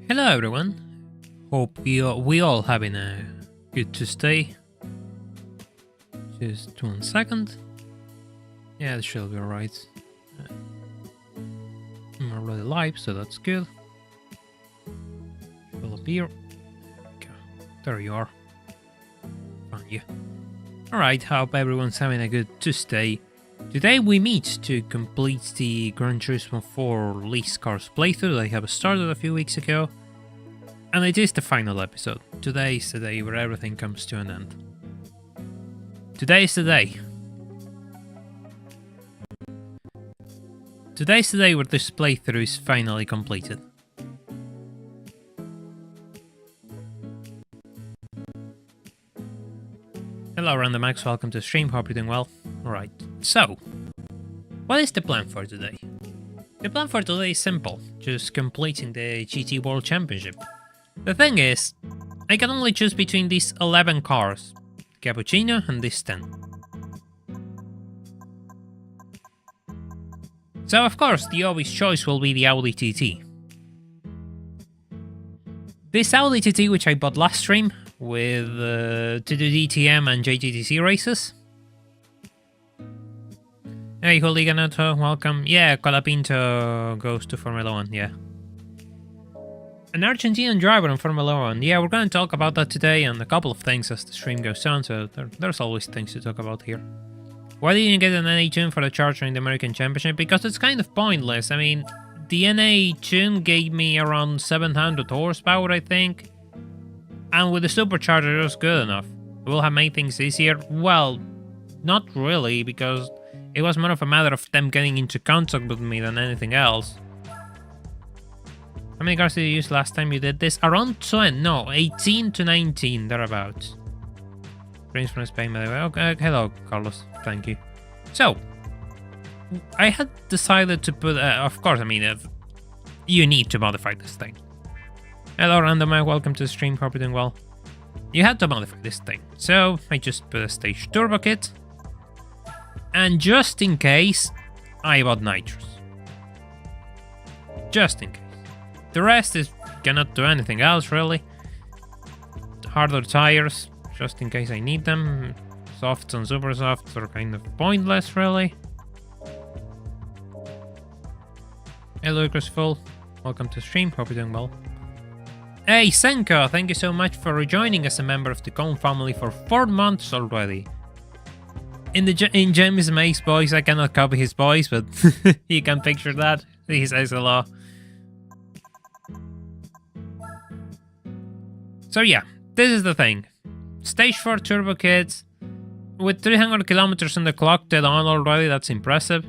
Hello everyone, hope we all having a good Tuesday. Just 1 second. Yeah, this should be alright. I'm already live, so that's good. Will appear. Okay, there you are. Found you. Alright, hope everyone's having a good Tuesday. Today we meet to complete the Gran Turismo 4 Lease Cars playthrough that I have started a few weeks ago. And it is the final episode. Today is the day where everything comes to an end. Today is the day. Today's the day where this playthrough is finally completed. Hello Random Max, welcome to the stream, hope you're doing well. Alright, so, what is the plan for today? The plan for today is simple, just completing the GT World Championship. The thing is, I can only choose between these 11 cars, Cappuccino and these 10. So of course, the obvious choice will be the Audi TT. This Audi TT, which I bought last stream, with to do DTM and JGTC races. Hey Hooliganotto, welcome. Yeah, Colapinto goes to Formula 1, yeah. An Argentinian driver in Formula 1. Yeah, we're going to talk about that today and a couple of things as the stream goes on, so there's always things to talk about here. Why didn't you get an NA tune for the Charger in the American Championship? Because it's kind of pointless. I mean, the NA tune gave me around 700 horsepower, I think. And with the Supercharger, it was good enough. It will have made things easier. Well, not really, because it was more of a matter of them getting into contact with me than anything else. How many cars did you use last time you did this? Around 20, no, 18 to 19, thereabouts. Prince from Spain, by the way. Okay, hello, Carlos, thank you. So, I had decided to put, of course, I mean, you need to modify this thing. Hello, Random, welcome to the stream, hope you're doing well. You had to modify this thing, so I just put a stage turbo kit. And just in case, I bought nitrous. Just in case. The rest is cannot do anything else, really. Harder tires, just in case I need them. Softs and super softs are kind of pointless, really. Hello, Full. Welcome to the stream, hope you're doing well. Hey, Senko, thank you so much for rejoining as a member of the Con family for 4 months already. In James May's voice, I cannot copy his voice, but you can picture that. He says hello. So yeah, this is the thing. Stage 4 turbo kits with 300 kilometers on the clock dead on already, that's impressive.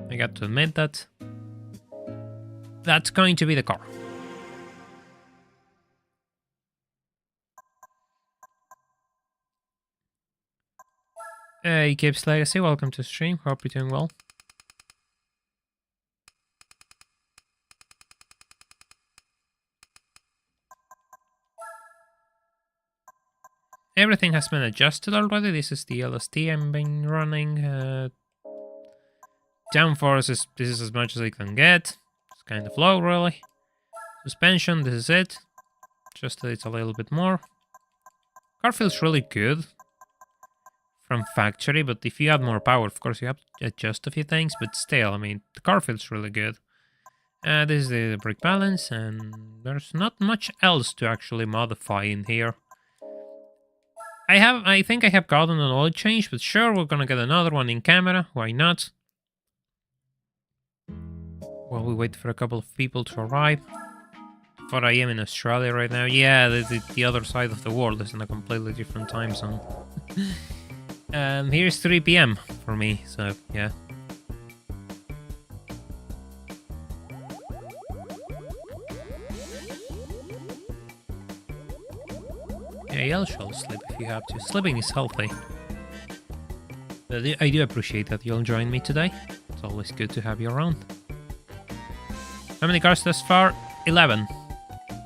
I got to admit that. That's going to be the car. Hey, Gibbs Legacy, welcome to the stream. Hope you're doing well. Everything has been adjusted already. This is the LST I've been running. Downforce is this is as much as I can get. It's kind of low, really. Suspension, this is it. Just it's a little bit more. Car feels really good from factory, but if you add more power, of course, you have to adjust a few things, but still, I mean, the car feels really good. This is the brake balance, and there's not much else to actually modify in here. I think I have gotten an oil change, but sure, we're gonna get another one in camera, why not? While we wait for a couple of people to arrive. But I am in Australia right now. Yeah, the other side of the world is in a completely different time zone. Here's 3 PM for me, so yeah. Yeah, y'all shall sleep if you have to. Sleeping is healthy. But I do appreciate that you'll join me today. It's always good to have you around. How many cars thus far? 11.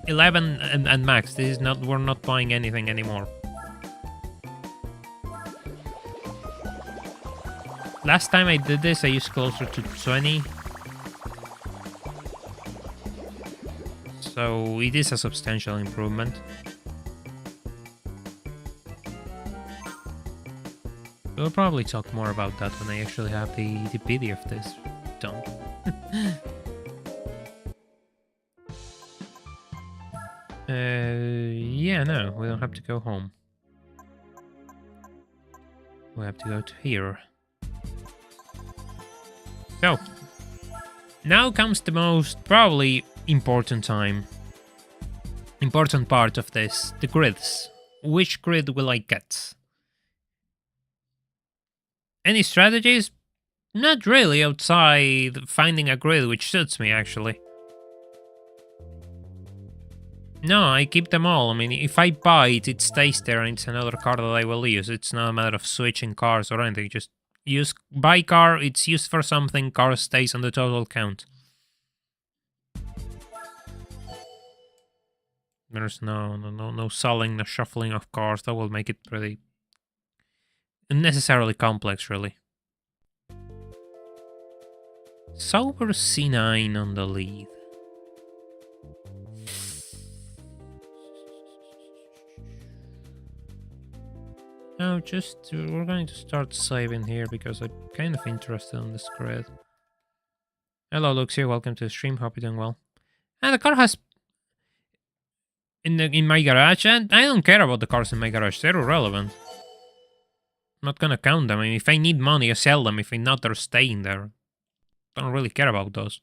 11 and max. This is not. We're not buying anything anymore. Last time I did this, I used closer to 20. So it is a substantial improvement. We'll probably talk more about that when I actually have the video of this done. Yeah, no, we don't have to go home. We have to go to here. So, now comes the most probably important part of this, the grids. Which grid will I get? Any strategies? Not really, outside finding a grid which suits me, actually. No, I keep them all. I mean, if I buy it, it stays there and it's another car that I will use. It's not a matter of switching cars or anything. Just buy car, it's used for something, car stays on the total count. There's no selling, no shuffling of cars. That will make it pretty unnecessarily complex, really. Sober C9 on the lead. No, we're going to start saving here because I'm kind of interested in this grid. Hello, Lux here. Welcome to the stream. Hope you're doing well. And the car has in my garage, and I don't care about the cars in my garage. They're irrelevant. I'm not gonna count them. I mean, if I need money, I sell them. If not, they're staying there. I don't really care about those.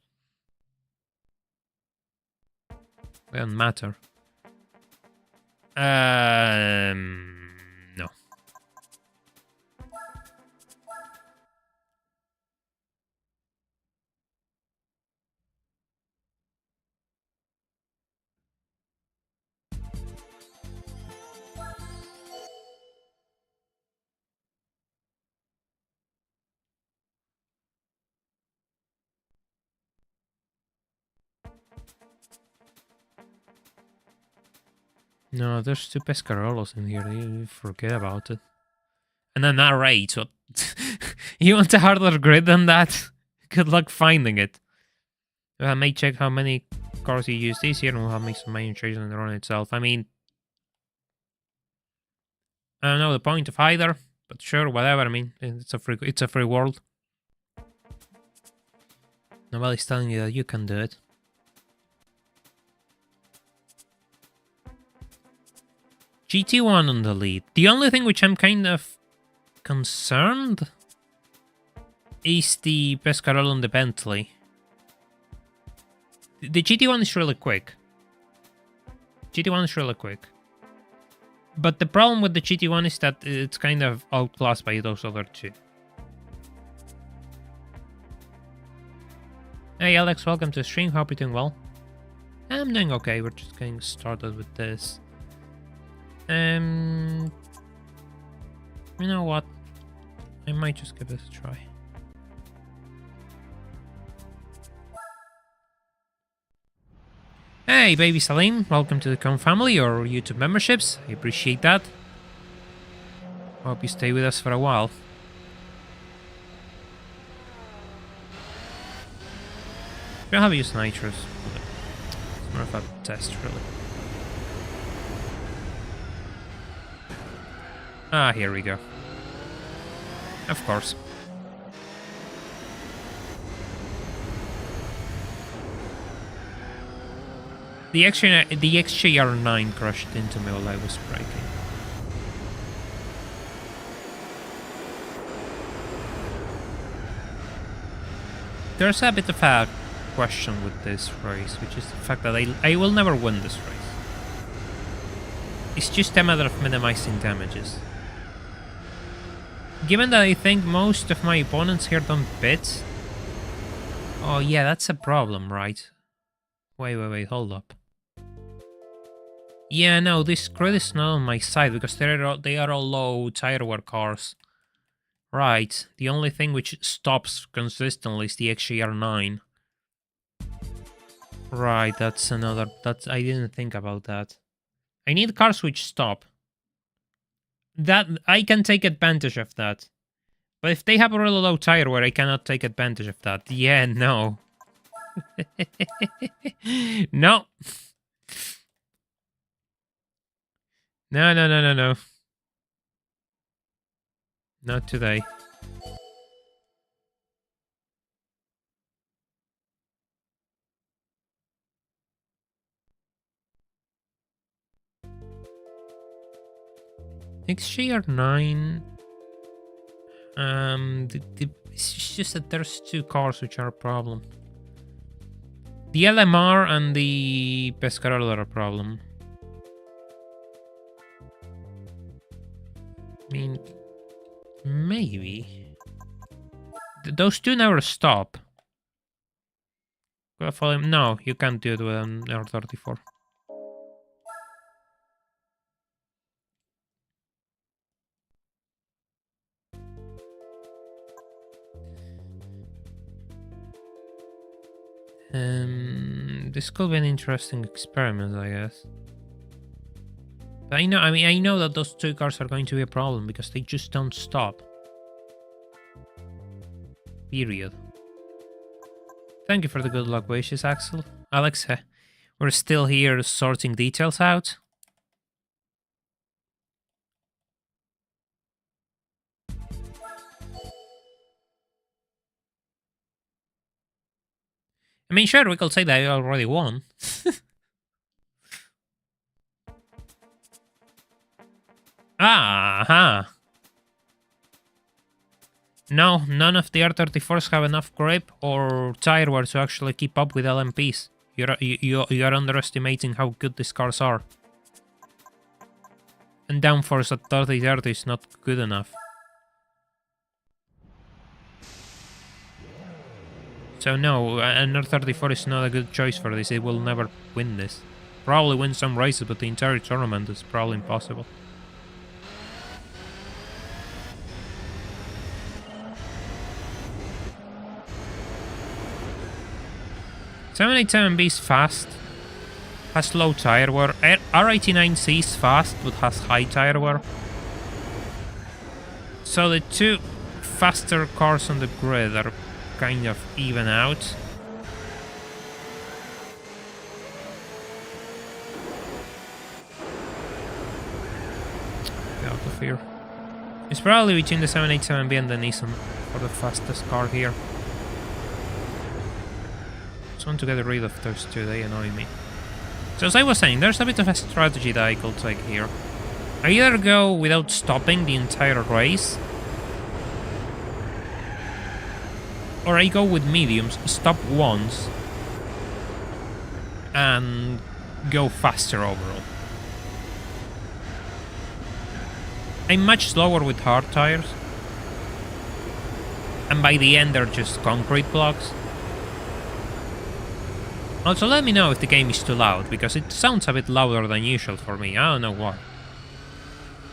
They don't matter. No. No, there's 2 Pescarolos in here. You forget about it. And then that rate. So you want a harder grid than that? Good luck finding it. I may check how many cars you use this year and we'll have make some minor changes on the run itself. I mean, I don't know the point of either, but sure, whatever. I mean, it's a free world. Nobody's telling you that you can do it. GT1 on the lead. The only thing which I'm kind of concerned is the Pescarolo and the Bentley. The GT1 is really quick. But the problem with the GT1 is that it's kind of outclassed by those other 2. Hey Alex, welcome to the stream. Hope you're doing well. I'm doing okay. We're just getting started with this. You know what? I might just give this a try. Hey, baby Salim, welcome to the Con family or YouTube memberships. I appreciate that. Hope you stay with us for a while. I have used nitrous. It's more of a test, really. Ah, here we go. Of course. The XJR9 crashed into me while I was braking. There's a bit of a question with this race, which is the fact that I will never win this race. It's just a matter of minimizing damages. Given that I think most of my opponents here don't pit... Oh yeah, that's a problem, right? Wait, hold up. Yeah, no, this grid is not on my side because they are all low tire wear cars. Right, the only thing which stops consistently is the XJR9. Right, that's another... I didn't think about that. I need cars which stop. That I can take advantage of that. But if they have a really low tire wear, I cannot take advantage of that. Yeah, no. No. No, no, no, no, no. Not today. XGR9. It's just that there's two cars which are a problem. The LMR and the Pescarolo are a problem. I mean, maybe. Those two never stop. No, you can't do it with an R34. This could be an interesting experiment, I guess. But I know that those two cars are going to be a problem because they just don't stop. Period. Thank you for the good luck wishes, Axel. Alex, we're still here sorting details out. I mean, sure, we could say that I already won. No, none of the R34s have enough grip or tire wear to actually keep up with LMPs. You're underestimating how good these cars are. And downforce at 30-30 is not good enough. So no, an R34 is not a good choice for this. It will never win this. Probably win some races, but the entire tournament is probably impossible. .787B is fast, has low tire wear. R89C is fast, but has high tire wear. So the two faster cars on the grid are kind of even out. Get out of here. It's probably between the 787B and the Nissan for the fastest car here. Just want to get rid of those two, they annoy me. So as I was saying, there's a bit of a strategy that I could take here. I either go without stopping the entire race, or I go with mediums, stop once, and go faster overall. I'm much slower with hard tires, and by the end they're just concrete blocks. Also, let me know if the game is too loud, because it sounds a bit louder than usual for me. I don't know why.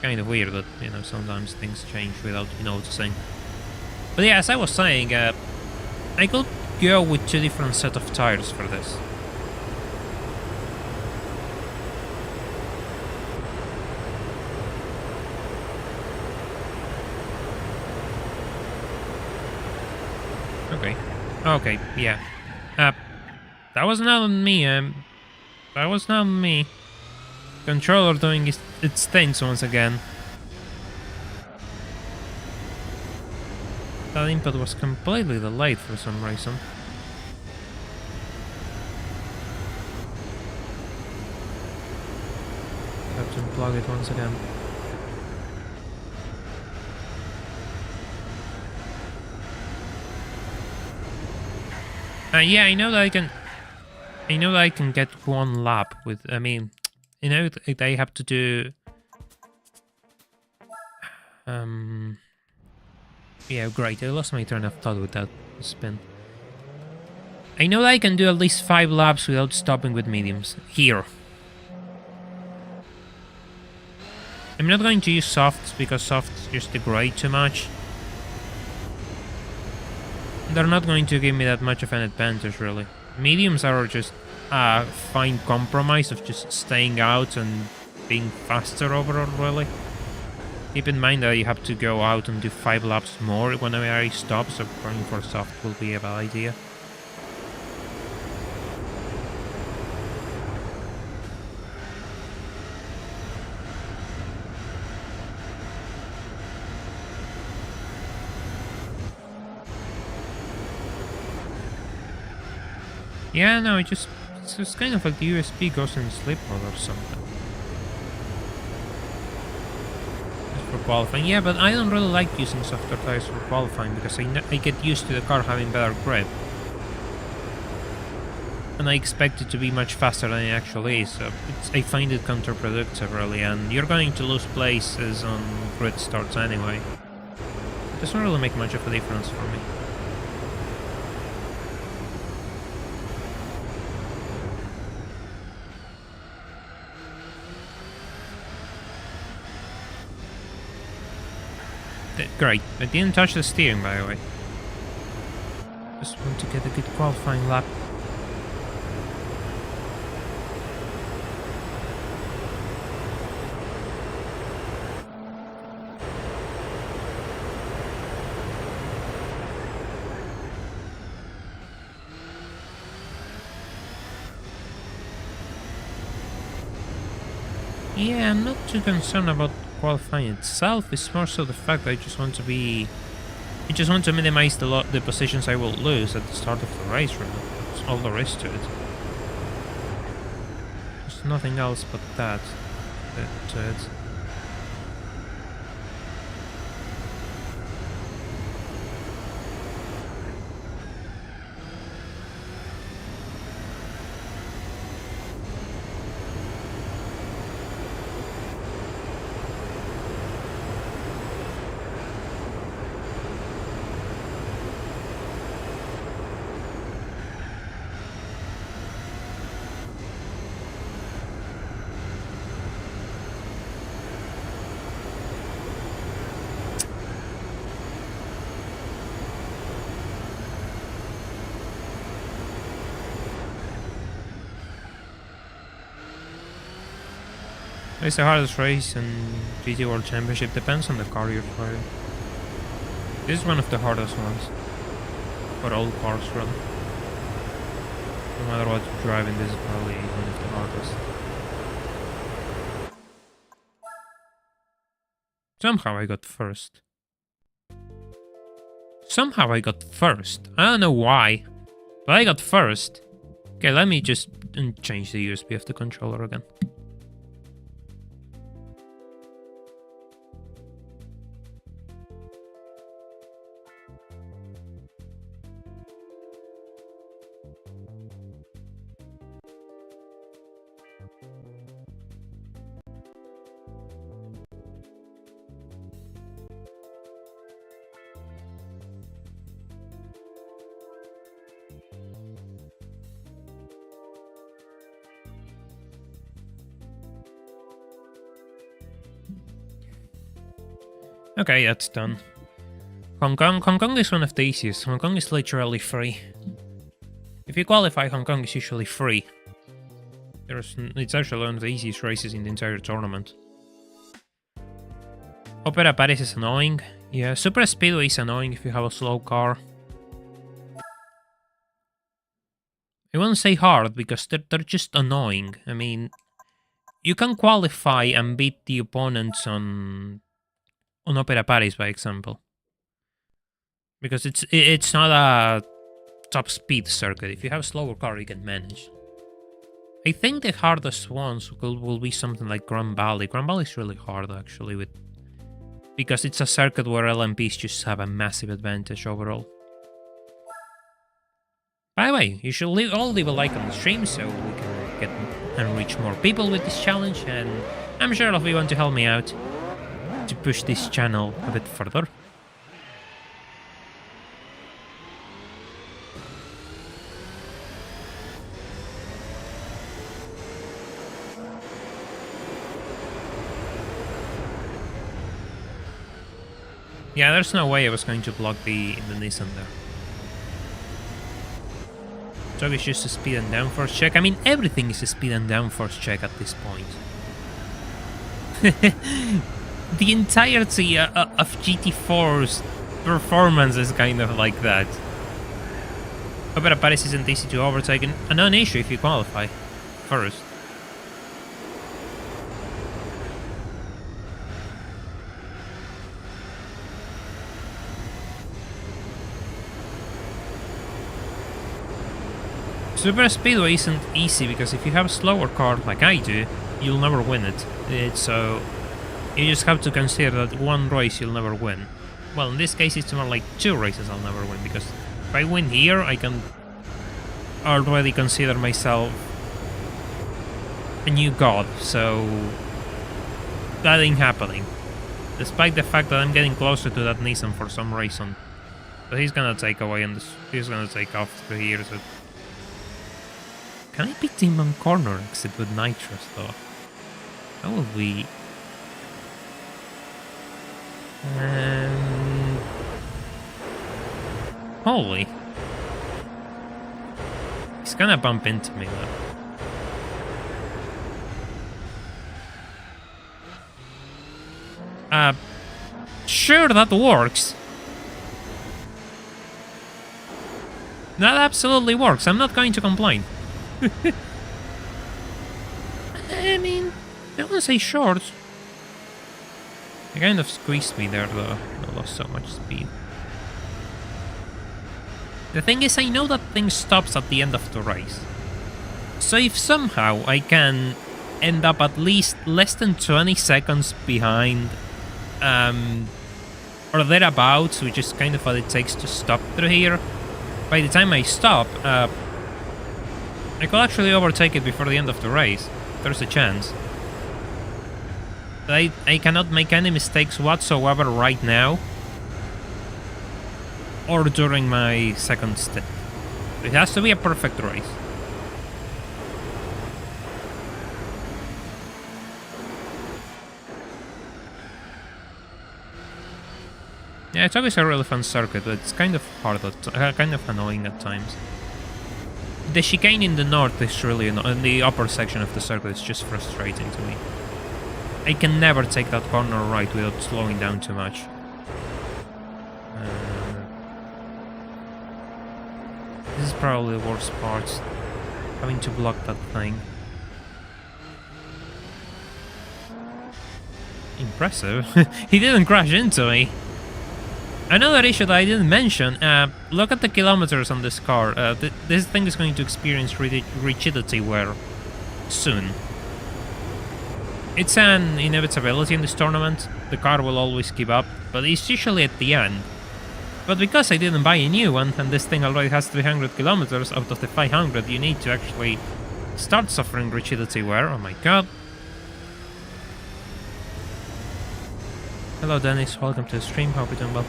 Kind of weird that, you know, sometimes things change without you noticing. But yeah, as I was saying, I could go with two different set of tires for this. Okay, yeah. That was not on me, that was not me. Controller doing its things once again. That input was completely delayed for some reason. Have to unplug it once again. Yeah, I know that I can get one lap with, I mean, you know, they have to do... Yeah, great, I lost my train of thought with that spin. I know that I can do at least 5 laps without stopping with mediums. Here. I'm not going to use softs, because softs just degrade too much. They're not going to give me that much of an advantage, really. Mediums are just a fine compromise of just staying out and being faster overall, really. Keep in mind that you have to go out and do 5 laps more whenever I stop, so going for soft will be a bad idea. Yeah, no, it's just kind of like the USB goes in sleep mode or something. Just for qualifying. Yeah, but I don't really like using softer tires for qualifying because I get used to the car having better grip. And I expect it to be much faster than it actually is, so I find it counterproductive really, and you're going to lose places on grid starts anyway. It doesn't really make much of a difference for me. Great, I didn't touch the steering by the way. Just want to get a good qualifying lap. Yeah, I'm not too concerned about qualifying itself. It's more so the fact that I just want to minimize the positions I will lose at the start of the race. Really, that's all there is to it. There's nothing else but that to it. It's the hardest race in GT World Championship, depends on the car you're driving. This is one of the hardest ones. For all cars, really. No matter what you're driving, this is probably one of the hardest. Somehow I got first. I don't know why, but I got first. Okay, let me just change the USB of the controller again. Okay, that's done. Hong Kong is one of the easiest. Hong Kong is literally free. If you qualify, Hong Kong is usually free. It's actually one of the easiest races in the entire tournament. Opera Paris is annoying. Yeah, Super Speedway is annoying if you have a slow car. I won't say hard because they're just annoying. I mean, you can qualify and beat the opponents on Opera Paris, by example, because it's not a top speed circuit. If you have a slower car, you can manage. I think the hardest ones will be something like Grand Valley. Grand Valley is really hard actually, because it's a circuit where LMPs just have a massive advantage overall. By the way, you should all leave a like on the stream so we can get and reach more people with this challenge, and I'm sure if you want to help me out to push this channel a bit further. Yeah, there's no way I was going to block the Nissan there. So it's just a speed and downforce check. I mean, everything is a speed and downforce check at this point. The entirety of GT4's performance is kind of like that. Opera Paris isn't easy to overtake, and a non-issue if you qualify first. Super Speedway isn't easy because if you have a slower car like I do, you'll never win it. So you just have to consider that one race you'll never win. Well, in this case, it's more like 2 races I'll never win, because if I win here, I can already consider myself a new god, so that ain't happening. Despite the fact that I'm getting closer to that Nissan for some reason. So he's gonna take away and he's gonna take off through here, so... Can I beat him on corner exit with nitrous though? That would be... Holy. He's gonna bump into me though. Sure, that works. That absolutely works. I'm not going to complain. I mean, I want to say short. They kind of squeezed me there though. I lost so much speed. The thing is, I know that thing stops at the end of the race. So if somehow I can end up at least less than 20 seconds behind, or thereabouts, which is kind of what it takes to stop through here, by the time I stop, I could actually overtake it before the end of the race. There's a chance. But I cannot make any mistakes whatsoever right now, or during my second stint. It has to be a perfect race. Yeah, it's always a really fun circuit, but it's kind of hard, kind of annoying at times. The chicane in the north is really in the upper section of the circuit is just frustrating to me. I can never take that corner right without slowing down too much. This is probably the worst part, having to block that thing. Impressive. He didn't crash into me. Another issue that I didn't mention, look at the kilometers on this car. This thing is going to experience rigidity wear soon. It's an inevitability in this tournament. The car will always keep up, but it's usually at the end. But because I didn't buy a new one, and this thing already has 300 kilometers out of the 500, you need to actually start suffering rigidity wear. Oh my god. Hello Dennis, welcome to the stream, hope you're doing well.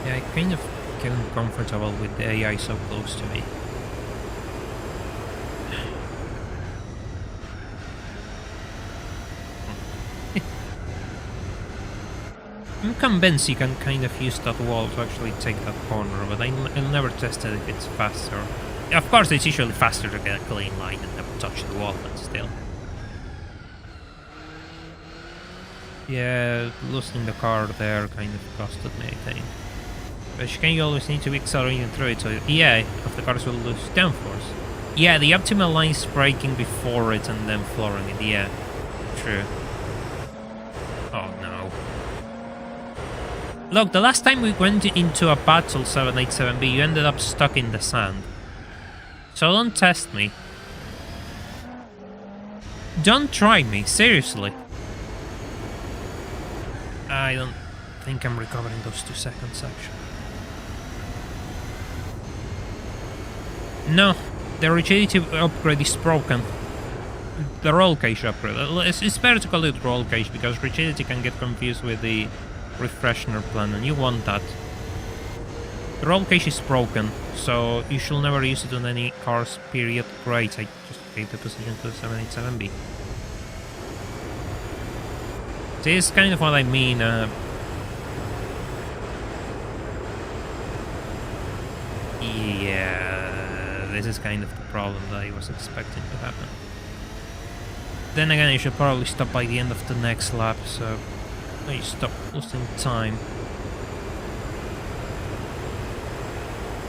Yeah, I kind of get uncomfortable with the AI so close to me. I'm convinced you can kind of use that wall to actually take that corner, but I'll never test it if it's faster. Of course, it's usually faster to get a clean line and never touch the wall, but still. Yeah, losing the car there kind of costed me, I think. But you always need to be accelerating through it, so yeah, if the cars will lose downforce. Yeah, the optimal line is braking before it and then flooring it, yeah. True. Oh no. Look, the last time we went into a battle 787B, you ended up stuck in the sand. So don't test me. Don't try me, seriously. I don't think I'm recovering those 2 seconds, actually. No, the rigidity upgrade is broken. The roll cage upgrade. It's better to call it roll cage, because rigidity can get confused with the refreshener plan, and you want that. The roll cage is broken, so you should never use it on any cars, period. Great, I just gave the position to the 787B. This is kind of what I mean. Yeah, this is kind of the problem that I was expecting to happen. Then again, I should probably stop by the end of the next lap, so I stop losing time.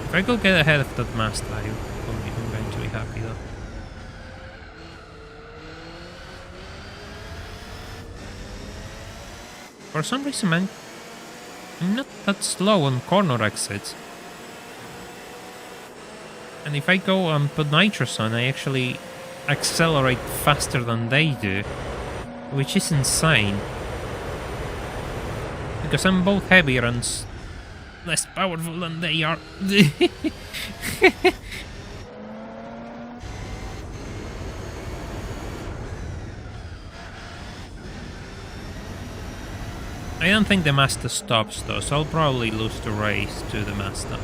If I could get ahead of that mast, I'm going to be happy though. For some reason, man, I'm not that slow on corner exits. And if I go and put nitrous on, I actually accelerate faster than they do, which is insane. Because I'm both heavier and less powerful than they are. I don't think the Mazda stops though, so I'll probably lose the race to the Mazda.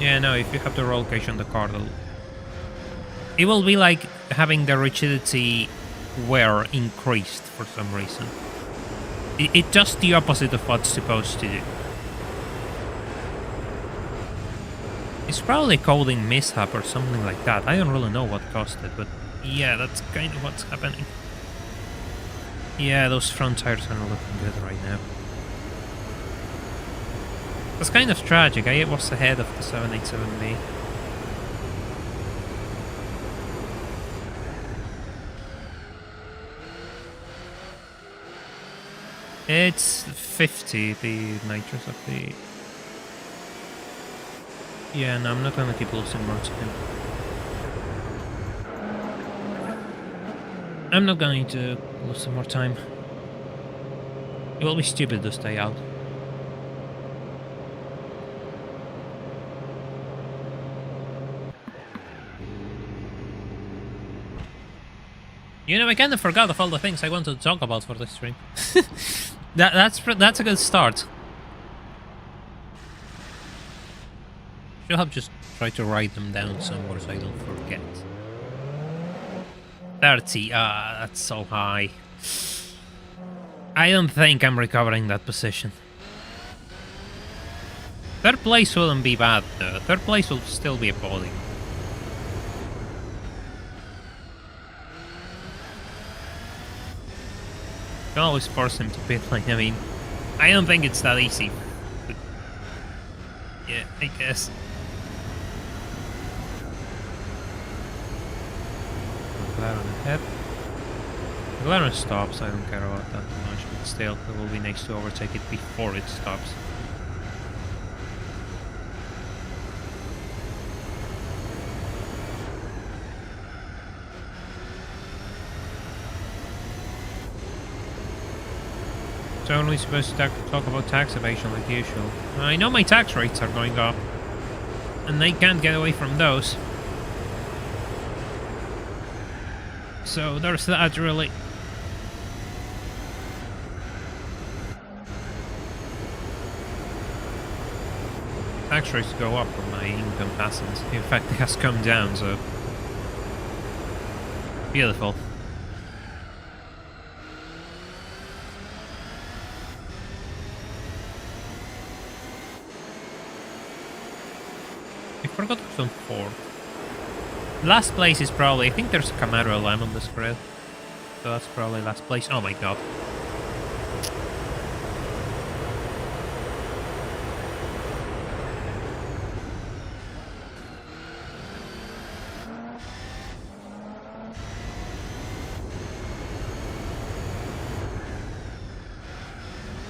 Yeah, no, if you have the roll cage on the car, it will be like having the rigidity wear increased for some reason. It does the opposite of what's supposed to do. It's probably a coding mishap or something like that. I don't really know what caused it, but yeah, that's kind of what's happening. Yeah, those front tires are not looking good right now. That's kind of tragic. I was ahead of the 787B. It's 50, the nitrous of the... Yeah, no, I'm not gonna keep losing more time. I'm not going to lose some more time. It will be stupid to stay out. You know, I kind of forgot of all the things I wanted to talk about for this stream. That's a good start. Should have just tried to write them down somewhere so I don't forget. 30, that's so high. I don't think I'm recovering that position. Third place wouldn't be bad though. Third place will still be a podium. Can always force him to pit lane. I mean, I don't think it's that easy. But yeah, I guess. McLaren ahead. McLaren stops, I don't care about that much, but still, it will be nice to overtake it before it stops. So I'm only supposed to talk about tax evasion like usual. I know my tax rates are going up, and they can't get away from those. So there's that, really. Tax rates go up when my income hasn't. In fact, it has come down, so... Beautiful. I forgot who's on 4th. Last place is probably... I think there's a Camaro LM on this grid. So that's probably last place. Oh my god.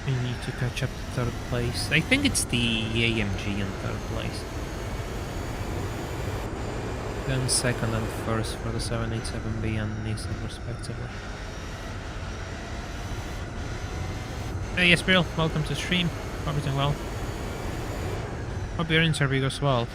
We need to catch up to 3rd place. I think it's the AMG in 3rd place. Then 2nd and 1st for the 787B and Nissan respectively. Hey Espriel, welcome to the stream. Hope you're doing well. Hope your interview goes well.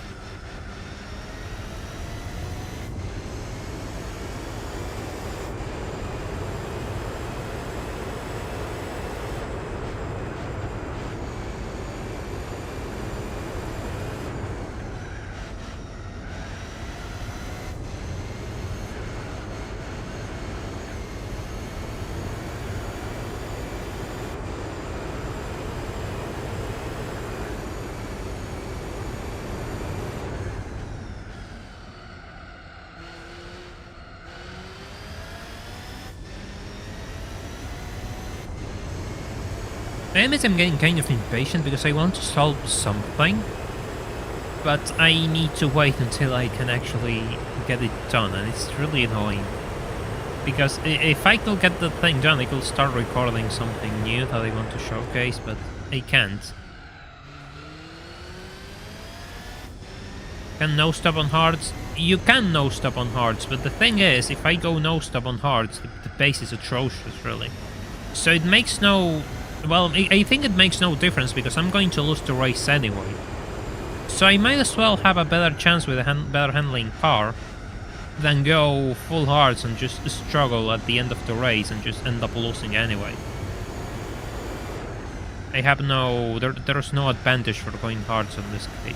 I admit I'm getting kind of impatient because I want to solve something, but I need to wait until I can actually get it done, and it's really annoying. Because if I could get the thing done, I could start recording something new that I want to showcase, but I can't. Can no stop on hards? You can no stop on hards, but the thing is, if I go no stop on hards, the pace is atrocious, really. So it makes no... Well, I think it makes no difference because I'm going to lose the race anyway. So I might as well have a better chance with a better handling car than go full hards and just struggle at the end of the race and just end up losing anyway. I have no... There's no advantage for going hards in this case.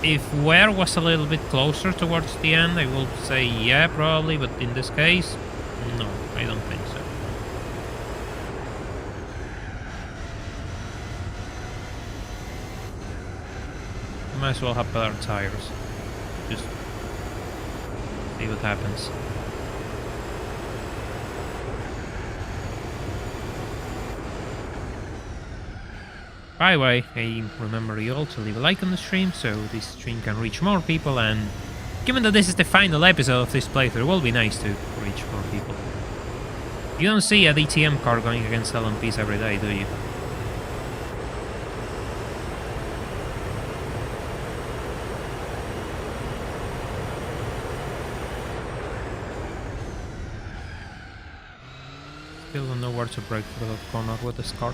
If wear was a little bit closer towards the end, I will say yeah, probably, but in this case, no, I don't think so. Might as well have better tires. Just see what happens. By the way, I remember you all to leave a like on the stream so this stream can reach more people, and given that this is the final episode of this playthrough, it will be nice to reach more people. You don't see a DTM car going against LMPs every day, do you? Still don't know where to brake for that corner with this car.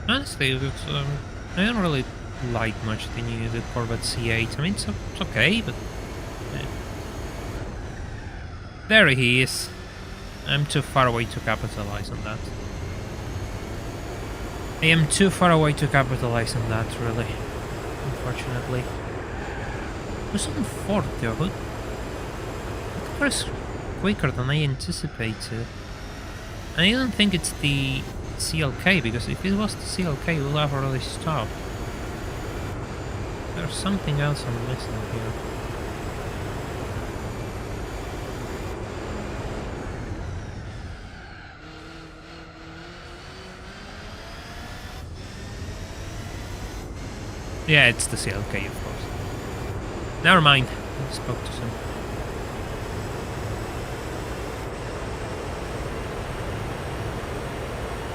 Honestly, I don't really like much the Corvette C8. I mean, it's okay, but... Yeah. There he is. I'm too far away to capitalize on that. I am too far away to capitalize on that, really. Unfortunately. Who's on fourth, though? That car is quicker than I anticipated. And I don't think it's the CLK, because if it was the CLK, we'll have already stopped. There's something else I'm missing here. Yeah, it's the CLK, of course. Never mind. I spoke to some.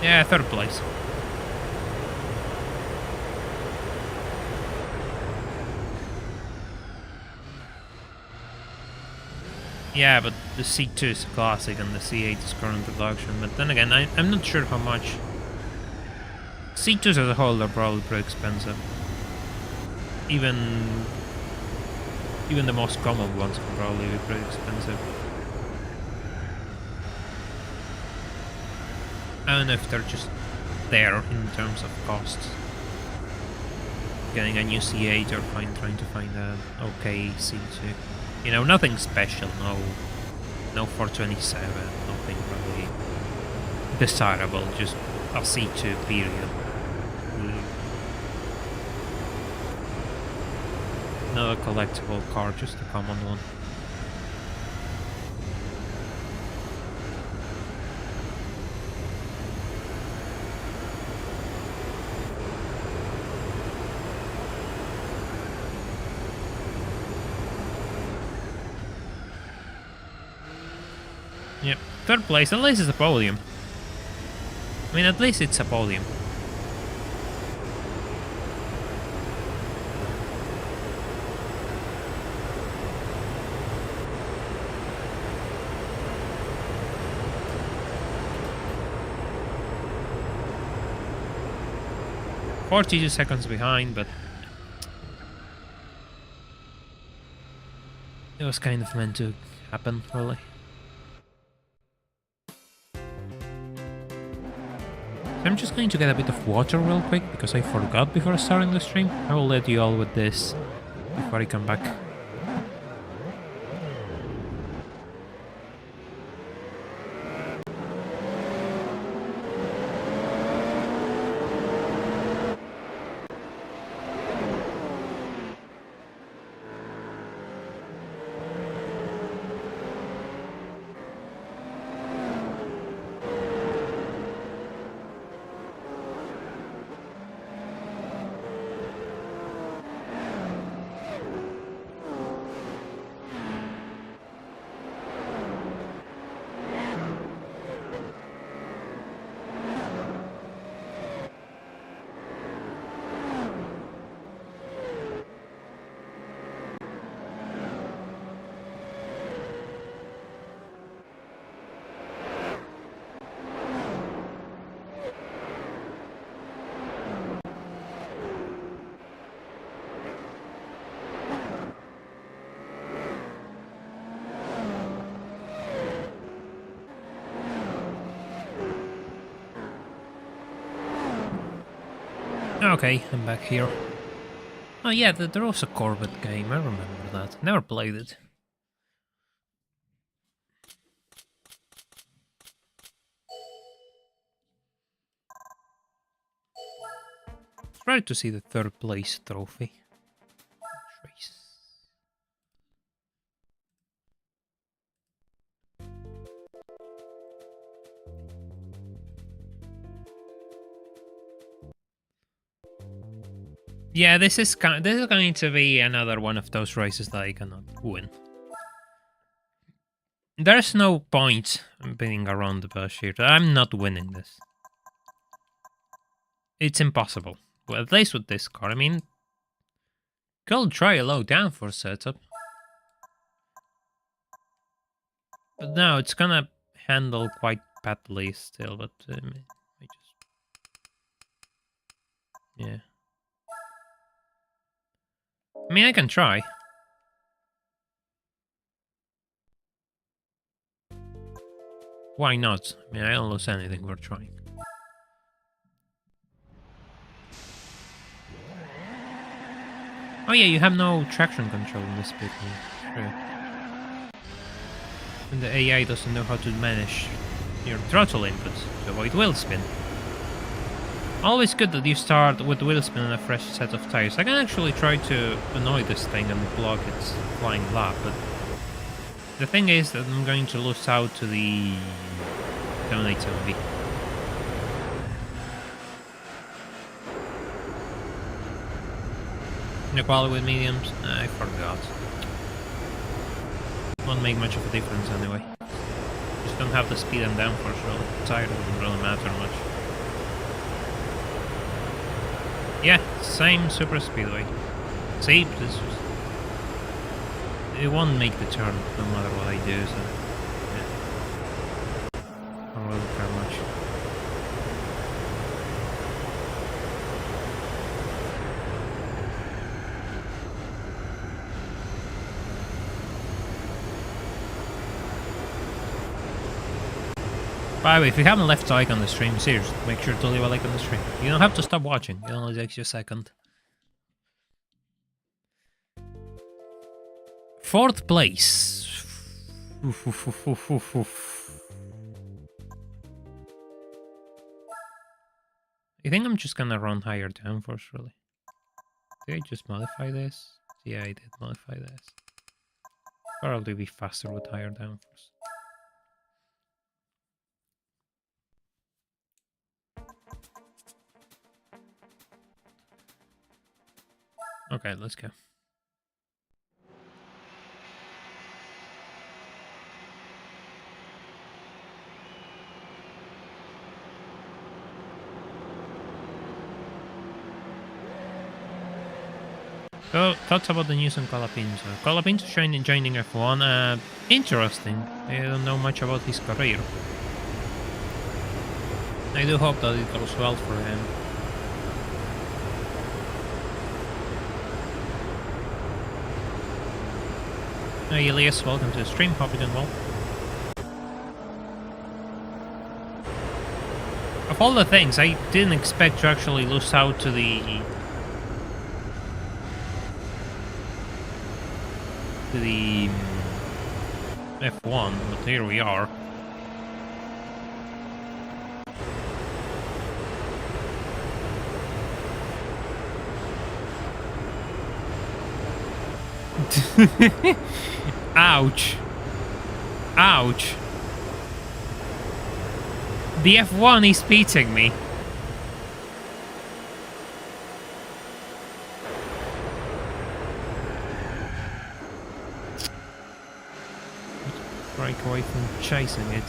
Yeah, third place. Yeah, but the C2 is a classic and the C8 is current production. But then again, I'm not sure how much. C2s as a whole are probably pretty expensive. Even the most common ones can probably be pretty expensive. I don't know if they're just there in terms of costs. Getting a new C8 or trying to find an okay C2. You know, nothing special, no 427, nothing really desirable, just a C2 period. Not a collectible car, just a common one. Yep, third place, at least it's a podium. I mean, at least it's a podium. "42 seconds behind, but it was kind of meant to happen, really." I'm just going to get a bit of water real quick, because I forgot before starting the stream. I will let you all with this before I come back. Okay, I'm back here. Oh yeah, there was a Corvette game, I remember that. Never played it. Try to see the third place trophy. Race. Yeah, this is going to be another one of those races that I cannot win. There's no point being around the bush here. I'm not winning this. It's impossible. Well, at least with this car. I mean, go try a low downforce setup. But no, it's gonna handle quite badly still, but I just... Yeah. I mean, I can try. Why not? I mean, I don't lose anything for trying. Oh yeah, you have no traction control in this bit. Sure. And the AI doesn't know how to manage your throttle inputs to avoid wheel spin. Always good that you start with wheel spin and a fresh set of tires. I can actually try to annoy this thing and block its flying lap, but the thing is that I'm going to lose out to the Dominator movie. Inequality with mediums? I forgot. Won't make much of a difference anyway. Just don't have the speed and downforce really. Tire doesn't really matter much. Yeah, same super speedway. See, this just... It won't make the turn no matter what I do, so... Yeah. I don't really care much. By the way, if you haven't left a like on the stream, seriously, make sure to leave a like on the stream. You don't have to stop watching, it only takes you a second. 4th place. I think I'm just gonna run higher downforce, really. Did I just modify this? Yeah, I did modify this. Probably be faster with higher downforce. Okay, let's go. So, thoughts about the news on Colapinto. Colapinto joining F1. Interesting. I don't know much about his career. I do hope that it goes well for him. Hey Elias, welcome to the stream. Hope you're doing well. Of all the things, I didn't expect to actually lose out to the F1, but here we are. Ouch. Ouch. The F1 is beating me. Break away from chasing it.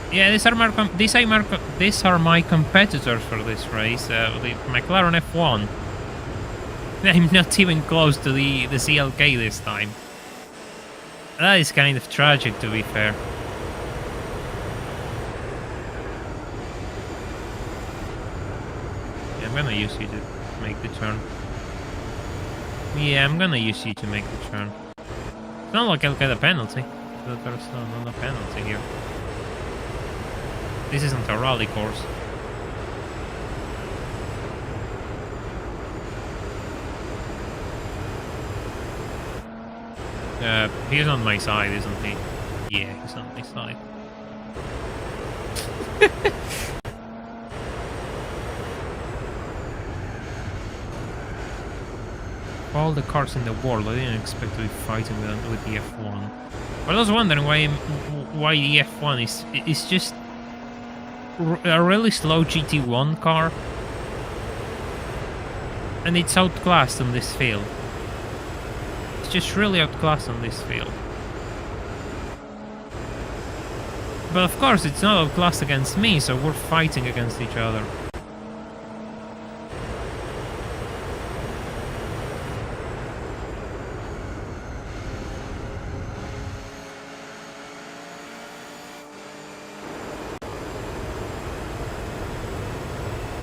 Yeah, these are my competitors for this race. The McLaren F1. I'm not even close to the CLK this time. That is kind of tragic, to be fair. Yeah, I'm gonna use you to make the turn. Yeah, I'm gonna use you to make the turn. not like I'll get a penalty. There's no penalty here. This isn't a rally course. He's on my side, isn't he? Yeah, he's on my side. All the cars in the world, I didn't expect to be fighting with the F1. But I was wondering why the F1 is just a really slow GT1 car, and it's outclassed on this field. It's just really outclassed on this field. But of course it's not outclassed against me, so we're fighting against each other.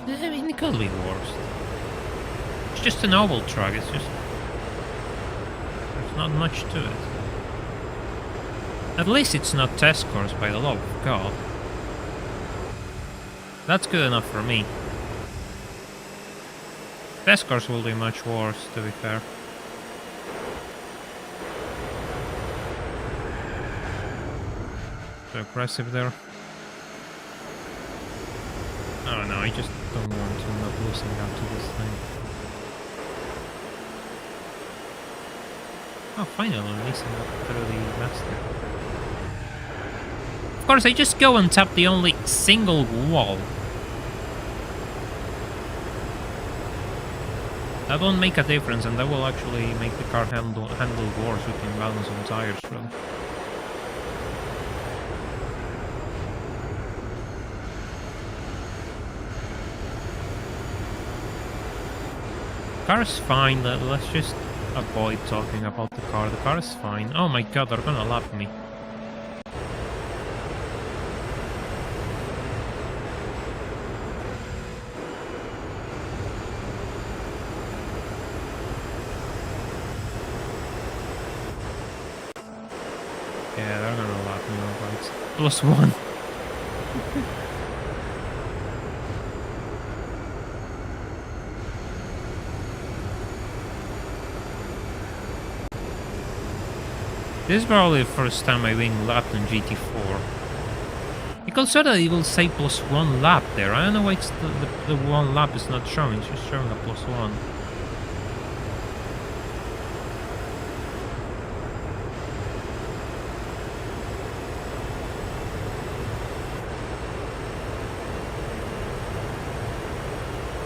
I mean, it could be worse. It's just an oval track, it's just... there's not much to it. At least it's not test course, by the love of God. That's good enough for me. Test course will be much worse, to be fair. So aggressive there. Oh no, I just don't want to not losing out to this thing. Oh, finally I'm missing up through the master. Of course, I just go and tap the only single wall. That won't make a difference, and that will actually make the car handle worse with imbalance on tires, really. Car is fine, let's just avoid talking about the car. The car is fine. Oh my god, they're gonna lap me. Yeah, they're gonna lap me, alright. +1. This is probably the first time I've been lapped on GT4. It also that it will say +1 lap there. I don't know why it's the one lap is not showing, it's just showing a +1.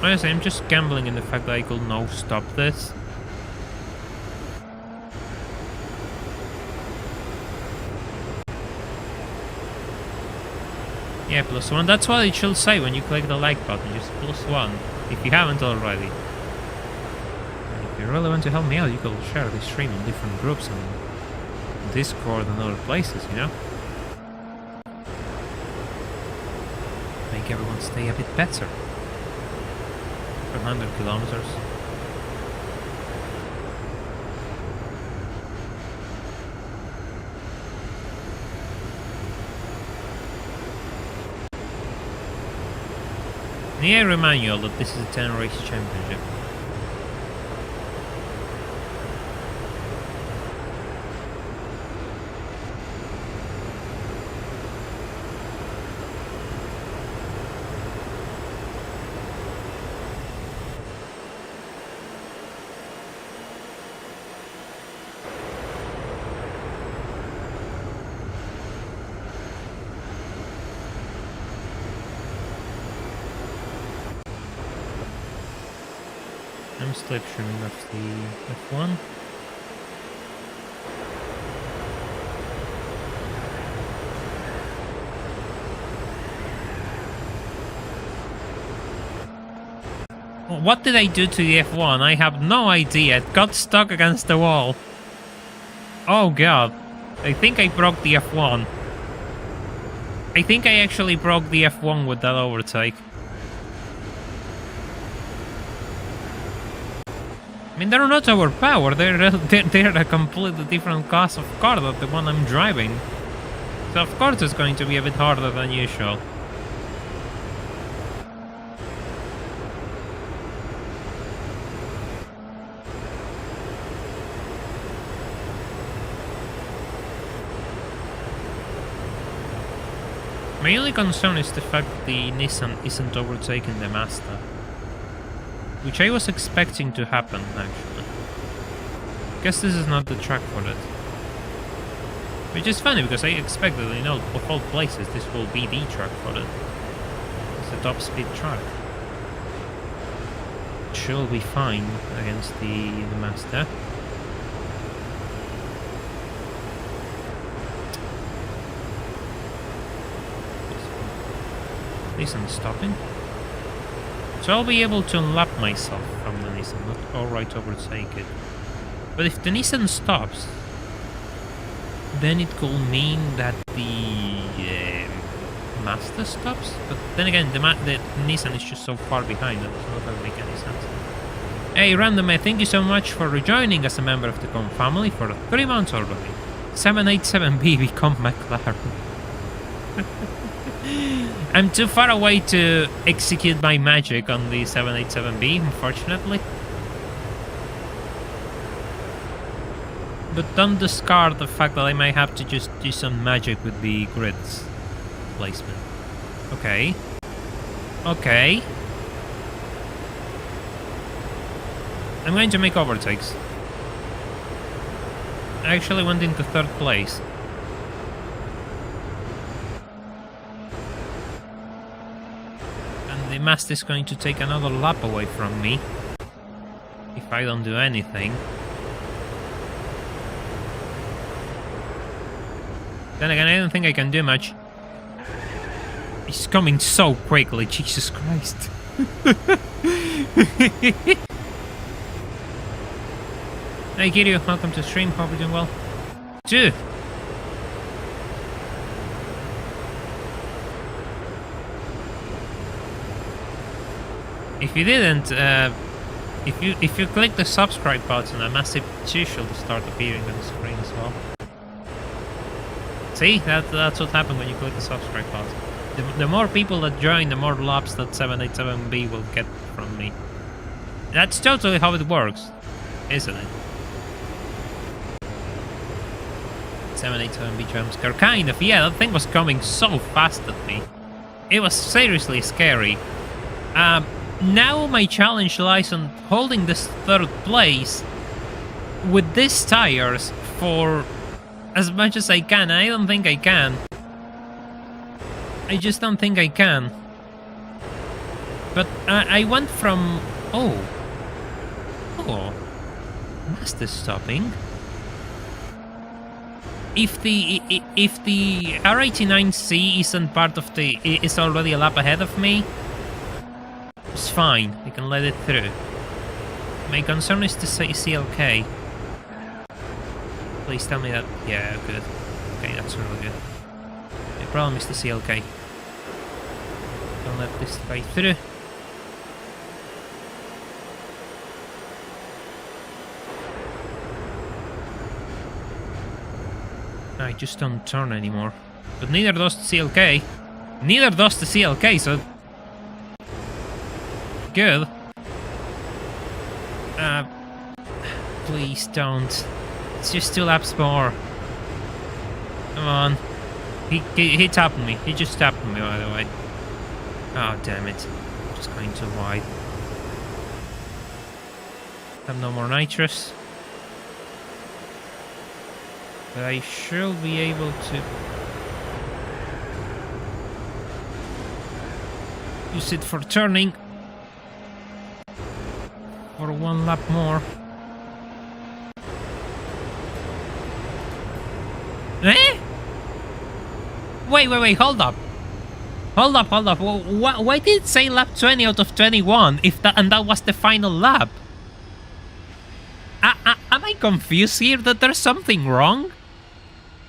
Honestly, I'm just gambling in the fact that I could no stop this. Yeah, +1. That's what it should say when you click the like button, just +1, if you haven't already. And if you really want to help me out, you could share this stream in different groups on Discord and other places, you know? Make everyone stay a bit better. 100 kilometers. May I remind you all that this is a 10 race championship. I'm slipstreaming off the F1. What did I do to the F1? I have no idea. It got stuck against the wall. Oh god. I think I broke the F1. I think I actually broke the F1 with that overtake. I mean, they're not overpowered. They're a completely different class of car than the one I'm driving. So of course it's going to be a bit harder than usual. My only concern is the fact that the Nissan isn't overtaking the Mazda. Which I was expecting to happen, actually. Guess this is not the track for it. Which is funny, because I expected, you know, of all places, this will be the track for it. It's a top speed track. Should be fine against the Mazda. Nissan stopping. So I'll be able to lap myself from the Nissan, not outright overtake it. But if the Nissan stops, then it could mean that the Mazda stops. But then again, the Nissan is just so far behind that it doesn't make any sense. Hey Random, thank you so much for rejoining as a member of the Com family for 3 months already. 787B become McLaren. I'm too far away to execute my magic on the 787B, unfortunately. But don't discard the fact that I might have to just do some magic with the grids placement. Okay. Okay. I'm going to make overtakes. I actually went into 3rd place. The Mazda is going to take another lap away from me if I don't do anything. Then again, I don't think I can do much. He's coming so quickly, Jesus Christ. Hey Kiryu, welcome to the stream, hope you're doing well. 2. If you didn't, if you click the subscribe button, a massive 2 should start appearing on the screen as well. See, that's what happened when you click the subscribe button. The more people that join, the more laps that 787B will get from me. That's totally how it works, isn't it? 787B jump scare, kind of. Yeah, that thing was coming so fast at me. It was seriously scary. Now my challenge lies on holding this 3rd place with these tires for as much as I can. I don't think I can. I just don't think I can. But I went from... Oh, Mazda's stopping. If the R89C isn't part of the... is already a lap ahead of me, it's fine, I can let it through. My concern is to say CLK. Please tell me that... Yeah, good. Okay, that's really good. My problem is the CLK. Don't let this guy through. I just don't turn anymore. But neither does the CLK. Neither does the CLK, so... Good. Please don't. It's just 2 laps more. Come on. He tapped me. He just tapped me, by the way. Oh, damn it. I'm just going too wide. Have no more nitrous. But I should be able to use it for turning. For 1 lap more. Eh? Wait, hold up. Hold up. Why did it say lap 20 out of 21 if that was the final lap? Am I confused here that there's something wrong?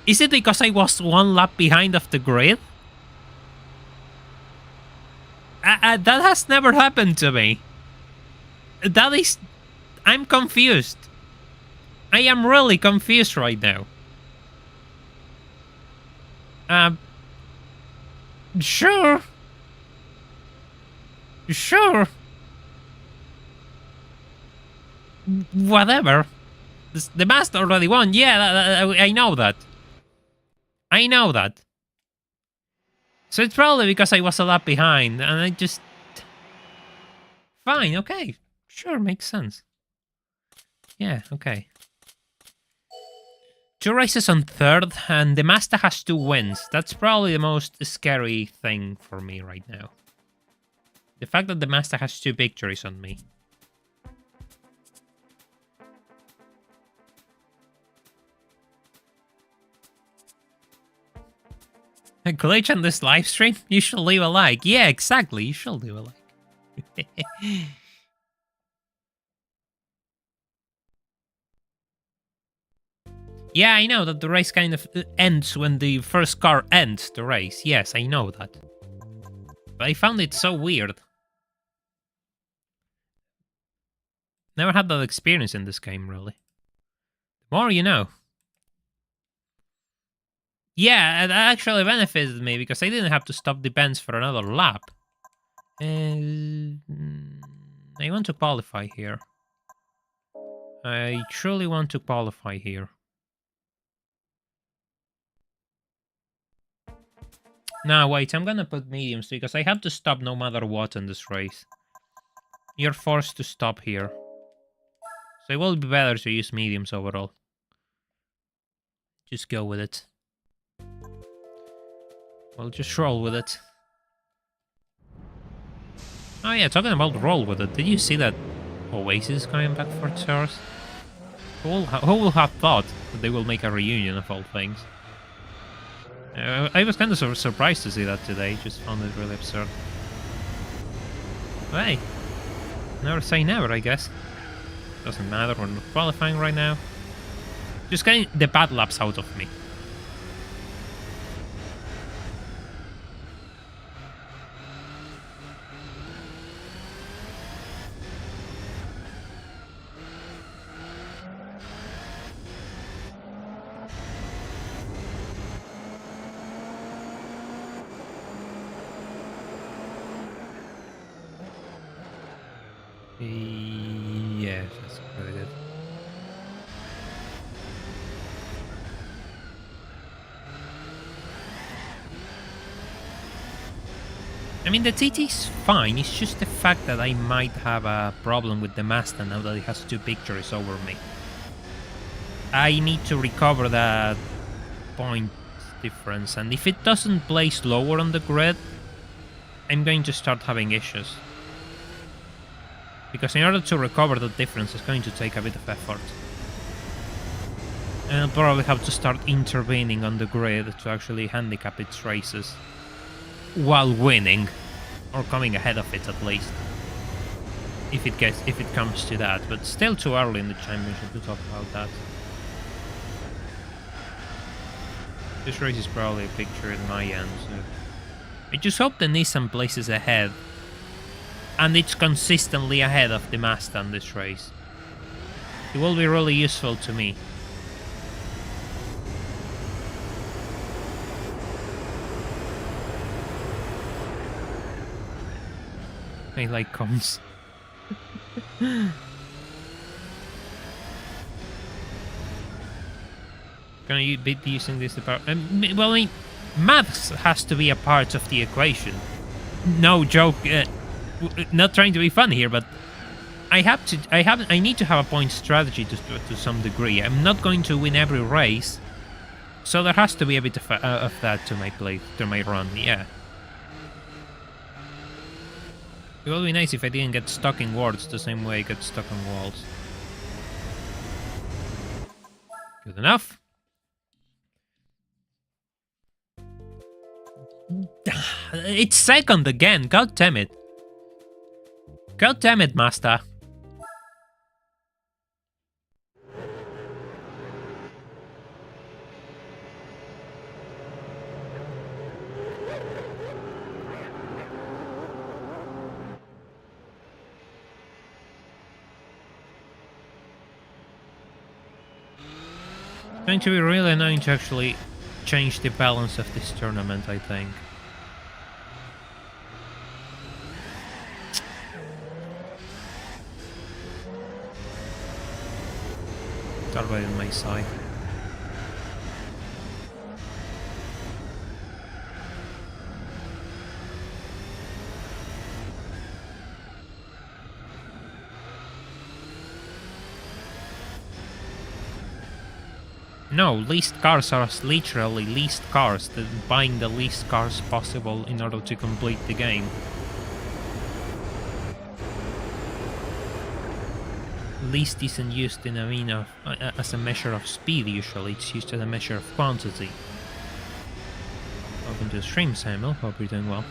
Is it because I was 1 lap behind of the grid? That has never happened to me. That is... I'm confused. I am really confused right now. Sure. Sure. Whatever. The master already won. Yeah, I know that. I know that. So it's probably because I was a lap behind, and I just... Fine, okay. Sure, makes sense. Yeah, okay. 2 races on 3rd, and the master has 2 wins. That's probably the most scary thing for me right now. The fact that the master has 2 victories on me. A glitch on this live stream? You should leave a like. Yeah, exactly. You should leave a like. Yeah, I know that the race kind of ends when the first car ends the race. Yes, I know that. But I found it so weird. Never had that experience in this game, really. The more you know. Yeah, it actually benefited me because I didn't have to stop the Benz for another lap. I want to qualify here. I truly want to qualify here. Now, wait, I'm gonna put mediums because I have to stop no matter what in this race. You're forced to stop here. So it will be better to use mediums overall. Just go with it. Well, just roll with it. Oh yeah, talking about roll with it, did you see that Oasis coming back for tours? Who will have thought that they will make a reunion of all things? I was kind of surprised to see that today, just found it really absurd. But hey, never say never, I guess. Doesn't matter, we're not qualifying right now. Just getting the bad laps out of me. Yeah, that's pretty good. I mean, the TT's fine, it's just the fact that I might have a problem with the Master now that it has 2 victories over me. I need to recover that point difference, and if it doesn't place lower on the grid, I'm going to start having issues. Because in order to recover the difference, it's going to take a bit of effort. And I'll probably have to start intervening on the grid to actually handicap its races. While winning. Or coming ahead of it at least. If it comes to that. But still too early in the championship to talk about that. This race is probably a picture in my end, so... I just hope the Nissan places ahead. And it's consistently ahead of the Mazda in this race. It will be really useful to me. I like cones. Gonna be using this about... well, I mean, maths has to be a part of the equation. No joke. Not trying to be funny here, but I need to have a point strategy to some degree. I'm not going to win every race, so there has to be a bit of that to my run. Yeah. It would be nice if I didn't get stuck in words the same way I get stuck on walls. Good enough. It's second again. God damn it. God damn it, Master. Going to be really annoying to actually change the balance of this tournament, I think. Start right on my side. No, least cars are literally least cars, buying the least cars possible in order to complete the game. Least isn't used in as a measure of speed usually, it's used as a measure of quantity. Welcome to the stream, Samuel, hope you're doing well.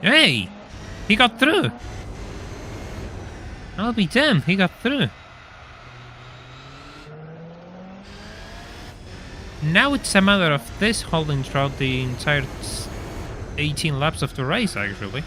Hey! He got through! I'll be damned, he got through. Now it's a matter of this holding throughout the entire 18 laps of the race, actually.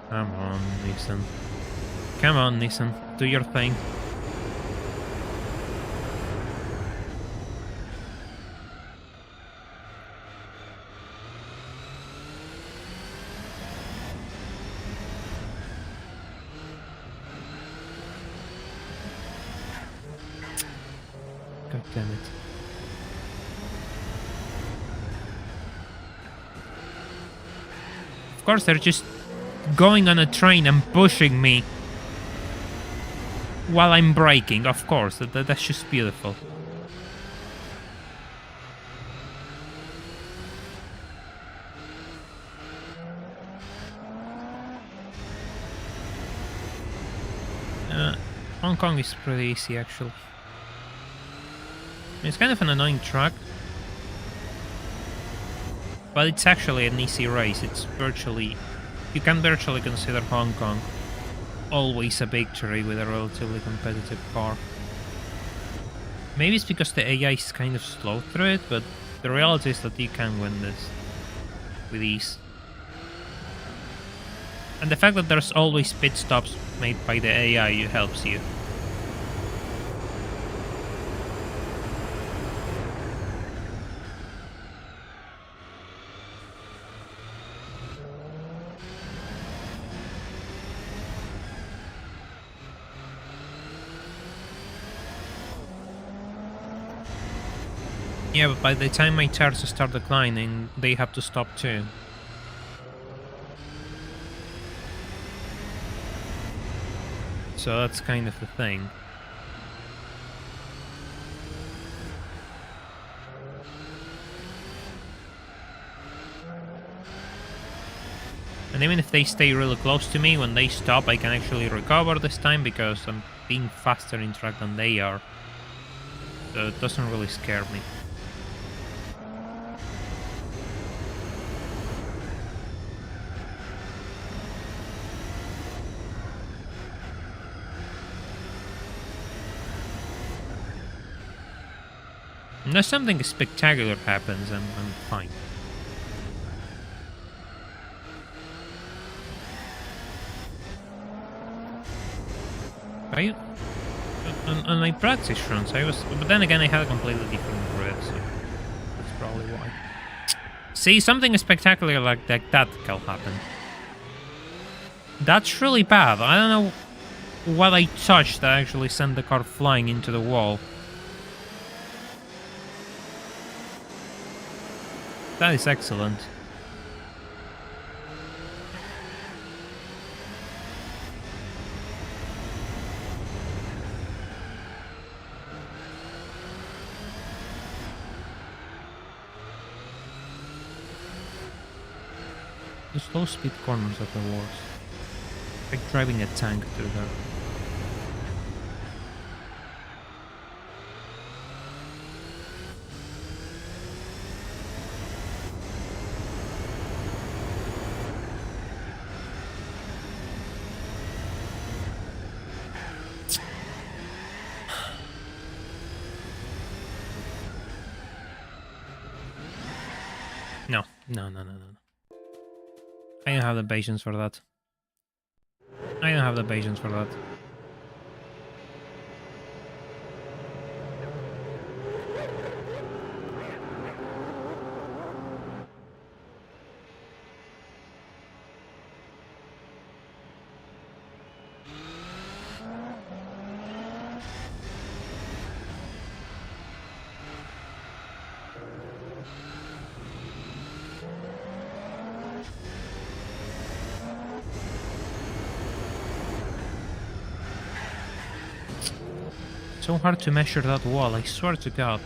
Come on, Nissan. Come on, Nissan. Do your thing. God damn it. Of course, they're just going on a train and pushing me while I'm braking, of course. That's just beautiful. Hong Kong is pretty easy, actually. It's kind of an annoying track, but it's actually an easy race. It's virtually... You can virtually consider Hong Kong always a victory with a relatively competitive car. Maybe it's because the AI is kind of slow through it, but the reality is that you can win this with ease. And the fact that there's always pit stops made by the AI helps you. Yeah, but by the time my tires start declining, they have to stop too. So that's kind of the thing. And even if they stay really close to me, when they stop I can actually recover this time because I'm being faster in track than they are. So it doesn't really scare me. Unless something spectacular happens, I'm fine. On my practice runs, but then again I had a completely different grid, so that's probably why. See, something spectacular like that can happen. That's really bad. I don't know what I touched that actually sent the car flying into the wall. That is excellent. The slow speed corners are the worst. Like driving a tank through there. No. I don't have the patience for that. I don't have the patience for that. So hard to measure that wall, I swear to God.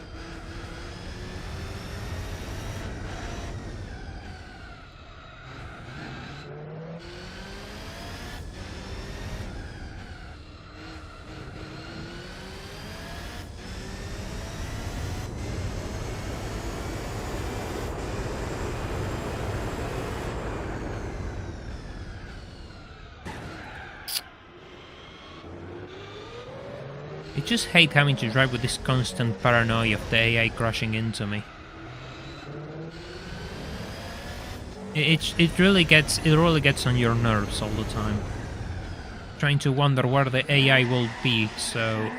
I just hate having to drive with this constant paranoia of the AI crashing into me. It really gets on your nerves all the time. Trying to wonder where the AI will be, so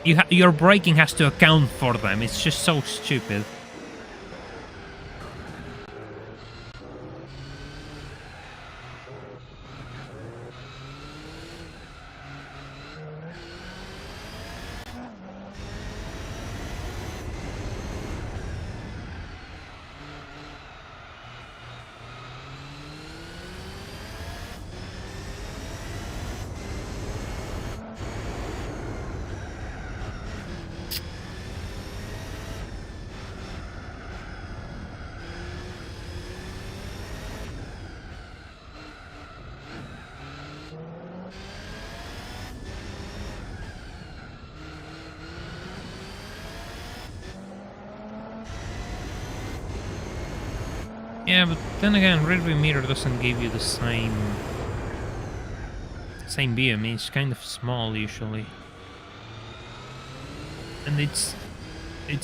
your braking has to account for them. It's just so stupid. Yeah, but then again, rearview mirror doesn't give you the same view. I mean, it's kind of small usually, and it's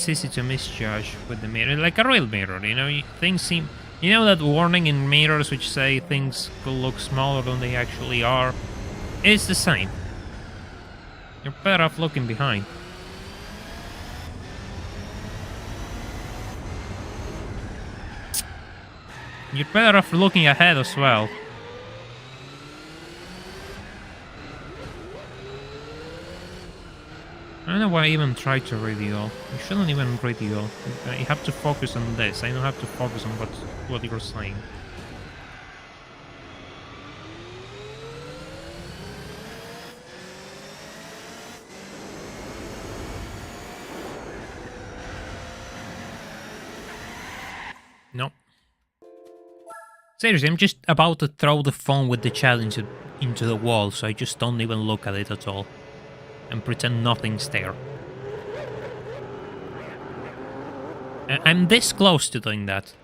easy to misjudge with the mirror, like a real mirror. You know, things seem. You know that warning in mirrors which say things could look smaller than they actually are? It's the same. You're better off looking behind. You're better off looking ahead as well. I don't know why I even tried to read you all. You shouldn't even read you all. You have to focus on this. I don't have to focus on what you're saying. No. Seriously, I'm just about to throw the phone with the challenge into the wall, so I just don't even look at it at all. And pretend nothing's there. I'm this close to doing that.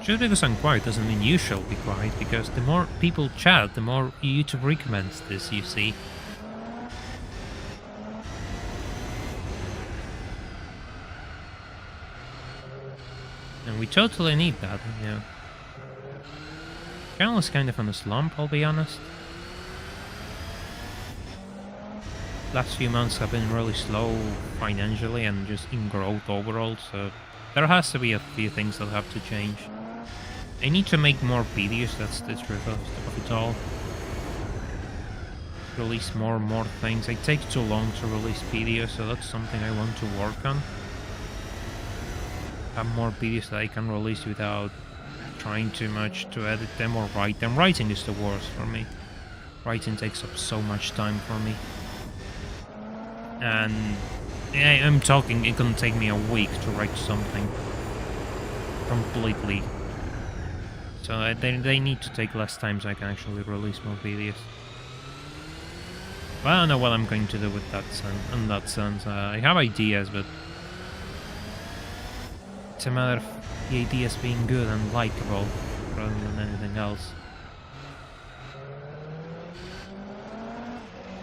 Just because I'm quiet doesn't mean you shall be quiet, because the more people chat, the more YouTube recommends this, you see. And we totally need that, you know. Channel is kind of on a slump, I'll be honest. Last few months have been really slow financially and just in growth overall, so there has to be a few things that have to change. I need to make more videos, that's the truth of it all. Release more and more things. I take too long to release videos, so that's something I want to work on. Have more videos that I can release without trying too much to edit them or write them. Writing is the worst for me. Writing takes up so much time for me. And yeah, I'm talking, it can take me a week to write something. Completely. So they need to take less time so I can actually release more videos. Well, I don't know what I'm going to do with that in that sense. I have ideas, but it's a matter of the ideas being good and likable rather than anything else.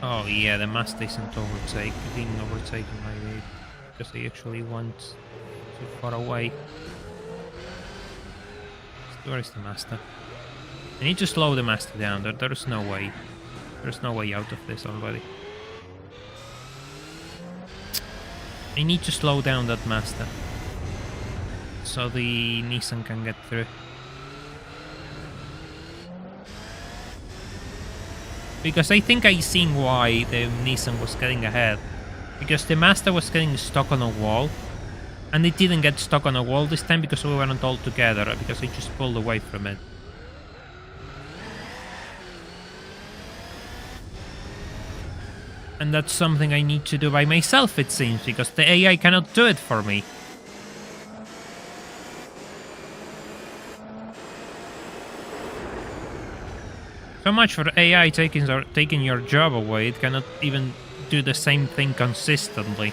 Oh yeah, the mast isn't being overtaken by me because they actually went too far away. Where is the master? I need to slow the master down. There's no way. There's no way out of this already. I need to slow down that master so the Nissan can get through. Because I think I seen why the Nissan was getting ahead. Because the master was getting stuck on a wall. And it didn't get stuck on a wall this time because we weren't all together, because I just pulled away from it. And that's something I need to do by myself, it seems, because the AI cannot do it for me. So much for AI taking your job away, it cannot even do the same thing consistently.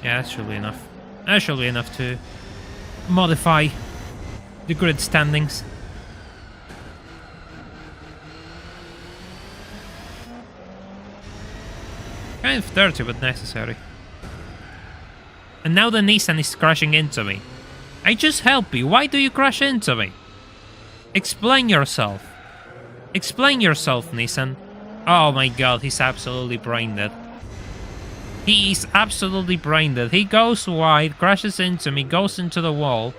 Yeah, that should be enough. That should be enough to modify the grid standings. Kind of dirty, but necessary. And now the Nissan is crashing into me. I just help you. Why do you crash into me? Explain yourself. Explain yourself, Nissan. Oh my god, he's absolutely brain dead. He is absolutely brain dead. He goes wide, crashes into me, goes into the wall,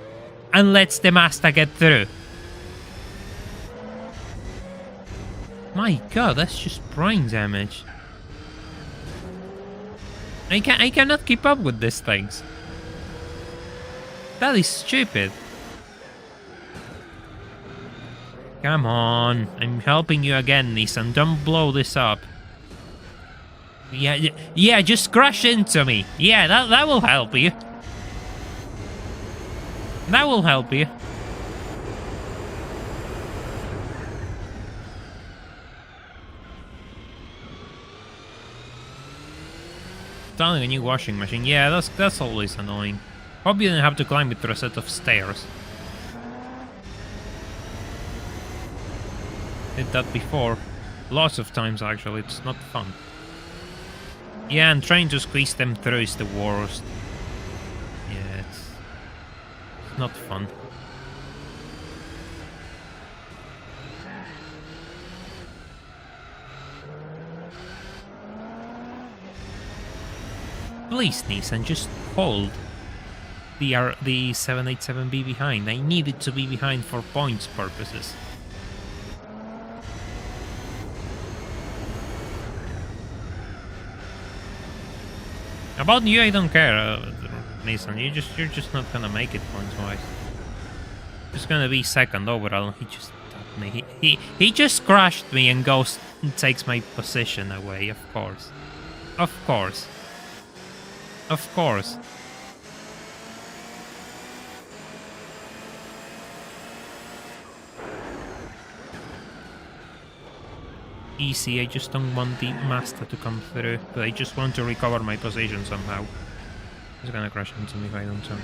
and lets the Mazda get through. My god, that's just brain damage. I cannot keep up with these things. That is stupid. Come on, I'm helping you again, Nissan. Don't blow this up. Yeah, just crash into me. Yeah, that will help you. That will help you. Installing a new washing machine. Yeah, that's always annoying. Hope you didn't have to climb it through a set of stairs. Did that before. Lots of times actually, it's not fun. Yeah, and trying to squeeze them through is the worst. Yeah, it's not fun. Please, Nissan, just hold the 787B behind. I need it to be behind for points purposes. About you, I don't care, Nissan. You're just not gonna make it points-wise. Just gonna be second overall. He just tapped me. He just crashed me and goes and takes my position away. Of course, of course, of course. Easy, I just don't want the Mazda to come through, but I just want to recover my position somehow. He's gonna crash into me if I don't turn.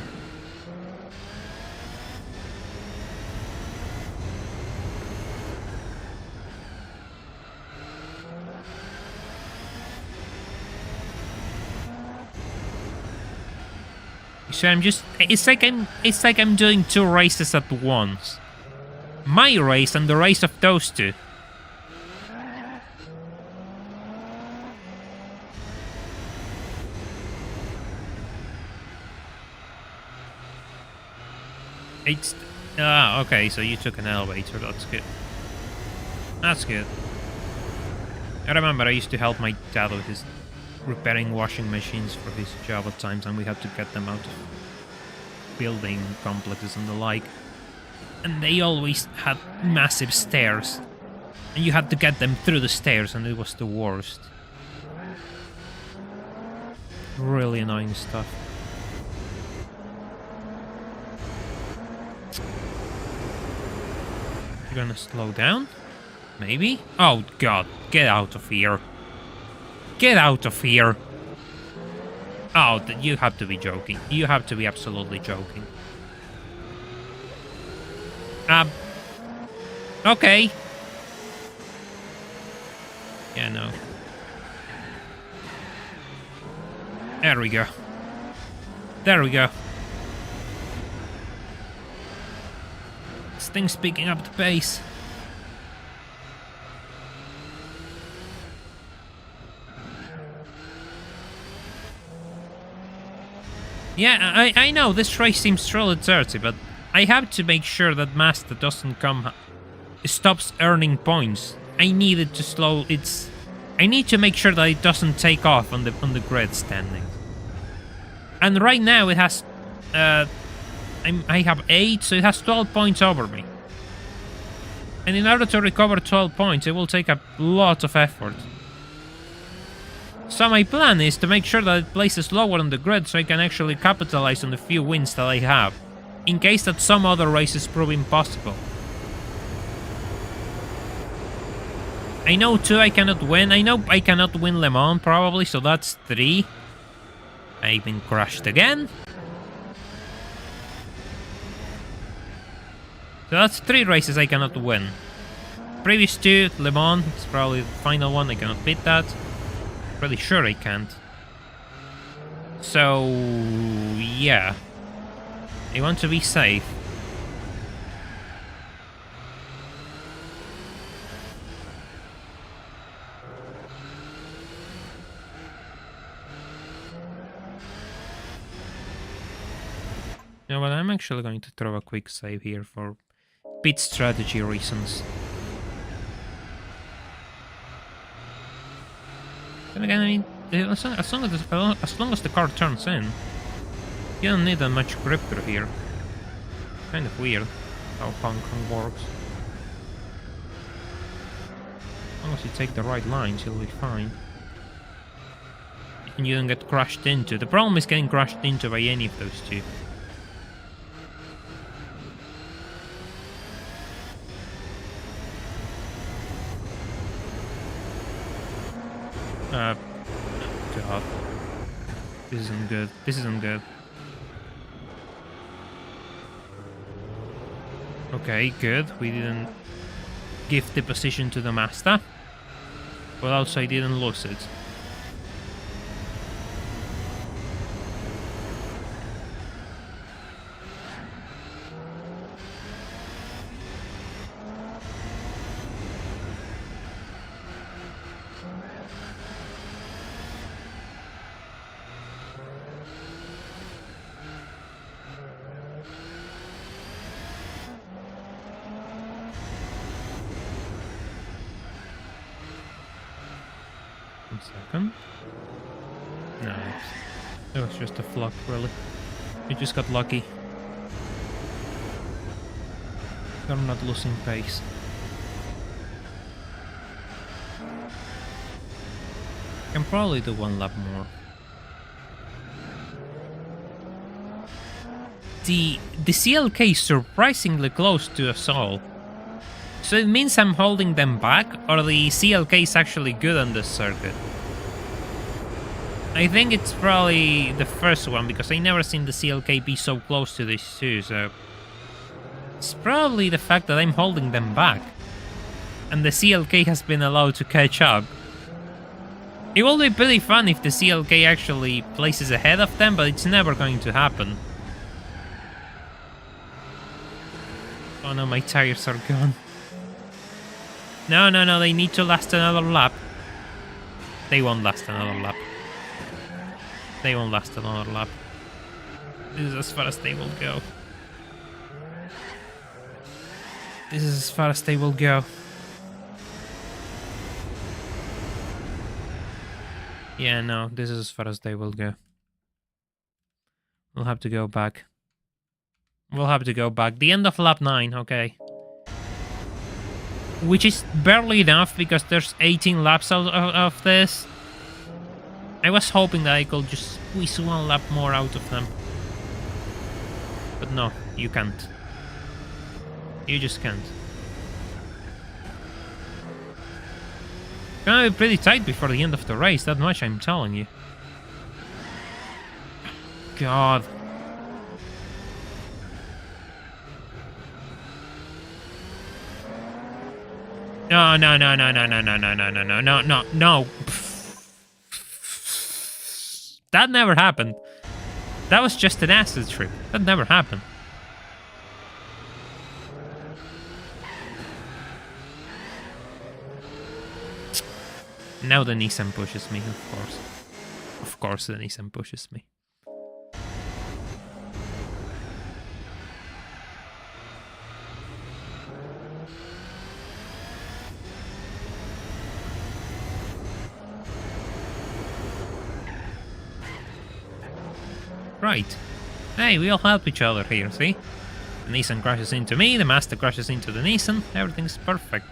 So I'm just, it's like I'm doing two races at once. My race and the race of those two. It's, okay, so you took an elevator, that's good. That's good. I remember I used to help my dad with his repairing washing machines for his job at times, and we had to get them out of building complexes and the like. And they always had massive stairs, and you had to get them through the stairs, and it was the worst. Really annoying stuff. You're gonna slow down? Maybe? Oh god, get out of here. Get out of here! Oh, you have to be joking. You have to be absolutely joking. Okay. Yeah, no. There we go. There we go. This thing's picking up the pace. Yeah, I know this race seems really dirty, but I have to make sure that Mazda doesn't stops earning points. I need it to slow its. I need to make sure that it doesn't take off on the grid standings. And right now it has, I have 8, so it has 12 points over me. And in order to recover 12 points, it will take a lot of effort. So my plan is to make sure that it places lower on the grid so I can actually capitalize on the few wins that I have, in case that some other races prove impossible. I know 2 I cannot win. I know I cannot win Le Mans probably, so that's 3. I've been crashed again. So that's 3 races I cannot win. Previous 2, Le Mans, it's probably the final one, I cannot beat that. Pretty sure I can't. So, yeah. I want to be safe. You know what, I'm actually going to throw a quick save here for pit strategy reasons. Then again, I mean, as long as the car turns in, you don't need that much grip through here. Kind of weird how Hong Kong works. As long as you take the right lines, you'll be fine. And you don't get crashed into. The problem is getting crashed into by any of those two. God. This isn't good. This isn't good. Okay, good. We didn't give the position to the Mazda, but also I didn't lose it. Second. No, it was just a fluke, really. You just got lucky. You're not losing pace. Can probably do 1 lap more. The CLK is surprisingly close to us all. So it means I'm holding them back, or the CLK is actually good on this circuit? I think it's probably the first one, because I never seen the CLK be so close to these two, so... It's probably the fact that I'm holding them back. And the CLK has been allowed to catch up. It will be pretty fun if the CLK actually places ahead of them, but it's never going to happen. Oh no, my tires are gone. No, no, no, they need to last another lap. They won't last another lap. They won't last another lap. This is as far as they will go. This is as far as they will go. Yeah, no, this is as far as they will go. We'll have to go back. We'll have to go back. The end of lap 9, okay. Which is barely enough, because there's 18 laps of this. I was hoping that I could just squeeze one lap more out of them. But no, you can't. You just can't. It's gonna be pretty tight before the end of the race, that much I'm telling you. God. No, no, no, no, no, no, no, no, no, no, no, no, no, no. That never happened. That was just an acid trip. That never happened. Now the Nissan pushes me, of course. Of course the Nissan pushes me. Right. Hey, we all help each other here, see? The Nissan crashes into me, the Mazda crashes into the Nissan, everything's perfect.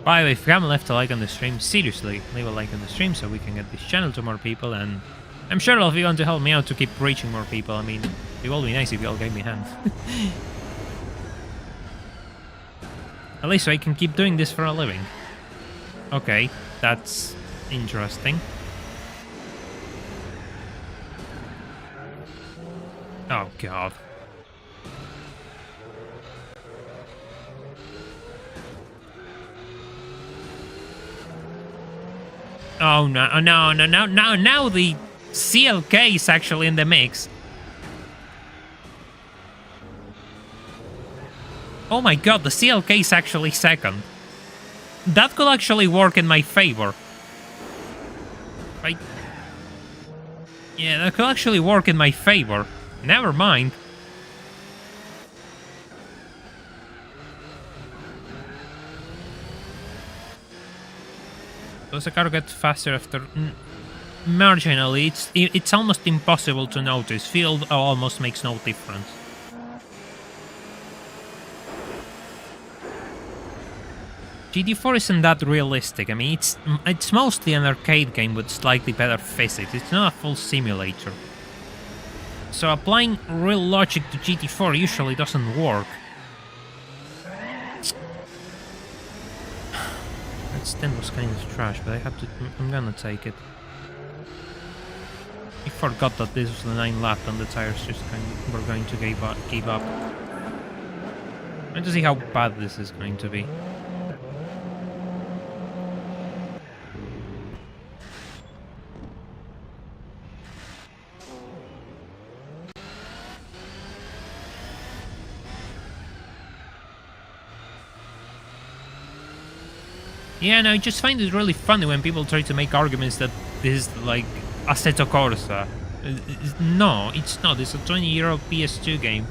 By the way, if you haven't left a like on the stream, seriously, leave a like on the stream so we can get this channel to more people, and I'm sure all of you want to help me out to keep reaching more people. I mean, it would be nice if you all gave me a hand. At least I can keep doing this for a living. Okay, that's interesting. Oh god. Oh no, no, no, no, no, now the CLK is actually in the mix. Oh my god, the CLK is actually second. That could actually work in my favor. Right? Yeah, that could actually work in my favor. Never mind. Does the car get faster after... marginally, it's almost impossible to notice. Field almost makes no difference. GT4 isn't that realistic. I mean, it's mostly an arcade game with slightly better physics. It's not a full simulator. So applying real logic to GT4 usually doesn't work. That stint was kind of trash, but I'm gonna take it. I forgot that this was the 9th lap and the tires just were going to give up. Let's see how bad this is going to be. Yeah, no, I just find it really funny when people try to make arguments that this is like Assetto Corsa. No, it's not. It's a 20-year-old PS2 game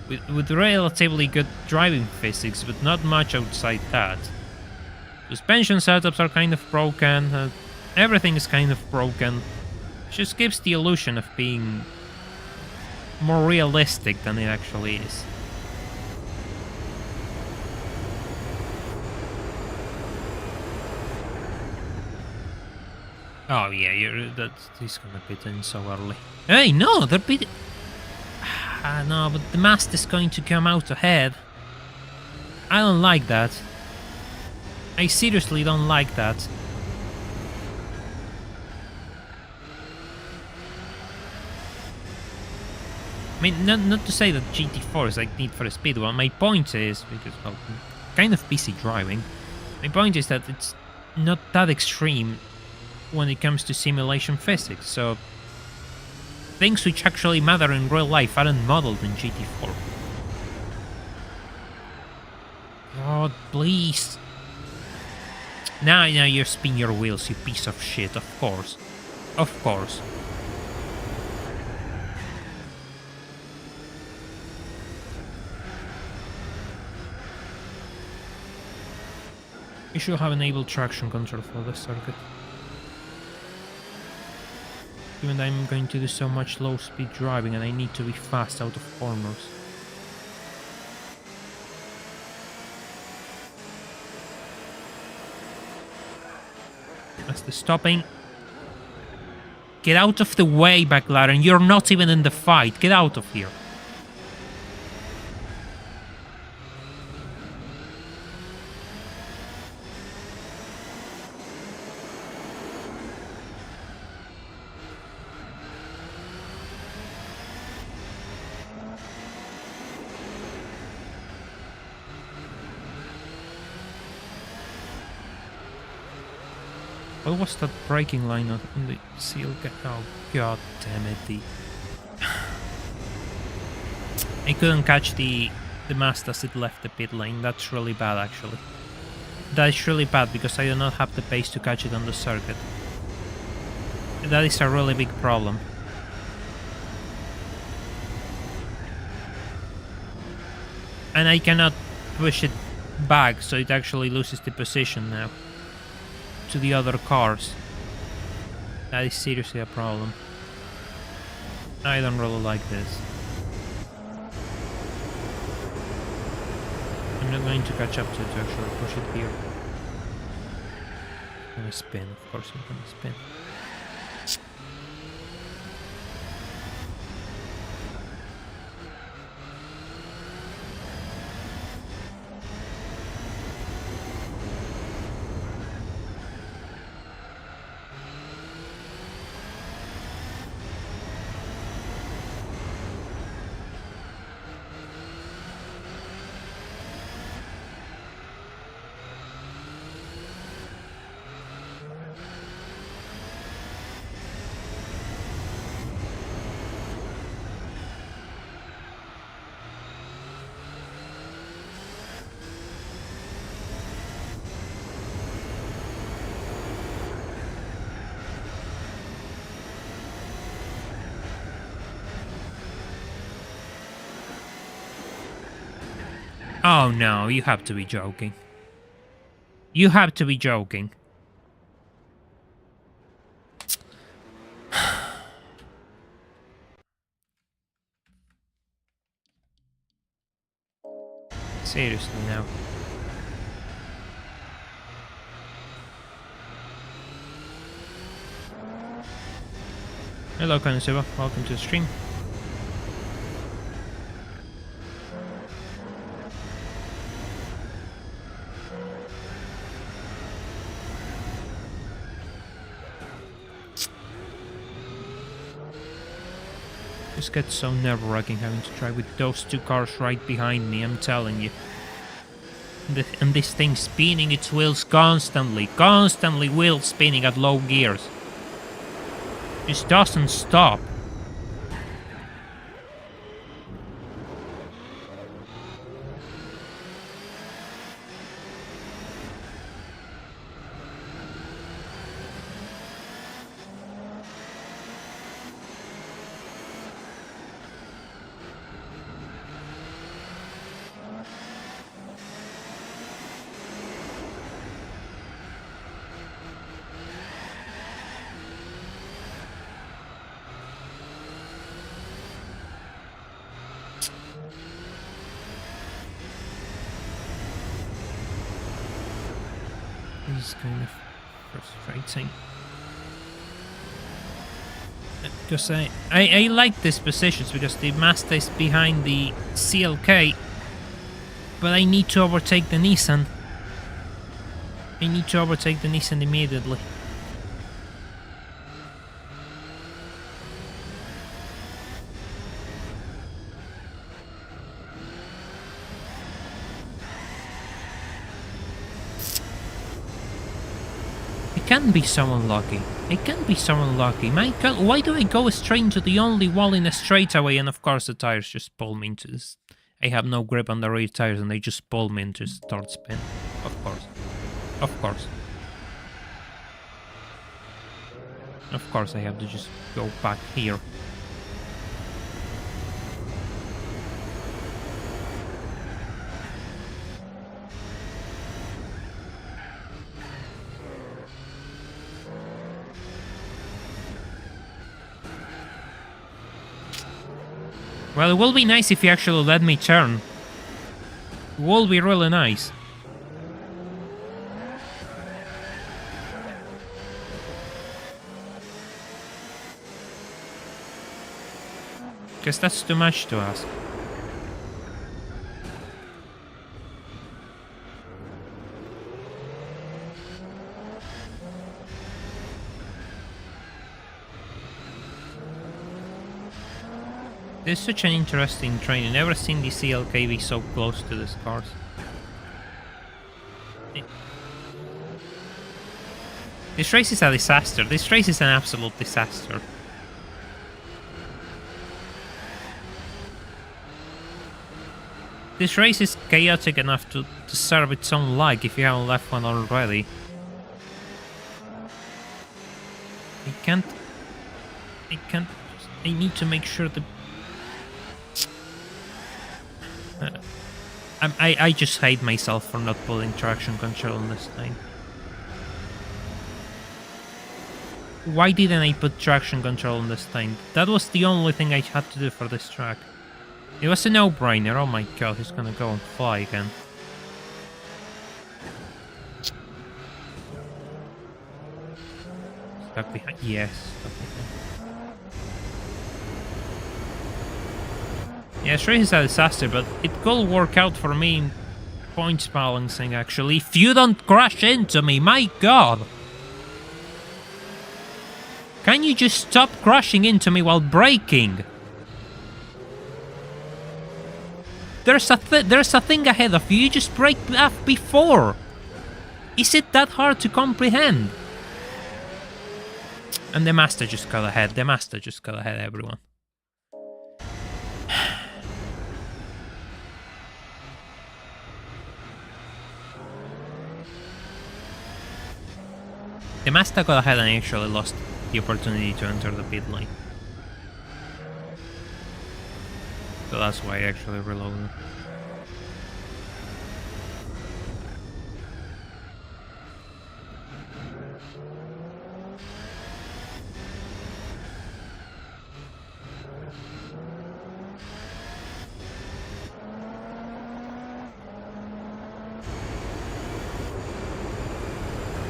with relatively good driving physics, but not much outside that. Suspension setups are kind of broken. Everything is kind of broken. It just gives the illusion of being more realistic than it actually is. Oh yeah, he's gonna pit in so early. Hey, no, they're pitting. No, but the mast is going to come out ahead. I don't like that. I seriously don't like that. I mean, not to say that GT4 is like Need for Speed. Well, my point is, because, well, I'm kind of busy driving, my point is that it's not that extreme when it comes to simulation physics, so things which actually matter in real life aren't modeled in GT4. God, please. Now you spin your wheels, you piece of shit, of course. Of course. You should have enabled traction control for the circuit. Given that I'm going to do so much low speed driving and I need to be fast out of corners. That's the stopping. Get out of the way, McLaren. You're not even in the fight. Get out of here. What was that braking line on the seal? Oh, god damn it. I couldn't catch the mast as it left the pit lane. That's really bad, actually. That is really bad because I do not have the pace to catch it on the circuit. That is a really big problem. And I cannot push it back, so it actually loses the position now to the other cars. That is seriously a problem. I don't really like this. I'm not going to catch up to it to actually push it here. I'm gonna spin, of course I'm gonna spin. Oh no, you have to be joking. You have to be joking. Seriously now. Hello Konosuba, welcome to the stream. Just gets so nerve-wracking having to drive with those two cars right behind me, I'm telling you. And this thing spinning its wheels constantly wheel spinning at low gears. Just doesn't stop. This is kind of frustrating. Because I like these positions because the Mazda is behind the CLK, but I need to overtake the Nissan. I need to overtake the Nissan immediately. It can be so unlucky. It can be so unlucky. My god, why do I go straight into the only wall in a straightaway and of course the tires just pull me into this. I have no grip on the rear tires and they just pull me into start spin. Of course. Of course. Of course I have to just go back here. Well, it will be nice if you actually let me turn. It will be really nice. Because that's too much to ask. This is such an interesting train. I've never seen the CLK be so close to these cars. This race is a disaster. This race is an absolute disaster. This race is chaotic enough to serve its own like if you haven't left one already. I need to make sure that... I just hate myself for not pulling traction control on this thing. Why didn't I put traction control on this thing? That was the only thing I had to do for this track. It was a no-brainer. Oh my god, he's gonna go and fly again. Stuck behind. Yes. Stuck behind. Yeah, this race is a disaster, but it could work out for me in points balancing, actually. If you don't crash into me, my god! Can you just stop crashing into me while braking? There's a thing ahead of you, you just brake off before. Is it that hard to comprehend? And the Master just got ahead, everyone. The Mazda got ahead and actually lost the opportunity to enter the pit lane. So that's why I actually reloaded.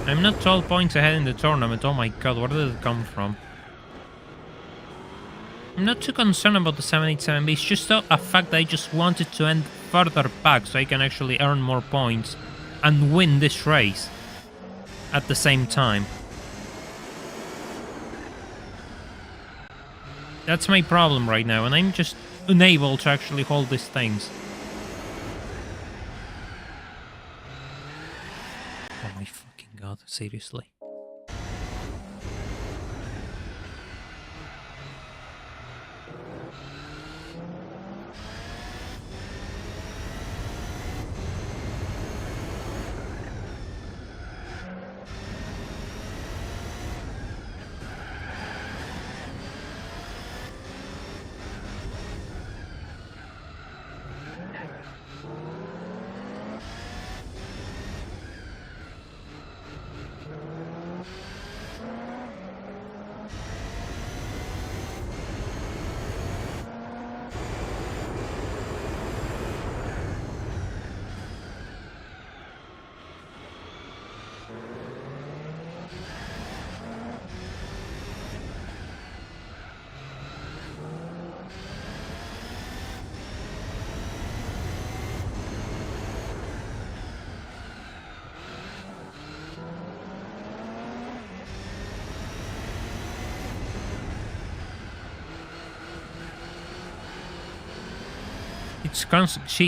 I'm not 12 points ahead in the tournament. Oh my god, where did it come from? I'm not too concerned about the 787B, it's just a fact that I just wanted to end further back so I can actually earn more points and win this race at the same time. That's my problem right now, and I'm just unable to actually hold these things. Oh my fucking god, seriously.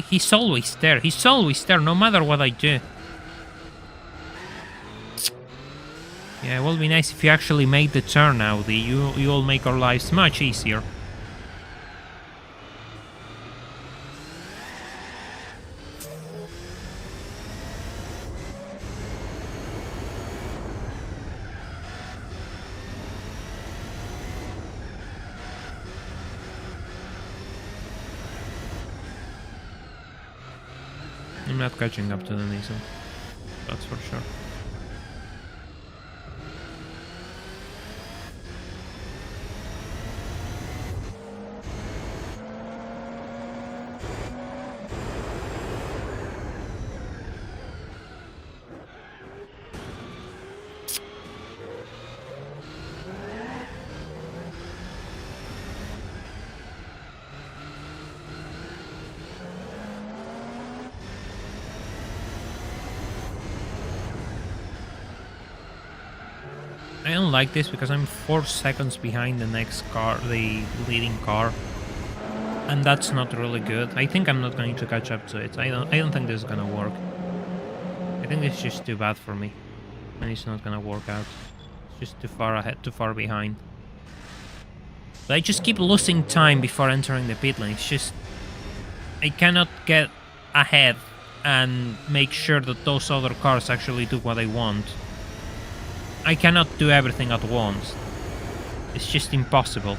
He's always there. He's always there, no matter what I do. Yeah, it will be nice if you actually made the turn now. You'll make our lives much easier. I'm not catching up to the Nissan. That's for sure. I don't like this because I'm 4 seconds behind the next car, the leading car, and that's not really good. I think I'm not going to catch up to it. I don't think this is gonna work. I think this is just too bad for me, and it's not gonna work out. It's just too far ahead, too far behind. But I just keep losing time before entering the pit lane. It's just I cannot get ahead and make sure that those other cars actually do what I want. I cannot do everything at once. It's just impossible.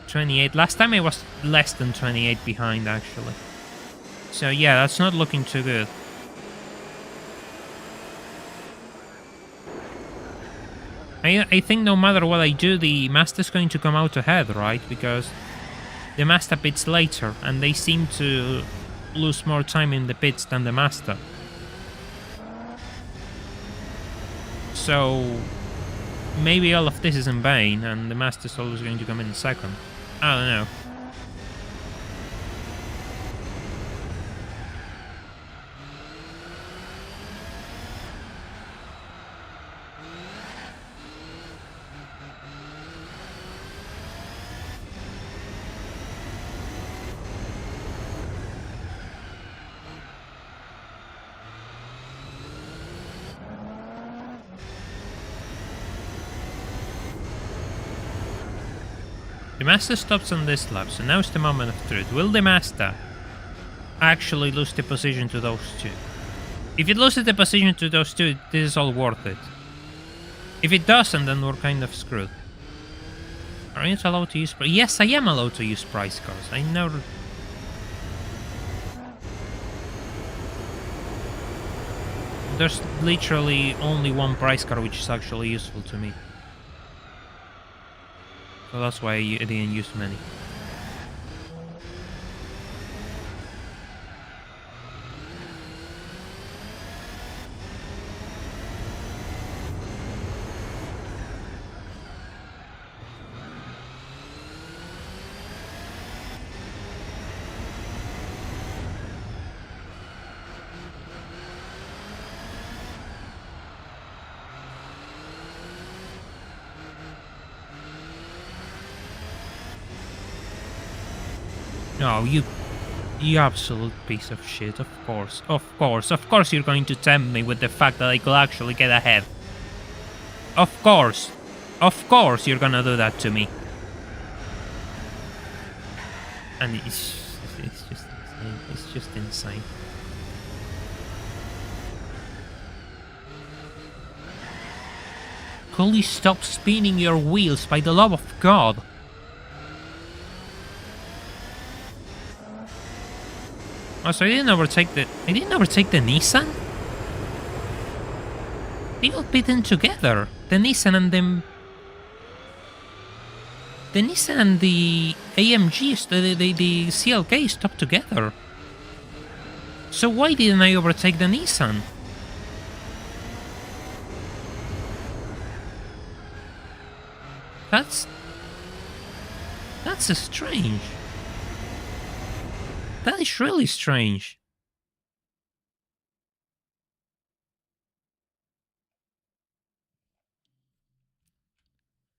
.28. Last time I was less than 28 behind, actually. So yeah, that's not looking too good. I think no matter what I do, the Master's going to come out ahead, right? Because the Master pits later, and they seem to lose more time in the pits than the Master. So maybe all of this is in vain, and the Master's always going to come in second. I don't know. The Master stops on this lap, so now's the moment of truth. Will the Master actually lose the position to those two? If it loses the position to those two, this is all worth it. If it doesn't, then we're kind of screwed. Are you allowed to use... Yes, I am allowed to use price cars. I know... There's literally only one price car which is actually useful to me. So that's why I didn't use many. No, you absolute piece of shit, of course you're going to tempt me with the fact that I could actually get ahead. Of course you're gonna do that to me. And it's just insane. Could you stop spinning your wheels, by the love of God? Oh, so I didn't overtake the Nissan? They all pit in together. The Nissan and the Nissan and the AMG, the CLK stopped together. So why didn't I overtake the Nissan? That's strange. That is really strange.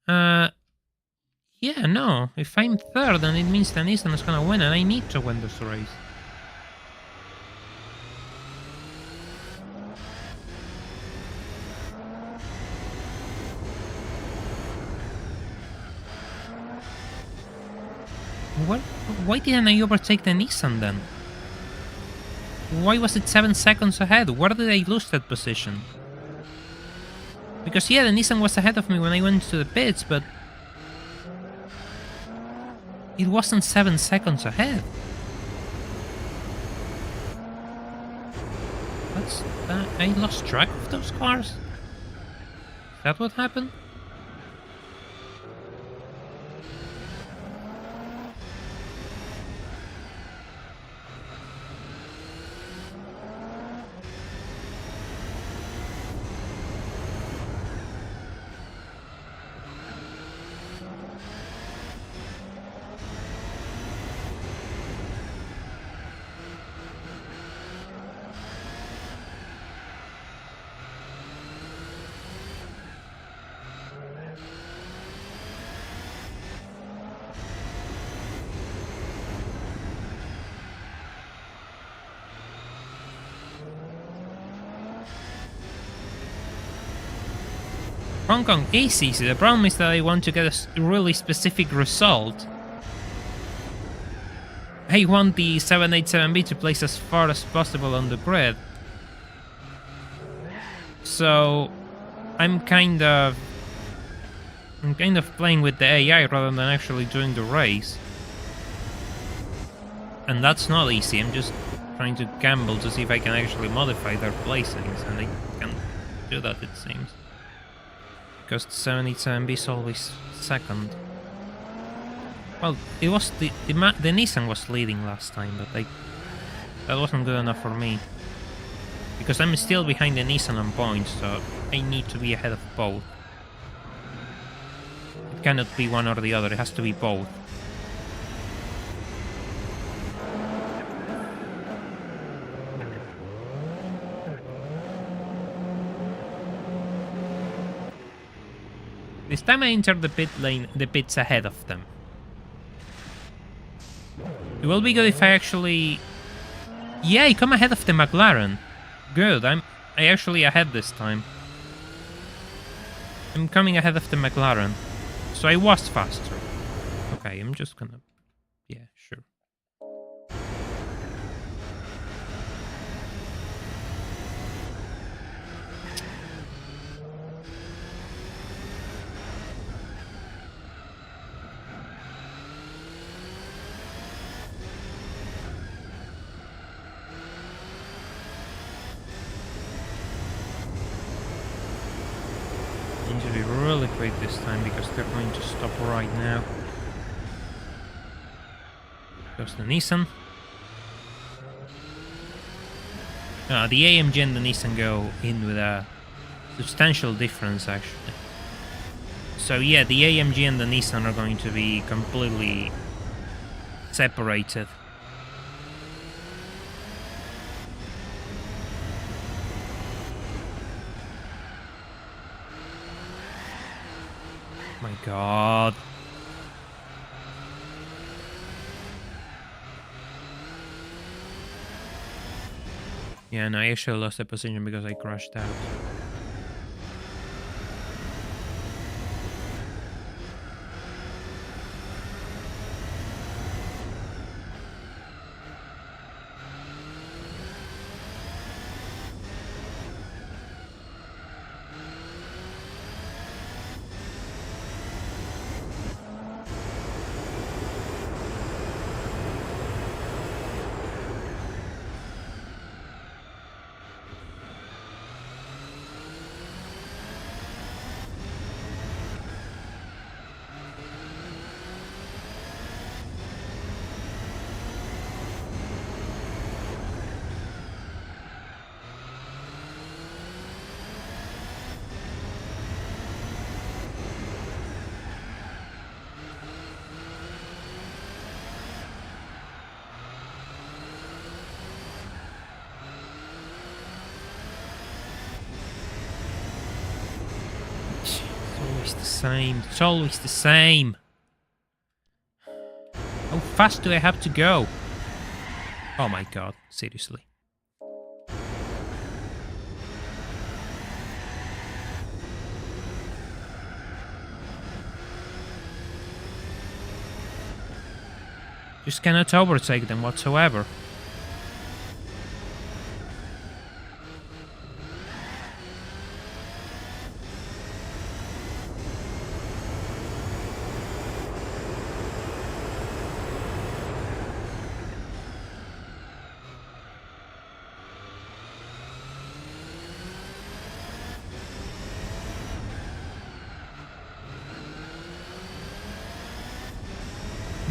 Yeah, no. If I'm third, then it means the Nissan is gonna win, and I need to win this race. Why didn't I overtake the Nissan then? Why was it 7 seconds ahead? Where did I lose that position? Because yeah, the Nissan was ahead of me when I went to the pits, but it wasn't 7 seconds ahead. What's that? I lost track of those cars? Is that what happened? Hong Kong is easy. The problem is that I want to get a really specific result. I want the 787B to place as far as possible on the grid. So I'm kind of playing with the AI rather than actually doing the race. And that's not easy. I'm just trying to gamble to see if I can actually modify their placings, and I can't do that, it seems. Because the 787B is always second. Well, it was the Nissan was leading last time, but that wasn't good enough for me. Because I'm still behind the Nissan on points, so I need to be ahead of both. It cannot be one or the other, it has to be both. This time I entered the pit lane, the pits ahead of them. It will be good if I actually... Yeah, I come ahead of the McLaren. Good, I actually ahead this time. I'm coming ahead of the McLaren. So I was faster. Okay, I'm just gonna... Yeah, sure. Need to be really quick this time because they're going to stop right now. Goes the Nissan. The AMG and the Nissan go in with a substantial difference, actually. So yeah, the AMG and the Nissan are going to be completely separated. My god. Yeah, no, I actually lost the position because I crashed out. Always the same. It's always the same. How fast do I have to go? Oh my god, seriously. Just cannot overtake them whatsoever.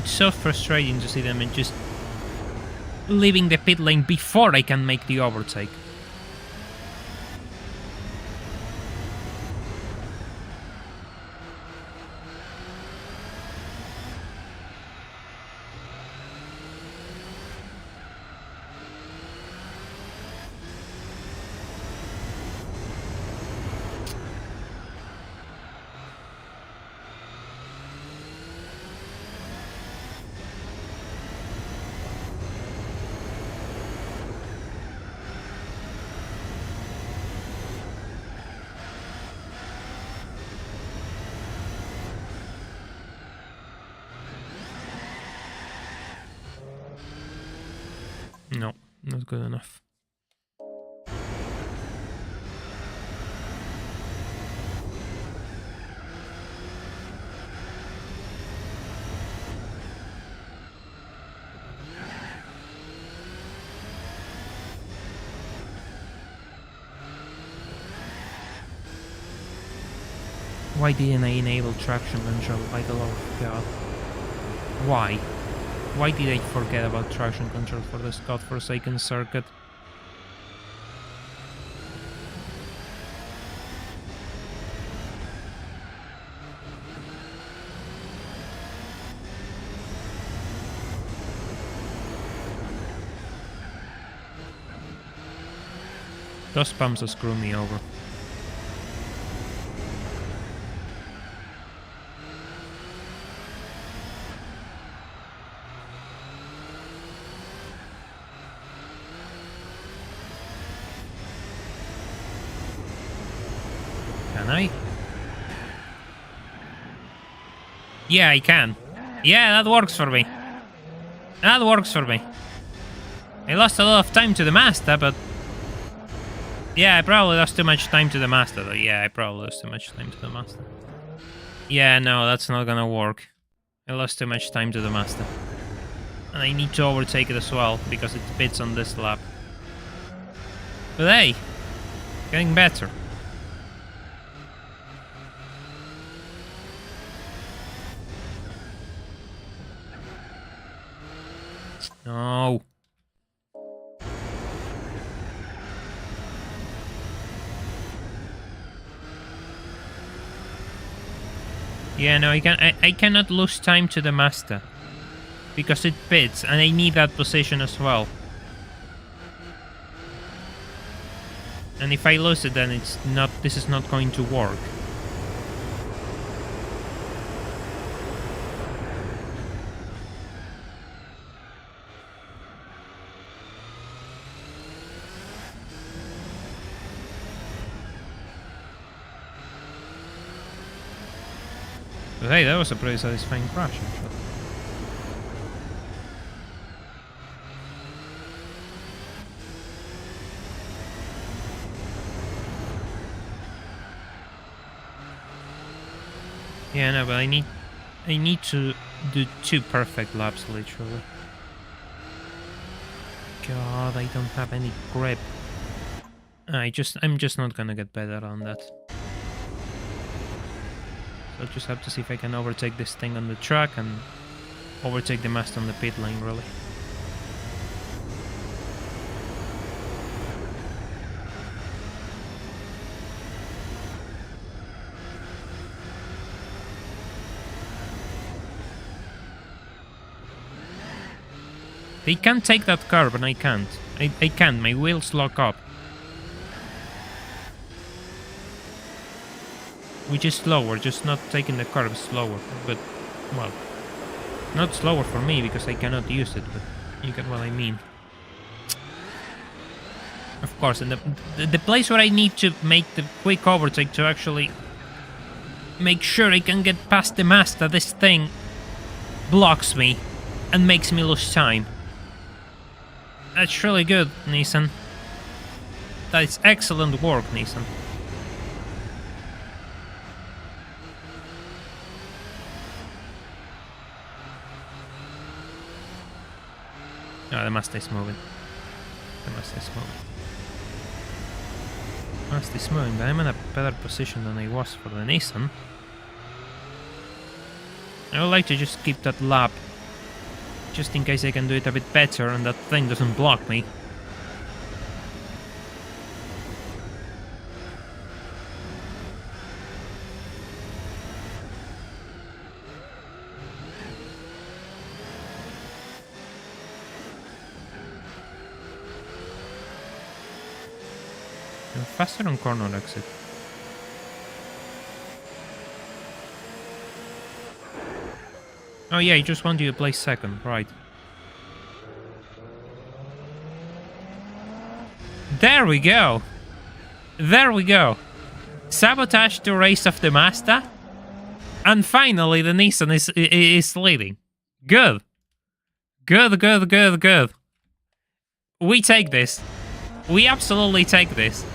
It's so frustrating to see them and just leaving the pit lane before I can make the overtake. No, not good enough. Why didn't I enable traction control, by the love of God? Why? Why did I forget about traction control for this godforsaken circuit? Those pumps will screw me over. Can I? Yeah, I can. Yeah, that works for me. That works for me. I lost a lot of time to the master, but... yeah, I probably lost too much time to the master, though. Yeah, I probably lost too much time to the master. Yeah, no, that's not gonna work. I lost too much time to the master. And I need to overtake it as well, because it fits on this lap. But hey, getting better. No. Yeah, no, I cannot lose time to the master. Because it pits, and I need that position as well. And if I lose it, then this is not going to work. But hey, that was a pretty satisfying crash, actually. Yeah, no, but I need to do 2 perfect laps, literally. God, I don't have any grip. I'm just not gonna get better on that. I'll just have to see if I can overtake this thing on the track and overtake the master on the pit lane, really. They can take that curve and I can't. I can't, my wheels lock up. which is slower, just not taking the curves slower. But, well, not slower for me because I cannot use it, but you get what I mean. Of course, and the place where I need to make the quick overtake to actually make sure I can get past the Mazda, this thing blocks me and makes me lose time. That's really good, Nissan. That is excellent work, Nissan. No, the Mazda is moving. The Mazda is moving. Mazda is moving, but I'm in a better position than I was for the Nissan. I would like to just keep that lap, just in case I can do it a bit better and that thing doesn't block me. I'm faster on corner exit. Oh yeah, he just wanted you to place second, right. There we go! There we go! Sabotage the race of the Mazda, and finally the Nissan is leading. Good! Good, good, good, good. We take this. We absolutely take this.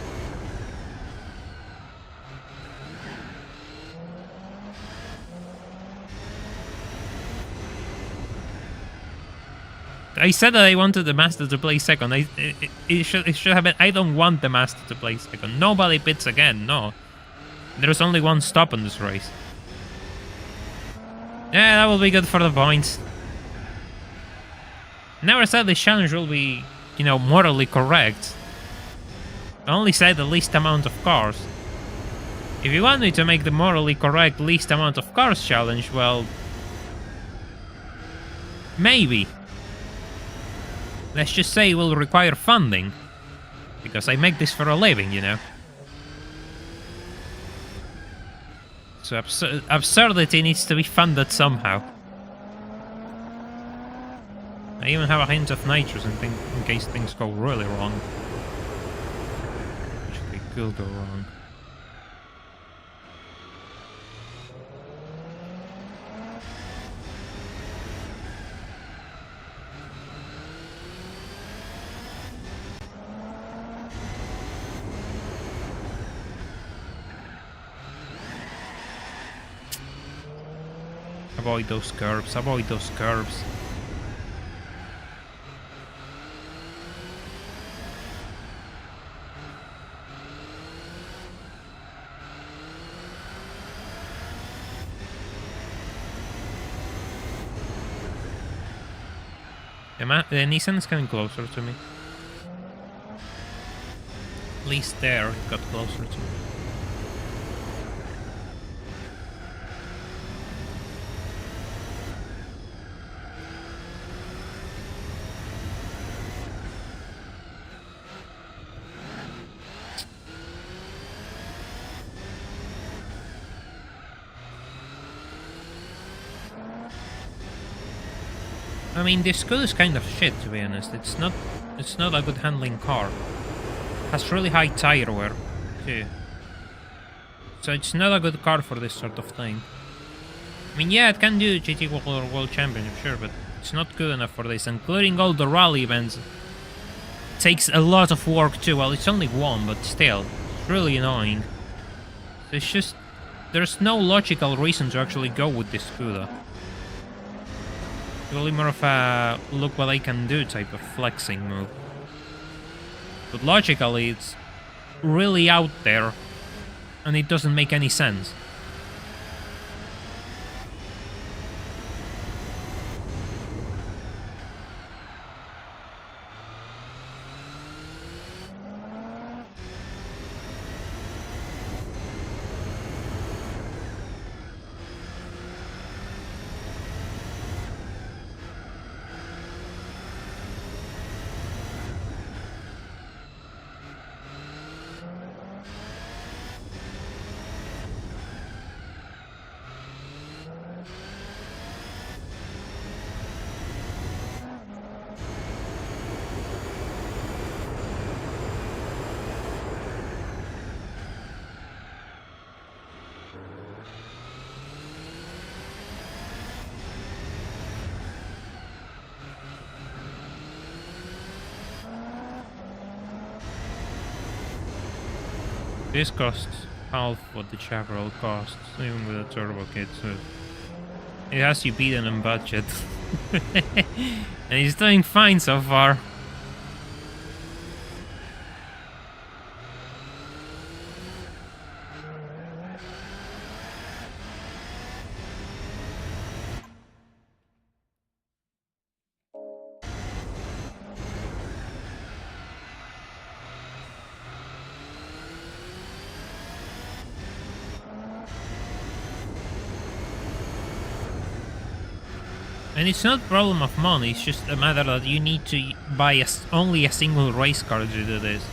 I said that I wanted the Mazda to play second. It should have been. I don't want the Mazda to play second. Nobody pits again. No, there's only one stop in this race. Yeah, that will be good for the points. Never said this challenge will be, you know, morally correct. I only said the least amount of cars. If you want me to make the morally correct least amount of cars challenge, well, maybe. Let's just say it will require funding, because I make this for a living, you know. So absurdity needs to be funded somehow. I even have a hint of nitrous in case things go really wrong. Which they could go wrong. Avoid those curbs, avoid those curbs. The Nissan is getting closer to me. At least there, it got closer to me. I mean, this Skoda is kind of shit, to be honest. It's not a good handling car. Has really high tire wear, too. So it's not a good car for this sort of thing. I mean, yeah, it can do GT World Championship, sure, but it's not good enough for this. Including all the rally events, it takes a lot of work too. Well, it's only one, but still, it's really annoying. It's just, there's no logical reason to actually go with this Skoda. Really more of a look what I can do type of flexing move. But logically, it's really out there, and it doesn't make any sense. This costs half what the Chaparral costs, even with a turbo kit, so it has you beaten on budget. And he's doing fine so far. And it's not a problem of money, it's just a matter that you need to buy only a single race car to do this.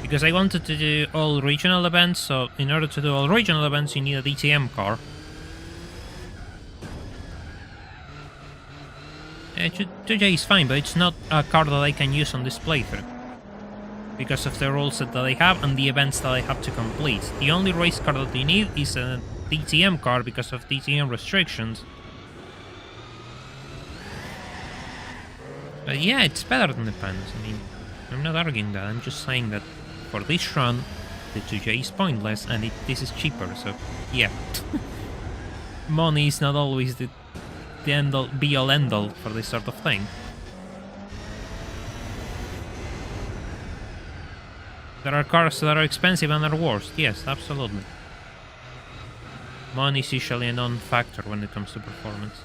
Because I wanted to do all regional events, so in order to do all regional events you need a DTM car. 2J is fine, but it's not a car that I can use on this playthrough. Because of the rule set that I have and the events that I have to complete. The only race car that you need is a DTM car because of DTM restrictions. But yeah, it's better than the pants. I mean, I'm not arguing that. I'm just saying that for this run, the 2J is pointless and this is cheaper. So yeah, money is not always the end-all, be-all, end-all for this sort of thing. There are cars that are expensive and are worse. Yes, absolutely. Money is usually a non-factor when it comes to performance.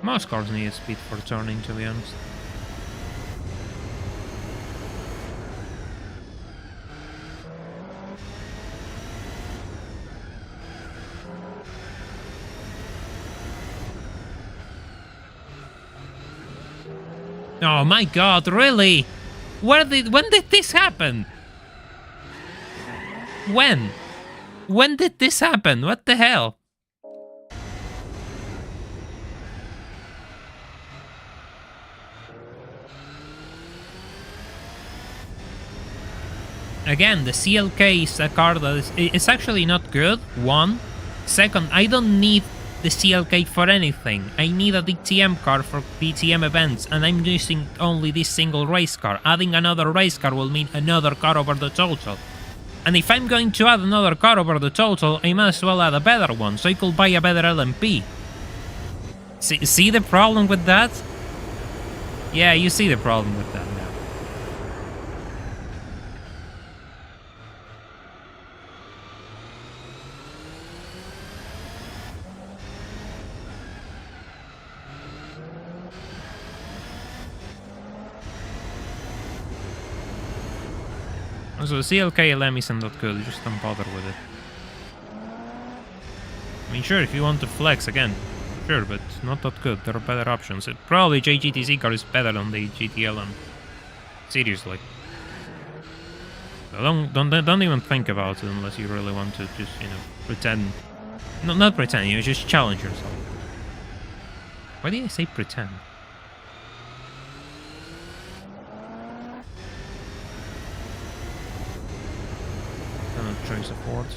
Most cars need speed for turning, to be honest. Oh my god, really? When did this happen? When? When did this happen? What the hell? Again, the CLK is a car that it's actually not good, one. Second, I don't need the CLK for anything. I need a DTM car for DTM events, and I'm using only this single race car. Adding another race car will mean another car over the total. And if I'm going to add another car over the total, I might as well add a better one, so I could buy a better LMP. See the problem with that? Yeah, you see the problem with that now. Also, the CLK LM isn't that good, just don't bother with it. I mean, sure, if you want to flex again, sure, but not that good. There are better options. Probably JGTC car is better than the GTLM. Seriously. So don't even think about it unless you really want to just, you know, pretend. No, not pretend, you know, just challenge yourself. Why did I say pretend? Choice of words.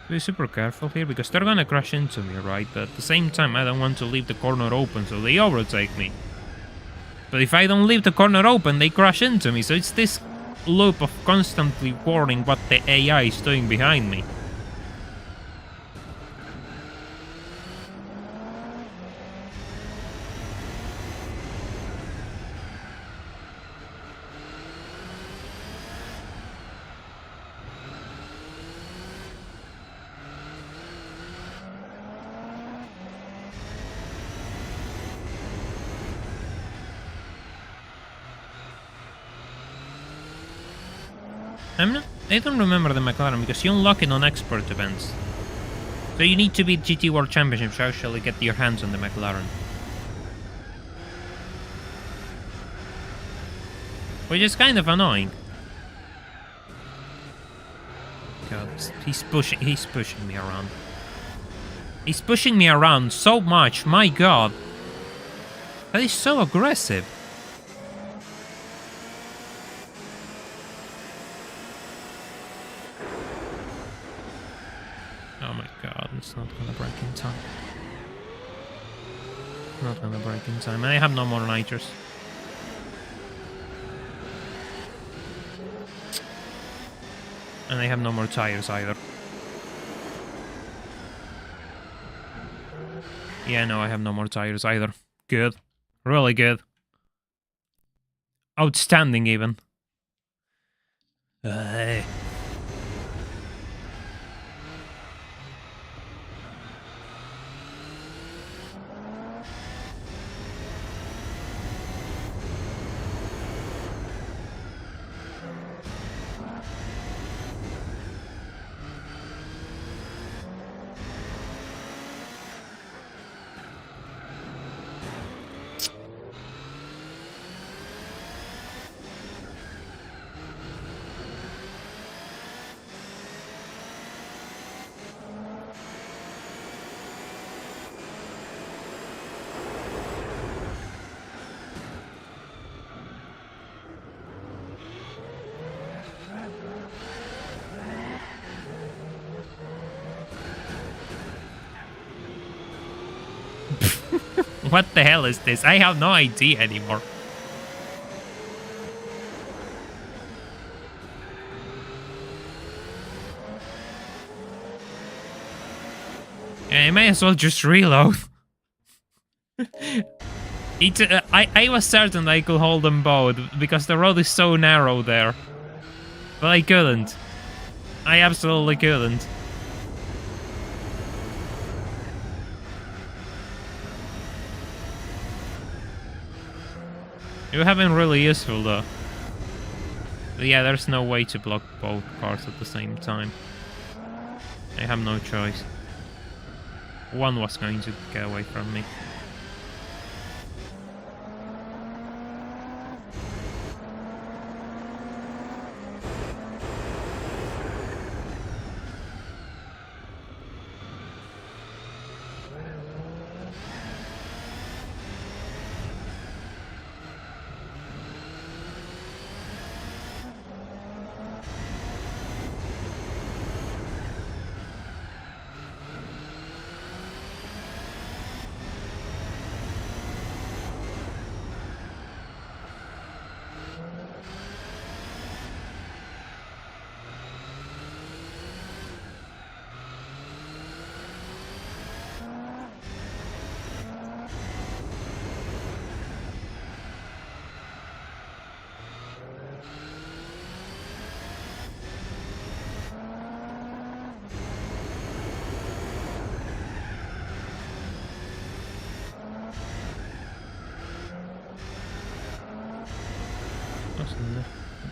Be super careful here because they're gonna crash into me, right? But at the same time, I don't want to leave the corner open so they overtake me. But if I don't leave the corner open, they crash into me. So it's this loop of constantly warning what the AI is doing behind me. I don't remember the McLaren because you unlock it on expert events. So you need to beat GT World Championship to actually get your hands on the McLaren. which is kind of annoying. God, he's pushing me around. He's pushing me around so much, my god. That is so aggressive. Oh my god, it's not gonna break in time. Not gonna break in time. I have no more nitros. And I have no more tires either. Yeah, no, I have no more tires either. Good. Really good. Outstanding, even. What the hell is this? I have no idea anymore. I may as well just reload. I was certain I could hold them both because the road is so narrow there. But I couldn't. I absolutely couldn't. It would have been really useful though. But yeah, there's no way to block both cars at the same time. I have no choice. One was going to get away from me.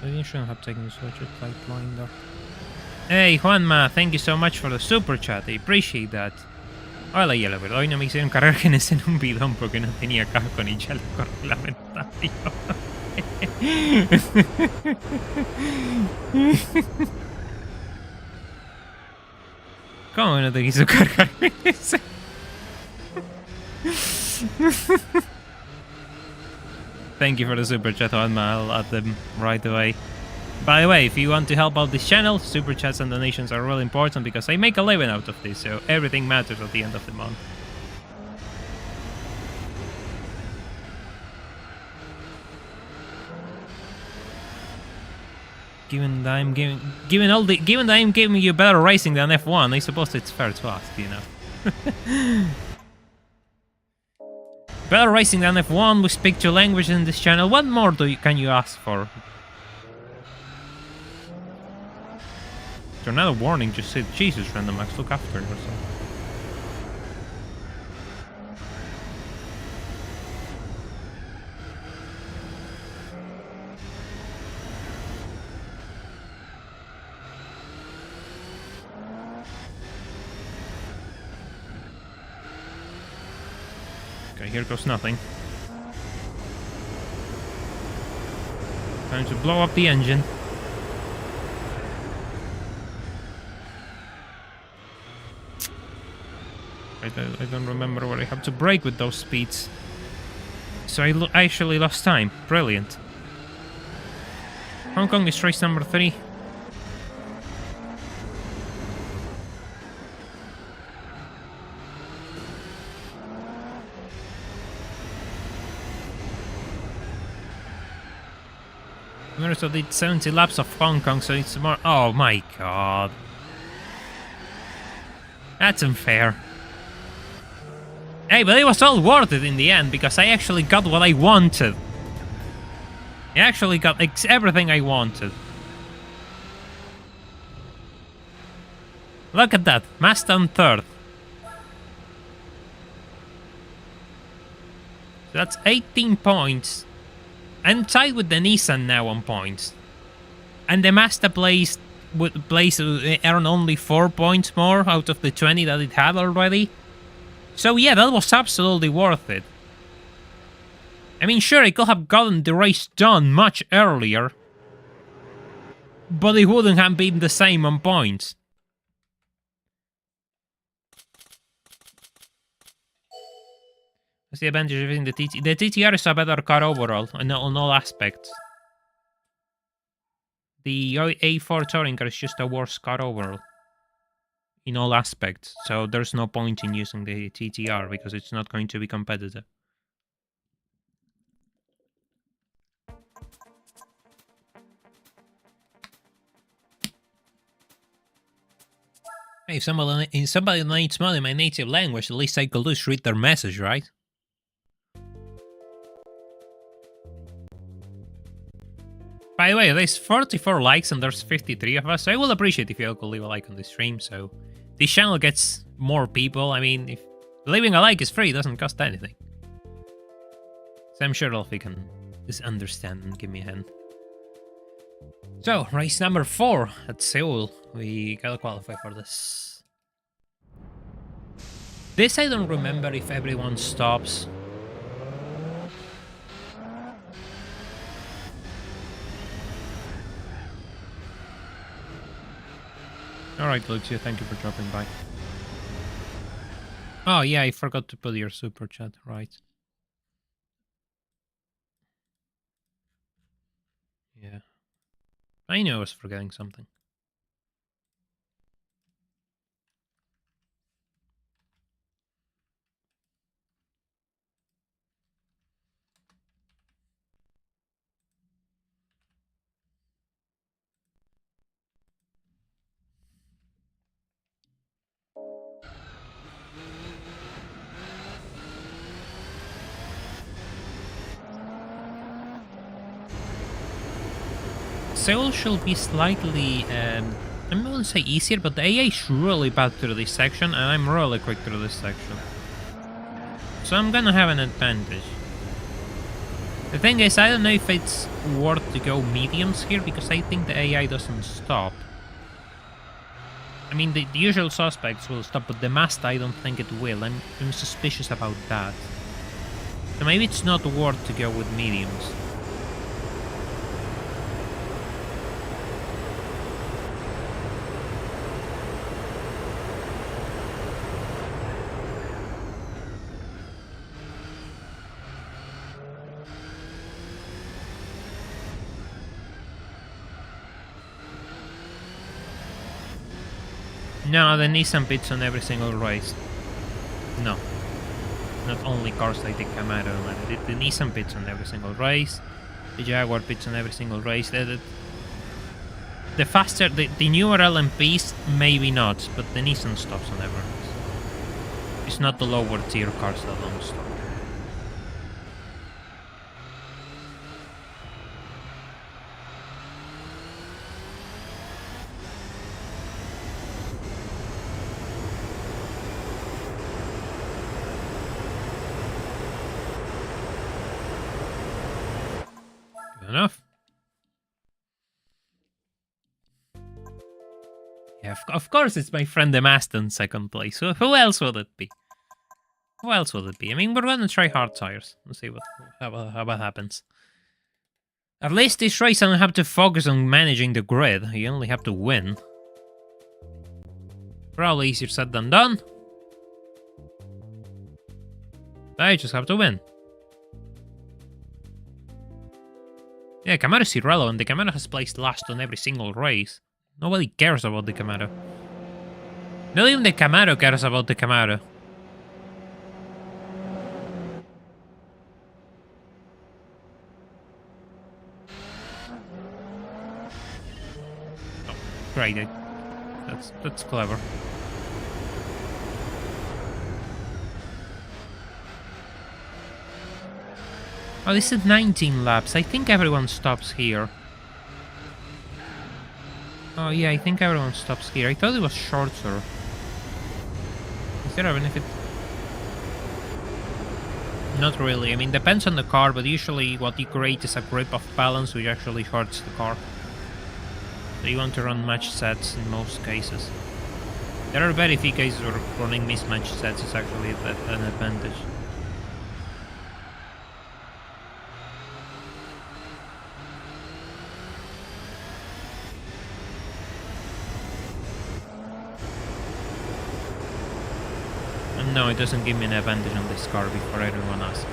I shouldn't have taken such a tight line though. Hey Juanma, thank you so much for the super chat, I appreciate that. Hola Yellowbird, hoy no me hicieron cargar genes en un bidón porque no tenía casco ni chaleco reglamentario. ¿Cómo no te quiso cargar genes? Thank you for the super chat, Juanma. I'll add them right away. By the way, if you want to help out this channel, super chats and donations are really important because I make a living out of this, so everything matters at the end of the month. Given that I'm giving you better racing than F1, I suppose it's fair to ask, you know. Better racing than F1, we speak two languages in this channel. What more can you ask for? Tornado warning just said, Jesus, Random Max, look after yourself. Okay, here goes nothing. Time to blow up the engine. I don't remember where I have to brake with those speeds. So I actually lost time. Brilliant. Hong Kong is race number 3. So did 70 laps of Hong Kong, so it's more... Oh my god. That's unfair. Hey, but it was all worth it in the end, because I actually got what I wanted. I actually got everything I wanted. Look at that. Mazda 3rd. So that's 18 points. I'm tied with the Nissan now on points. And the Mazda placed earned only 4 points more out of the 20 that it had already. So yeah, that was absolutely worth it. I mean, sure, I could have gotten the race done much earlier. But it wouldn't have been the same on points. What's the advantage of using the TTR? The TTR is a better car overall, on all aspects. The A4 touring car is just a worse car overall. In all aspects. So there's no point in using the TTR, because it's not going to be competitive. Hey, if somebody needs money in my native language, the least I could do is read their message, right? By the way, there's 44 likes and there's 53 of us, so I will appreciate if you all could leave a like on this stream, so this channel gets more people. I mean, if leaving a like is free, it doesn't cost anything. So I'm sure Alfie can just understand and give me a hand. So, race number 4 at Seoul. We gotta qualify for this. This I don't remember if everyone stops. Alright, Lucia, thank you for dropping by. Oh yeah, I forgot to put your super chat, right. Yeah. I knew I was forgetting something. Seoul should be slightly, I'm not going to say easier, but the AI is really bad through this section, and I'm really quick through this section. So I'm gonna have an advantage. The thing is, I don't know if it's worth to go mediums here, because I think the AI doesn't stop. I mean, the usual suspects will stop, but the Mazda, I don't think it will. I'm suspicious about that. So maybe it's not worth to go with mediums. No, the Nissan pits on every single race. No. Not only cars like the Camaro, the Nissan pits on every single race. The Jaguar pits on every single race. The faster, the newer LMPs, maybe not, but the Nissan stops on every race. It's not the lower tier cars that don't stop. Enough. Yeah, of course it's my friend the Mazda in second place. Who else would it be? Who else would it be? I mean, we're gonna try hard tires. Let's see what happens. At least this race I don't have to focus on managing the grid. You only have to win. Probably easier said than done. I just have to win. Yeah, Camaro's irrelevant. The Camaro has placed last on every single race. Nobody cares about the Camaro. Not even the Camaro cares about the Camaro. Oh, great. That's clever. Oh, this is 19 laps. I think everyone stops here. Oh yeah, I think everyone stops here. I thought it was shorter. Is there a benefit? Not really. I mean, depends on the car, but usually what you create is a grip of balance, which actually hurts the car. So you want to run match sets in most cases. There are very few cases where running mismatched sets is actually an advantage. No, it doesn't give me an advantage on this car before everyone asks.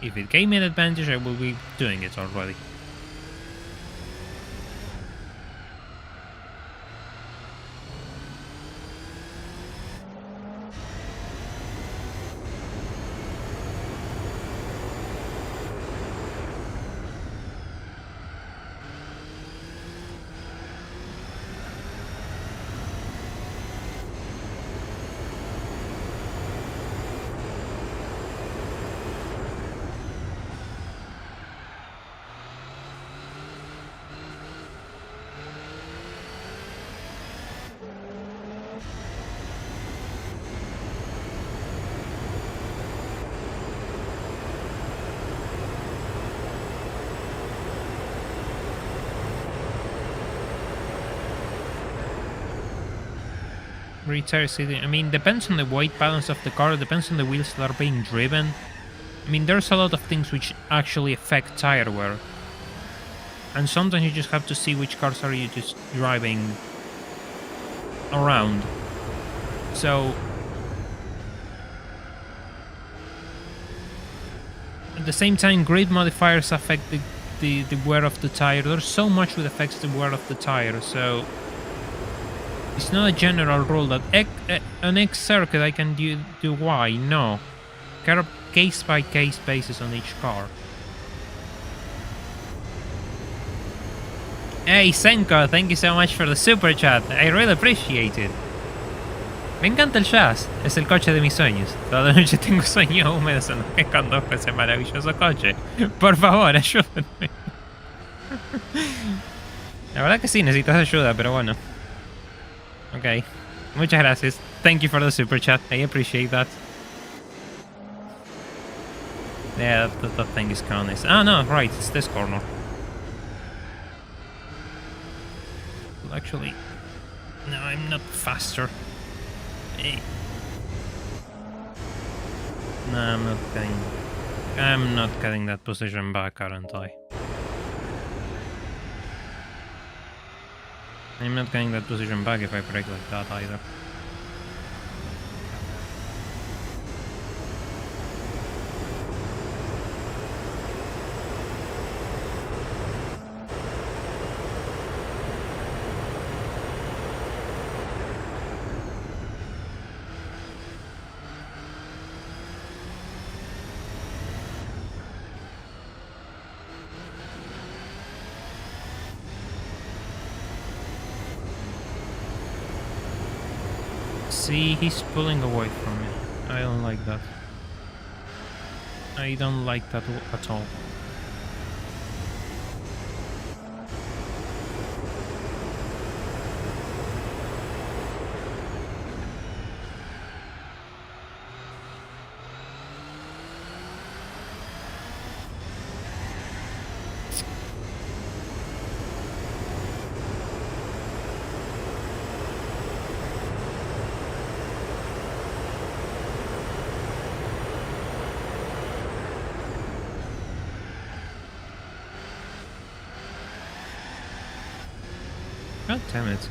If it gave me an advantage, I will be doing it already. Retire city. I mean, depends on the weight balance of the car, depends on the wheels that are being driven. I mean, there's a lot of things which actually affect tire wear. And sometimes you just have to see which cars are you just driving around. So at the same time, grid modifiers affect the wear of the tire. There's so much that affects the wear of the tire, so it's not a general rule that on X circuit I can do Y. No. Case by case basis on each car. Hey Senko, thank you so much for the super chat. I really appreciate it. Me encanta el jazz. Es el coche de mis sueños. Toda la noche tengo sueños húmedos en los que conduzco ese maravilloso coche. Por favor, ayúdenme. La verdad que sí, necesitas ayuda, pero bueno. Okay, muchas gracias. Thank you for the super chat. I appreciate that. Yeah, that thing is kind of nice. Oh no, right, it's this corner. Well, actually, no, I'm not faster. Hey. No, I'm not getting that position back, aren't I? I'm not getting that position back if I brake like that either. See, he's pulling away from me. I don't like that. I don't like that at all. God damn it.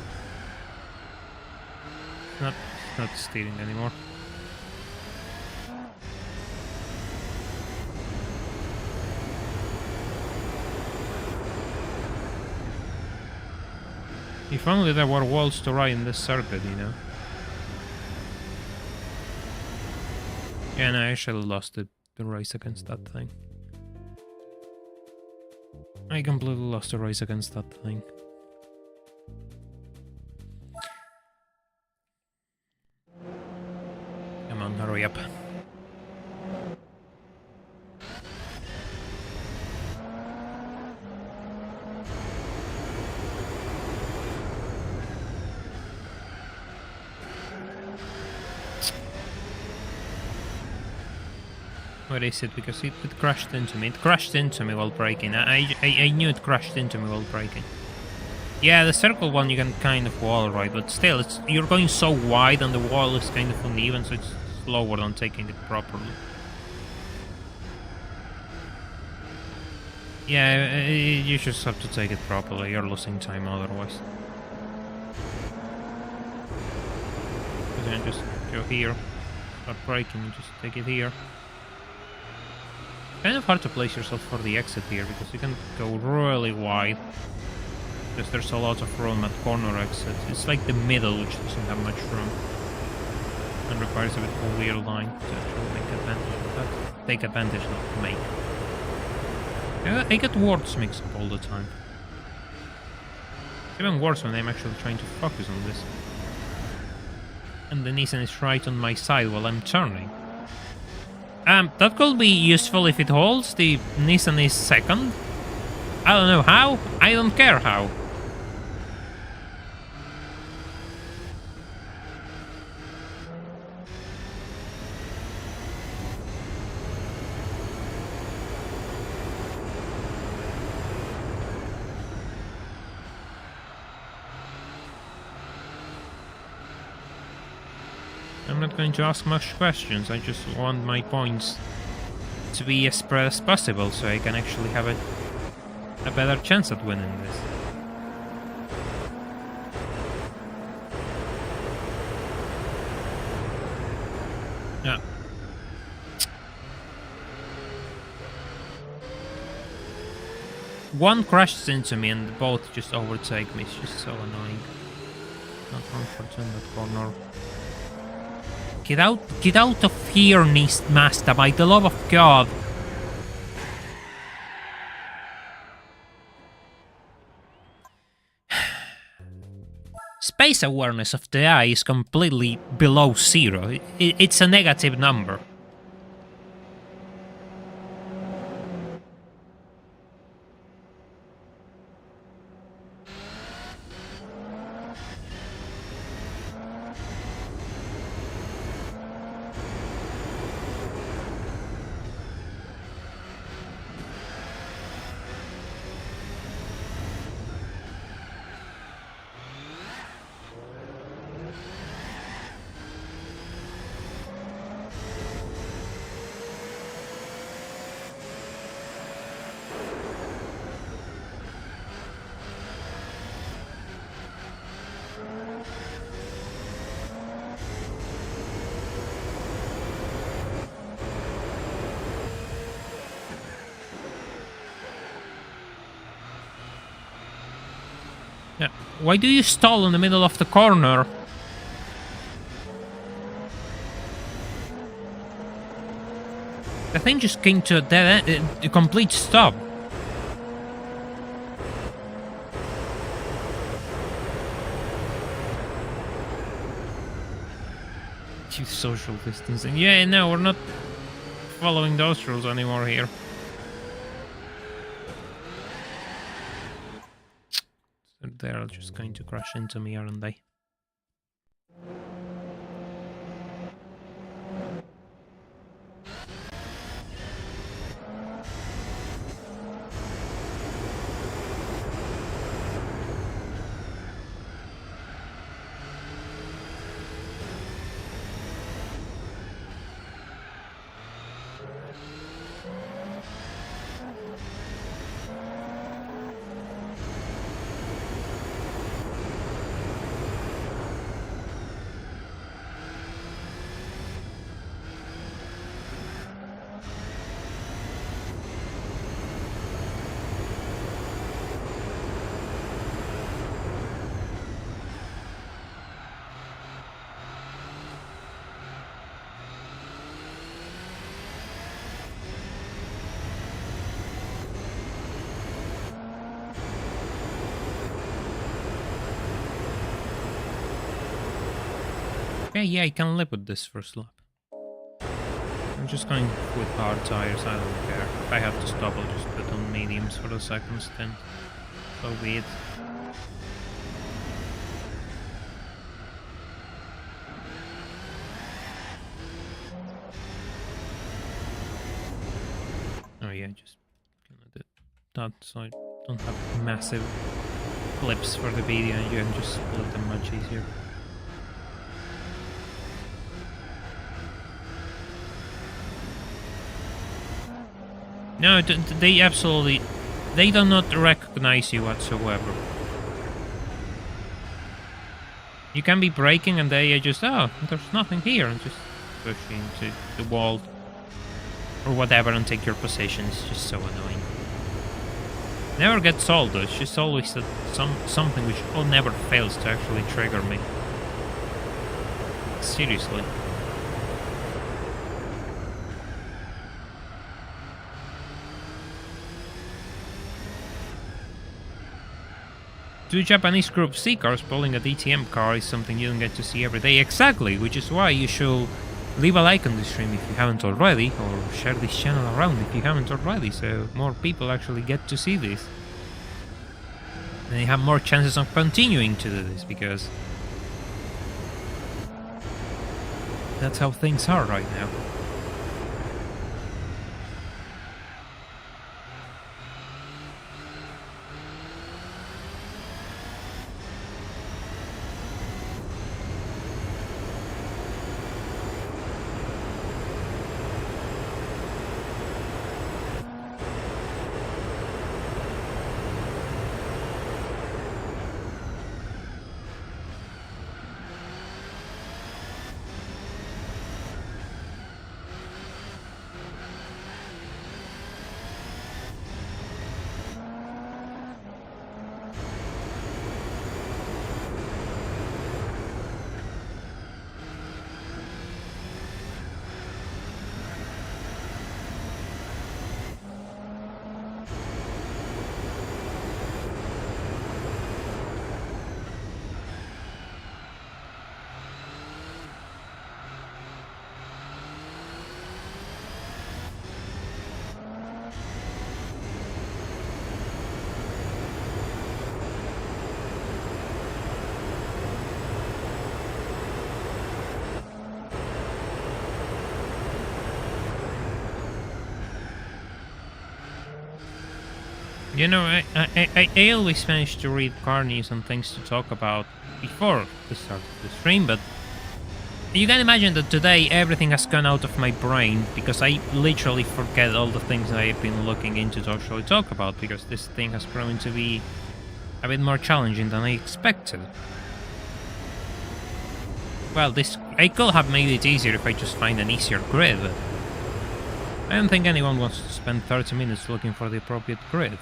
Not stealing anymore. If only there were walls to ride in this circuit, you know. Yeah, no, I actually lost the race against that thing. I completely lost the race against that thing. Come on, hurry up. Where is it? Because it crashed into me. It crashed into me while braking. I knew it crashed into me while braking. Yeah, the circle one you can kind of wall ride, but still, you're going so wide and the wall is kind of uneven, so it's slower than taking it properly. Yeah, you just have to take it properly. You're losing time otherwise. You can just go here, start braking, and just take it here. Kind of hard to place yourself for the exit here because you can go really wide. Because there's a lot of room at corner exits. It's like the middle which doesn't have much room. And requires a bit of a weird line to actually make advantage of that. Take advantage, not make. I get words mixed up all the time. It's even worse when I'm actually trying to focus on this. And the Nissan is right on my side while I'm turning. That could be useful if it holds. The Nissan is second. I don't know how. I don't care how. I'm not going to ask much questions, I just want my points to be as spread as possible so I can actually have a better chance at winning this. Yeah. One crashes into me and both just overtake me, it's just so annoying. Not unfortunate corner. Get out of here, Master, by the love of God. Space awareness of the eye is completely below zero. It's a negative number. Yeah. Why do you stall in the middle of the corner? The thing just came to a dead end, a complete stop. Keep social distancing. Yeah, no, we're not following those rules anymore here. They're just going to crash into me, aren't they? Okay, yeah, I can live with this first lap. I'm just going with hard tires, I don't care. If I have to stop, I'll just put on mediums for the second stint. So be it. Oh yeah, just gonna do that so I don't have massive clips for the video and you can just split them much easier. No, they absolutely... They do not recognize you whatsoever. You can be braking and they are just, oh, there's nothing here, and just push into the wall or whatever and take your position. It's just so annoying. Never gets old though, it's just always that something which never fails to actually trigger me. Seriously. Two Japanese Group C cars pulling a DTM car is something you don't get to see every day. Exactly, which is why you should leave a like on this stream if you haven't already, or share this channel around if you haven't already, so more people actually get to see this. And they have more chances of continuing to do this, because that's how things are right now. You know, I always manage to read car news and things to talk about before the start of the stream, but you can imagine that today everything has gone out of my brain because I literally forget all the things I've been looking into to actually talk about, because this thing has proven to be a bit more challenging than I expected. Well, I could have made it easier if I just find an easier grid, but I don't think anyone wants to spend 30 minutes looking for the appropriate grid.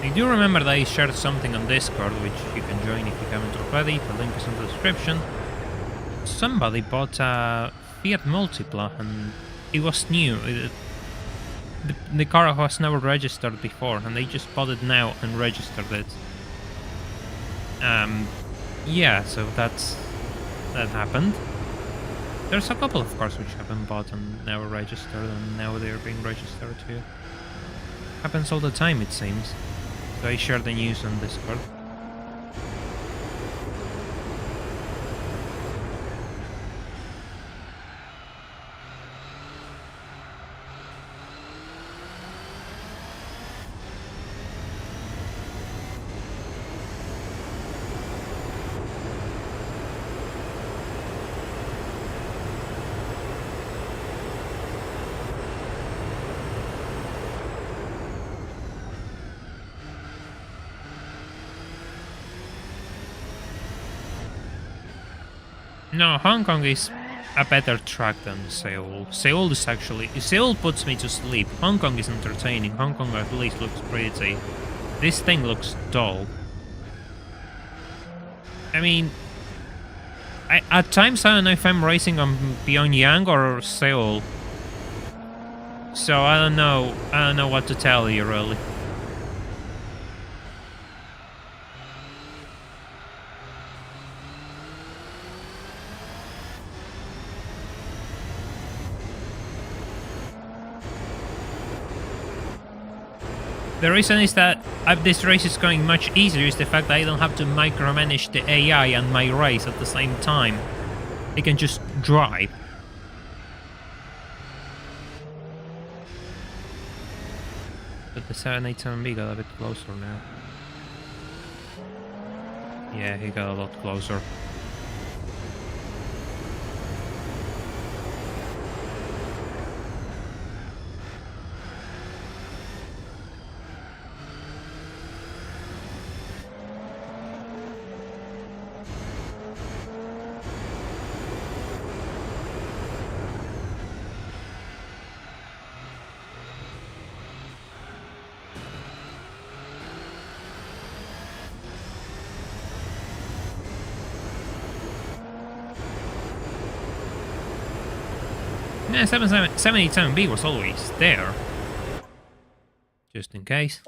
I do remember that I shared something on Discord, which you can join if you haven't already. The link is in the description. Somebody bought a Fiat Multipla and it was new. The car was never registered before, and they just bought it now and registered it. Yeah, so that happened. There's a couple of cars which have been bought and never registered, and now they're being registered too. Happens all the time, it seems. So I share the news on Discord. No, Hong Kong is a better track than Seoul. Seoul puts me to sleep. Hong Kong is entertaining. Hong Kong at least looks pretty. This thing looks dull. I mean, at times I don't know if I'm racing on Pyongyang or Seoul. So I don't know what to tell you really. The reason is that this race is going much easier is the fact that I don't have to micromanage the AI and my race at the same time. I can just drive. But the 787B got a bit closer now. Yeah, he got a lot closer. Yeah, 787B was always there. Just in case.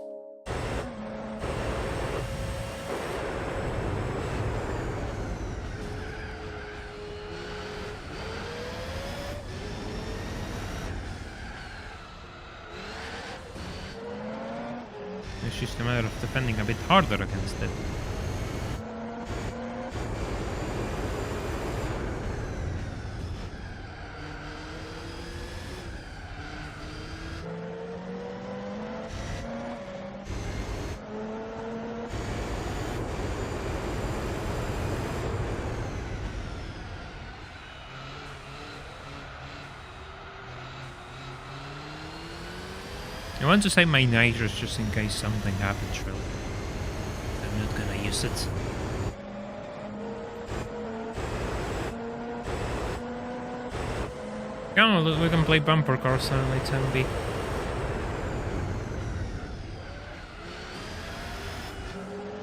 It's just a matter of defending a bit harder against it. I want to save my nitrous just in case something happens, really. I'm not gonna use it. Come on, we can play bumper cars on late MB.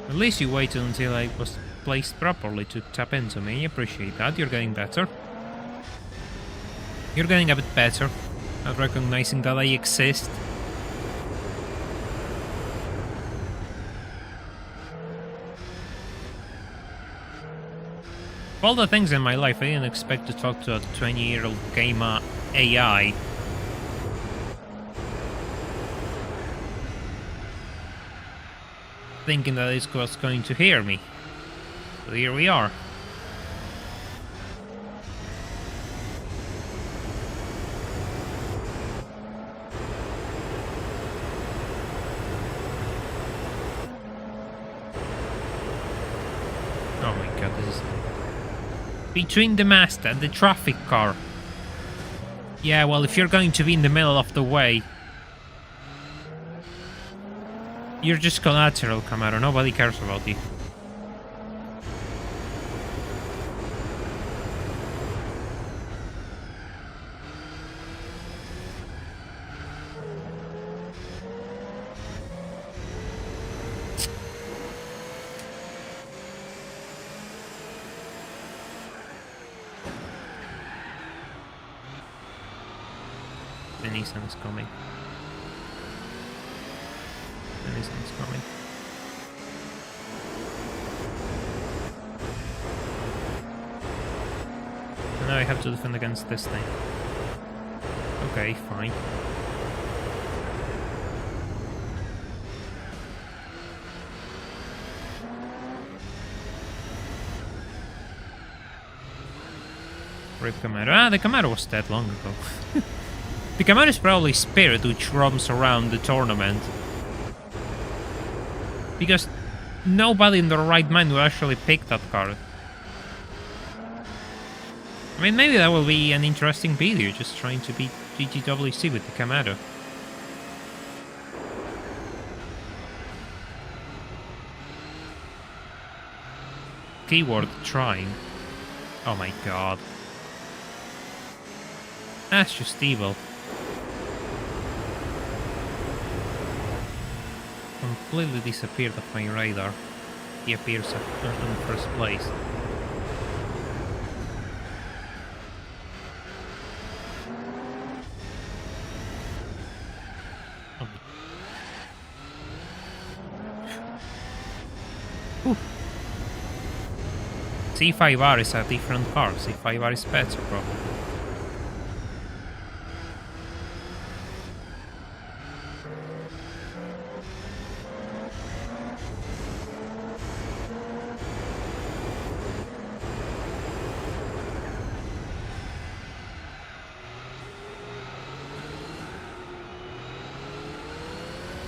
At least you waited until I was placed properly to tap into me. I appreciate that. You're getting better. You're getting a bit better at recognizing that I exist. Of all the things in my life, I didn't expect to talk to a 20-year-old gamer AI. Thinking that it was going to hear me. So here we are. Oh my god, this is... Between the mast and the traffic car. Yeah, well, if you're going to be in the middle of the way, you're just collateral, Camaro. Nobody cares about you. The Nissan is coming. The Nissan is coming. And now I have to defend against this thing. Okay, fine. Rip Camaro. Ah, the Camaro was dead long ago. The Camaro is probably Spirit, which roams around the tournament. Because nobody in their right mind will actually pick that car. I mean, maybe that will be an interesting video, just trying to beat GGWC with the Camaro. Keyword trying. Oh my god. That's just evil. Completely disappeared off my radar. He appears in first place. Ooh. C5R is a different car. C5R is better, probably.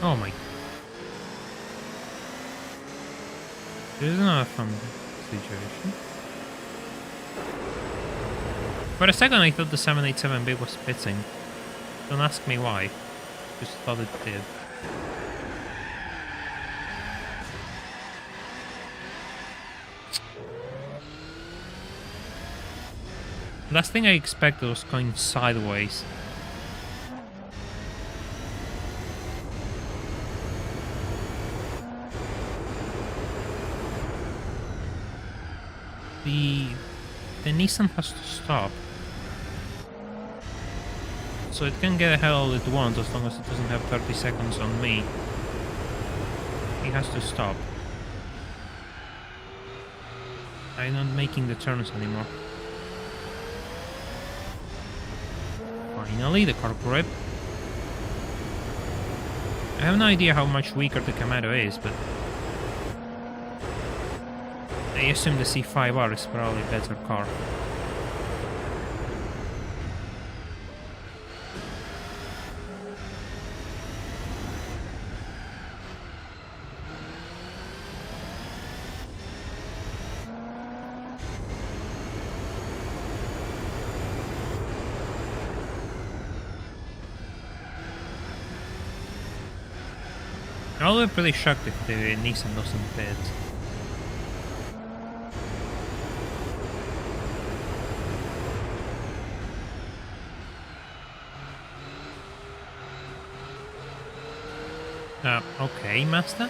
Oh my. This is not a fun situation. For a second I thought the 787B was pitching. Don't ask me why. Just thought it did. Last thing I expected was going sideways. The Nissan has to stop. So it can get ahead all it wants as long as it doesn't have 30 seconds on me. It has to stop. I'm not making the turns anymore. Finally, the car grip. I have no idea how much weaker the Camaro is, but I assume the C5R is probably a better car. I'll be pretty shocked if the Nissan doesn't pit. Okay, Master.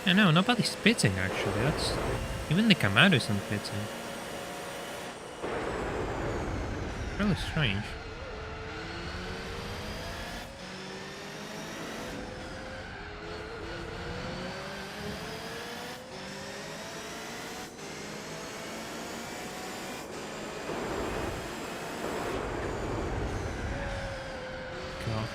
Yeah, no, nobody's pitting actually. That's even the Camaro isn't pitting. Really strange. God.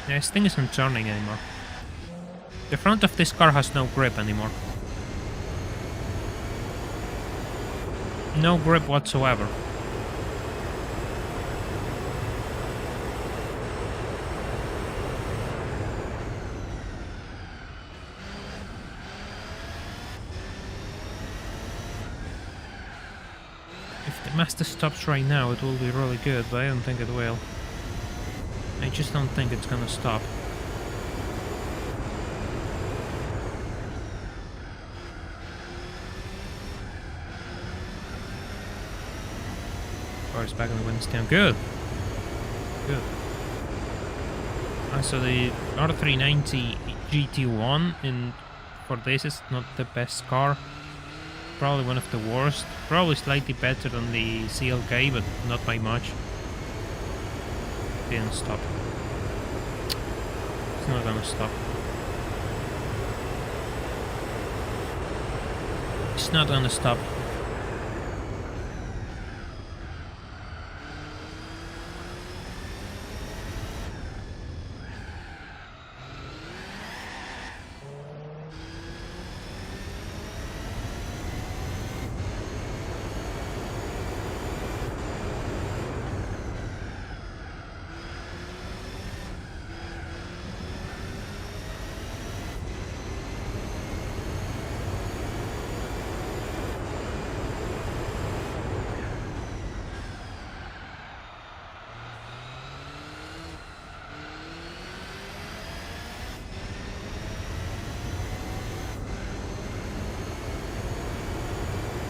Yeah, this thing isn't turning anymore. The front of this car has no grip anymore. No grip whatsoever. If the Master stops right now, it will be really good, but I don't think it will. I just don't think it's gonna stop. Car's back on the wind stand. Good. Good. So the R390 GT1 for this is not the best car. Probably one of the worst. Probably slightly better than the CLK, but not by much. Didn't stop. It's not gonna stop. It's not gonna stop.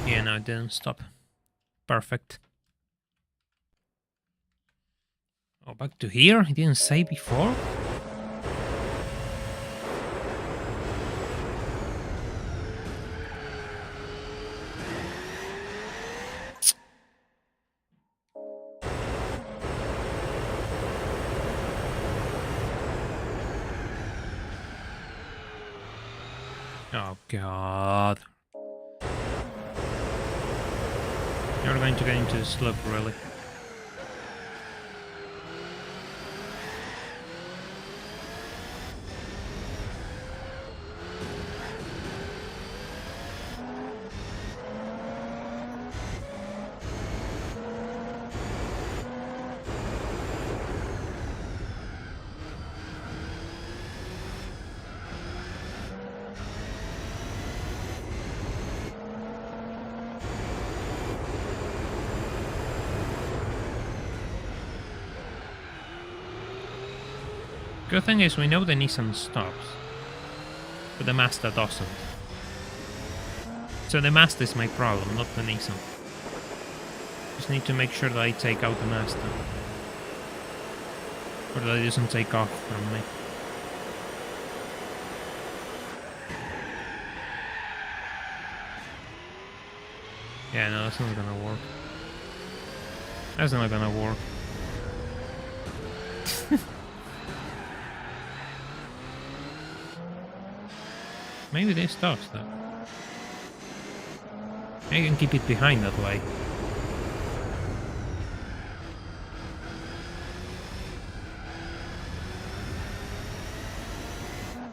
Yeah, no, it didn't stop. perfect. Oh, back to here? I didn't say before? Oh, God. You're going to get into the slope, really. Good thing is we know the Nissan stops, but the Mazda doesn't. So the Mazda is my problem, not the Nissan. Just need to make sure that I take out the Mazda. Or that it doesn't take off from me. Yeah, no, that's not gonna work. That's not gonna work. Maybe this stops though. I can keep it behind that way.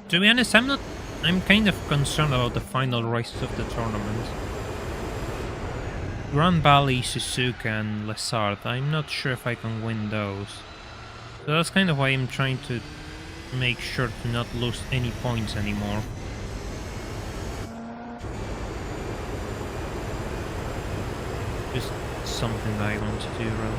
To be honest, I'm kind of concerned about the final races of the tournament. Grand Valley, Suzuka and Lesard. I'm not sure if I can win those. So that's kind of why I'm trying to make sure to not lose any points anymore. Just something that I want to do, really.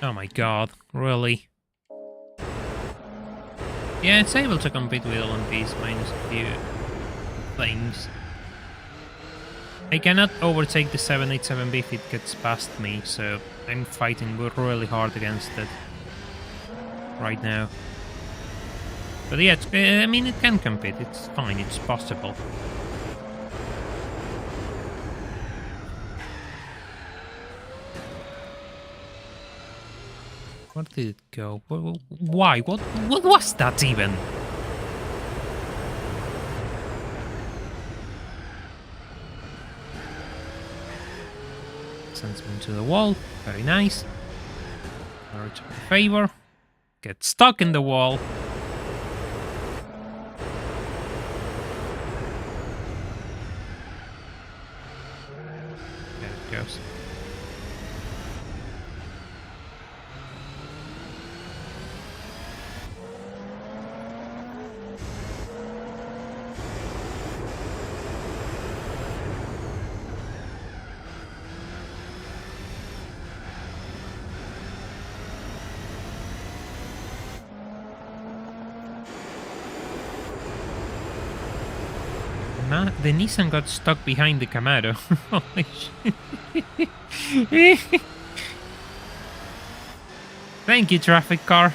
Oh my god, really? Yeah, it's able to compete with LMPs minus a few things. I cannot overtake the 787B if it gets past me, so I'm fighting really hard against it right now. But yeah, I mean, it can compete, it's fine, it's possible. Where did it go? Why? What was that even? Sends me into the wall. Very nice. Return favor. Get stuck in the wall. There it goes. The Nissan got stuck behind the Camaro. Holy shit. Thank you, traffic car.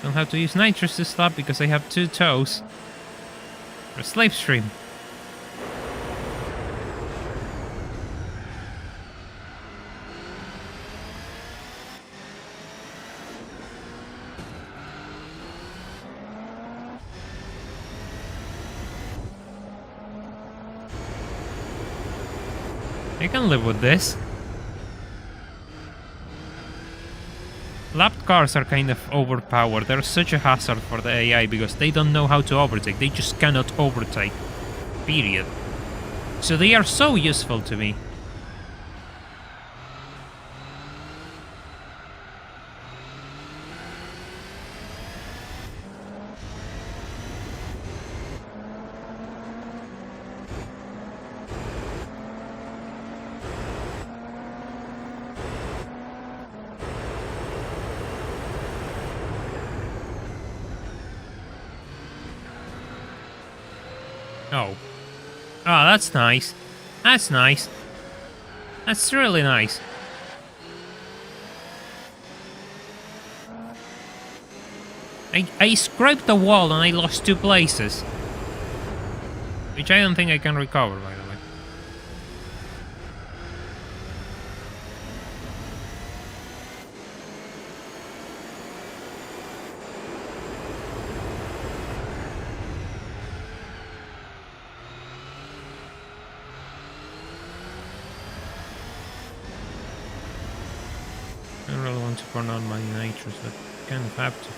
Don't have to use nitrous this lap because I have 2 toes. For Livestream. I can live with this. Lapped cars are kind of overpowered. They're such a hazard for the AI because they don't know how to overtake. They just cannot overtake. Period. So they are so useful to me. Oh. Oh, that's nice. That's nice. That's really nice. I scraped the wall and I lost 2 places. Which I don't think I can recover, by the way. I really want to burn out my nitrous, but kind of have to.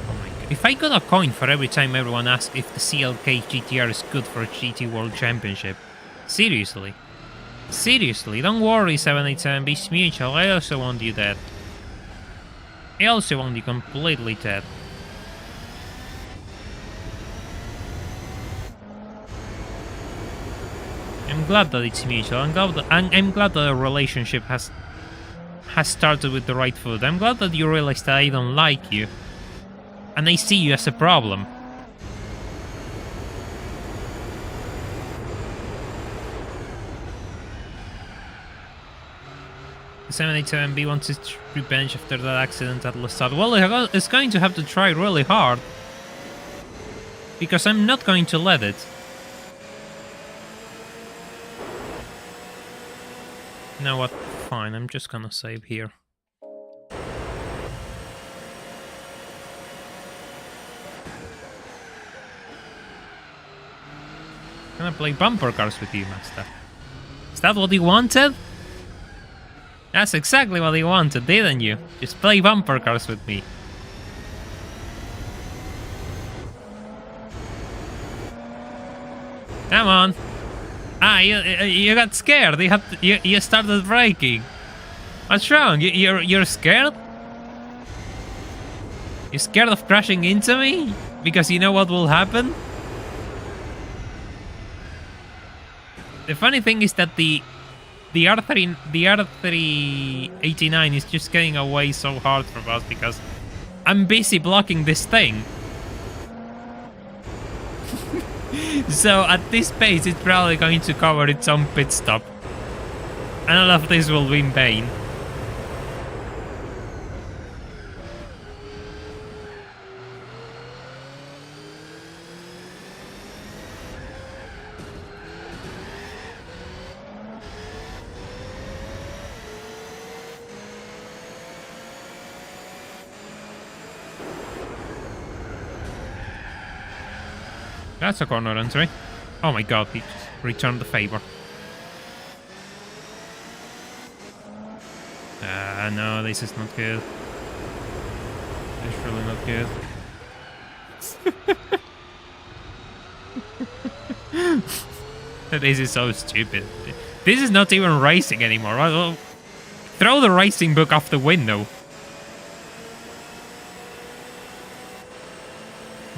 Oh my god. If I got a coin for every time everyone asks if the CLK GTR is good for a GT World Championship. Seriously. Seriously, don't worry 787B Mutual, I also want you dead. I also want you completely dead. I'm glad that it's mutual. I'm glad that the relationship has started with the right foot. I'm glad that you realize that I don't like you. And I see you as a problem. The 787B wants its revenge after that accident at Lestat. Well, it's going to have to try really hard. Because I'm not going to let it. You know what? Fine, I'm just gonna save here. Gonna play bumper cars with you, Master. Is that what you wanted? That's exactly what you wanted, didn't you? Just play bumper cars with me. Come on. Ah, you got scared. You started braking. What's wrong? You're scared? You scared of crashing into me? Because you know what will happen? The funny thing is that the R389 is just getting away so hard from us because I'm busy blocking this thing. So at this pace, it's probably going to cover its own pit stop. And all of this will be in vain. That's a corner entry. Oh my god, he just returned the favor. No, this is not good. It's really not good. This is so stupid. This is not even racing anymore. Throw the racing book off the window.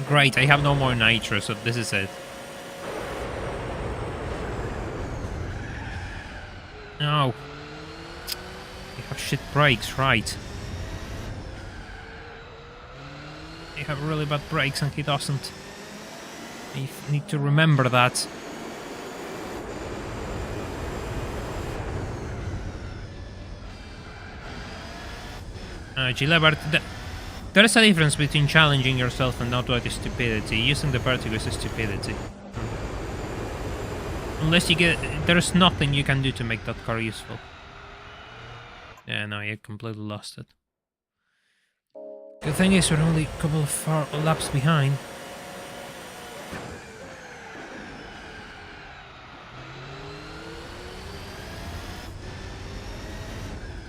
Great, I have no more nitro, so this is it. No. You have shit brakes, right. You have really bad brakes and he doesn't. You need to remember that. Yellowbird, there is a difference between challenging yourself and not what is stupidity. Using the vertigo is stupidity. Unless you get... There's nothing you can do to make that car useful. Yeah, no, you completely lost it. The thing is, we're only a couple of laps behind.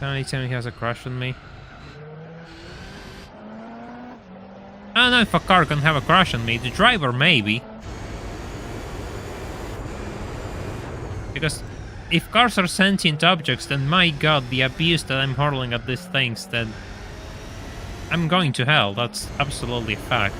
Somebody tell me he has a crush on me. I don't know if a car can have a crush on me. The driver, maybe. Because if cars are sentient objects, then my god, the abuse that I'm hurling at these things, then I'm going to hell. That's absolutely a fact.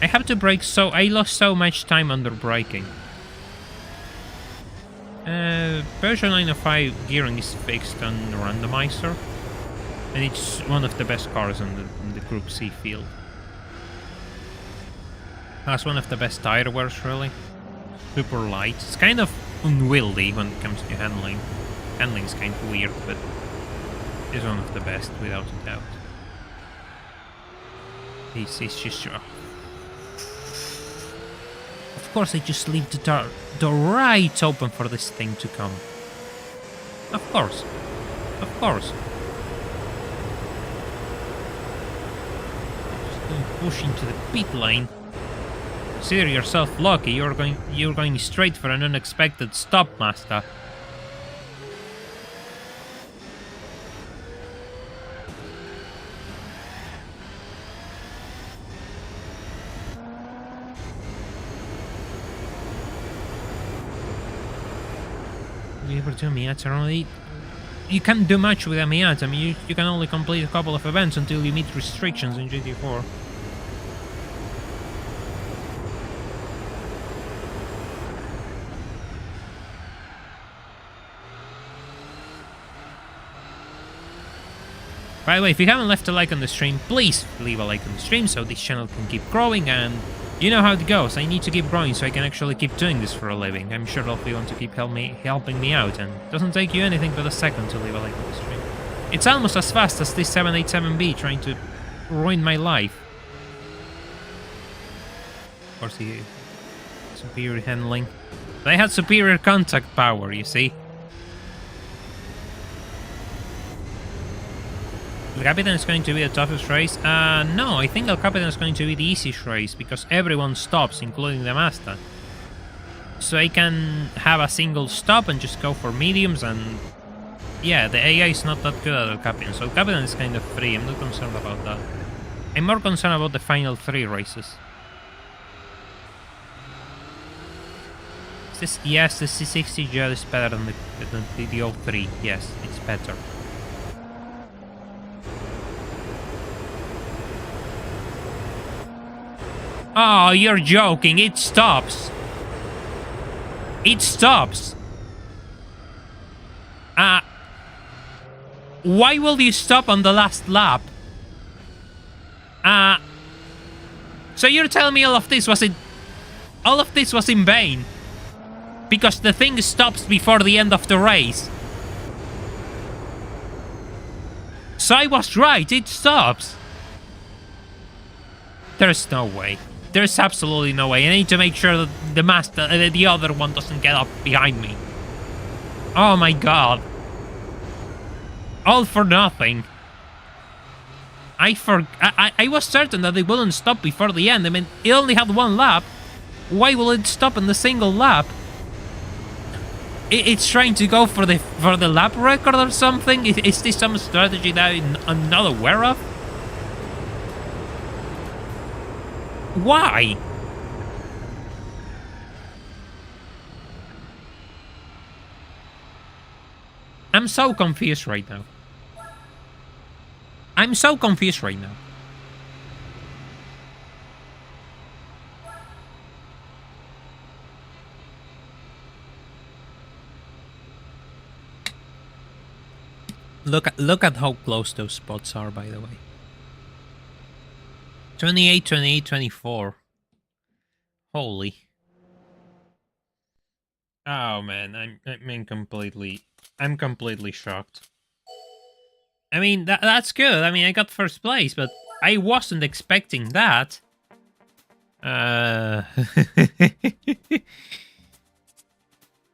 I have to brake, so I lost so much time under braking. Version 905 gearing is fixed on randomizer, and it's one of the best cars in the Group C field. Has one of the best tire wears, really. Super light. It's kind of unwieldy when it comes to handling. Handling's kind of weird, but it's one of the best, without a doubt. It's just... Of course, I just leave the door right open for this thing to come. Of course. Of course. Just going to push into the pit lane. Consider yourself lucky. You're going straight for an unexpected stop, Master. You ever do a Miata only? You can't do much with a Miata. I mean, you can only complete a couple of events until you meet restrictions in GT4. By the way, if you haven't left a like on the stream, please leave a like on the stream so this channel can keep growing, and you know how it goes. I need to keep growing so I can actually keep doing this for a living. I'm sure Elfie want to keep helping me out, and it doesn't take you anything but a second to leave a like on the stream. It's almost as fast as this 787B trying to ruin my life. Of course, he superior handling. They had superior contact power, you see. El Capitan is going to be the toughest race? No, I think El Capitan is going to be the easiest race, because everyone stops, including the Mazda. So I can have a single stop and just go for mediums, and yeah, the AI is not that good at El Capitan, so El Capitan is kind of free. I'm not concerned about that. I'm more concerned about the final 3 races. Yes, the C60 Jet is better than the 03. Yes, it's better. Oh, you're joking. It stops. It stops. Why will you stop on the last lap? So you're telling me all of this was in vain? Because the thing stops before the end of the race. So I was right. It stops. There's no way. There's absolutely no way. I need to make sure that the other one doesn't get up behind me. Oh my god. All for nothing. I was certain that it wouldn't stop before the end. I mean, it only had 1 lap. Why will it stop in the single lap? It's trying to go for the lap record or something? Is this some strategy that I'm not aware of? Why? I'm so confused right now. I'm so confused right now. Look at how close those spots are, by the way. 28, 28, 24. Holy. Oh man, I'm completely I'm completely shocked. I mean, that's good. I mean, I got first place, but I wasn't expecting that.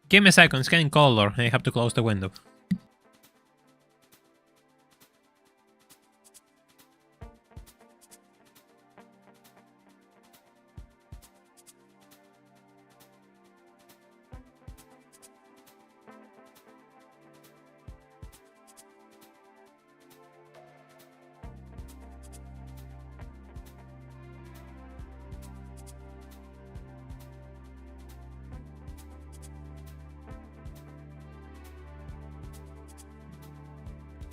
Give me a second, it's getting colder. I have to close the window.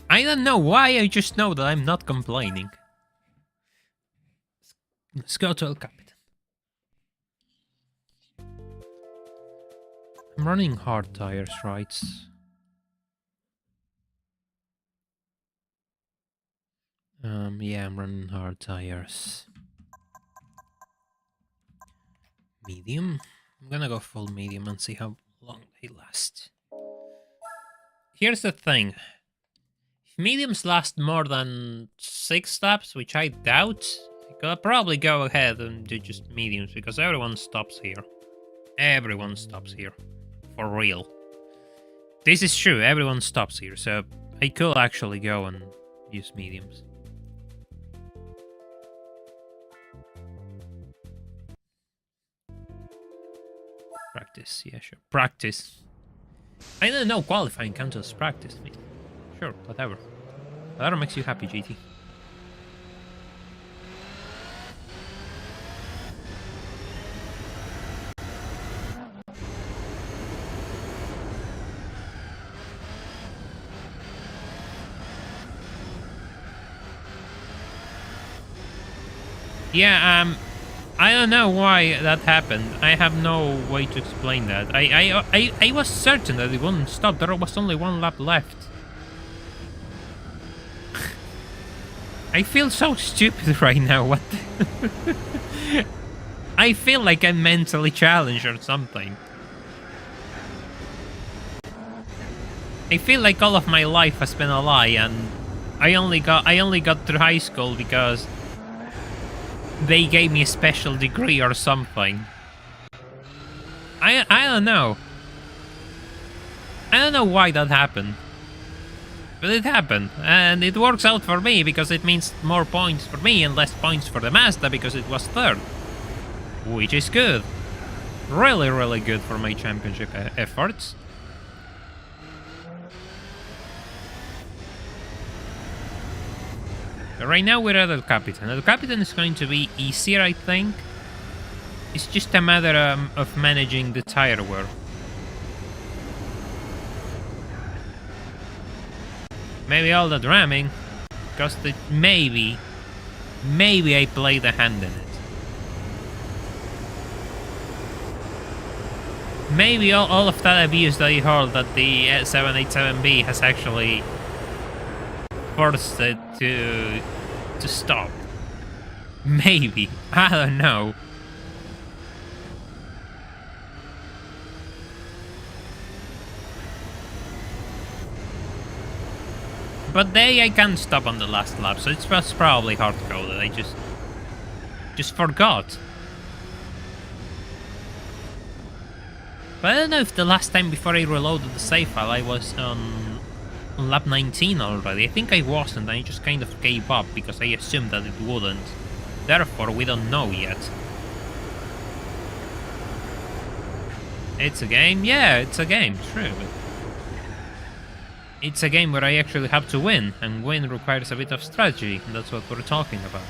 I don't know why, I just know that I'm not complaining. Let's go to El Capitan. I'm running hard tires, right? Yeah, I'm running hard tires. Medium? I'm gonna go full medium and see how long they last. Here's the thing. If mediums last more than 6 laps, which I doubt, I'll probably go ahead and do just mediums, because everyone stops here. Everyone stops here. For real. This is true, everyone stops here, so I could actually go and use mediums. Practice, yeah, sure. Practice. I don't know, qualifying counts as practice. Sure, whatever. Whatever makes you happy, GT. Yeah, I don't know why that happened. I have no way to explain that. I was certain that it wouldn't stop. There was only 1 lap left. I feel so stupid right now. What? I feel like I'm mentally challenged or something. I feel like all of my life has been a lie, and I only got through high school because they gave me a special degree or something. I don't know. I don't know why that happened. But it happened, and it works out for me because it means more points for me and less points for the Mazda because it was 3rd. Which is good. Really, really good for my championship efforts. Right now we're at El Capitan. El Capitan is going to be easier, I think. It's just a matter of managing the tire wear. Maybe all that ramming, because maybe I played a hand in it. Maybe all of that abuse that you heard that the 787B has actually forced it to stop. Maybe. I don't know. But I can't stop on the last lap, so it was probably hard-coded. I just forgot. But I don't know if the last time before I reloaded the save file I was on lap 19 already. I think I wasn't, I just kind of gave up because I assumed that it wouldn't. Therefore, we don't know yet. It's a game? Yeah, it's a game, true. But it's a game where I actually have to win, and win requires a bit of strategy, and that's what we're talking about.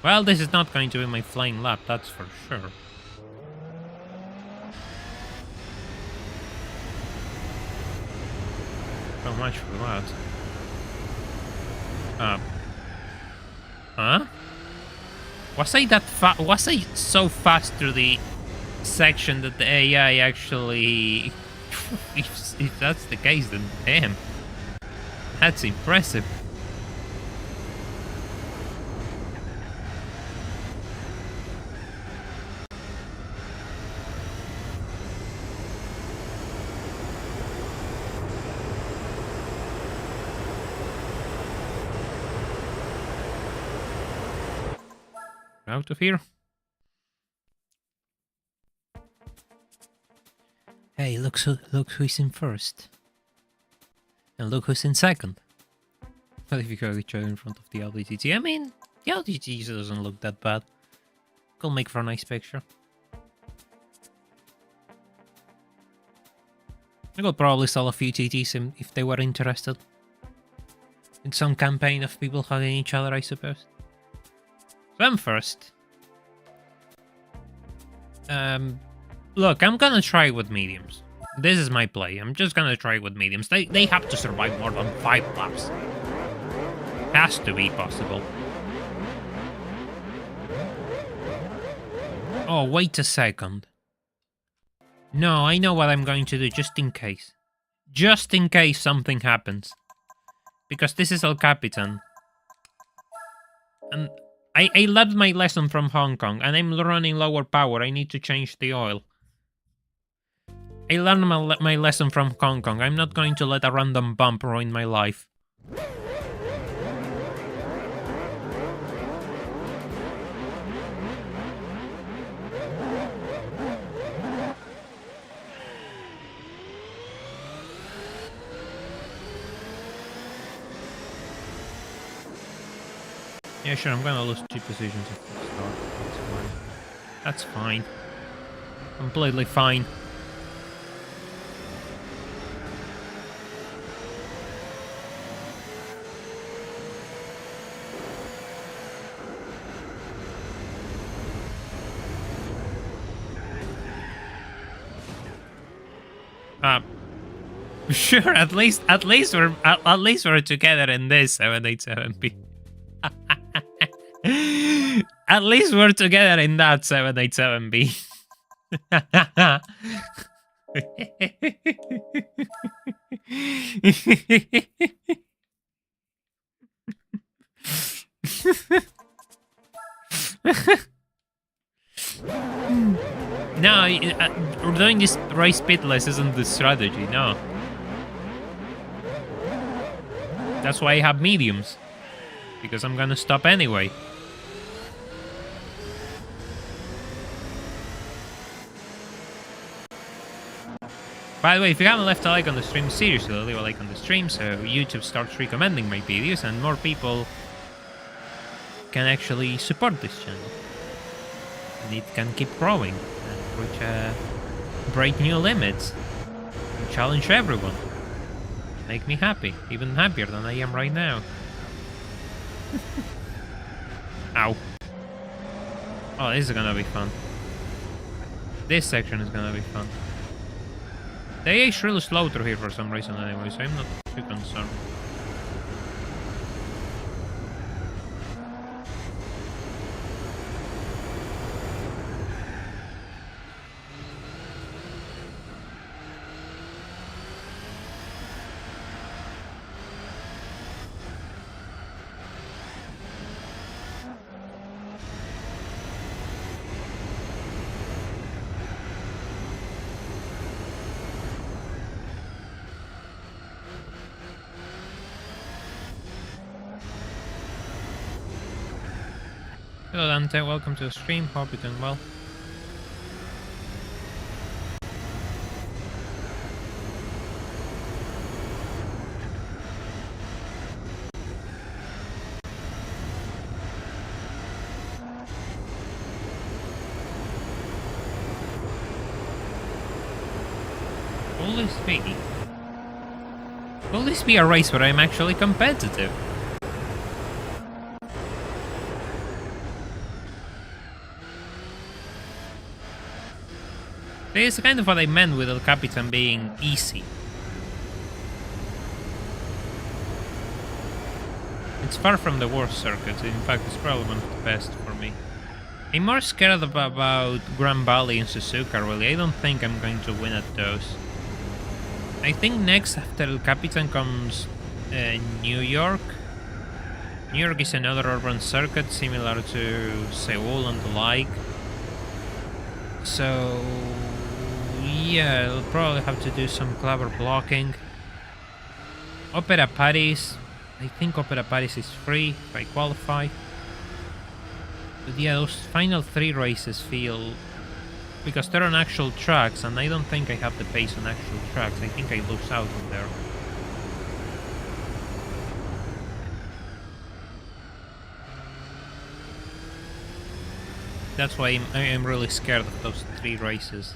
Well, this is not going to be my flying lap, that's for sure. So much for that. Huh? Was I so fast through the section that the AI actually... if that's the case, then damn. That's impressive. Out of here. Hey, look who's in first. And look who's in second. Well, if you got each other in front of the LDTT. I mean, the LDTT doesn't look that bad. Could make for a nice picture. I could probably sell a few TTs if they were interested. In some campaign of people hugging each other, I suppose. So I'm first. Look, I'm gonna try with mediums. This is my play. I'm just gonna try with mediums. They have to survive more than 5 laps. Has to be possible. Oh, wait a second. No, I know what I'm going to do, just in case. Just in case something happens. Because this is El Capitan. And I learned my lesson from Hong Kong, and I'm running lower power. I need to change the oil. I learned my lesson from Hong Kong. I'm not going to let a random bump ruin my life. Yeah, sure, I'm gonna lose 2 positions at the start. That's fine. That's fine. Completely fine. Sure, at least we're together in this 787B. At least we're together in that 787B. No, doing this race pitless isn't the strategy, no. That's why I have mediums. Because I'm gonna stop anyway. By the way, if you haven't left a like on the stream, seriously, leave a like on the stream so YouTube starts recommending my videos and more people can actually support this channel. And it can keep growing and reach break new limits and challenge everyone. Make me happy, even happier than I am right now. Ow. Oh, this is gonna be fun. This section is gonna be fun. The AI is really slow through here for some reason anyway, so I'm not too concerned. Hello Dante, welcome to the stream, hope you're doing well. Will this be a race where I'm actually competitive? It's kind of what I meant with El Capitan being easy. It's far from the worst circuit, in fact it's probably one of the best for me. I'm more scared about Grand Valley and Suzuka really, I don't think I'm going to win at those. I think next after El Capitan comes New York. New York is another urban circuit similar to Seoul and the like. So yeah, I'll probably have to do some clever blocking. Opera Paris. I think Opera Paris is free if I qualify. But yeah, those final 3 races feel... Because they're on actual tracks, and I don't think I have the pace on actual tracks. I think I lose out on there. That's why I'm really scared of those 3 races.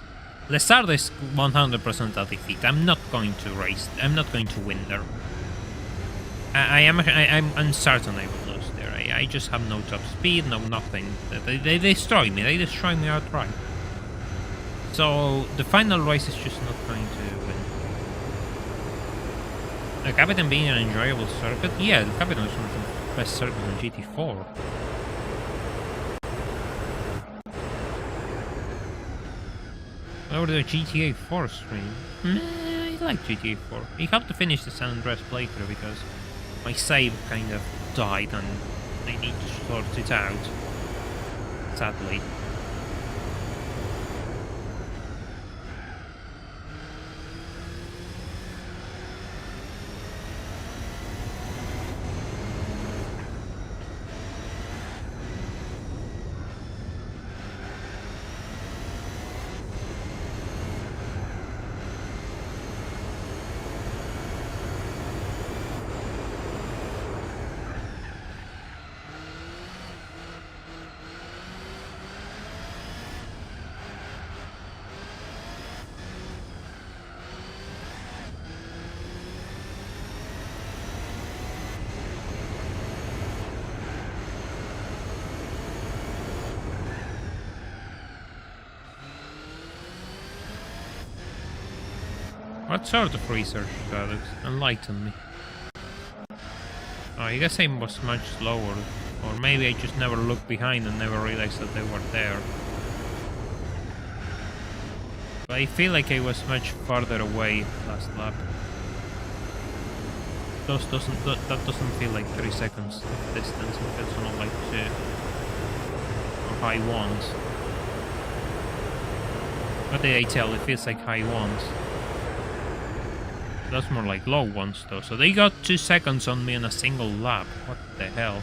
Lessard is 100% a defeat. I'm not going to race. I'm not going to win there. I'm uncertain I will lose there. I just have no top speed, no nothing. They destroy me. They destroy me outright. So the final race is just not going to win. The Captain being an enjoyable circuit? Yeah, the Captain is one of the best circuits on GT4. Over the GTA 4 stream. I like GTA 4. I have to finish the San Andreas playthrough because my save kind of died and I need to sort it out. Sadly. What sort of research, Alex? Enlighten me. Oh, I guess I was much slower. Or maybe I just never looked behind and never realized that they were there. But I feel like I was much farther away last lap. That doesn't feel like 3 seconds of distance. It feels more like 2. Or high 1s. What did I tell? It feels like high 1s. That's more like low 1s though. So they got 2 seconds on me in a single lap. What the hell?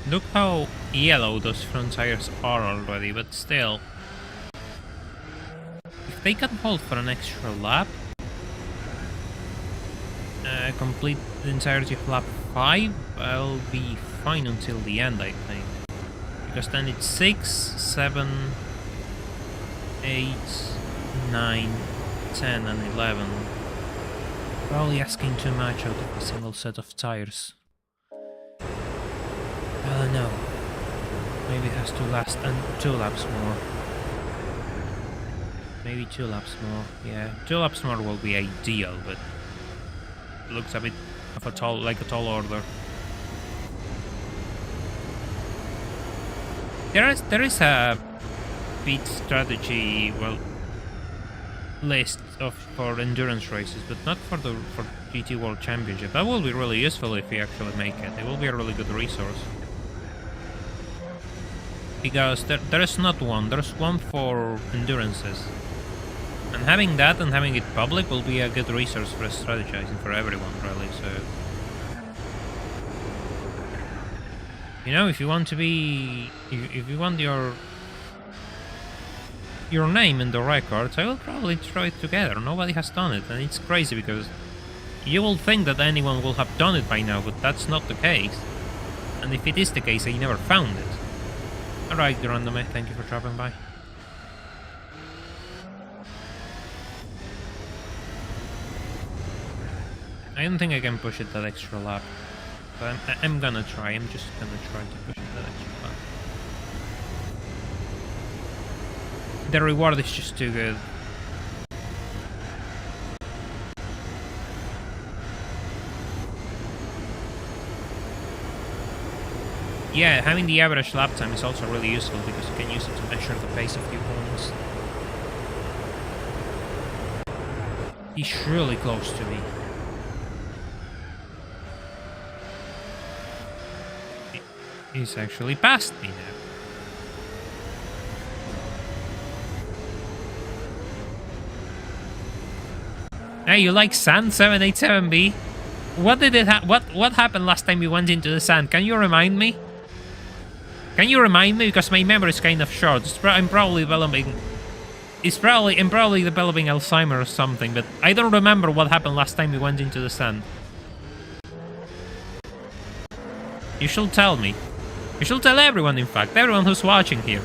Look how yellow those front tires are already, but still. If they can hold for an extra lap, complete the entirety of lap 5, I'll be fine until the end, I think. Because then it's 6, 7, 8, 9, 10 and 11. Probably asking too much out of a single set of tires. I don't know. Maybe it has to last 2 laps more. Maybe 2 laps more. Yeah, 2 laps more will be ideal, but it looks a bit of a tall order. There is a pit strategy, well, list for endurance races, but not for GT World Championship. That will be really useful if we actually make it. It will be a really good resource. Because there is not one, there's one for endurances. And having that and having it public will be a good resource for strategizing for everyone, really, so... You know, if you want to be... If you want your name in the records, I will probably throw it together. Nobody has done it, and it's crazy because you will think that anyone will have done it by now, but that's not the case. And if it is the case, I never found it. Alright, Durandome, thank you for dropping by. I don't think I can push it that extra lap. But I'm gonna try. I'm just gonna try to push it that extra lap. The reward is just too good. Yeah, having the average lap time is also really useful because you can use it to measure the pace of the opponents. He's really close to me. He's actually past me now. Hey, you like sand, 787B? What did it what happened last time you went into the sand? Can you remind me? Can you remind me? Because my memory is kind of short. I'm probably developing Alzheimer or something, but I don't remember what happened last time we went into the sand. You should tell me. You should tell everyone, in fact. Everyone who's watching here.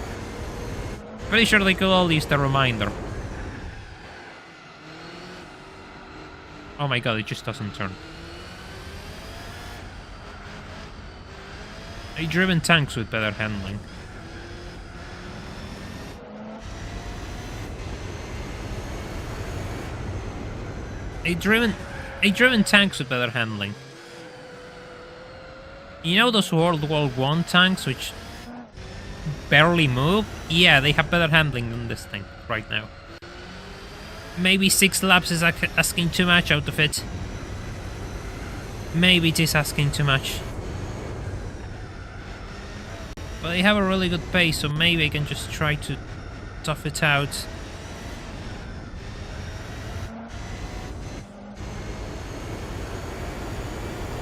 Pretty sure they could all use the reminder. Oh my god, it just doesn't turn. I've driven tanks with better handling. I've driven tanks with better handling. You know those World War I tanks which barely move? Yeah, they have better handling than this thing right now. Maybe 6 laps is asking too much out of it. Maybe it is asking too much. But I have a really good pace, so maybe I can just try to tough it out.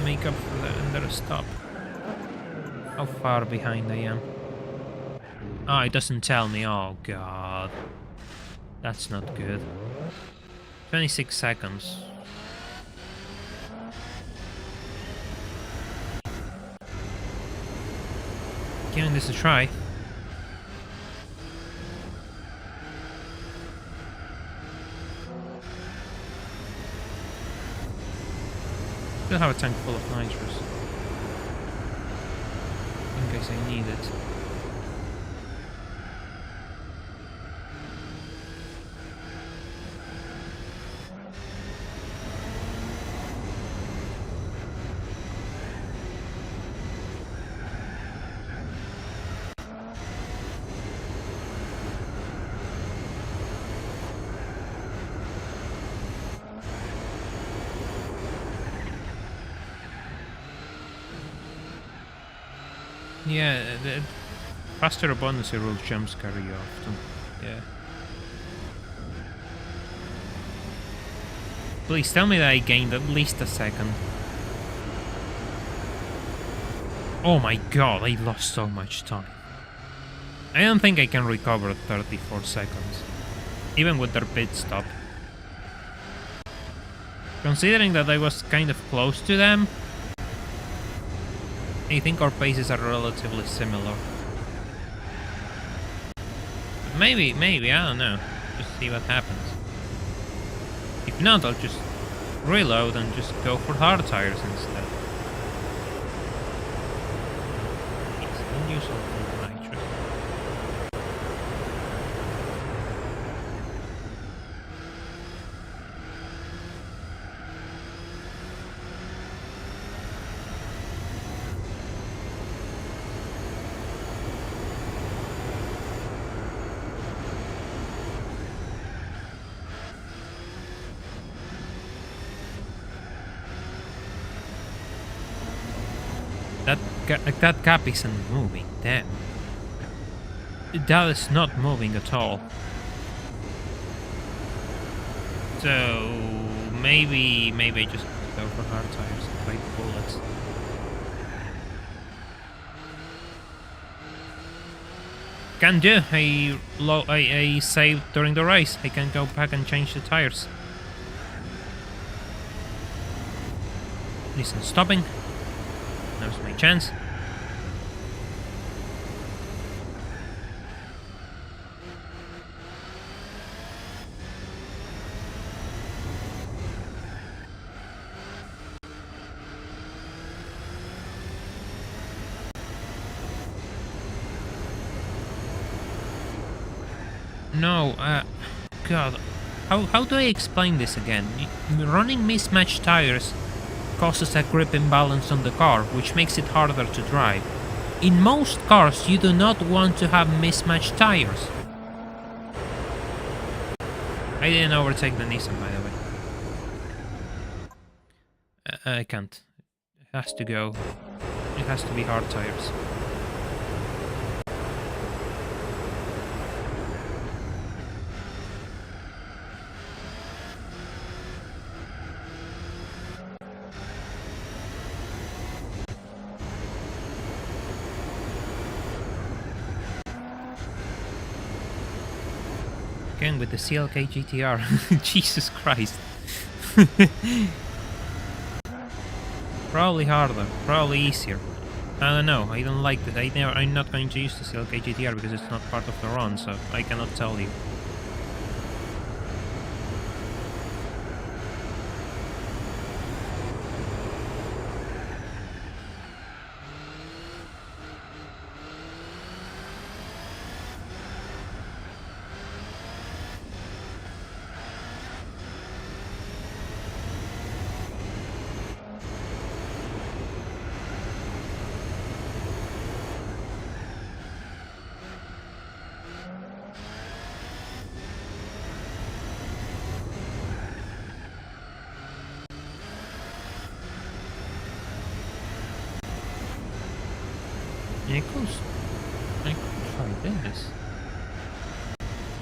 Make up for the under stop. How far behind I am? Oh, it doesn't tell me. Oh god. That's not good. 26 seconds. Giving this a try. Still have a tank full of nitrous. In case I need it. Yeah, the faster opponents rules jump scare you often. Yeah. Please tell me that I gained at least a second. Oh my god, I lost so much time. I don't think I can recover 34 seconds. Even with their pit stop. Considering that I was kind of close to them, I think our paces are relatively similar. But maybe, I don't know. Just see what happens. If not, I'll just reload and just go for hard tires instead. It's unusual for nitrous. That gap isn't moving, damn. That is not moving at all. So maybe I just go for hard tires and fight bullets. Can do. I saved during the race. I can go back and change the tires. Listen, stopping. Now's my chance. No, God. How do I explain this again? Running mismatched tires causes a grip imbalance on the car, which makes it harder to drive. In most cars, you do not want to have mismatched tires. I didn't overtake the Nissan, by the way. I can't. It has to go. It has to be hard tires. Again with the CLK GTR. Jesus Christ. Probably harder, probably easier. I don't know, I don't like that. I'm not going to use the CLK GTR because it's not part of the run, so I cannot tell you. I could try this.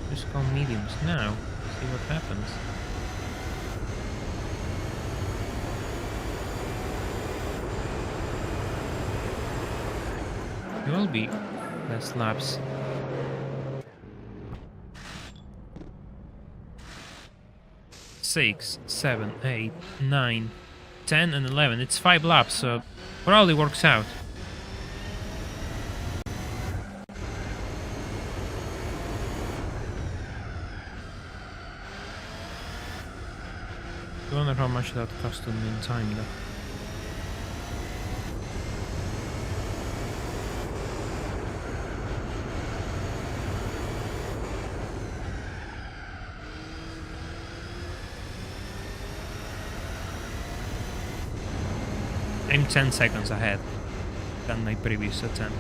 Just go mediums now, see what happens. There will be less laps. Six, 7, 8, 9, 10 and 11. It's 5 laps, so probably works out. I wonder how much that costed me in time though. I'm 10 seconds ahead than my previous attempt.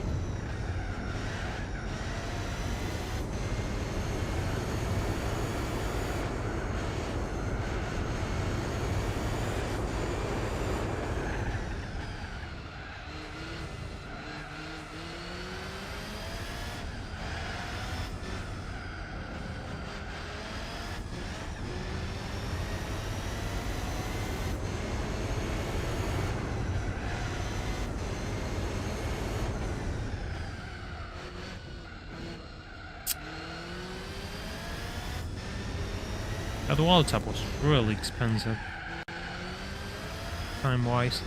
That wall tap was really expensive, time-wise.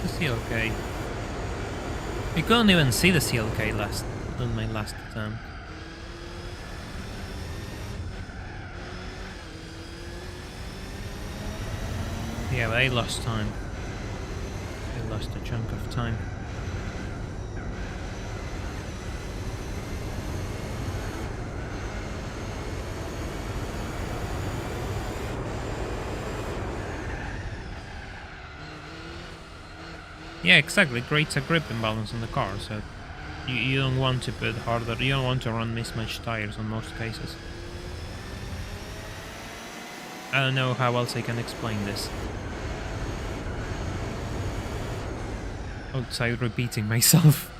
CLK. We couldn't even see the CLK on my last attempt. Yeah, but I lost time. I lost a chunk of time. Yeah, exactly. It creates a grip imbalance on the car, so you don't want to put harder, you don't want to run mismatched tires on most cases. I don't know how else I can explain this. Outside repeating myself.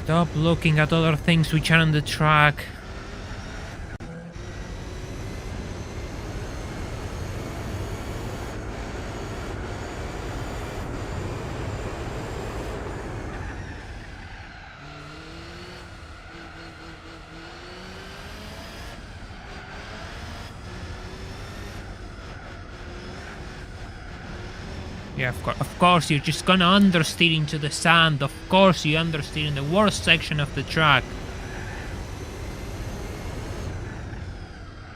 Stop looking at other things which are on the track. Yeah, of course, you're just gonna understeer into the sand. Of course, you understeer in the worst section of the track.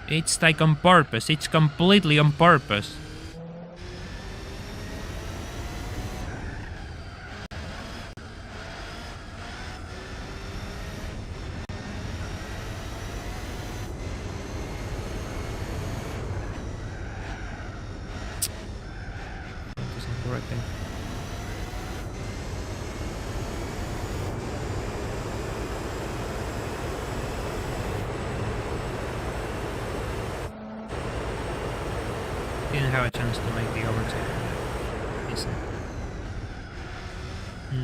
It's like on purpose. It's completely on purpose. Didn't have a chance to make the overtake. Isn't.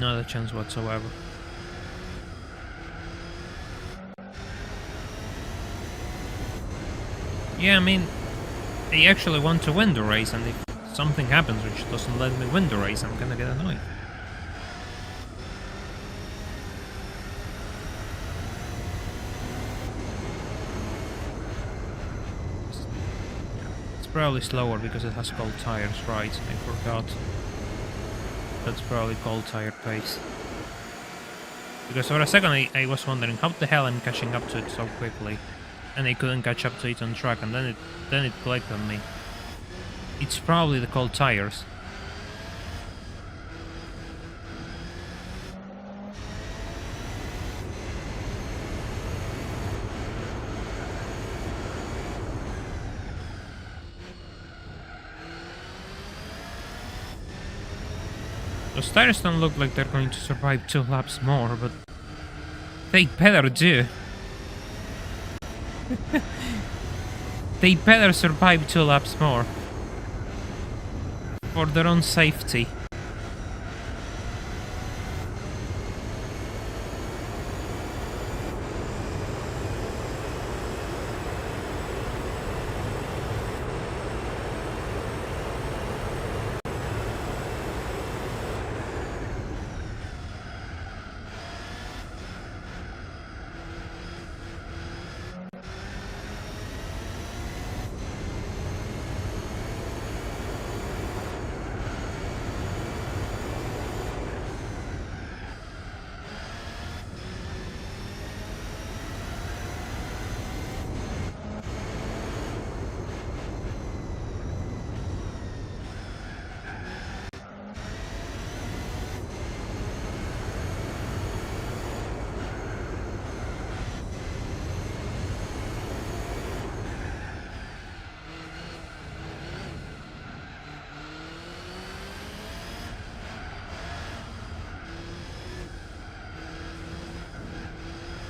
Not a chance whatsoever. Yeah, I mean, I actually want to win the race, and if something happens which doesn't let me win the race, I'm gonna get annoyed. Probably slower because it has cold tires, right? I forgot. That's probably cold tire pace. Because for a second I was wondering how the hell I'm catching up to it so quickly, and I couldn't catch up to it on track, and then it clicked on me. It's probably the cold tires. Those tires don't look like they're going to survive 2 laps more, but they better do. They better survive 2 laps more. For their own safety.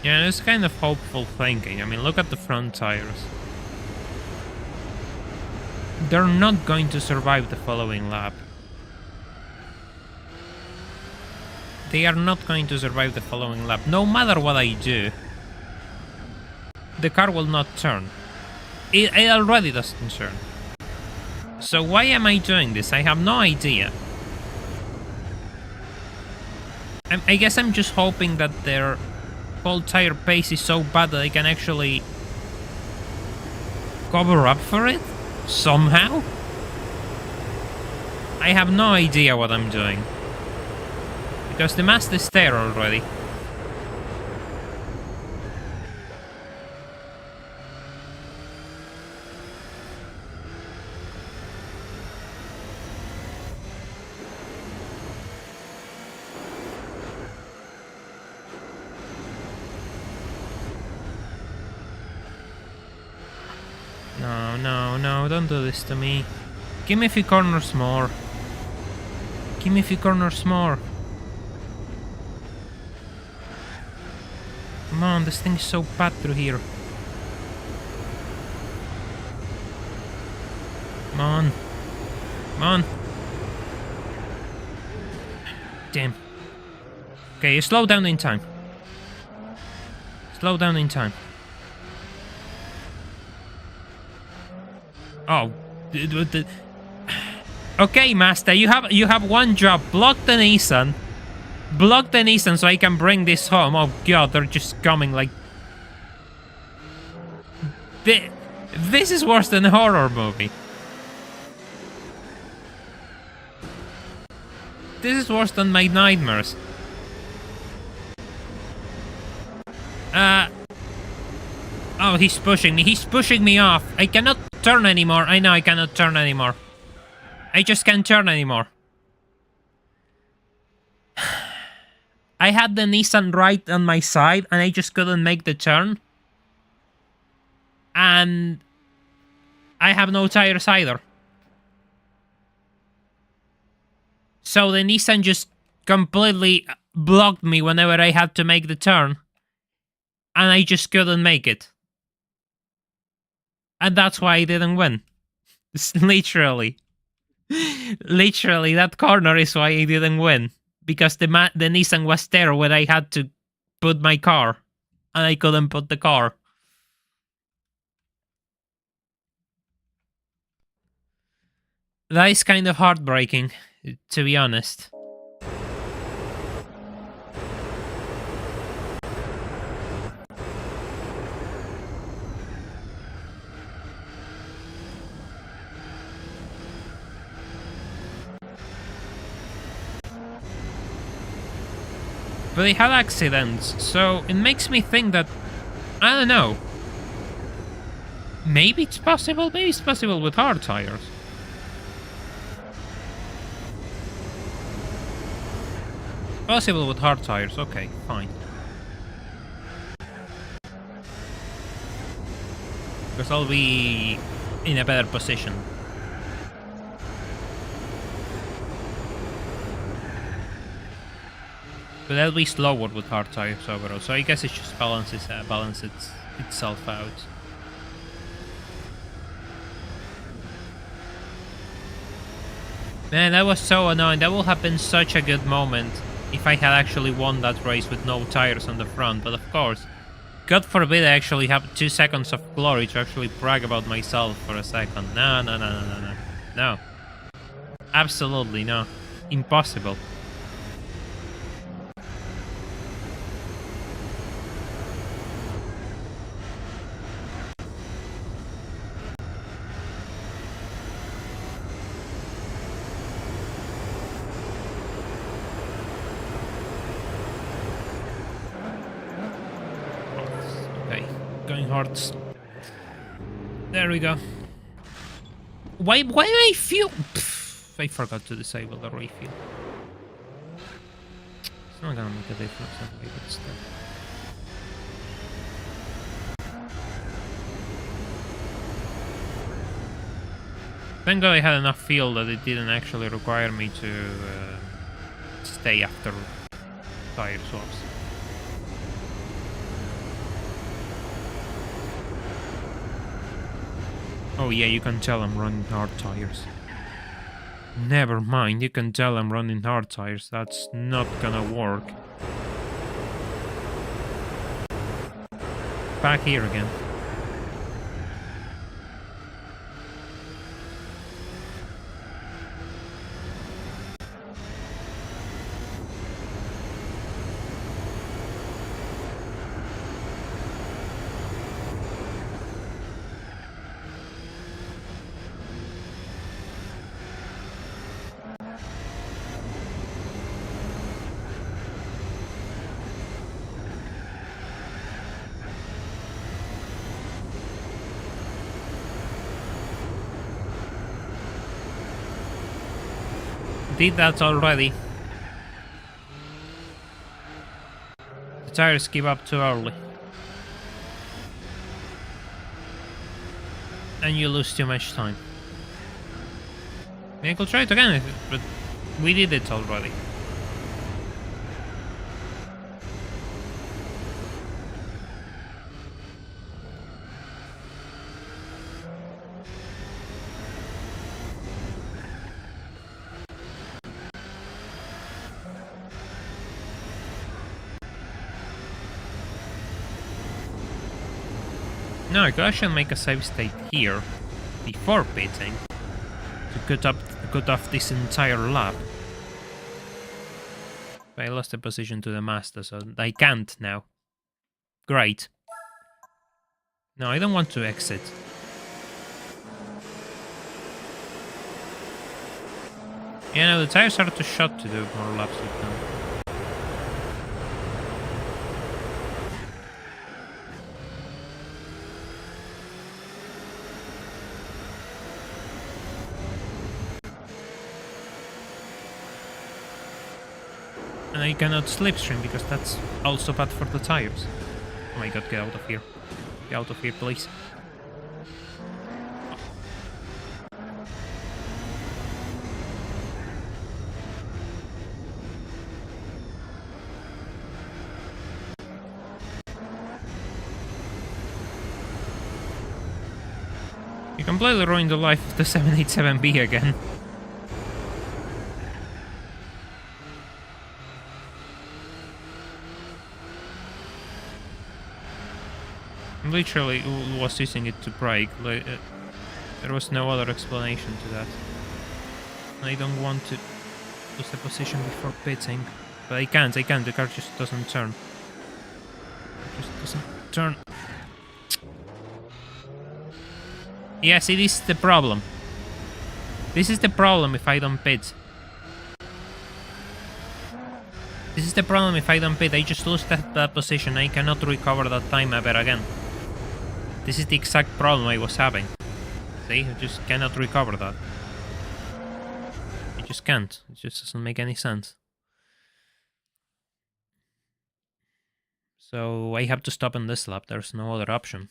Yeah, it's kind of hopeful thinking. I mean, look at the front tires. They're not going to survive the following lap. They are not going to survive the following lap. No matter what I do, the car will not turn. It already doesn't turn. So why am I doing this? I have no idea. I guess I'm just hoping that their cold tire pace is so bad that I can actually cover up for it somehow. I have no idea what I'm doing, because the mast is there already. No, don't do this to me. Give me a few corners more. Give me a few corners more. Come on, this thing is so bad through here. Come on. Come on. Damn. Okay, slow down in time. Slow down in time. Oh. Okay, Master, you have one job. Block the Nissan. Block the Nissan so I can bring this home. Oh god, they're just coming like... This is worse than a horror movie. This is worse than my nightmares. Oh, he's pushing me. He's pushing me off. I cannot turn anymore. I know I cannot turn anymore. I just can't turn anymore. I had the Nissan right on my side and I just couldn't make the turn. And I have no tires either. So the Nissan just completely blocked me whenever I had to make the turn. And I just couldn't make it. And that's why I didn't win. Literally. Literally, that corner is why I didn't win. Because the Nissan was there where I had to put my car. And I couldn't put the car. That is kind of heartbreaking, to be honest. But they had accidents, so it makes me think that... I don't know. Maybe it's possible? Maybe it's possible with hard tires. Possible with hard tires, okay, fine. Because I'll be in a better position. But that'll be slower with hard tires overall, so I guess it just balances itself out. Man, that was so annoying. That would have been such a good moment if I had actually won that race with no tires on the front. But of course, God forbid I actually have 2 seconds of glory to actually brag about myself for a second. No, no, no, no, no, no. No. Absolutely no. Impossible. Going hard. There we go. Why I feel... Pff, I forgot to disable the refuel. It's not gonna make a difference anyway, but still. Thank God I had enough fuel that it didn't actually require me to stay after tire swaps. Oh yeah, you can tell I'm running hard tires. Never mind, you can tell I'm running hard tires. That's not gonna work. Back here again. Did that already. The tires give up too early. And you lose too much time. I could try it again, but we did it already. No, I could actually make a save state here before pitting to cut off this entire lap. But I lost the position to the master, so I can't now. Great. No, I don't want to exit. Yeah, no, the tires are too short to do more laps with them. And I cannot slipstream because that's also bad for the tires. Oh my god, get out of here. Get out of here, please. You completely ruined the life of the 787B again. Literally was using it to brake. There was no other explanation to that. I don't want to lose the position before pitting. But I can't, the car just doesn't turn. It just doesn't turn. Yeah, see, this is the problem. This is the problem if I don't pit. This is the problem if I don't pit. I just lose that position. I cannot recover that time ever again. This is the exact problem I was having. See, I just cannot recover that. I just can't. It just doesn't make any sense. So I have to stop in this lap. There's no other option.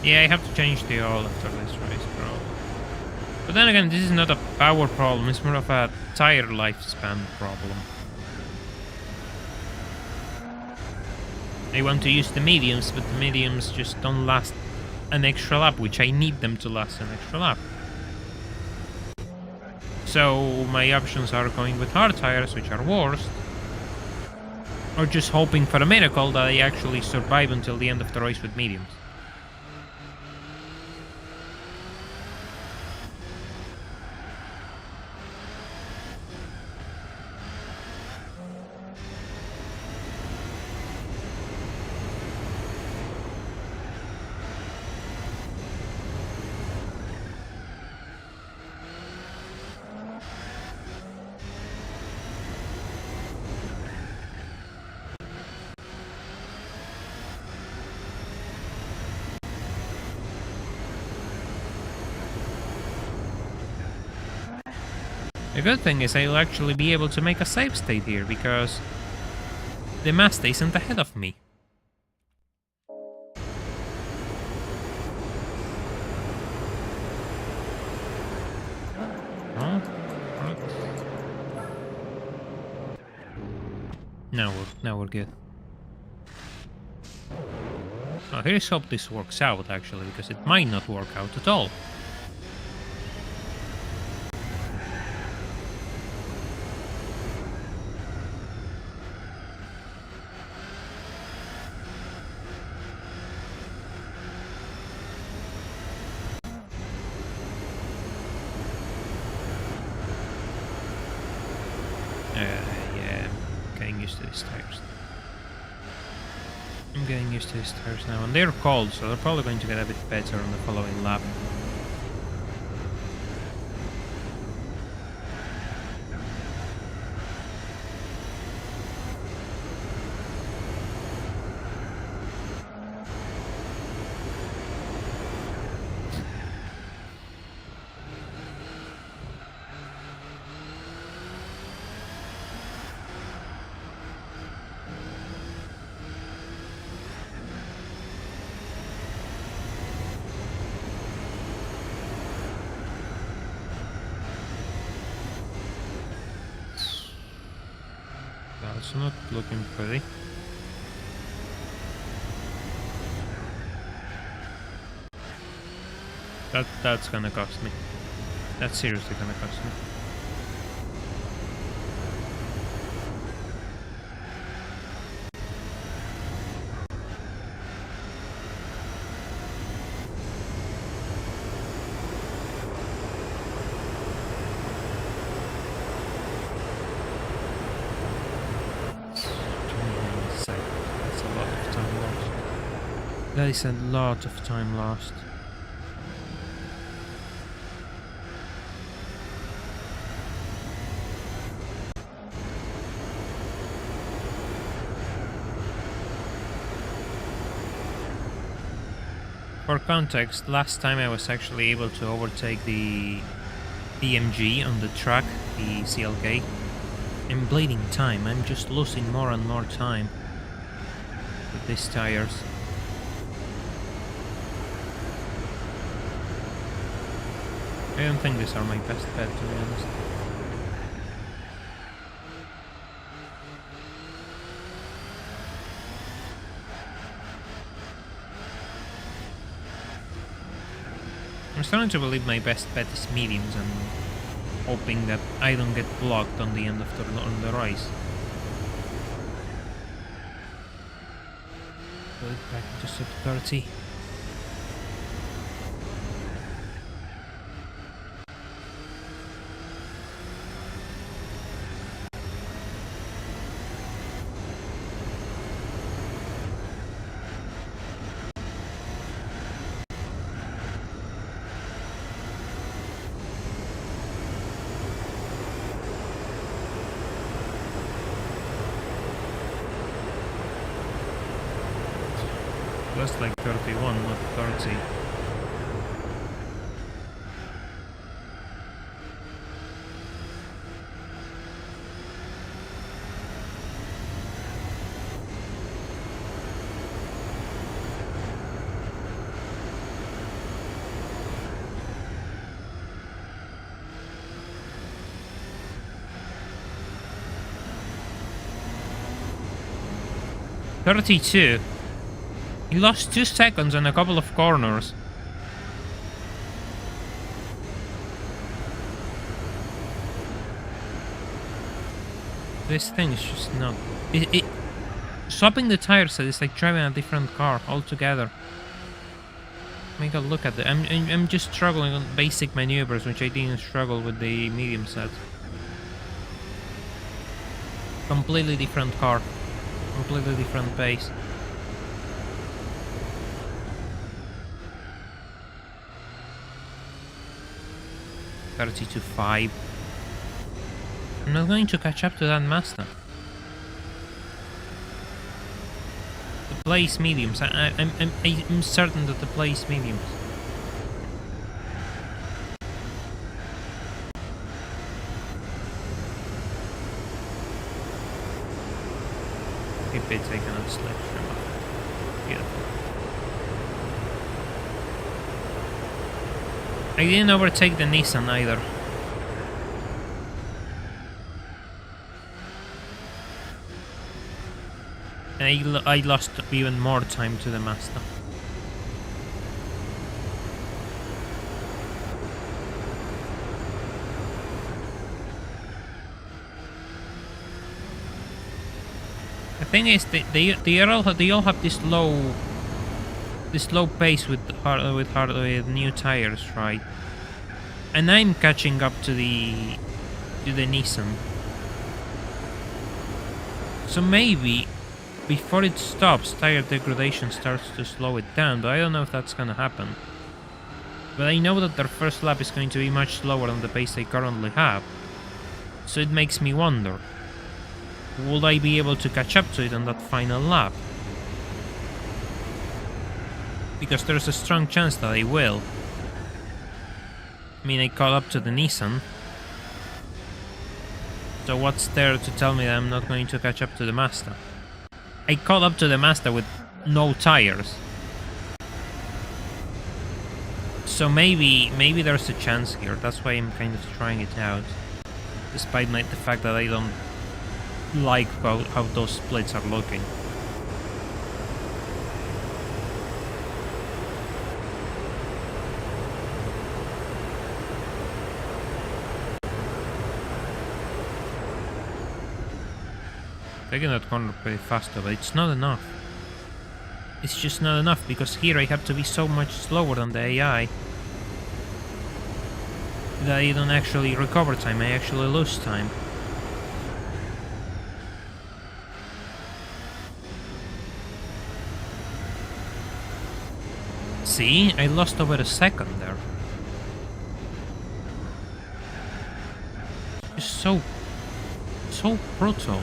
Yeah, I have to change the oil after this race, bro. But then again, this is not a power problem, it's more of a tire lifespan problem. I want to use the mediums, but the mediums just don't last an extra lap, which I need them to last an extra lap. So my options are going with hard tires, which are worse, or just hoping for a miracle that I actually survive until the end of the race with mediums. The good thing is I'll actually be able to make a save state here, because the master isn't ahead of me. Huh? What? Now we're good. Oh, here's hope this works out, actually, because it might not work out at all. Yeah, I'm getting used to these tires. I'm getting used to these tires now, and they're cold, so they're probably going to get a bit better on the following lap. That's not looking pretty. That's gonna cost me. That's seriously gonna cost me. That's a lot of time lost. That is a lot of time lost. For context, last time I was actually able to overtake the BMG on the track, the CLK. I'm bleeding time, I'm just losing more and more time with these tires. I don't think these are my best bet, to be honest. I'm starting to believe my best bet is mediums and hoping that I don't get blocked on the end of the race. Put it back into sub 30. That's like 31, not 30. "32. He lost 2 seconds on a couple of corners. This thing is just not... Swapping the tires is like driving a different car altogether. Make a look at it. I'm just struggling on basic maneuvers, which I didn't struggle with the medium set. Completely different car. Completely different pace. $32.5. I'm not going to catch up to that Mazda. The place mediums. I'm certain that the place mediums. Keep it taken on slipstream. Beautiful. I didn't overtake the Nissan either. And I lost even more time to the Mazda. The thing is, they all have this low pace with new tires, right? And I'm catching up to the Nissan. So maybe before it stops, tire degradation starts to slow it down, but I don't know if that's gonna happen. But I know that their first lap is going to be much slower than the pace they currently have. So it makes me wonder, will I be able to catch up to it on that final lap? Because there's a strong chance that I will. I mean, I caught up to the Nissan. So what's there to tell me that I'm not going to catch up to the Mazda? I caught up to the Mazda with no tires. So maybe there's a chance here. That's why I'm kind of trying it out. Despite the fact that I don't like how those splits are looking. taking that corner pretty faster, but it's not enough. It's just not enough, because here I have to be so much slower than the AI that I don't actually recover time, I actually lose time. See? I lost over a second there. It's so brutal.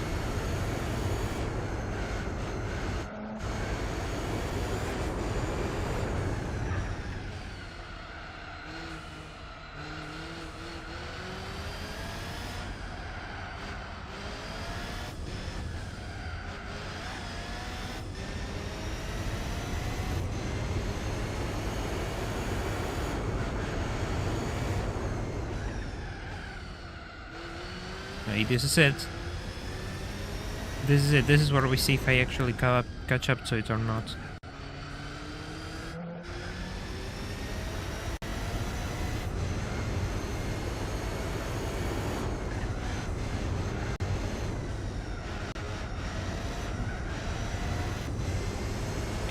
Okay, this is it. This is it. This is where we see if I actually catch up to it or not.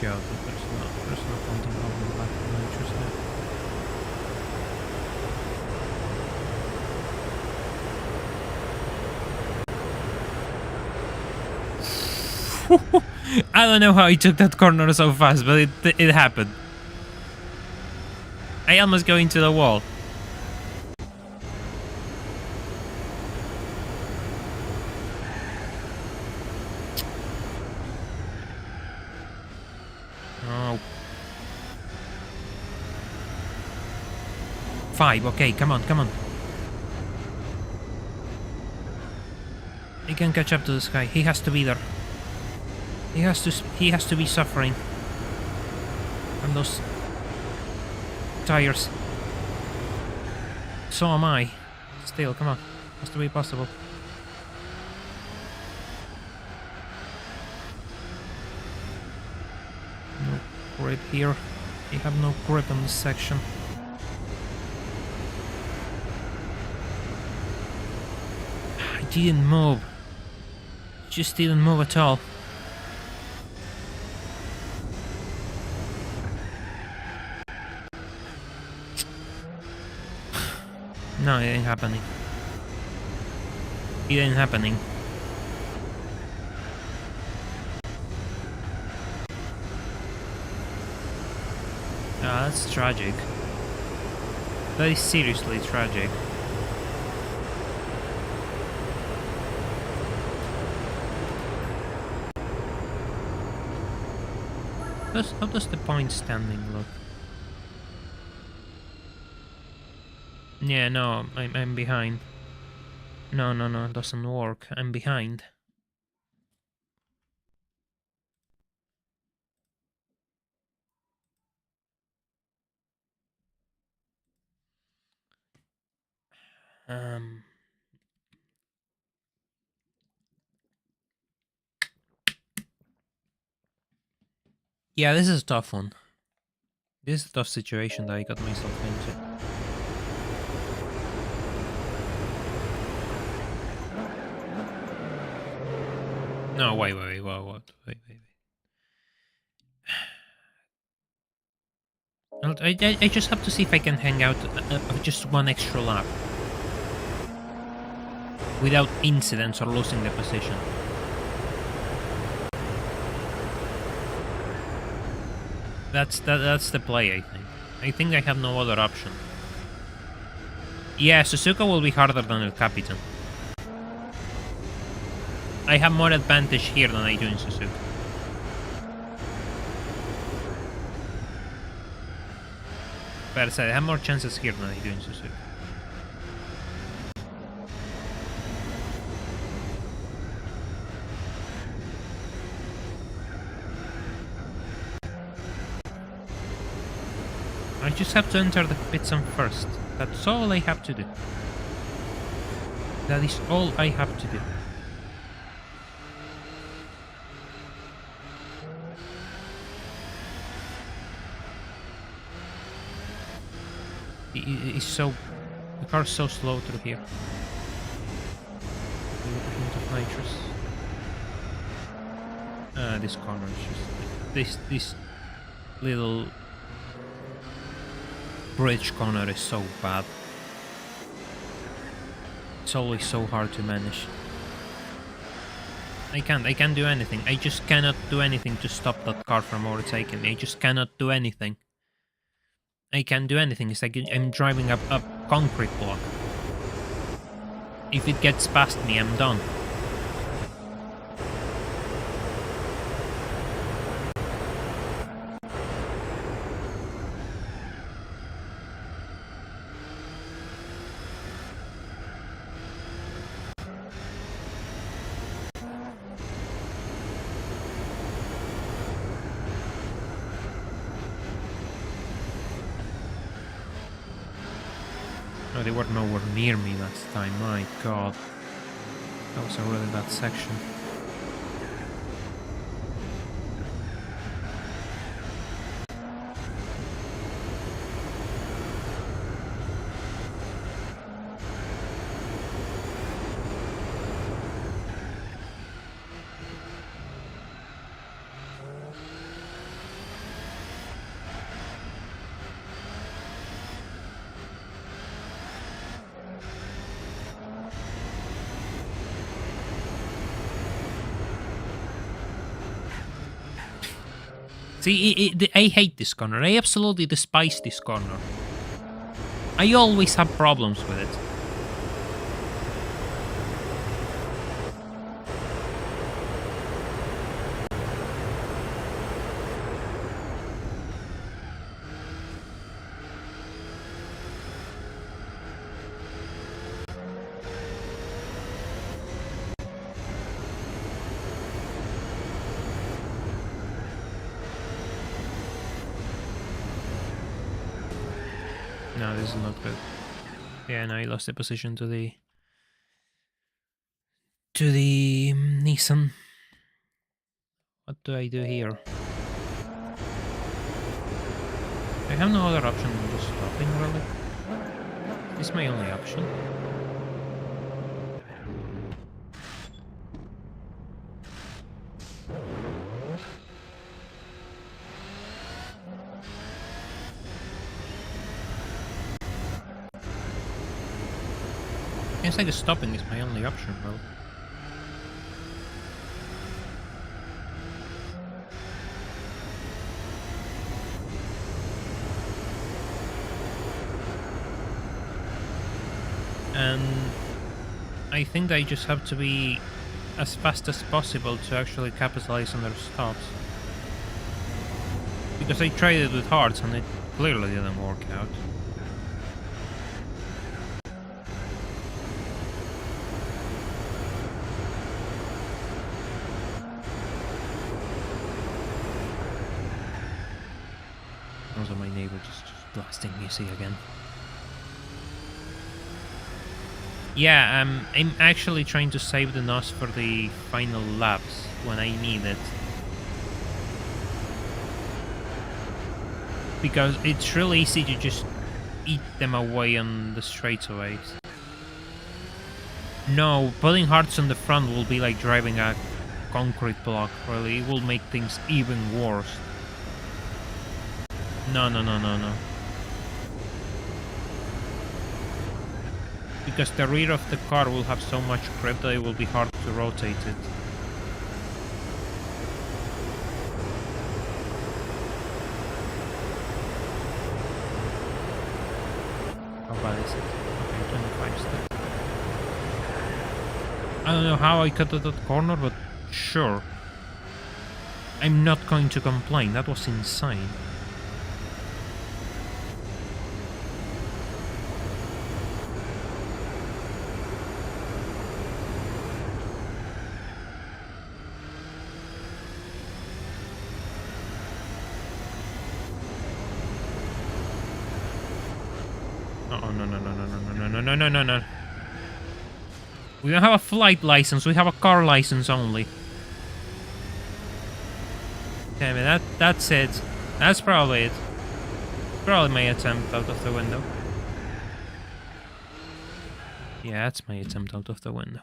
God, there's no point in holding back the nitrous there. I don't know how he took that corner so fast, but it happened. I almost go into the wall. Oh. 5, okay, come on, come on. He can catch up to this guy. He has to be there. He has to be suffering from those tires. So am I. Still, come on. Has to be possible. No grip here. We have no grip on this section. I didn't move. Just didn't move at all. No, it ain't happening. It ain't happening. Ah, that's tragic. That is seriously tragic. How does the point standing look? Yeah, no, I'm behind. No, it doesn't work. I'm behind. Yeah, this is a tough one. This is a tough situation that I got myself into. No, wait. I just have to see if I can hang out just one extra lap without incidents or losing the position. That's the play, I think. I think I have no other option. Yeah, Suzuka will be harder than El Capitan. I have more advantage here than I do in Suzuka. But I said I have more chances here than I do in Suzuka. I just have to enter the pit zone first. That's all I have to do. That is all I have to do. It's so... The car's so slow through here. A little hint of nitrous. This corner is just... This little bridge corner is so bad. It's always so hard to manage. I can't do anything. I just cannot do anything to stop that car from overtaking me. I just cannot do anything. I can't do anything. It's like I'm driving up a concrete block. If it gets past me, I'm done. No, they were nowhere near me last time, my god. That was a really bad section. See, I hate this corner. I absolutely despise this corner. I always have problems with it. No, this is not good. Yeah, no, I lost the position to the Nissan. What do I do here? I have no other option than just stopping, really. This is my only option. It's like stopping is my only option, bro. And I think I just have to be as fast as possible to actually capitalize on their stops. Because I tried it with hards and it clearly didn't work out. Also, my neighbor just blasting music again. Yeah, I'm actually trying to save the NOS for the final laps when I need it. Because it's really easy to just eat them away on the straightaways. No, putting hearts on the front will be like driving a concrete block, really. It will make things even worse. No. Because the rear of the car will have so much grip that it will be hard to rotate it. How bad is it? Okay, 25 steps. I don't know how I cut that corner, but sure. I'm not going to complain, that was insane. No. We don't have a flight license, we have a car license only. Damn it, that's it. That's probably it. Probably my attempt out of the window. Yeah, that's my attempt out of the window.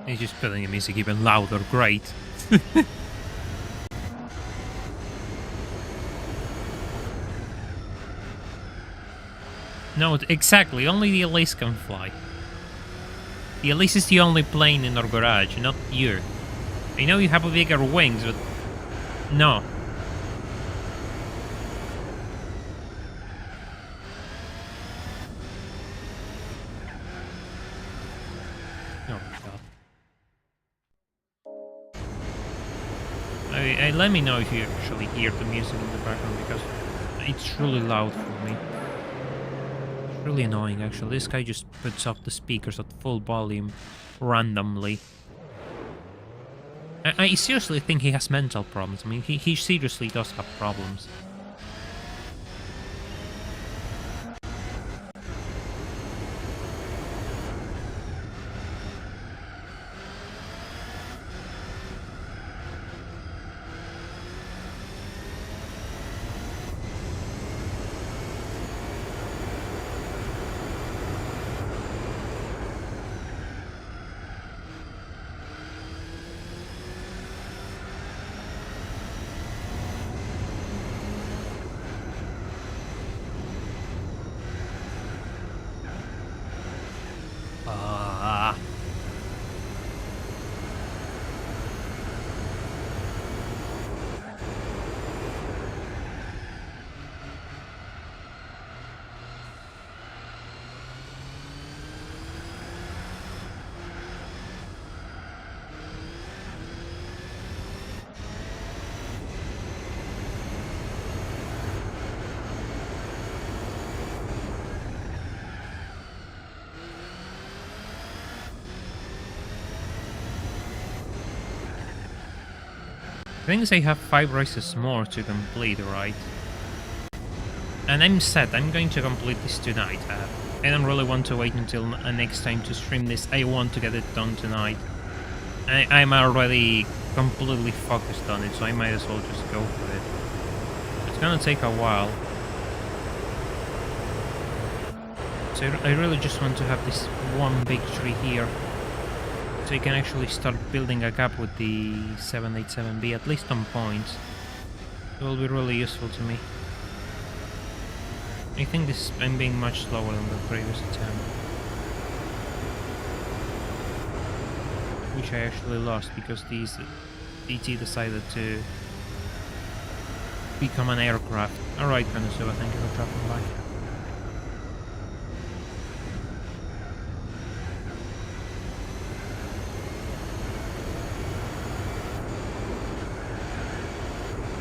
He's just putting the music even louder. Great. No, exactly. Only the Elise can fly. The Elise is the only plane in our garage, not you. I know you have bigger wings, but no. Oh my god. Let me know if you actually hear the music in the background, because it's really loud for me. It's really annoying, actually. This guy just puts up the speakers at full volume randomly. I seriously think he has mental problems. I mean, he seriously does have problems. I think they have 5 races more to complete, right? And I'm set. I'm going to complete this tonight. I don't really want to wait until next time to stream this. I want to get it done tonight. I'm already completely focused on it, so I might as well just go for it. It's gonna take a while. So I really just want to have this one victory here, so you can actually start building a gap with the 787B, at least on points. It will be really useful to me. I think I'm being much slower than the previous attempt, which I actually lost because DT decided to become an aircraft. Alright, Konosuba, thank you for dropping by.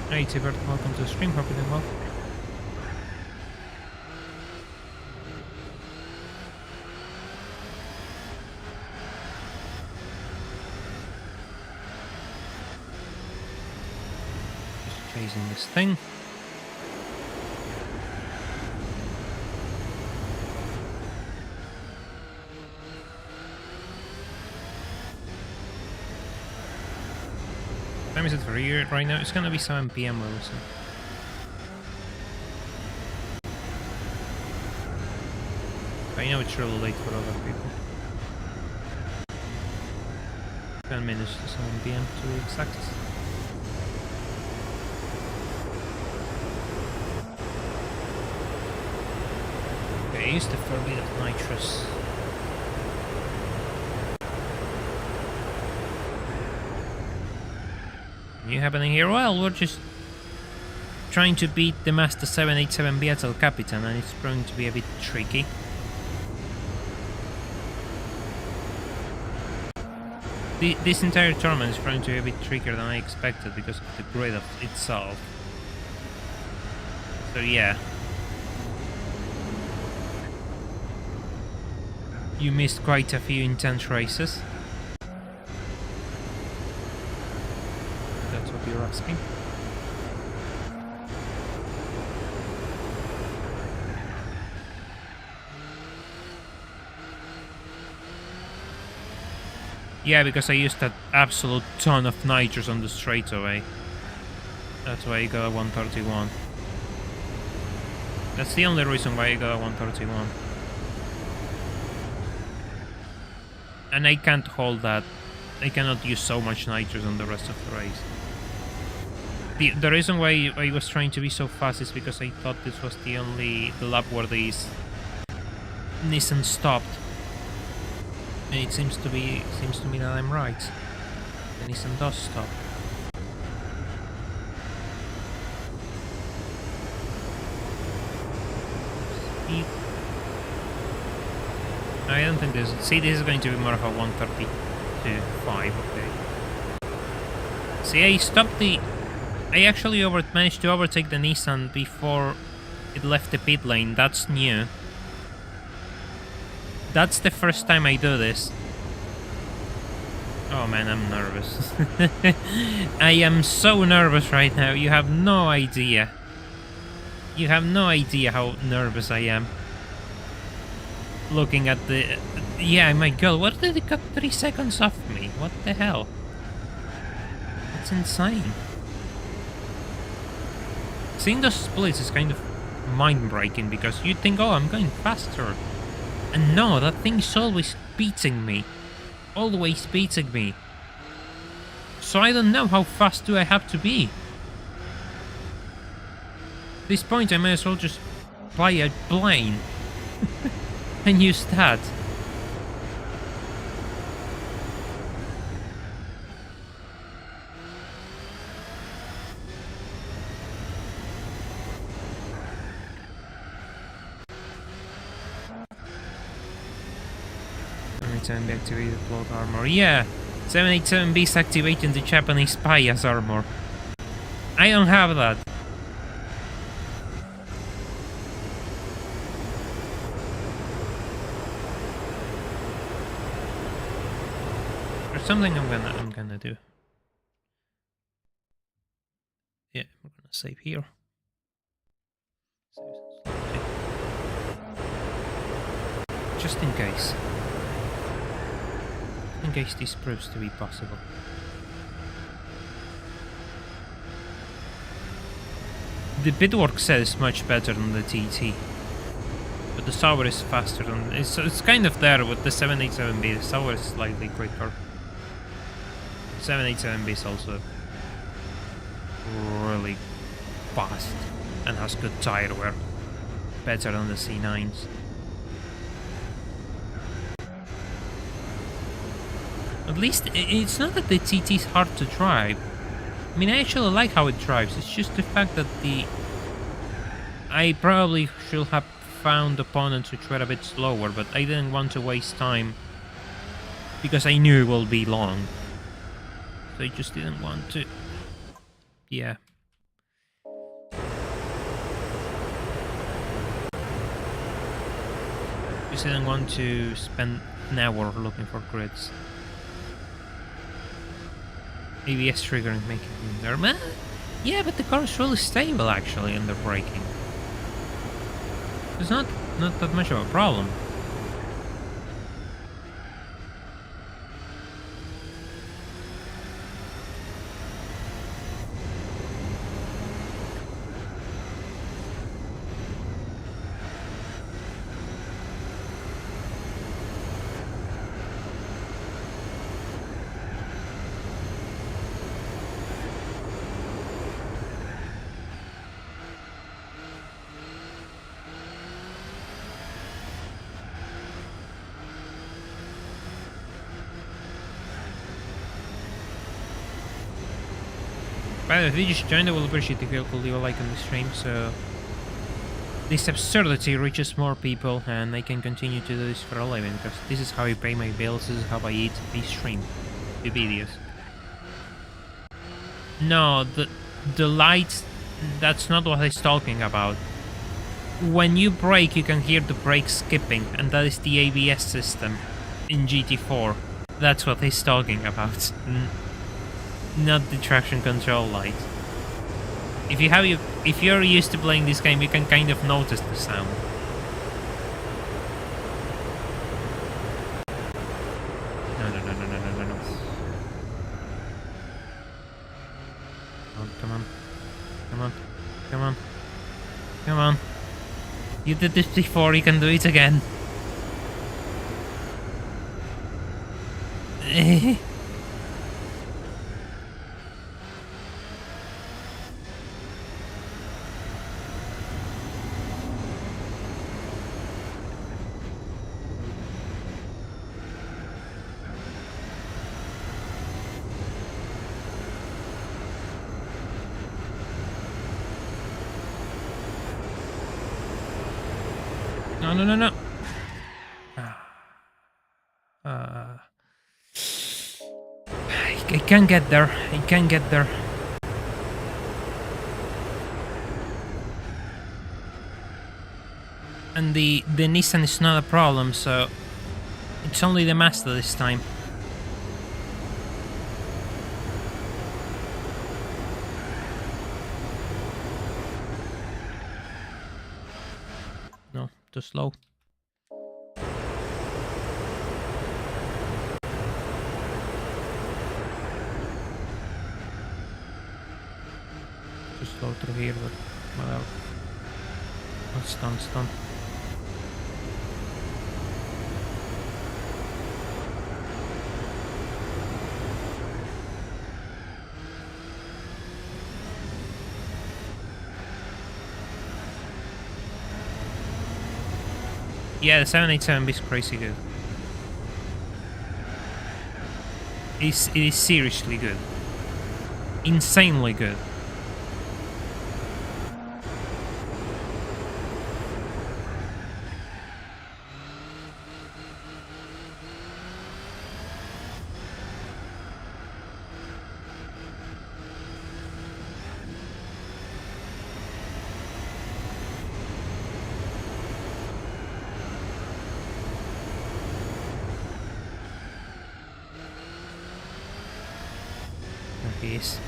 Hey Tibert, welcome to the stream, hope you're doing well. Just chasing this thing. What time is it for you right now? It's gonna be 7 PM really soon. I know it's really late for other people. 10 minutes to 7 PM to be exact. Okay, I used the 4 bit of nitrous. You happening here? Well, we're just trying to beat the Master 787B at El Capitan, and it's going to be a bit tricky. This entire tournament is going to be a bit trickier than I expected because of the grid of itself. So yeah. You missed quite a few intense races. That's what you're asking. Yeah, because I used that absolute ton of nitrous on the straightaway. That's why I got a 131. That's the only reason why I got a 131. And I can't hold that I cannot use so much nitrous on the rest of the race. The reason why I was trying to be so fast is because I thought this was the lap where these Nissan stopped. And it seems to me that I'm right. The Nissan does stop. Speed. I don't think this. See, this is going to be more of a 132.5. Okay. See, I stopped the. I actually managed to overtake the Nissan before it left the pit lane. That's new. That's the first time I do this. Oh man, I'm nervous. I am so nervous right now. You have no idea. You have no idea how nervous I am. Looking at the... Yeah, my god, what did it cut 3 seconds off me? What the hell? That's insane. Seeing those splits is kind of mind-breaking because you think, oh, I'm going faster. And no, that thing is always beating me. Always beating me. So I don't know how fast do I have to be. At this point I may as well just buy a plane. And use that. Anytime they activated plot armor. Yeah, 787B is activating the Japanese spy as armor. I don't have that. There's something I'm gonna do. Yeah, we're gonna save here. Just in case. In case this proves to be possible. The bitwork says much better than the TT. But the Sauer is faster than... It's kind of there with the 787B. The Sauer is slightly quicker. 787B is also really fast and has good tire wear. Better than the C9s. At least it's not that the TT is hard to drive. I mean, I actually like how it drives. It's just the fact that I probably should have found opponents which were a bit slower, but I didn't want to waste time because I knew it will be long. So I just didn't want to. Yeah. Just didn't want to spend an hour looking for grids. ABS triggering making there. Man, yeah, but the car is really stable actually under braking. It's not that much of a problem. By the way, if you just joined, I will appreciate if you could leave a like on the stream so this absurdity reaches more people and I can continue to do this for a living, because this is how I pay my bills, this is how I eat, I stream, do videos. No, the light, that's not what he's talking about. When you brake, you can hear the brake skipping, and that is the ABS system in GT4. That's what he's talking about. Not the traction control light. If you're used to playing this game, you can kind of notice the sound. No. Oh, come on. You did this before, you can do it again. No, no, no, no. I can't get there. I can't get there. And the Nissan is not a problem, so it's only the Mazda this time. No, too slow. Too slow through here, but whatever. It's done, it's done. Yeah, the 787 is crazy good. It is seriously good. Insanely good. Yes.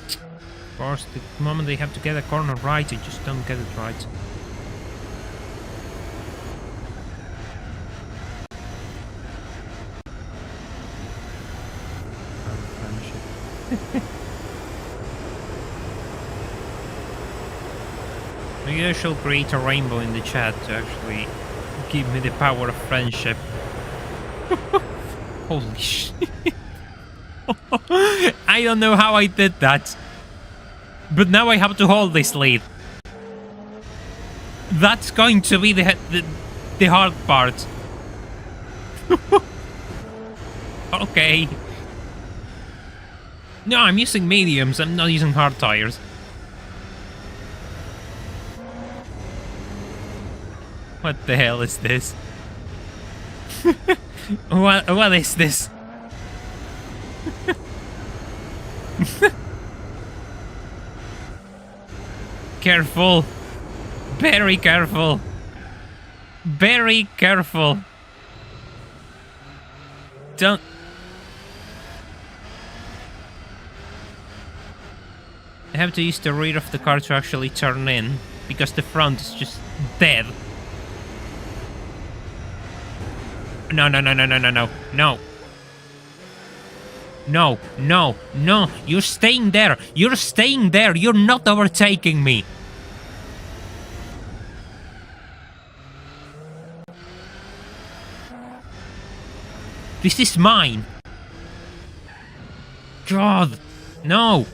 Of course, the moment they have to get a corner right, they just don't get it right. Maybe I should create a rainbow in the chat to actually give me the power of friendship. Holy shit. I don't know how I did that. But now I have to hold this lead. That's going to be the hard part. Okay. No, I'm using mediums. I'm not using hard tires. What the hell is this? What is this? Careful. Very careful. Very careful. Don't... I have to use the rear of the car to actually turn in, because the front is just dead. No, no, no, no, no, no, no, no. No, no, no. You're staying there. You're staying there. You're not overtaking me. This is mine. God. No.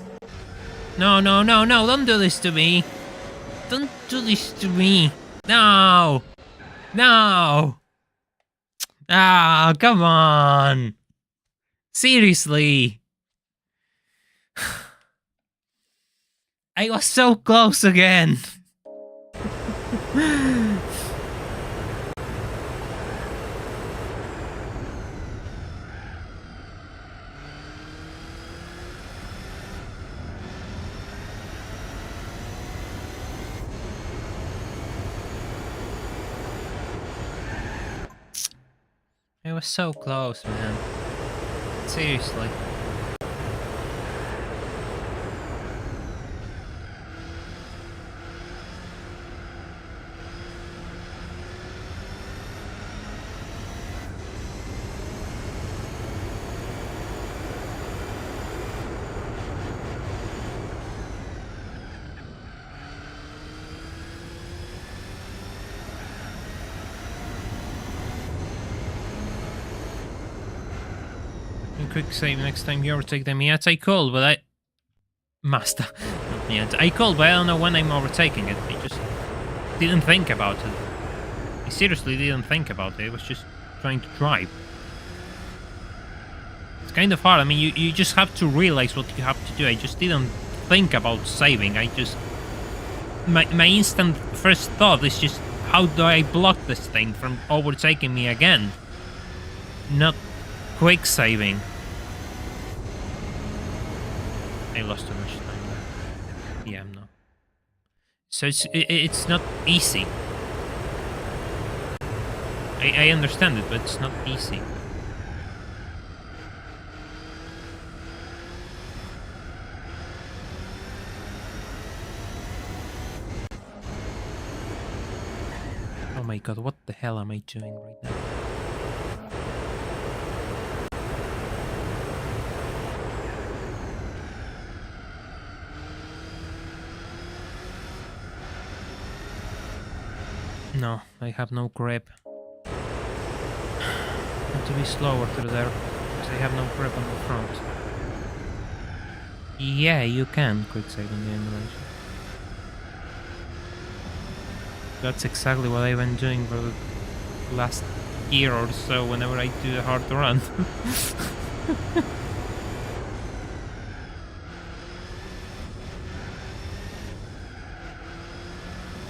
No, no, no, no. Don't do this to me. Don't do this to me. No. No. Ah, come on. Seriously. I was so close again. I was so close, man. Seriously. Quick save next time you overtake them. Yes, I could, but I... Master. Not I could, but I don't know when I'm overtaking it. I just didn't think about it. I seriously didn't think about it. I was just trying to drive. It's kind of hard. I mean, you just have to realize what you have to do. I just didn't think about saving. I just my instant first thought is just, how do I block this thing from overtaking me again? Not quick saving. I lost too much time there. Yeah, no. So it's not easy. I understand it, but it's not easy. Oh my god, what the hell am I doing right now? No, I have no grip. I have to be slower through there, because I have no grip on the front. Yeah, you can quick save in the emulation. That's exactly what I've been doing for the last year or so whenever I do a hard run.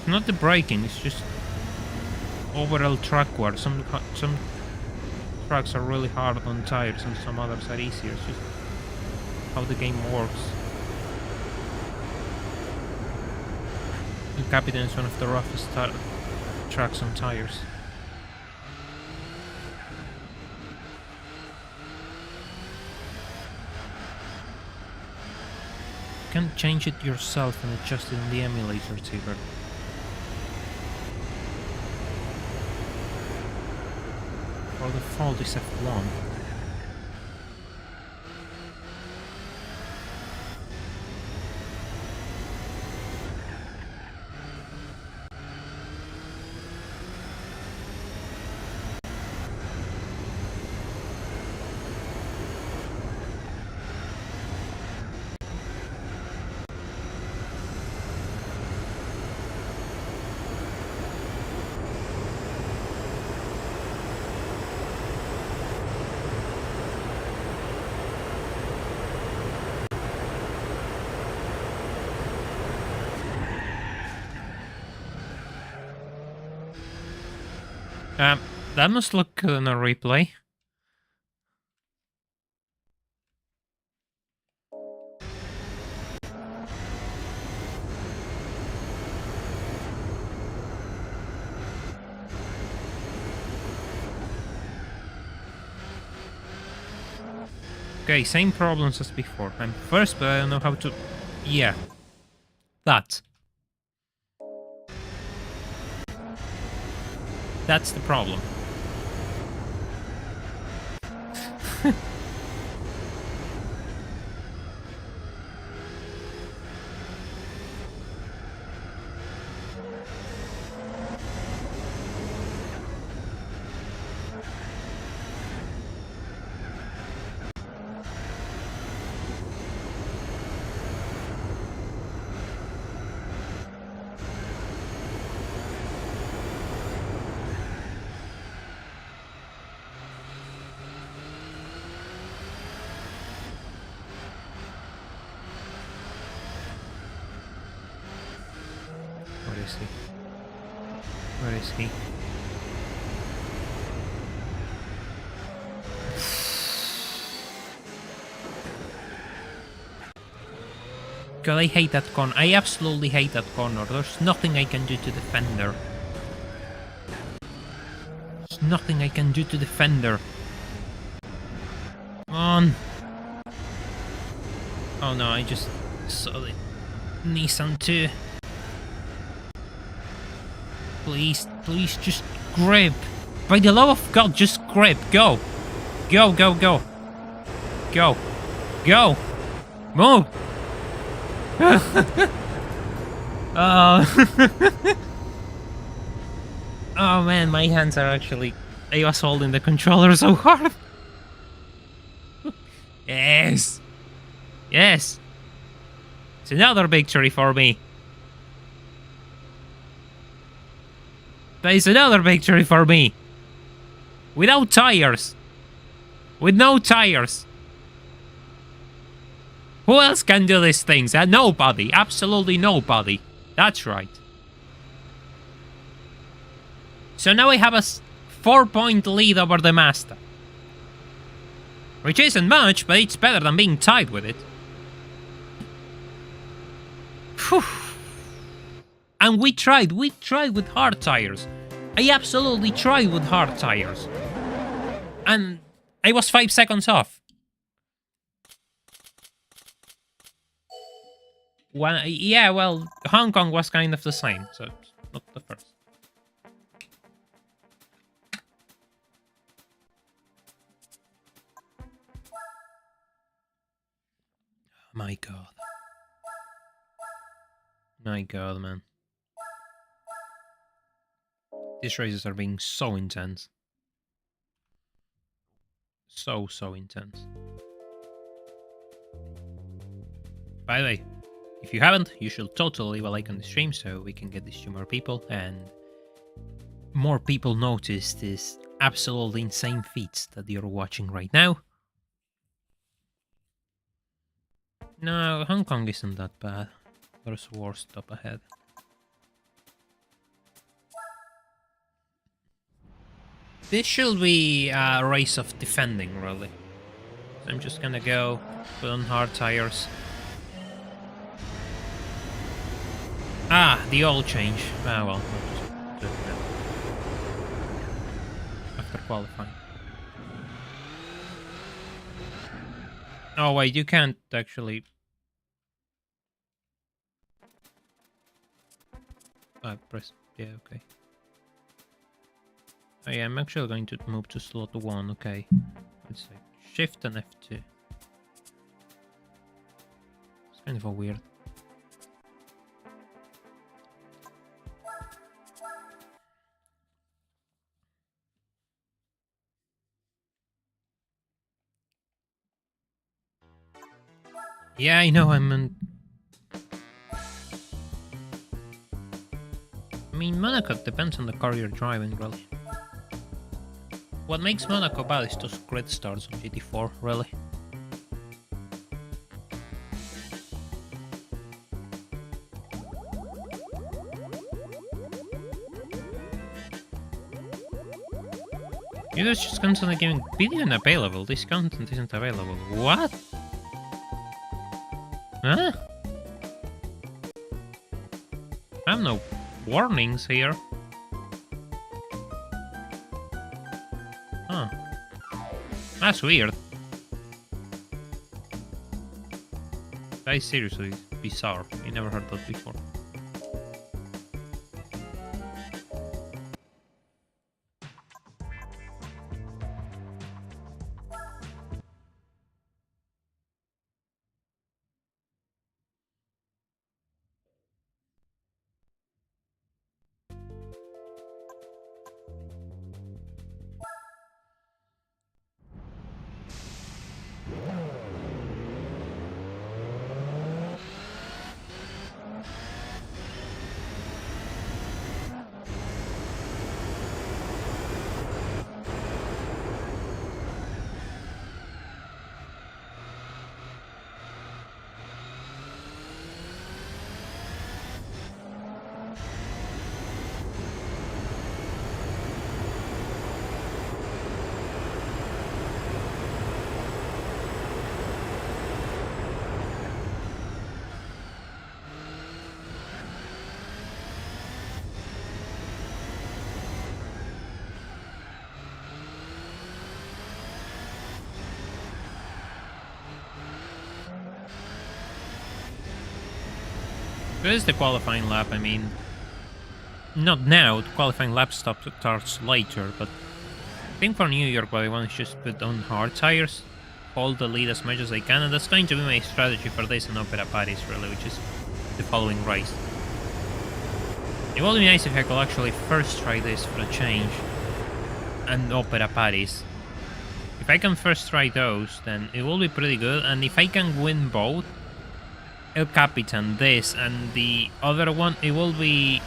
Not the braking, it's just overall track wear. Some tracks are really hard on tires and some others are easier. It's just how the game works. El Capitan is one of the roughest tracks on tires. You can change it yourself and adjust it in the emulator too, but or the default is F1. That must look good in a replay. Okay, same problems as before. I'm first, but I don't know how to... Yeah. That. That's the problem. Where is he? Where is he? God, I hate that corner. I absolutely hate that corner. There's nothing I can do to defend her. There's nothing I can do to defend her. Come on. Oh no, I just saw the Nissan too. Please, please, just grip. By the love of God, just grip. Go. Go, go, go. Go. Go. Move. Oh. Oh man, my hands are actually... I was holding the controller so hard. Yes. Yes. It's another victory for me. That is another victory for me. Without tires. With no tires. Who else can do these things? Nobody. Absolutely nobody. That's right. So now I have a 4-point lead over the Master. Which isn't much, but it's better than being tied with it. Whew. And we tried with hard tires. I absolutely tried with hard tires. And I was 5 seconds off. Yeah, well, Hong Kong was kind of the same, so it's not the first. My god. My god, man. These races are being so intense. So intense. By the way, if you haven't, you should totally leave a like on the stream so we can get this to more people and more people notice these absolutely insane feats that you're watching right now. No, Hong Kong isn't that bad. There's worse up ahead. This should be a race of defending, really. So I'm just gonna go put on hard tires. Ah, the oil change. Ah, well, we'll just do it now. After qualifying. Oh wait, you can't actually. Press. Yeah, okay. Oh yeah, I'm actually going to move to slot 1. Okay, it's like Shift and F2. It's kind of a weird. Yeah, I know. I mean, Monaco depends on the car you're driving, really. What makes Monaco bad is those grid starts on GT4, really. You guys just constantly giving video unavailable. This content isn't available. What? Huh? I have no warnings here. Huh. That's weird. That is seriously bizarre. I never heard that before. This is the qualifying lap, I mean. Not now, the qualifying lap starts later, but I think for New York what I want is just put on hard tires, hold the lead as much as I can, and that's going to be my strategy for this and Opera Paris, really, which is the following race. It would be nice if I could actually first try this for a change, and Opera Paris. If I can first try those, then it will be pretty good, and if I can win both, El Capitan, this, and the other one, it will be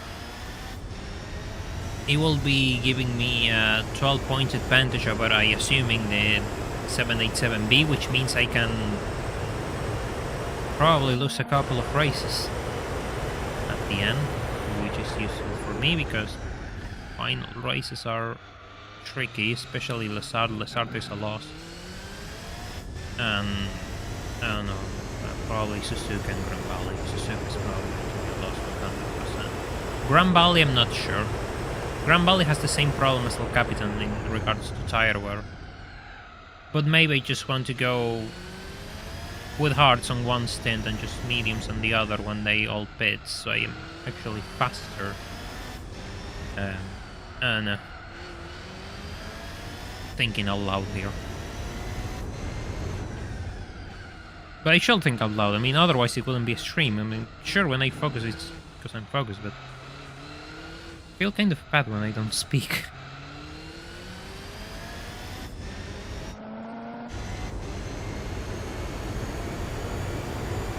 giving me a 12-point advantage over, I assuming, the 787B, which means I can probably lose a couple of races. the end, which is useful for me because final races are tricky, especially Lessard. Lessard is a loss. And I don't know, probably Suzuka and Grand Valley. Suzuka is probably going to be a loss 100%. Grand Valley, I'm not sure. Grand Valley has the same problem as El Capitan in regards to tire wear. But maybe I just want to go with hards on one stint and just mediums on the other when they all pit, so I am actually faster. And thinking out loud here. But I should think out loud. I mean, otherwise it wouldn't be a stream. I mean, sure, when I focus, it's because I'm focused, but I feel kind of bad when I don't speak.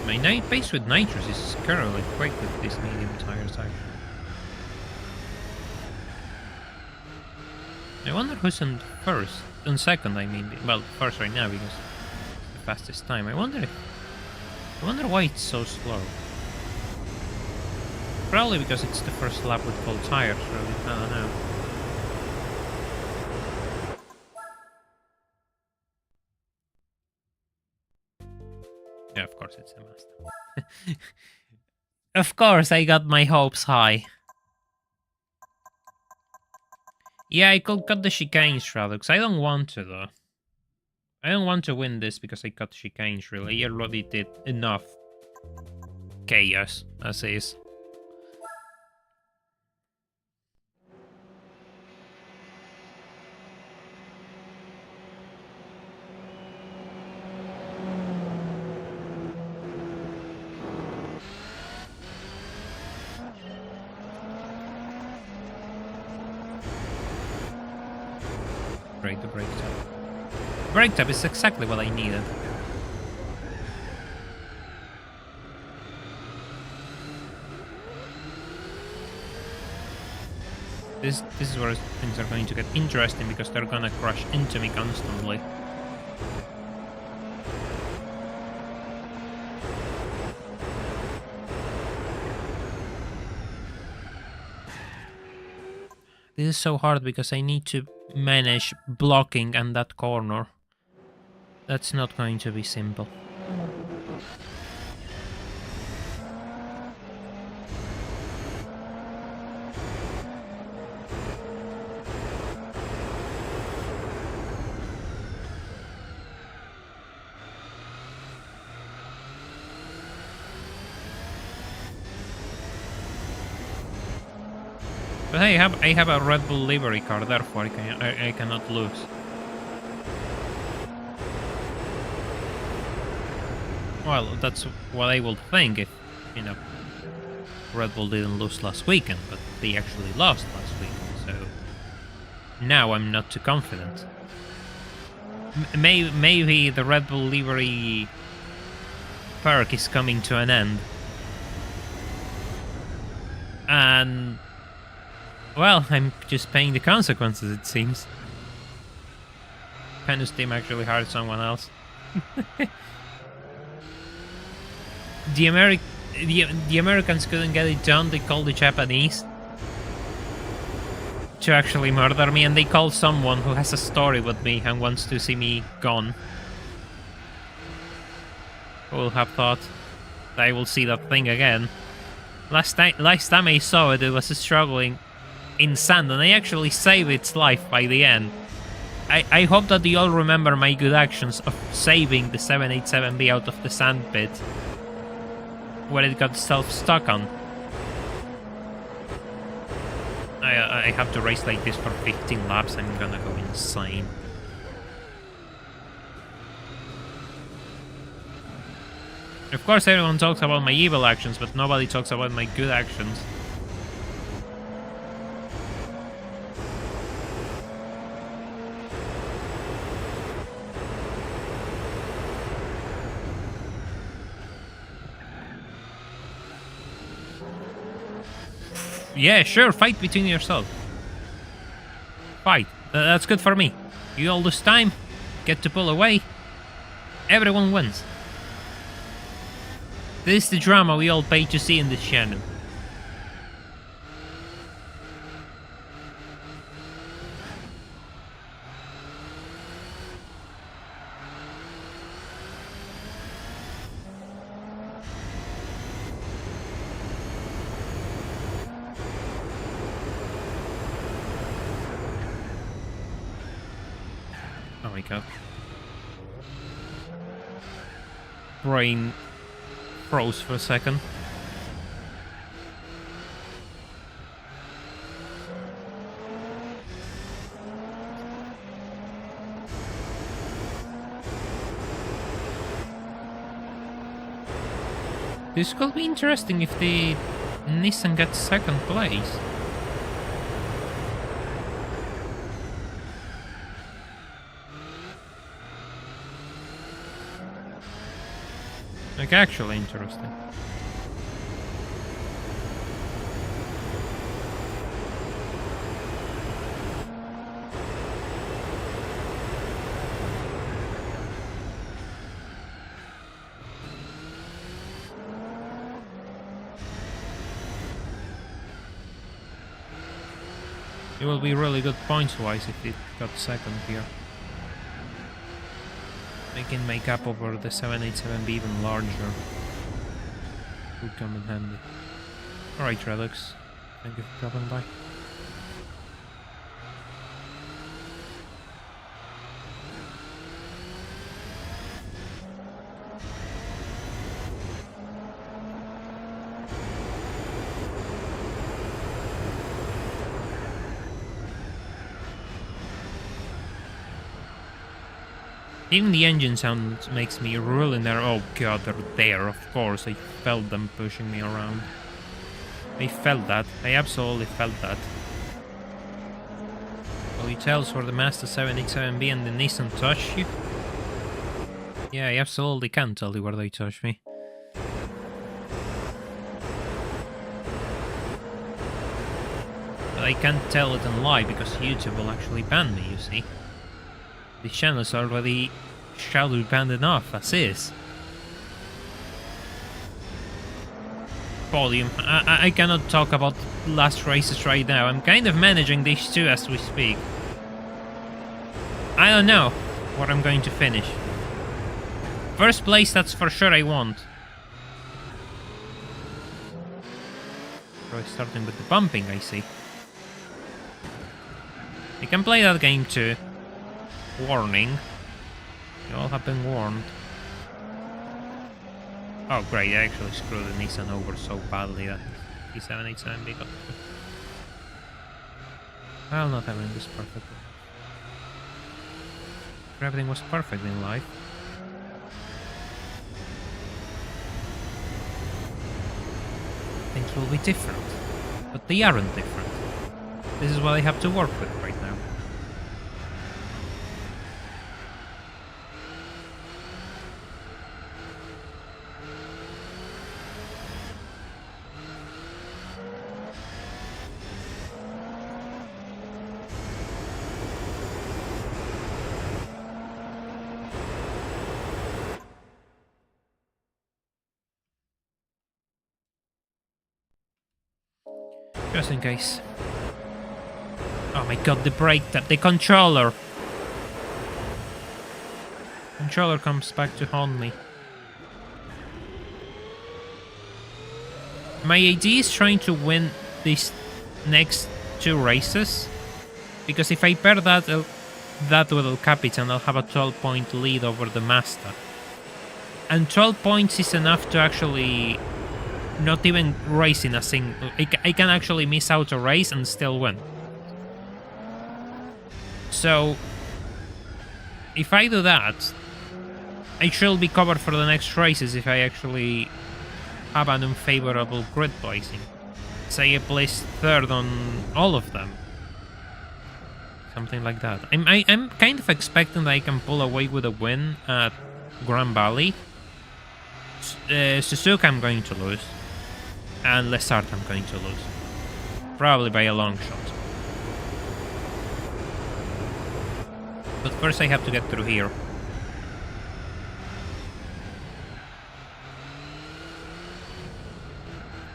My pace with nitrous is currently quick with these medium tires, actually. I wonder who's in first. In second, I mean. Well, first right now because it's the fastest time. I wonder why it's so slow. Probably because it's the first lap with full tires, really. I don't know. Yeah, of course it's a must. Of course, I got my hopes high. Yeah, I could cut the chicanes, rather, because I don't want to, though. I don't want to win this because I cut chicanes, really. I already did enough chaos, as is. Break the brake tab. Brake tab is exactly what I needed. This is where things are going to get interesting because they're gonna crash into me constantly. This is so hard because I need to manage blocking and that corner. That's not going to be simple. But I have a Red Bull livery car, therefore I cannot lose. Well, that's what I would think if, you know, Red Bull didn't lose last weekend, but they actually lost last weekend, so now I'm not too confident. Maybe the Red Bull livery perk is coming to an end. And well, I'm just paying the consequences, it seems. Penus team actually hired someone else. The Americans couldn't get it done, they called the Japanese to actually murder me, and they called someone who has a story with me and wants to see me gone. Who will have thought that I will see that thing again? Last time I saw it, it was struggling in sand, and I actually saved its life by the end. I hope that you all remember my good actions of saving the 787B out of the sand pit where it got self-stuck on. I have to race like this for 15 laps, I'm gonna go insane. Of course everyone talks about my evil actions, but nobody talks about my good actions. Yeah, sure, fight between yourselves. Fight. That's good for me. You all lose time, get to pull away, everyone wins. This is the drama we all pay to see in this channel. Oh my god. Brain froze for a second. This could be interesting if the Nissan gets second place. Like, actually interesting. It will be really good points-wise if it got second here. They can make up over the 787B even larger. Would come in handy. Alright, Relux. Thank you for dropping by. Even the engine sound makes me really nervous. Oh god, they're there, of course. I felt them pushing me around. I felt that. I absolutely felt that. Will you tell us where the Mazda 787B and the Nissan touch you? Yeah, I absolutely can tell you where they touch me. But I can't tell it in live because YouTube will actually ban me, you see. The channel's already shadow banned enough as is. Podium. I cannot talk about last races right now. I'm kind of managing these two as we speak. I don't know what I'm going to finish. First place, that's for sure I want. Probably starting with the bumping, I see. You can play that game too. Warning. You all have been warned. Oh great, I actually screwed the Nissan over so badly that the 787B got... Well, not having this perfect. Everything was perfect in life. Things will be different. But they aren't different. This is what I have to work with right now. Just in case. Oh my god, the brake tap, the controller! Controller comes back to haunt me. My idea is trying to win these next two races. Because if I pair that, that with El Capitan, I'll have a 12-point lead over the Mazda. And 12 points is enough to actually... not even racing a single... I can actually miss out a race and still win. So, if I do that, I should be covered for the next races if I actually have an unfavorable grid placing. Say I place third on all of them. Something like that. I'm kind of expecting that I can pull away with a win at Grand Valley. Suzuka I'm going to lose. And Lessart I'm going to lose. Probably by a long shot. But first I have to get through here.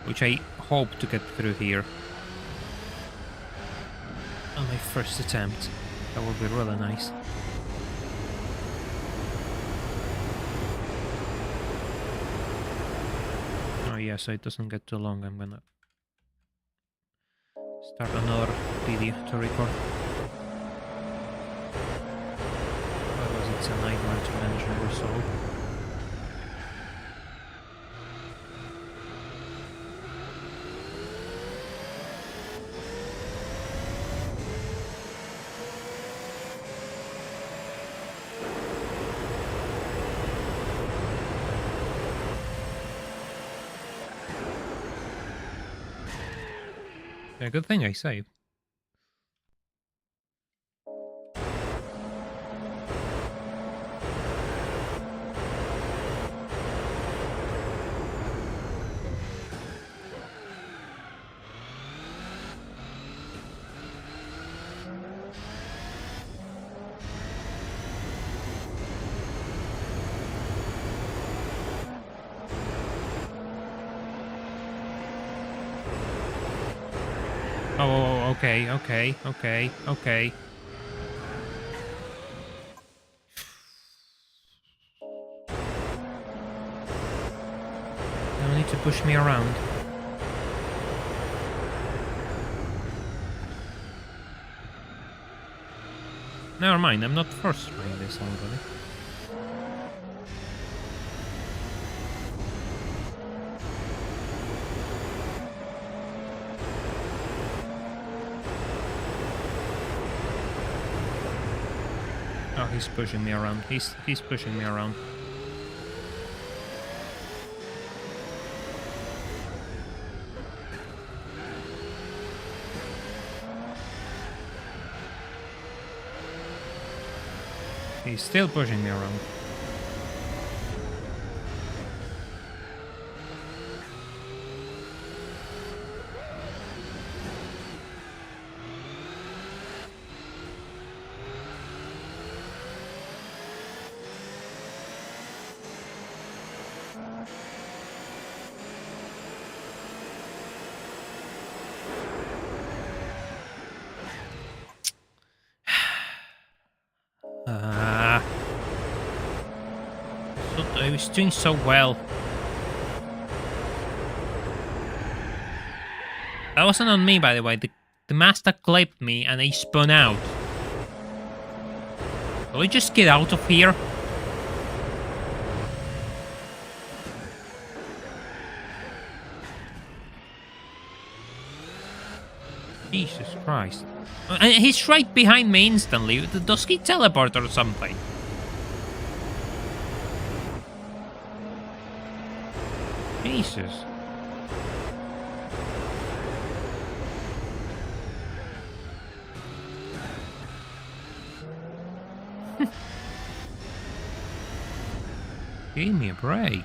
Which I hope to get through here. On my first attempt. That would be really nice. Oh yeah, so it doesn't get too long, I'm gonna start another video to record. It's a nightmare to manage and resolve. Yeah, good thing I saved. Oh, okay. No need to push me around. Never mind, I'm not first trying this already. Oh, he's pushing me around. He's pushing me around. He's still pushing me around. I was doing so well. That wasn't on me, by the way. The master clipped me and I spun out. Do I just get out of here? Jesus Christ. And he's right behind me instantly. Does he teleport or something? Jesus. Give me a break.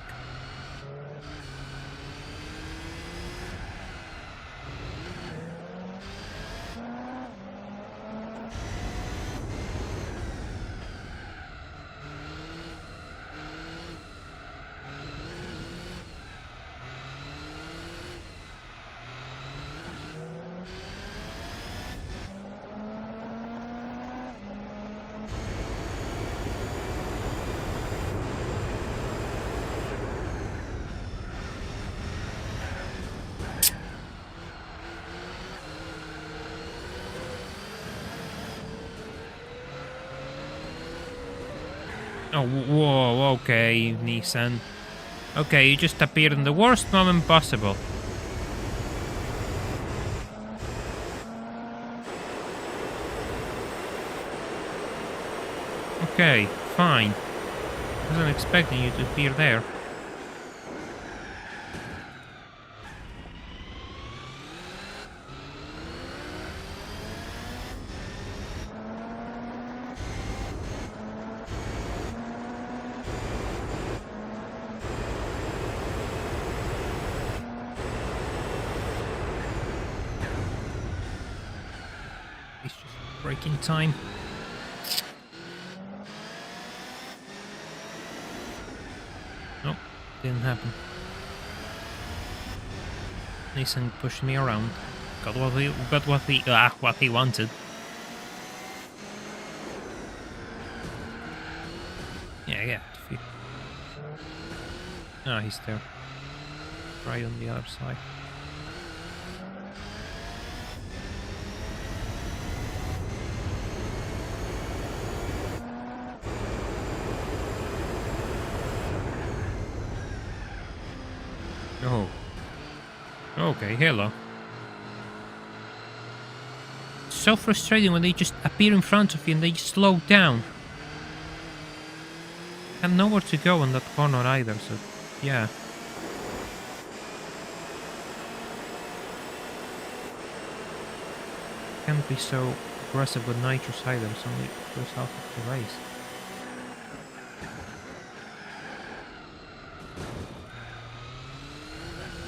Oh, whoa, okay, Nissan. Okay, you just appeared in the worst moment possible. Okay, fine. Wasn't expecting you to appear there. It's just breaking time. Nope, didn't happen. Nissan pushed me around. Got what he wanted. Yeah. Oh, he's there. Right on the other side. Oh. Okay, hello. It's so frustrating when they just appear in front of you and they just slow down. I have nowhere to go in that corner either, so yeah. Can't be so aggressive with nitrous either, it's only first half of the race.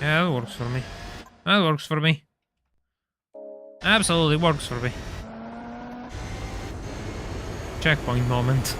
Yeah, that works for me. That works for me. Absolutely works for me. Checkpoint moment.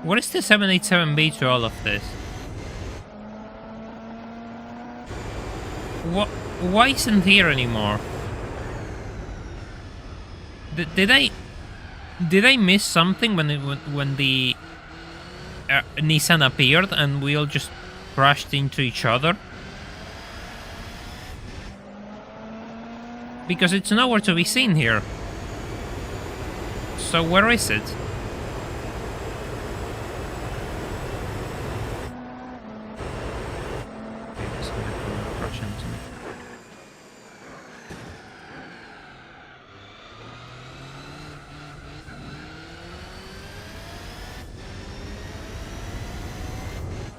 What is the 787B to all of this? What? Why isn't here anymore? Did I miss something when the Nissan appeared and we all just crashed into each other? Because it's nowhere to be seen here. So where is it?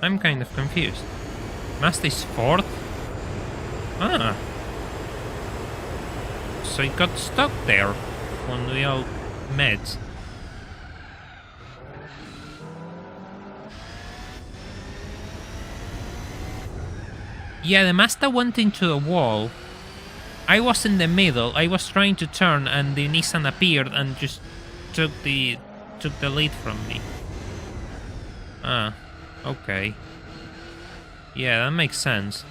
I'm kind of confused. Mast is 4th? Ah. So it got stuck there when we all met. Yeah, the Mazda went into a wall. I was in the middle. I was trying to turn and the Nissan appeared and just took the lead from me. Ah. Okay. Yeah, that makes sense.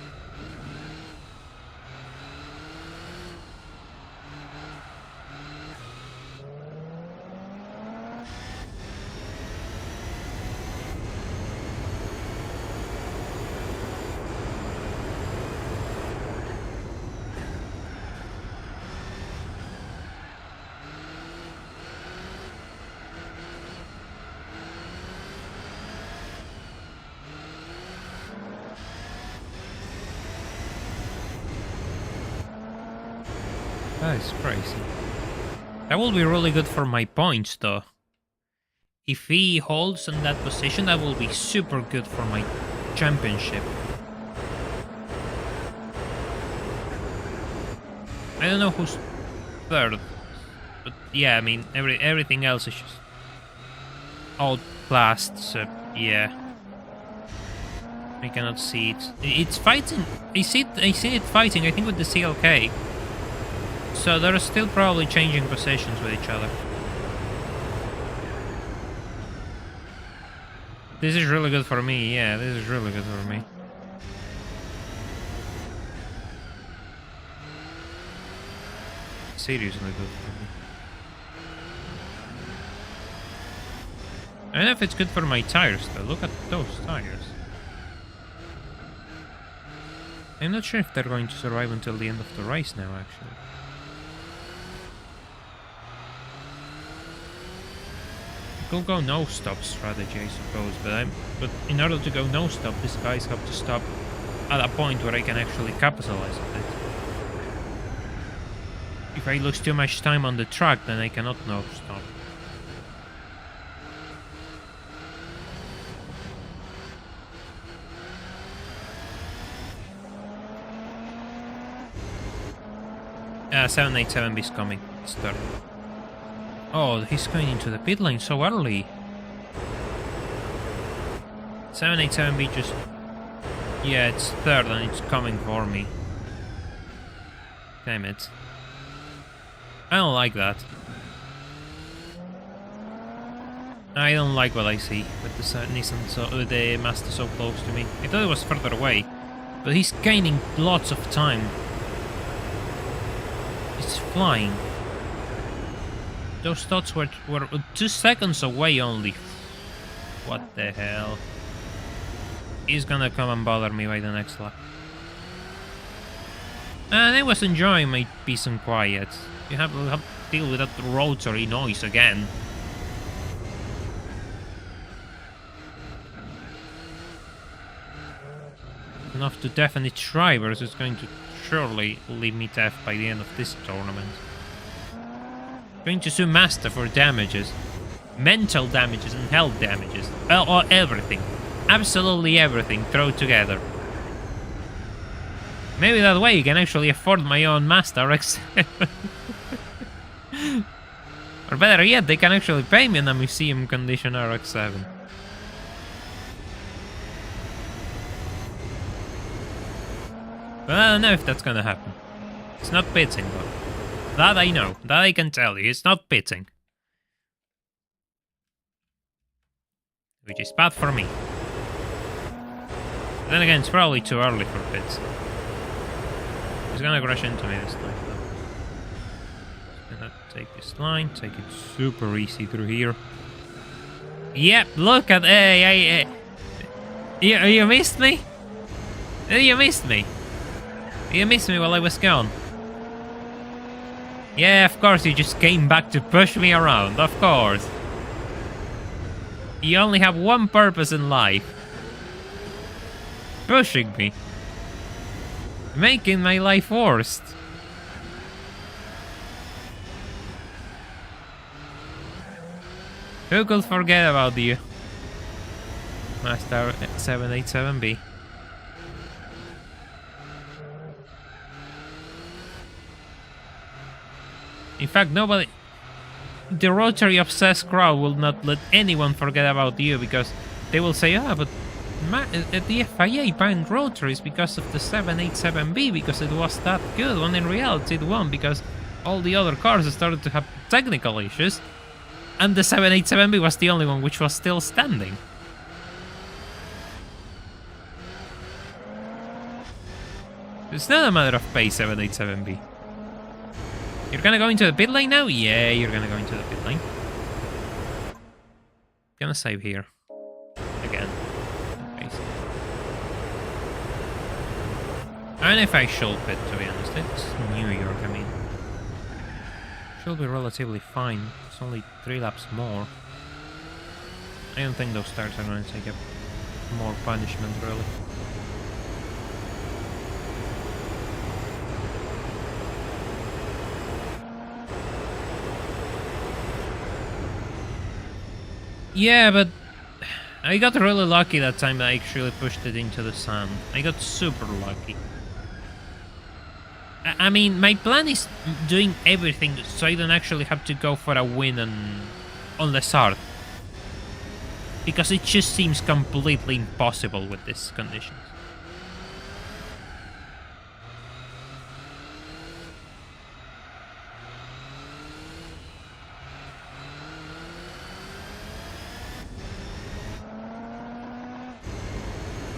That is crazy. That will be really good for my points, though. If he holds in that position, that will be super good for my championship. I don't know who's third, but yeah, I mean, everything else is just outclassed, so yeah. I cannot see it. It's fighting. I see it fighting, I think, with the CLK. So they're still probably changing positions with each other. This is really good for me, yeah, this is really good for me. Seriously good for me. I don't know if it's good for my tires though, look at those tires. I'm not sure if they're going to survive until the end of the race now, actually. Could go no-stop strategy, I suppose, but in order to go no-stop, these guys have to stop at a point where I can actually capitalize on it. If I lose too much time on the track, then I cannot no-stop. Yeah, 787B is coming. It's third. Oh, he's going into the pit lane so early. 787B just... Yeah, it's third and it's coming for me. Damn it. I don't like that. I don't like what I see with the Nissan, with the Master so close to me. I thought it was further away, but he's gaining lots of time. He's flying. Those dots were 2 seconds away only. What the hell? He's gonna come and bother me by the next lap. And I was enjoying my peace and quiet. You have to deal with that rotary noise again. Enough to deafen its drivers is going to surely leave me deaf by the end of this tournament. Going to sue Master for damages. Mental damages and health damages. Or everything. Absolutely everything thrown together. Maybe that way you can actually afford my own Master X7. Or better yet, they can actually pay me in a museum condition RX-7. But I don't know if that's gonna happen. It's not pitting though. That I know. That I can tell you. It's not pitting. Which is bad for me. Then again, it's probably too early for pits. He's gonna crash into me this time though. Gonna take this line, take it super easy through here. Yep, look at hey. You missed me? You missed me. You missed me while I was gone. Yeah, of course you just came back to push me around, of course. You only have one purpose in life. Pushing me. Making my life worst. Who could forget about you? Master 787B. In fact, nobody... The rotary obsessed crowd will not let anyone forget about you because they will say, ah, but the FIA banned rotaries because of the 787B because it was that good, when in reality it won because all the other cars started to have technical issues and the 787B was the only one which was still standing. It's not a matter of pay 787B. You're gonna go into the pit lane now? Yeah, you're gonna go into the pit lane. Gonna save here. Again. Okay. I don't know if I should pit, to be honest. It's New York, I mean. Should be relatively fine. It's only 3 laps more. I don't think those starts are gonna take up more punishment, really. Yeah, but I got really lucky that time that I actually pushed it into the sun. I got super lucky. I mean, my plan is doing everything so I don't actually have to go for a win on Les Arts. Because it just seems completely impossible with these conditions.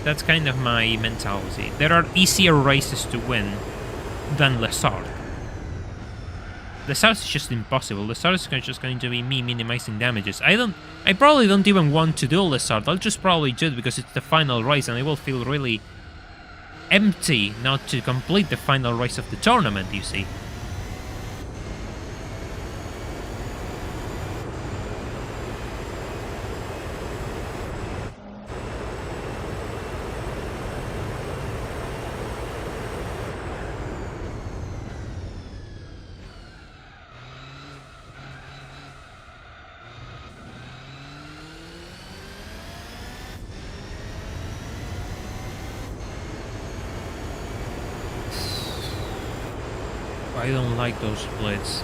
That's kind of my mentality. There are easier races to win than Les Arts. Les Arts is just impossible. Les Arts is just going to be me minimizing damages. I probably don't even want to do Les Arts. I'll just probably do it because it's the final race and I will feel really empty not to complete the final race of the tournament, you see. I don't like those splits.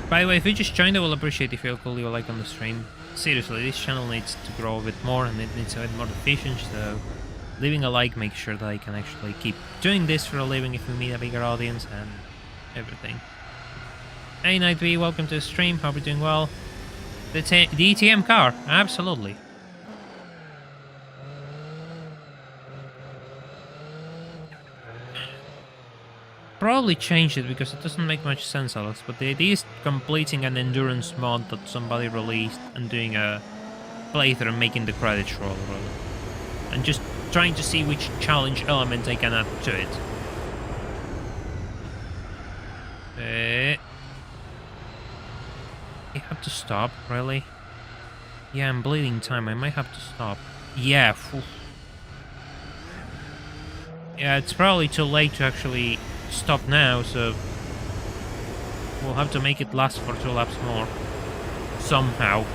By the way, if you just joined, I will appreciate if you all leave a like on the stream. Seriously, this channel needs to grow a bit more and it needs a bit more efficient, so leaving a like makes sure that I can actually keep doing this for a living if we meet a bigger audience and everything. Hey Nightbee, welcome to the stream. Hope you're doing well. The ETM car, absolutely. Probably change it because it doesn't make much sense, Alex. But the idea is completing an endurance mod that somebody released and doing a playthrough and making the credits roll, really. And just trying to see which challenge element I can add to it. I have to stop, really? Yeah, I'm bleeding time. I might have to stop. Yeah. Yeah, it's probably too late to actually stop now, so we'll have to make it last for 2 laps more. Somehow.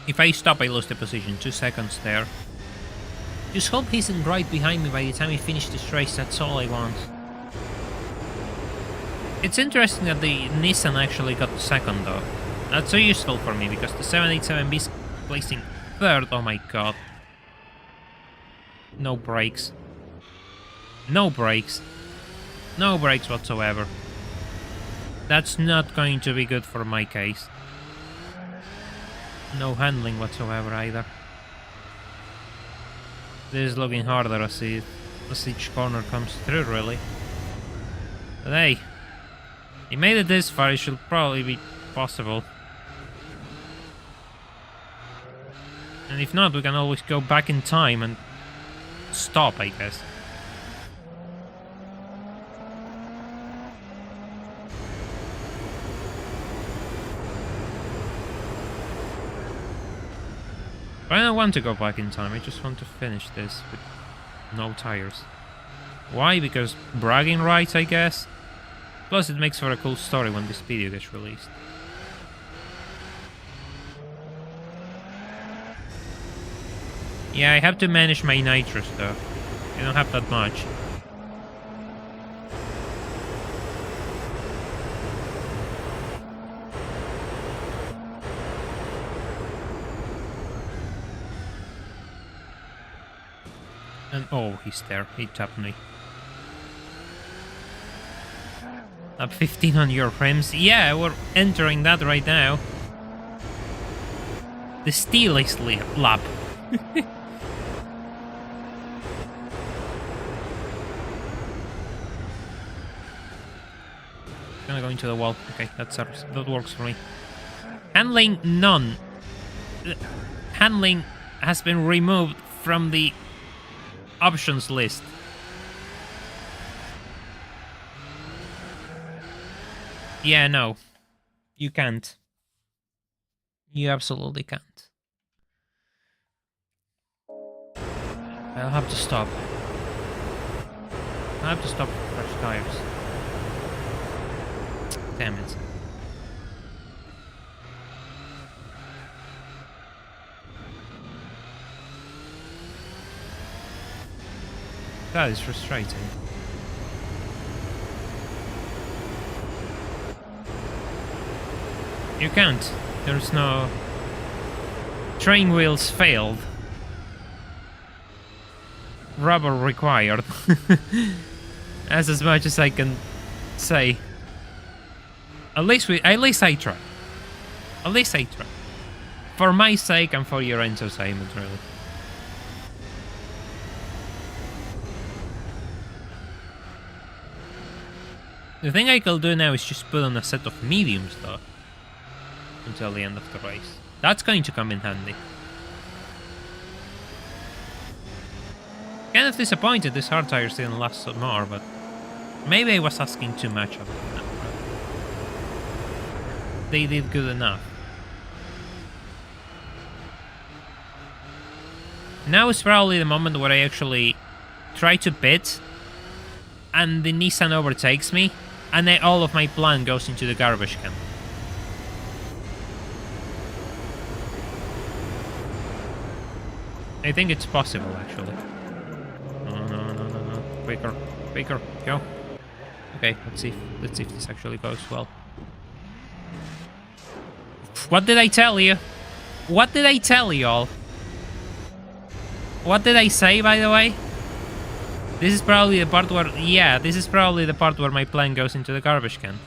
If I stop, I lose the position. 2 seconds there. Just hope he isn't right behind me by the time we finish this race. That's all I want. It's interesting that the Nissan actually got the second, though. That's so useful for me, because the 787B is placing third. Oh my god. No brakes. No brakes. No brakes whatsoever. That's not going to be good for my case. No handling whatsoever either. This is looking harder as each corner comes through, really. But hey, he made it this far, it should probably be possible. And if not, we can always go back in time and stop, I guess. I don't want to go back in time, I just want to finish this with no tires. Why? Because bragging rights, I guess? Plus it makes for a cool story when this video gets released. Yeah, I have to manage my nitrous though. I don't have that much. And oh, he's there. He tapped me. Up 15 on your frames. Yeah, we're entering that right now. The steeliest lap. Gonna go into the wall. Okay, that works for me. Handling none. Handling has been removed from the options list. Yeah, no. You can't. You absolutely can't. I'll have to stop. I'll have to stop for fresh tires. Damn it. That is frustrating. You can't. There's no... Train wheels failed. Rubber required. That's as much as I can say. At least I try. At least I try. For my sake and for your entertainment, really. The thing I could do now is just put on a set of mediums, though. Until the end of the race. That's going to come in handy. Kind of disappointed this hard tires didn't last some more, but maybe I was asking too much of them. They did good enough. Now is probably the moment where I actually try to pit, and the Nissan overtakes me, and then all of my plan goes into the garbage can. I think it's possible, actually. No. Quicker, go. Okay, let's see if this actually goes well. What did I tell you? What did I tell y'all? What did I say, by the way? This is probably the part where... Yeah, this is probably the part where my plane goes into the garbage can.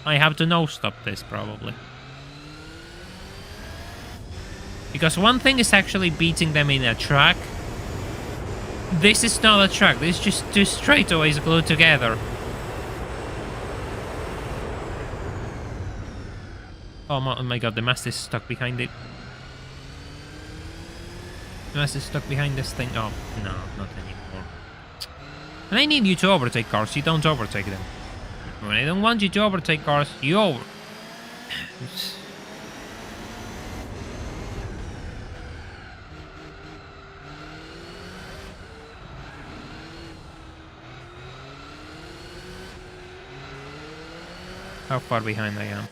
I have to no-stop this, probably. Because one thing is actually beating them in a track. This is not a track. This is just two straightaways glued together. Oh my god, the mast is stuck behind it. The mast is stuck behind this thing. Oh, no, not anymore. And I need you to overtake cars. You don't overtake them. When I don't want you to overtake cars, you over... How far behind I am?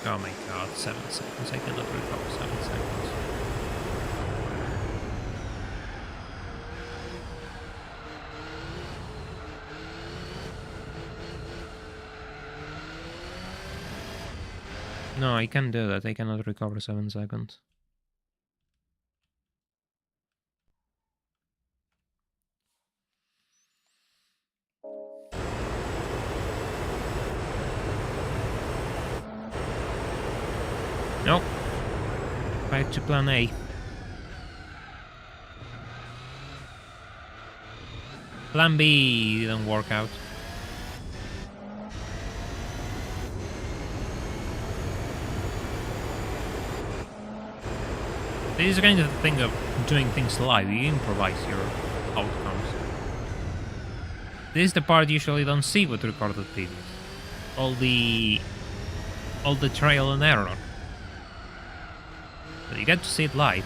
Oh my god, 7 seconds. I cannot recover 7 seconds. No, I can't do that. I cannot recover 7 seconds. Nope. Back to plan A. Plan B didn't work out. This is kind of the thing of doing things live. You improvise your outcomes. This is the part you usually don't see with recorded videos. All the trial and error. But you get to see it live.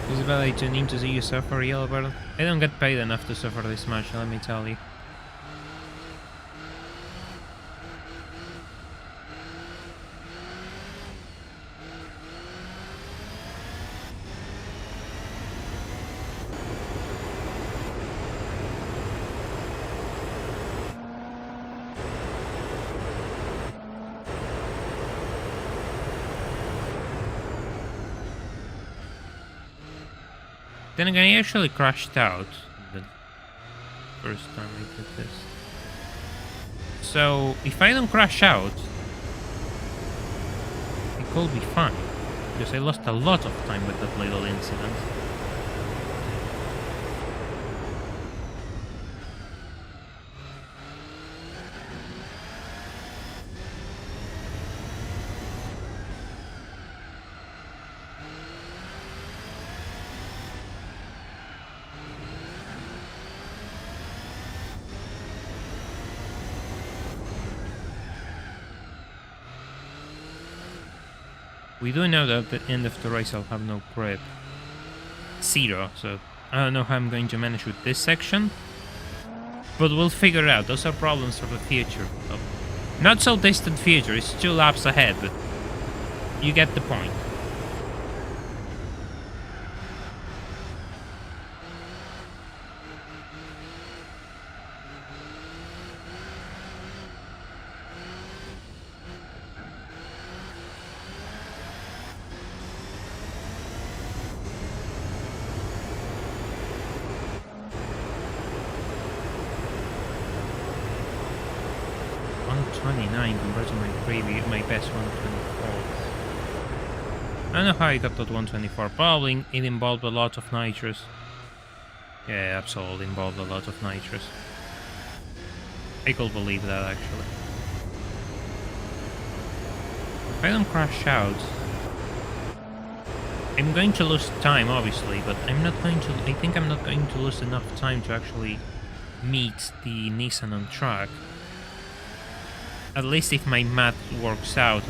Isabel, I tune in to see you suffer, Yellowbird. I don't get paid enough to suffer this much, let me tell you. Then again, I actually crashed out the first time I did this. So, if I don't crash out, it could be fine. Because I lost a lot of time with that little incident. We do know that at the end of the race I'll have no grip. 0, so I don't know how I'm going to manage with this section. But we'll figure it out. Those are problems for the future. Not so distant future, it's 2 laps ahead, but you get the point. Compared to my best 124. I don't know how I got that 124. Probably it involved a lot of nitrous. Yeah, absolutely involved a lot of nitrous. I could believe that actually. If I don't crash out, I'm going to lose time obviously, but I'm not going to. I think I'm not going to lose enough time to actually meet the Nissan on track. At least if my math works out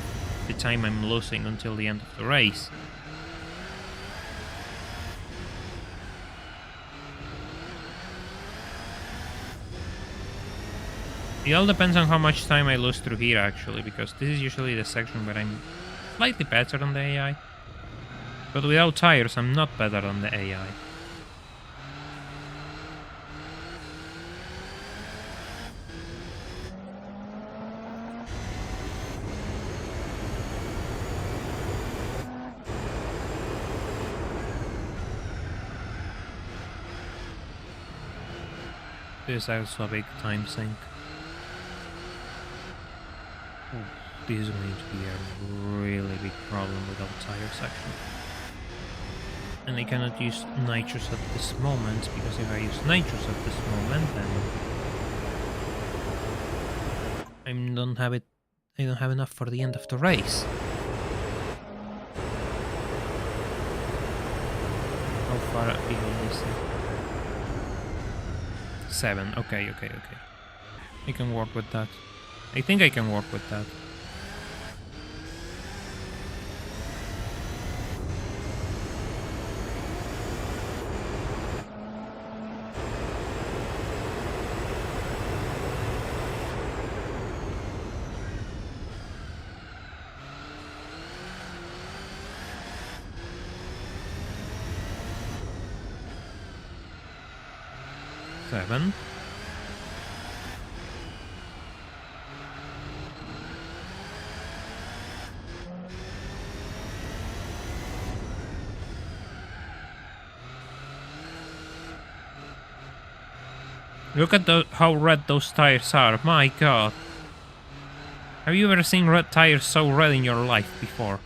the time I'm losing until the end of the race. It all depends on how much time I lose through here, actually, because this is usually the section where I'm slightly better than the AI. But without tires, I'm not better than the AI. This is also a big time sink. Oh, this is going to be a really big problem without tire section. And I cannot use nitrous at this moment, because if I use nitrous at this moment, then I don't have enough for the end of the race. How far behind is it? 7. Okay. I can work with that. I think I can work with that. Seven. Look at how red those tires are, my god. Have you ever seen red tires so red in your life before?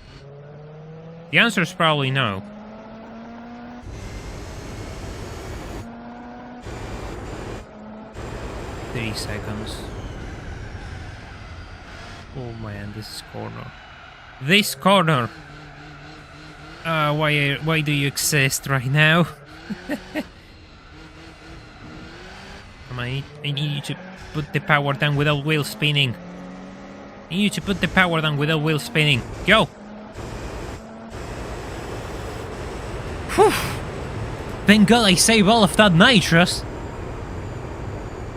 The answer is probably no. Three seconds. Oh man, this corner. This corner! Why do you exist right now? Come on, I need you to put the power down without wheel spinning. I need you to put the power down without wheel spinning. Go! Whew! Thank God I saved all of that nitrous.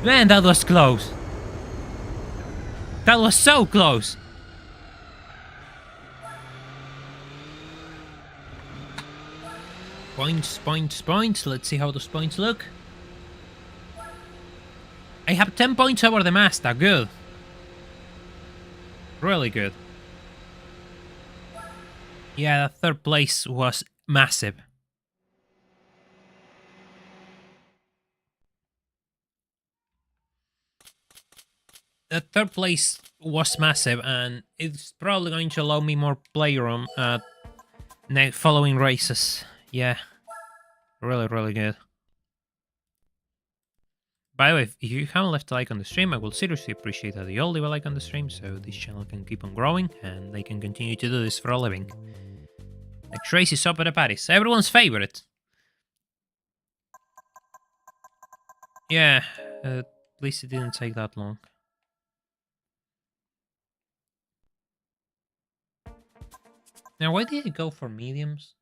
Man, that was close. That was so close. Points. Let's see how those points look. I have 10 points over the Mazda. Good. Really good. Yeah, that third place was massive. That third place was massive, and it's probably going to allow me more playroom at following races. Yeah. Really good. By the way, if you haven't left a like on the stream, I will seriously appreciate that you all leave a like on the stream so this channel can keep on growing and they can continue to do this for a living. Like Tracy Sop at the Paris, everyone's favorite. Yeah, at least it didn't take that long. Now, why did I go for mediums?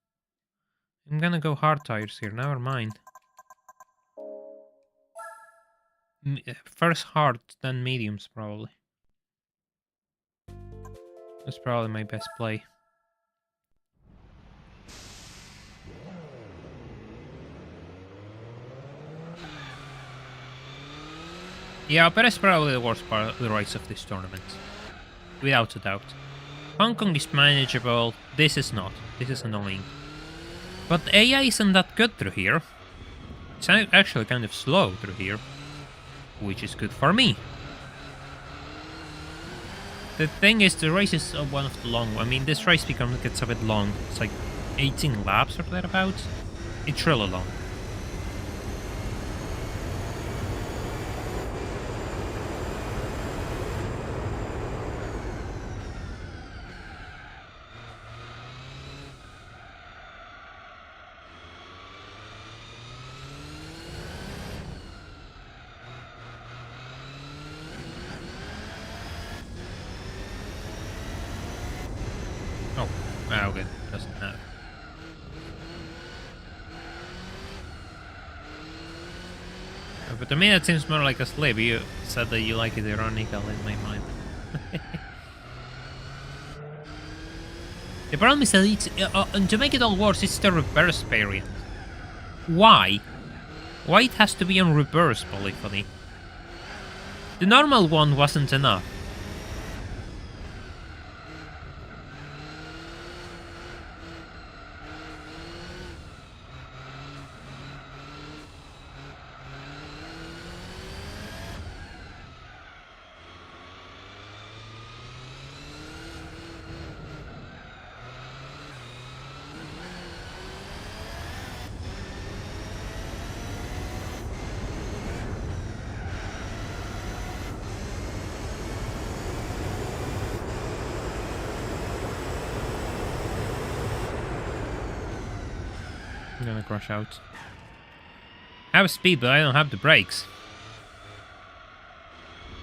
I'm gonna go hard tires here, never mind. First hard, then mediums, probably. That's probably my best play. Yeah, but it's probably the worst part of the race of this tournament. Without a doubt. Hong Kong is manageable, this is not. This is annoying. But the AI isn't that good through here. It's actually kind of slow through here. Which is good for me. The thing is, the race is one of the long... I mean, this race gets a bit long. It's like 18 laps or thereabouts. It's really long. Ah, okay. Doesn't have. But to me that seems more like a slip. You said that you like it ironical in my mind. The problem is that it's... and to make it all worse, it's the reverse variant. Why? Why it has to be on reverse polyphony? The normal one wasn't enough. I'm gonna crash out. I have speed, but I don't have the brakes.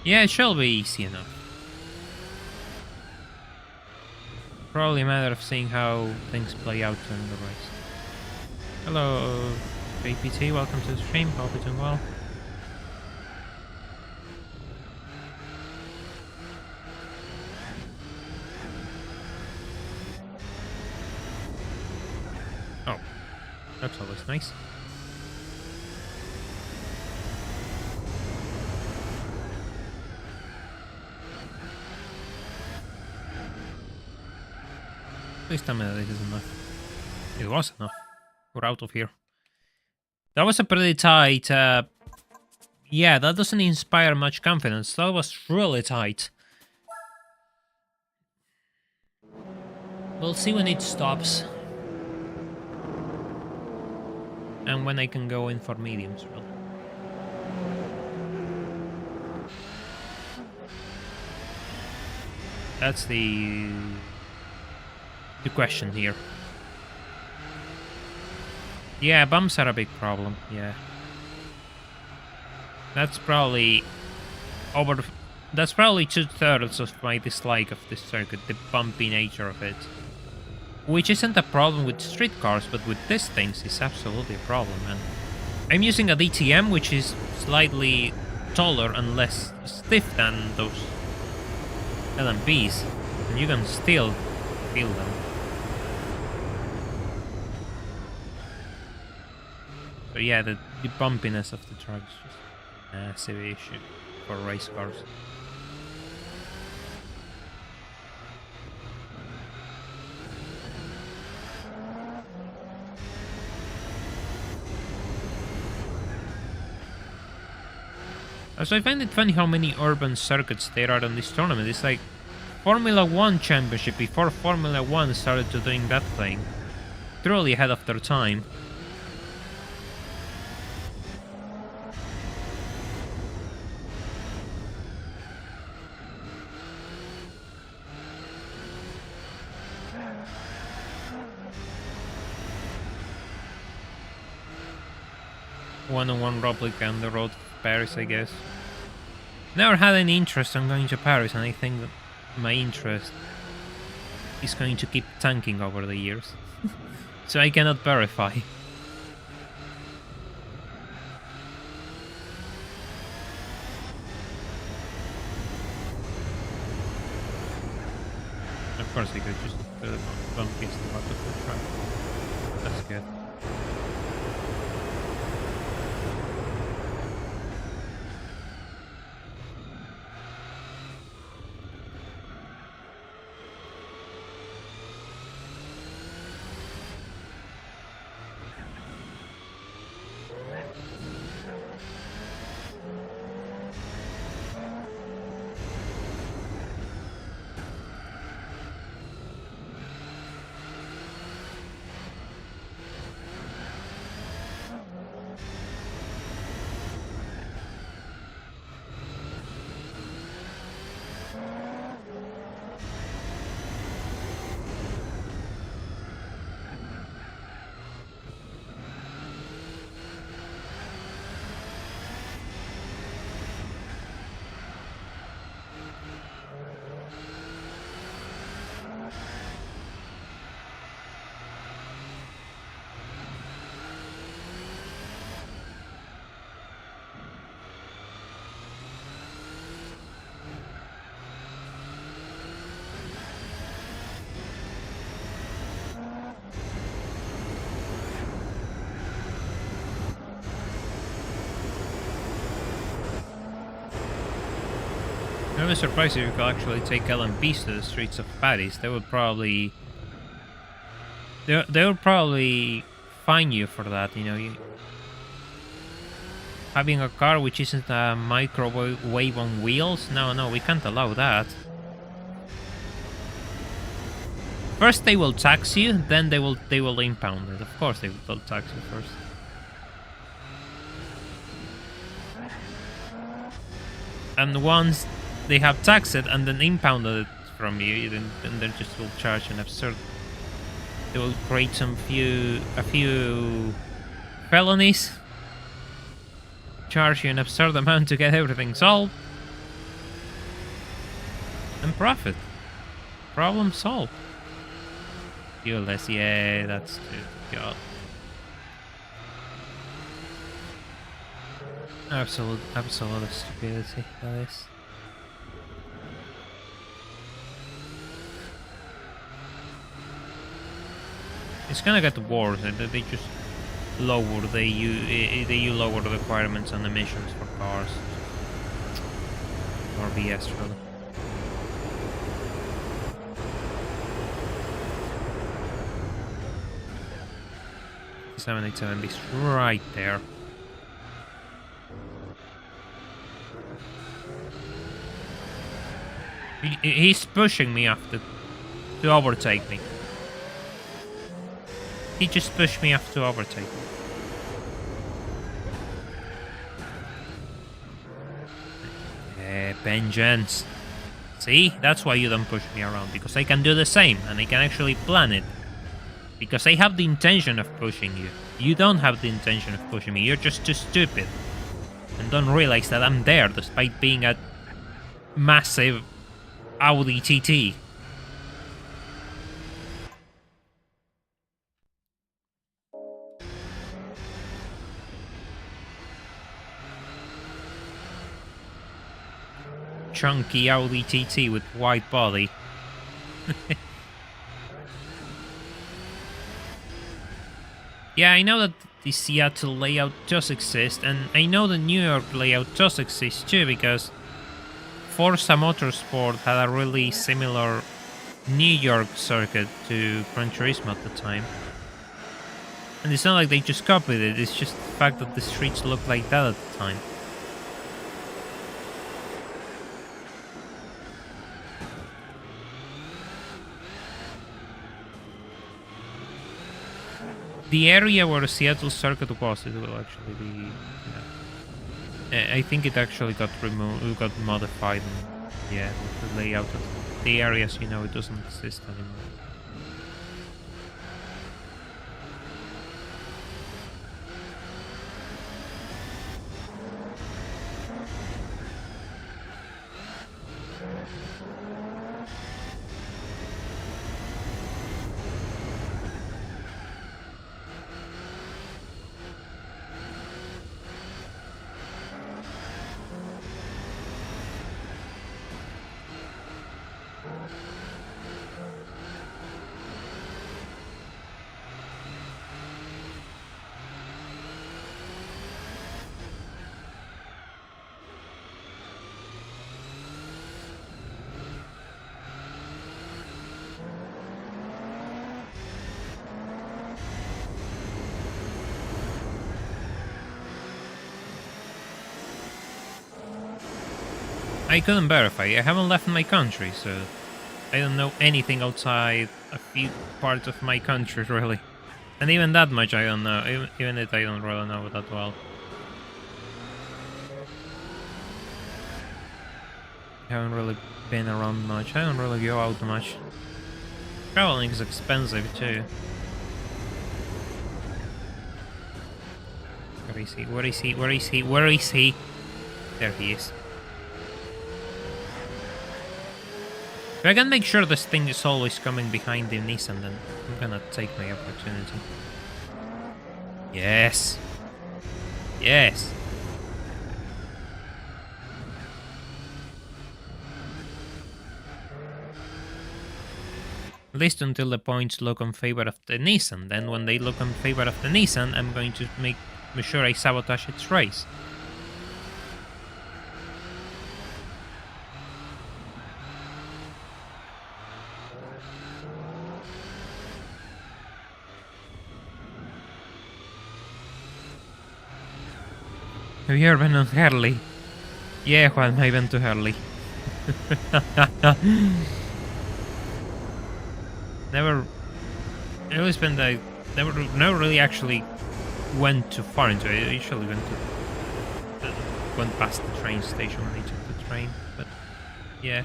Yeah, it shall be easy enough. Probably a matter of seeing how things play out in the race. Hello, JPT, welcome to the stream. Hope you're doing well. Oh, that's always nice. Please tell me that it is enough. It was enough. We're out of here. That was a pretty tight... yeah, that doesn't inspire much confidence. That was really tight. We'll see when it stops. And when I can go in for mediums, really. That's the question here. Yeah, bumps are a big problem, yeah. That's probably over... That's probably 2/3 of my dislike of this circuit, the bumpy nature of it. Which isn't a problem with street cars, but with these things is absolutely a problem, and I'm using a DTM which is slightly taller and less stiff than those LMPs, and you can still feel them. So yeah, the bumpiness of the track is just a massive issue for race cars. So I find it funny how many urban circuits there are on this tournament. It's like Formula 1 Championship before Formula 1 started to doing that thing. Truly ahead of their time. One-on-one replica on the road to Paris, I guess. Never had any interest in going to Paris, and I think that my interest is going to keep tanking over the years. So I cannot verify. Of course I could just put a bumpiest part of the track. That's good. I'm surprised if you could actually take LMPs to the streets of Paris. They would probably... They would probably fine you for that, you know. Having a car which isn't a microwave on wheels? No, we can't allow that. First they will tax you, then they will impound it. Of course they will tax you first. And once they have taxed it and then impounded it from you, then they just will charge an absurd. They will create a few felonies, charge you an absurd amount to get everything solved, and profit. Problem solved. Fuelless, yeah, that's good. God. Absolute stupidity, that is. It's gonna get worse. They just lower they lower the requirements on emissions for cars. Or BS really. 787 is right there. He's pushing me off to overtake me. He just pushed me off to overtake me. Vengeance. See? That's why you don't push me around, because I can do the same, and I can actually plan it. Because I have the intention of pushing you. You don't have the intention of pushing me, you're just too stupid. And don't realize that I'm there, despite being a massive Audi TT. Chunky Audi TT with white body. Yeah, I know that the Seattle layout does exist, and I know the New York layout does exist too, because Forza Motorsport had a really similar New York circuit to Gran Turismo at the time. And it's not like they just copied it, it's just the fact that the streets looked like that at the time. The area where the Seattle circuit was, it will actually be... Yeah. I think it actually got removed, it got modified, and yeah, the layout of the areas, you know, it doesn't exist anymore. I couldn't verify, I haven't left my country, so I don't know anything outside a few parts of my country, really. And even that much I don't know, even if I don't really know that well. I haven't really been around much, I don't really go out much. Traveling is expensive too. Where is he? Where is he? Where is he? Where is he? There he is. If I can make sure this thing is always coming behind the Nissan, then I'm gonna take my opportunity. Yes! Yes! At least until the points look in favor of the Nissan. Then when they look in favor of the Nissan, I'm going to make sure I sabotage its race. Have you ever been on Harley? Yeah, Juan, I went to Harley. Never. I always been like never really actually went too far into it. I usually went past the train station when I took the train, but yeah.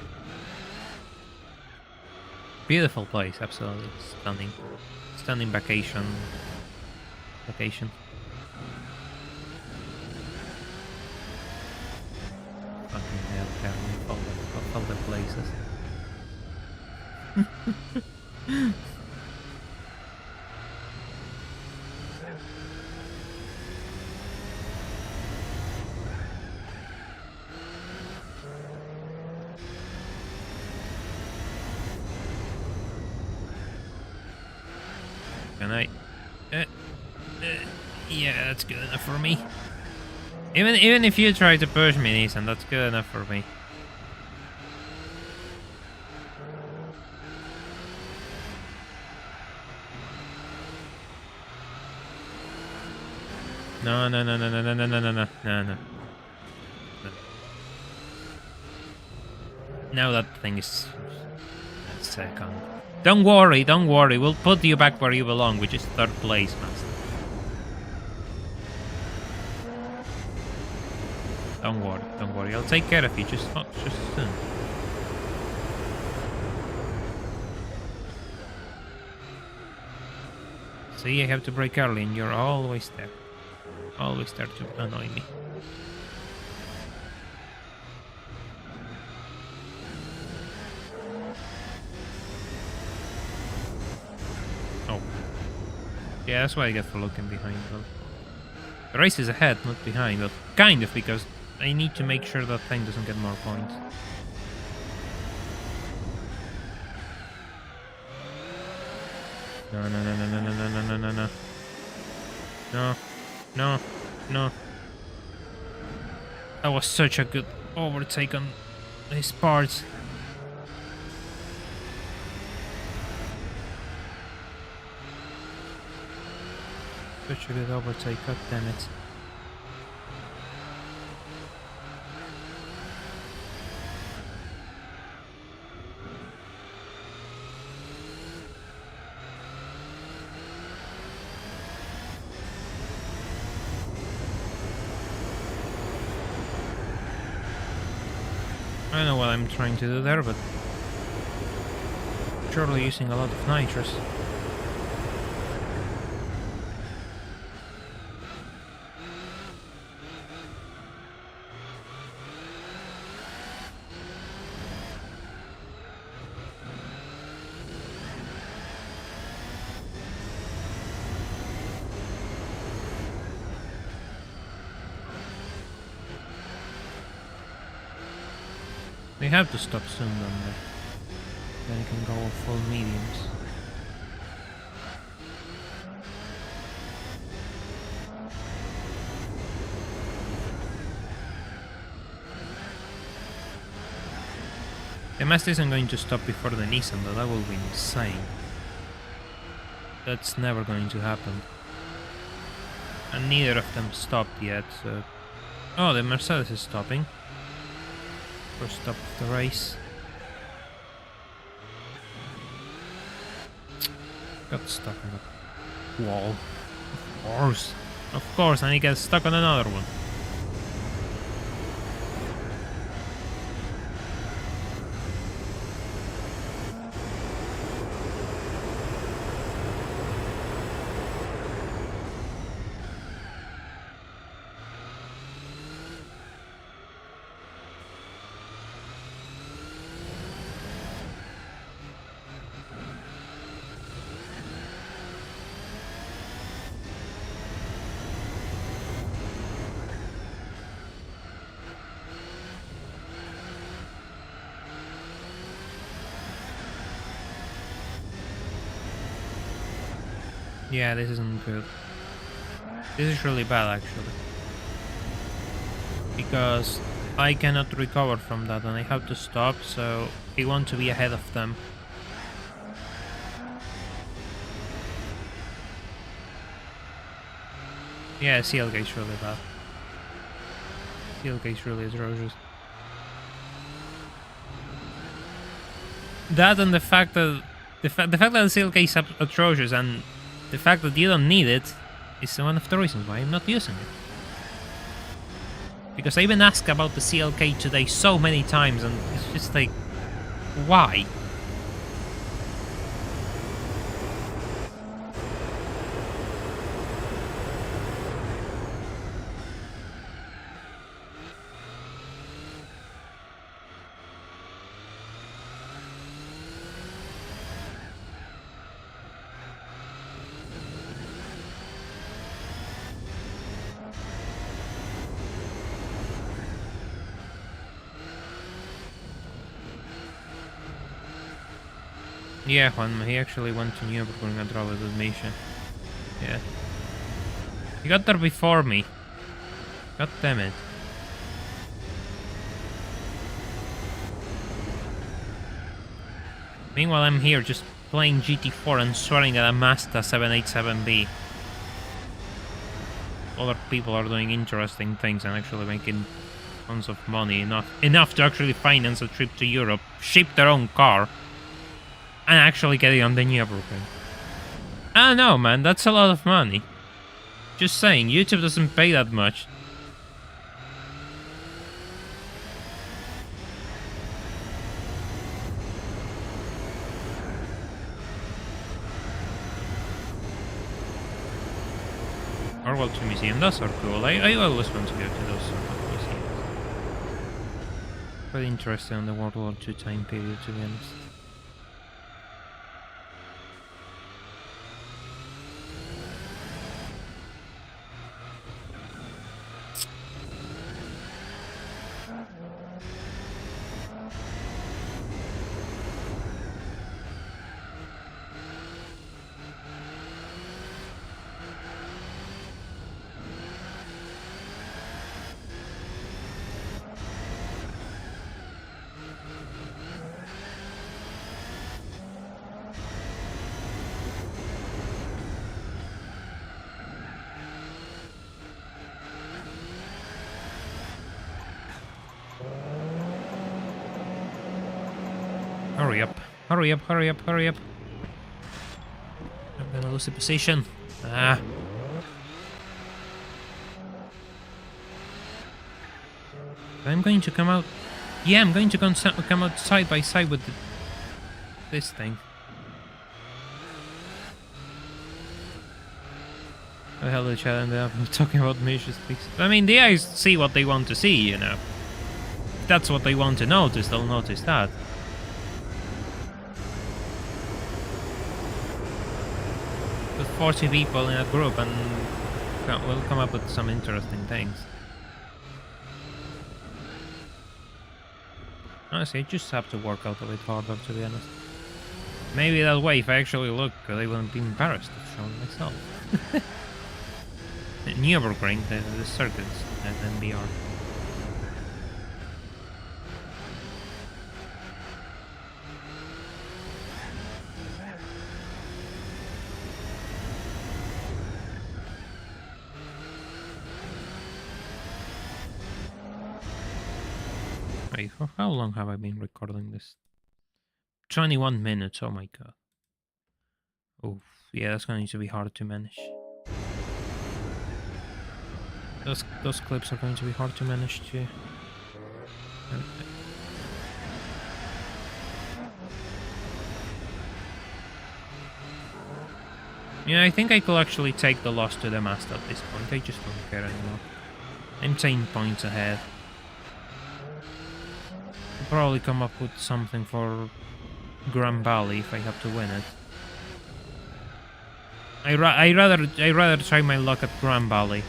Beautiful place, absolutely stunning. Stunning vacation. Fucking hell, Harley, of all the places. Can I? Yeah, that's good enough for me. Even if you try to push me, Nissan, that's good enough for me. No. Now that thing is a second. Don't worry. We'll put you back where you belong, which is third place, master. Don't worry. I'll take care of you just soon. See, I have to break early, and you're always there. Always there to annoy me. Oh. Yeah, that's why I get for looking behind, though. The race is ahead, not behind, but kind of, because I need to make sure that thing doesn't get more points. No. That was such a good overtake on his parts. Such a good overtake, god damn it. I don't know what I'm trying to do there, but surely using a lot of nitrous. We have to stop soon then I can go full mediums. The Mazda isn't going to stop before the Nissan, though. That will be insane. That's never going to happen. And neither of them stopped yet, so... Oh, the Mercedes is stopping. First stop of the race. Got stuck on the wall. Of course, and he gets stuck on another one. Yeah, this isn't good. This is really bad, actually. Because I cannot recover from that and I have to stop, so I want to be ahead of them. Yeah, CLK is really bad. CLK is really atrocious. That and the fact that the fact that the CLK is atrocious and the fact that you don't need it is one of the reasons why I'm not using it. Because I've been asked about the CLK today so many times, and it's just like, why? Yeah, Juan, he actually went to Nürburgring and traveled with Misha. Yeah. He got there before me. God damn it. Meanwhile, I'm here just playing GT4 and swearing at a Mazda 787B. Other people are doing interesting things and actually making tons of money, enough to actually finance a trip to Europe, ship their own car, and actually get it on the Nürburgring. I don't know, man, that's a lot of money. Just saying, YouTube doesn't pay that much. Or World 2 Museum, those are cool. I always want to go to those sort of museums. Quite interesting on the World War II time period, to be honest. Hurry up, hurry up, hurry up, hurry up. I'm gonna lose the position. Ah. I'm going to come out... Yeah, I'm going to come out side by side with this thing. What the hell did chat end up talking about Misha's pics? I mean, the eyes see what they want to see, you know. If that's what they want to notice, they'll notice that. With 40 people in a group and we'll come up with some interesting things. Honestly, I just have to work out a bit harder, to be honest. Maybe that way, if I actually look, I wouldn't be embarrassed of showing myself. Nürburgring, the circuits at NBR. Wait, for how long have I been recording this? 21 minutes, oh my god. Oh, yeah, that's going to be hard to manage. Those clips are going to be hard to manage too. Yeah, I think I could actually take the loss to the Mazda at this point. I just don't care anymore. I'm 10 points ahead. I'll probably come up with something for Grand Valley if I have to win it. I rather try my luck at Grand Valley.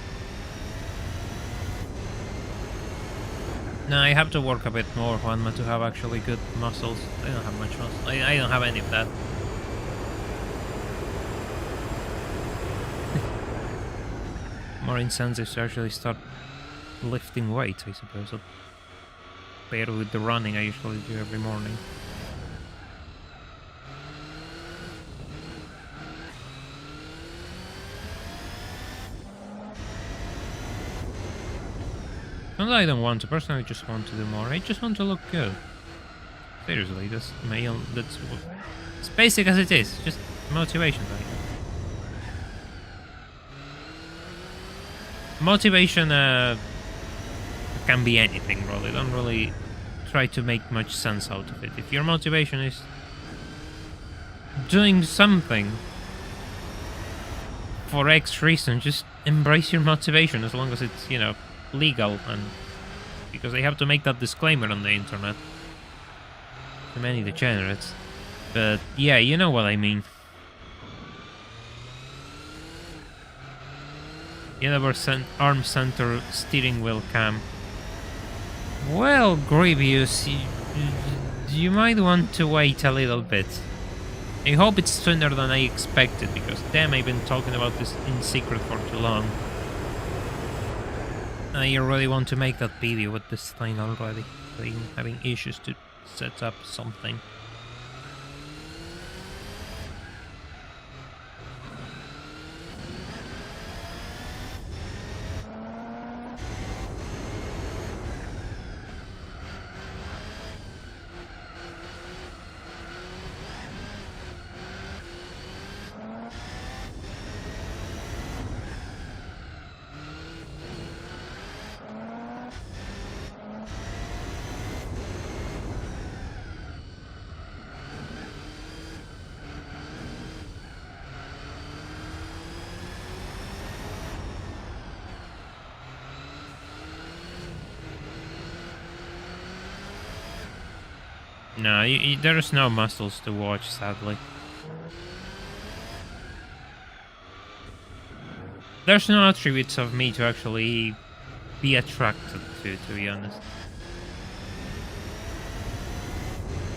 No, I have to work a bit more, Juanma, to have actually good muscles. I don't have much muscle. I don't have any of that. More incentive to actually start lifting weights, I suppose. Pair with the running I usually do every morning. And I don't want to. Personally, I just want to do more. I just want to look good. Seriously, that's male. That's as basic as it is. Just motivation, right? Motivation can be anything, really. Don't really try to make much sense out of it. If your motivation is doing something for X reason, just embrace your motivation as long as it's, you know, legal, and because they have to make that disclaimer on the internet. Too many degenerates. But yeah, you know what I mean. Yellowbird arm center steering wheel cam. Well, Grievous, you might want to wait a little bit. I hope it's sooner than I expected, because damn, I've been talking about this in secret for too long. I really want to make that video with this thing already. I'm having issues to set up something. No, there's no muscles to watch, sadly. There's no attributes of me to actually be attracted to be honest.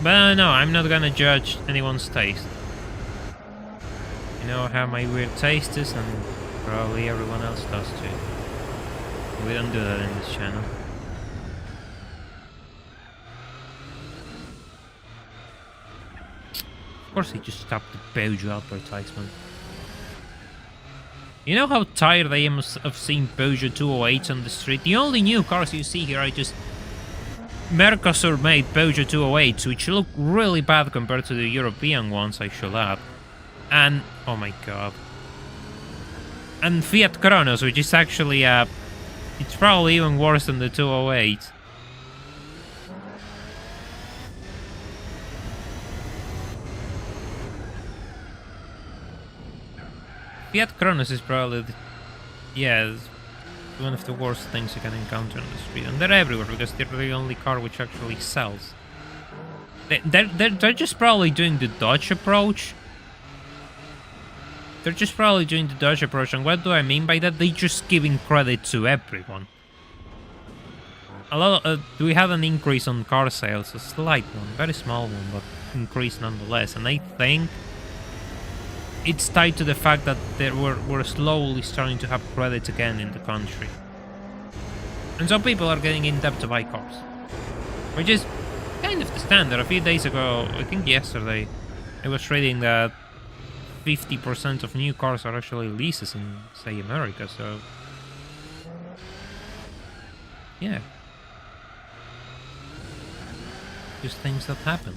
But no, I'm not gonna judge anyone's taste. You know how my weird taste is, and probably everyone else does too. We don't do that in this channel. Of course he just stopped the Peugeot advertisement. You know how tired I am of seeing Peugeot 208s on the street? The only new cars you see here are just Mercosur-made Peugeot 208s, which look really bad compared to the European ones, I should add. And, oh my god. And Fiat Kronos, which is actually, it's probably even worse than the 208. Fiat Kronos is probably, one of the worst things you can encounter on the street. And they're everywhere because they're the only car which actually sells. They're just probably doing the Dodge approach. They're just probably doing the Dodge approach. And what do I mean by that? They're just giving credit to everyone. We had an increase on car sales, a slight one, very small one, but increase nonetheless. And I think it's tied to the fact that we're slowly starting to have credit again in the country. And so people are getting in debt to buy cars. Which is kind of the standard. A few days ago, I think yesterday, I was reading that 50% of new cars are actually leases in, say, America, so yeah. Just things that happen.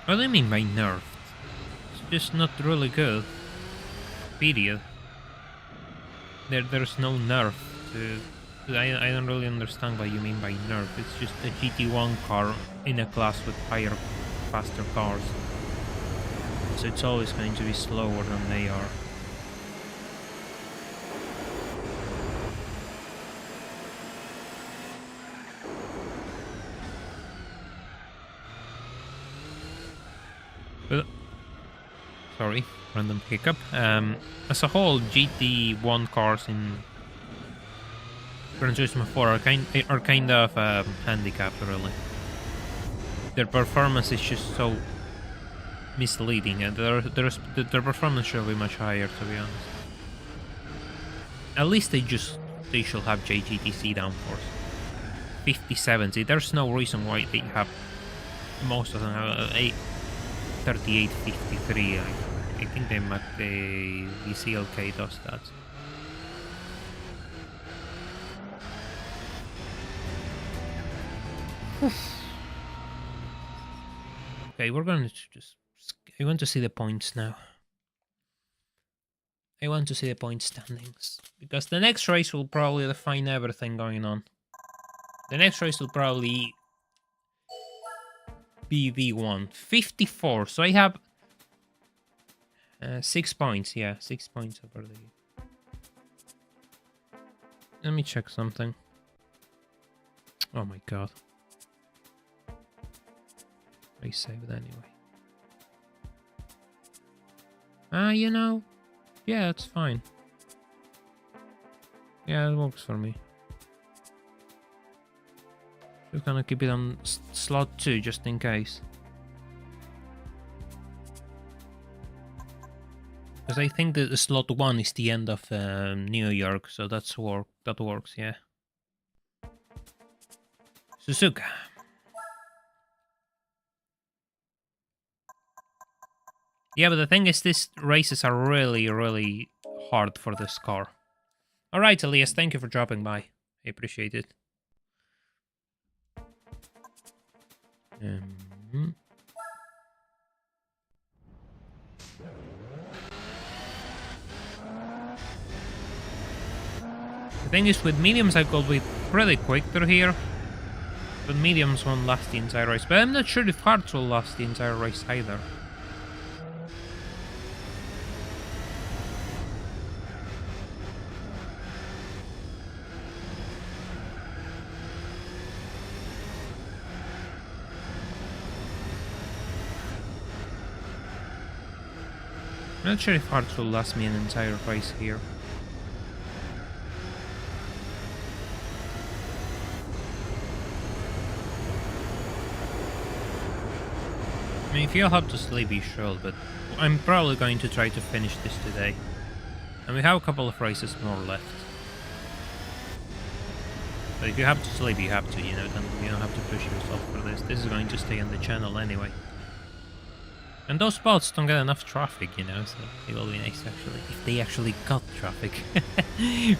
What do you mean by nerfed? It's just not really good. Period. There's no nerf to... I don't really understand what you mean by nerf. It's just a GT1 car in a class with higher, faster cars. So it's always going to be slower than they are. Sorry, random hiccup. As a whole, GT1 cars in Gran Turismo 4 are kind of handicapped, really. Their performance is just so misleading, and their performance should be much higher, to be honest. At least they should have JGTC downforce. 50-70. There's no reason why they have. Most of them have 38-53. I think the CLK does that. Okay, we're gonna just. I want to see the points now. I want to see the point standings, because the next race will probably define everything going on. The next race will probably be V1. 54, so I have 6 points, yeah, 6 points over the... Let me check something. Oh my god. I saved anyway. You know, yeah, it's fine. Yeah, it works for me. Just gonna keep it on slot 2 just in case. Because I think that the slot 1 is the end of New York, so that works, yeah. Suzuka. Yeah, but the thing is, these races are really, really hard for this car. Alright, Elias, thank you for dropping by. I appreciate it. The thing is, with mediums I could be pretty quick through here. But mediums won't last the entire race. But I'm not sure if hards will last the entire race either. I'm not sure if hards will last me an entire race here. I mean, if you have to sleep, you should, but I'm probably going to try to finish this today. And we have a couple of races more left. But if you have to sleep, you have to, you know, then you don't have to push yourself for this. This is going to stay on the channel anyway. And those spots don't get enough traffic, you know, so it will be nice actually, if they actually got traffic.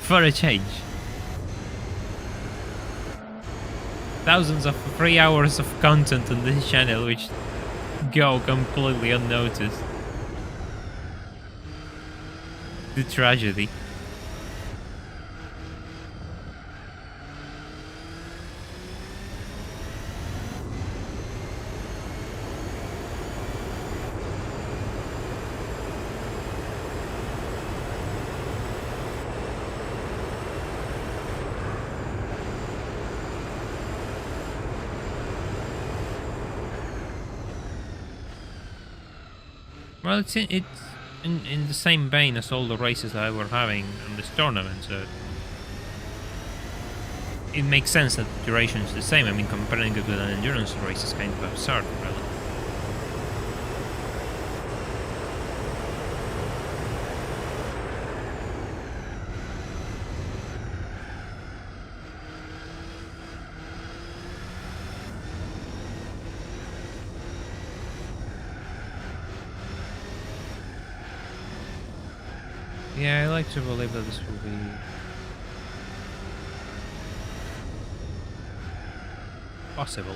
For a change. Thousands of 3 hours of content on this channel which go completely unnoticed. The tragedy. Well, it's in the same vein as all the races that we're having in this tournament, so it makes sense that the duration is the same. I mean, comparing it with an endurance race is kind of absurd, really. Yeah, I like to believe that this will be possible.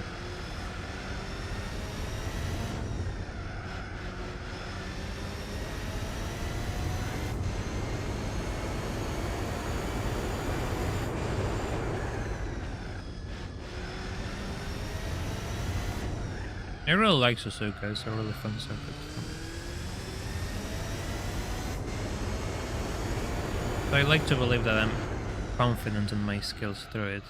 I really like Suzuka, it's a really fun circuit. So I like to believe that I'm confident in my skills through it.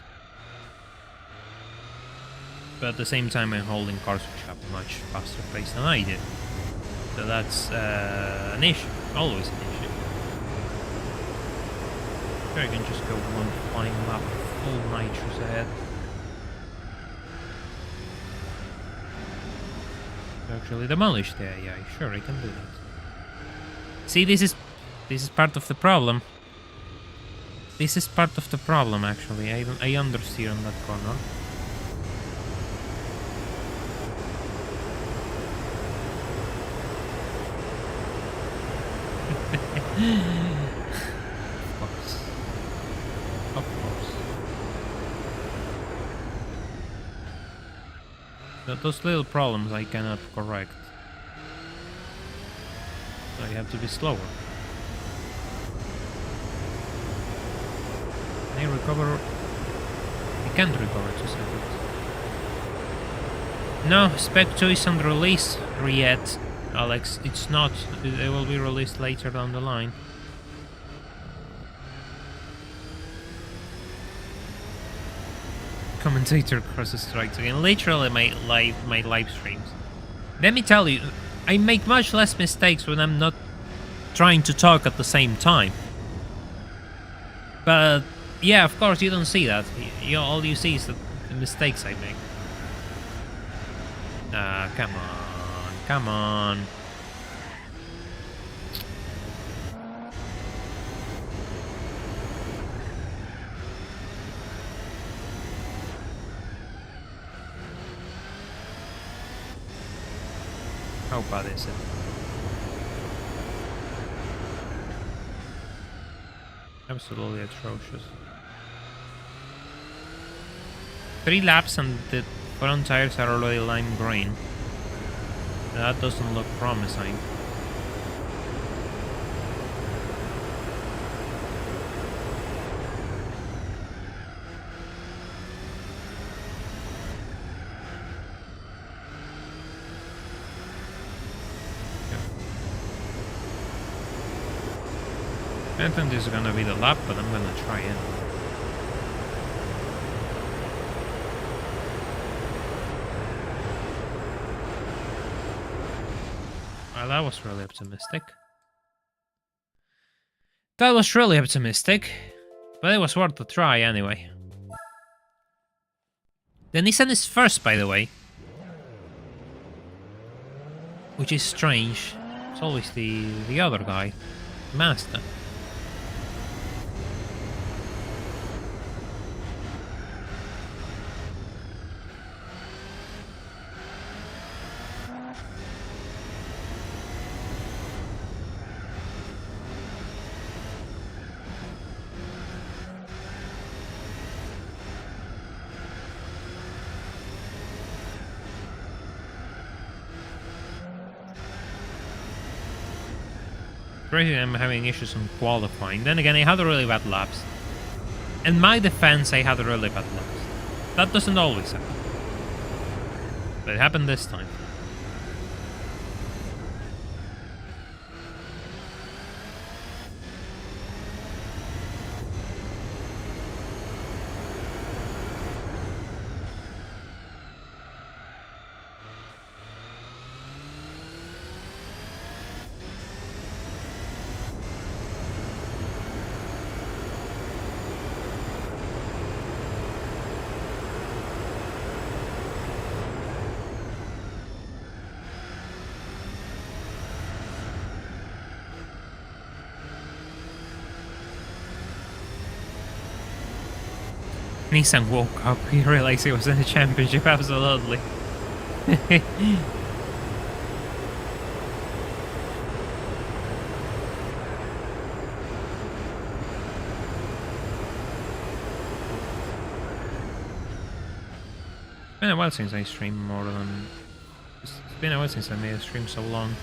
But at the same time I'm holding cars which have a much faster pace than I do. So that's an issue, always an issue. Sure, I can just go one flying lap, full nitrous ahead. Actually demolish the AI, sure I can do that. See, this is part of the problem. This is part of the problem, actually. I understeer on that corner. Of course. Of course. Those little problems I cannot correct. So I have to be slower. Can I recover? I can't recover 2 seconds. No, Spec 2 isn't released yet, Alex. It's not. It will be released later down the line. Commentator crosses strikes again. Literally my live streams. Let me tell you, I make much less mistakes when I'm not trying to talk at the same time. But yeah, of course you don't see that. All you see is the mistakes I make. Come on, come on. How bad is it? Absolutely atrocious. 3 laps and the front tires are already lime green. That doesn't look promising. I don't think this is gonna be the lap, but I'm gonna try it. Well, that was really optimistic. That was really optimistic, but it was worth a try anyway. The Nissan is first, by the way. Which is strange. It's always the other guy, Master. Crazy, I'm having issues on qualifying. Then again, I had really bad laps. In my defense, I had really bad laps. That doesn't always happen. But it happened this time. Nissan woke up, he realized he was in the championship, absolutely. It's been a while since I streamed more than... It's been a while since I made a stream so long.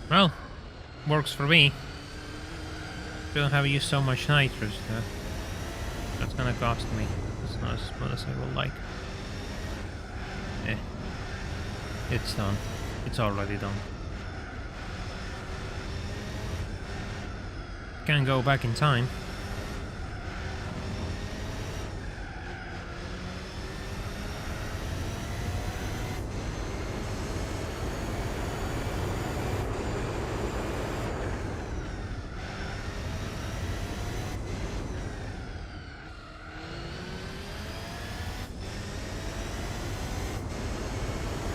Well, works for me. Don't have used so much nitrous though. That's gonna cost me. It's not as much as I would like. Eh. It's done. It's already done. Can't go back in time.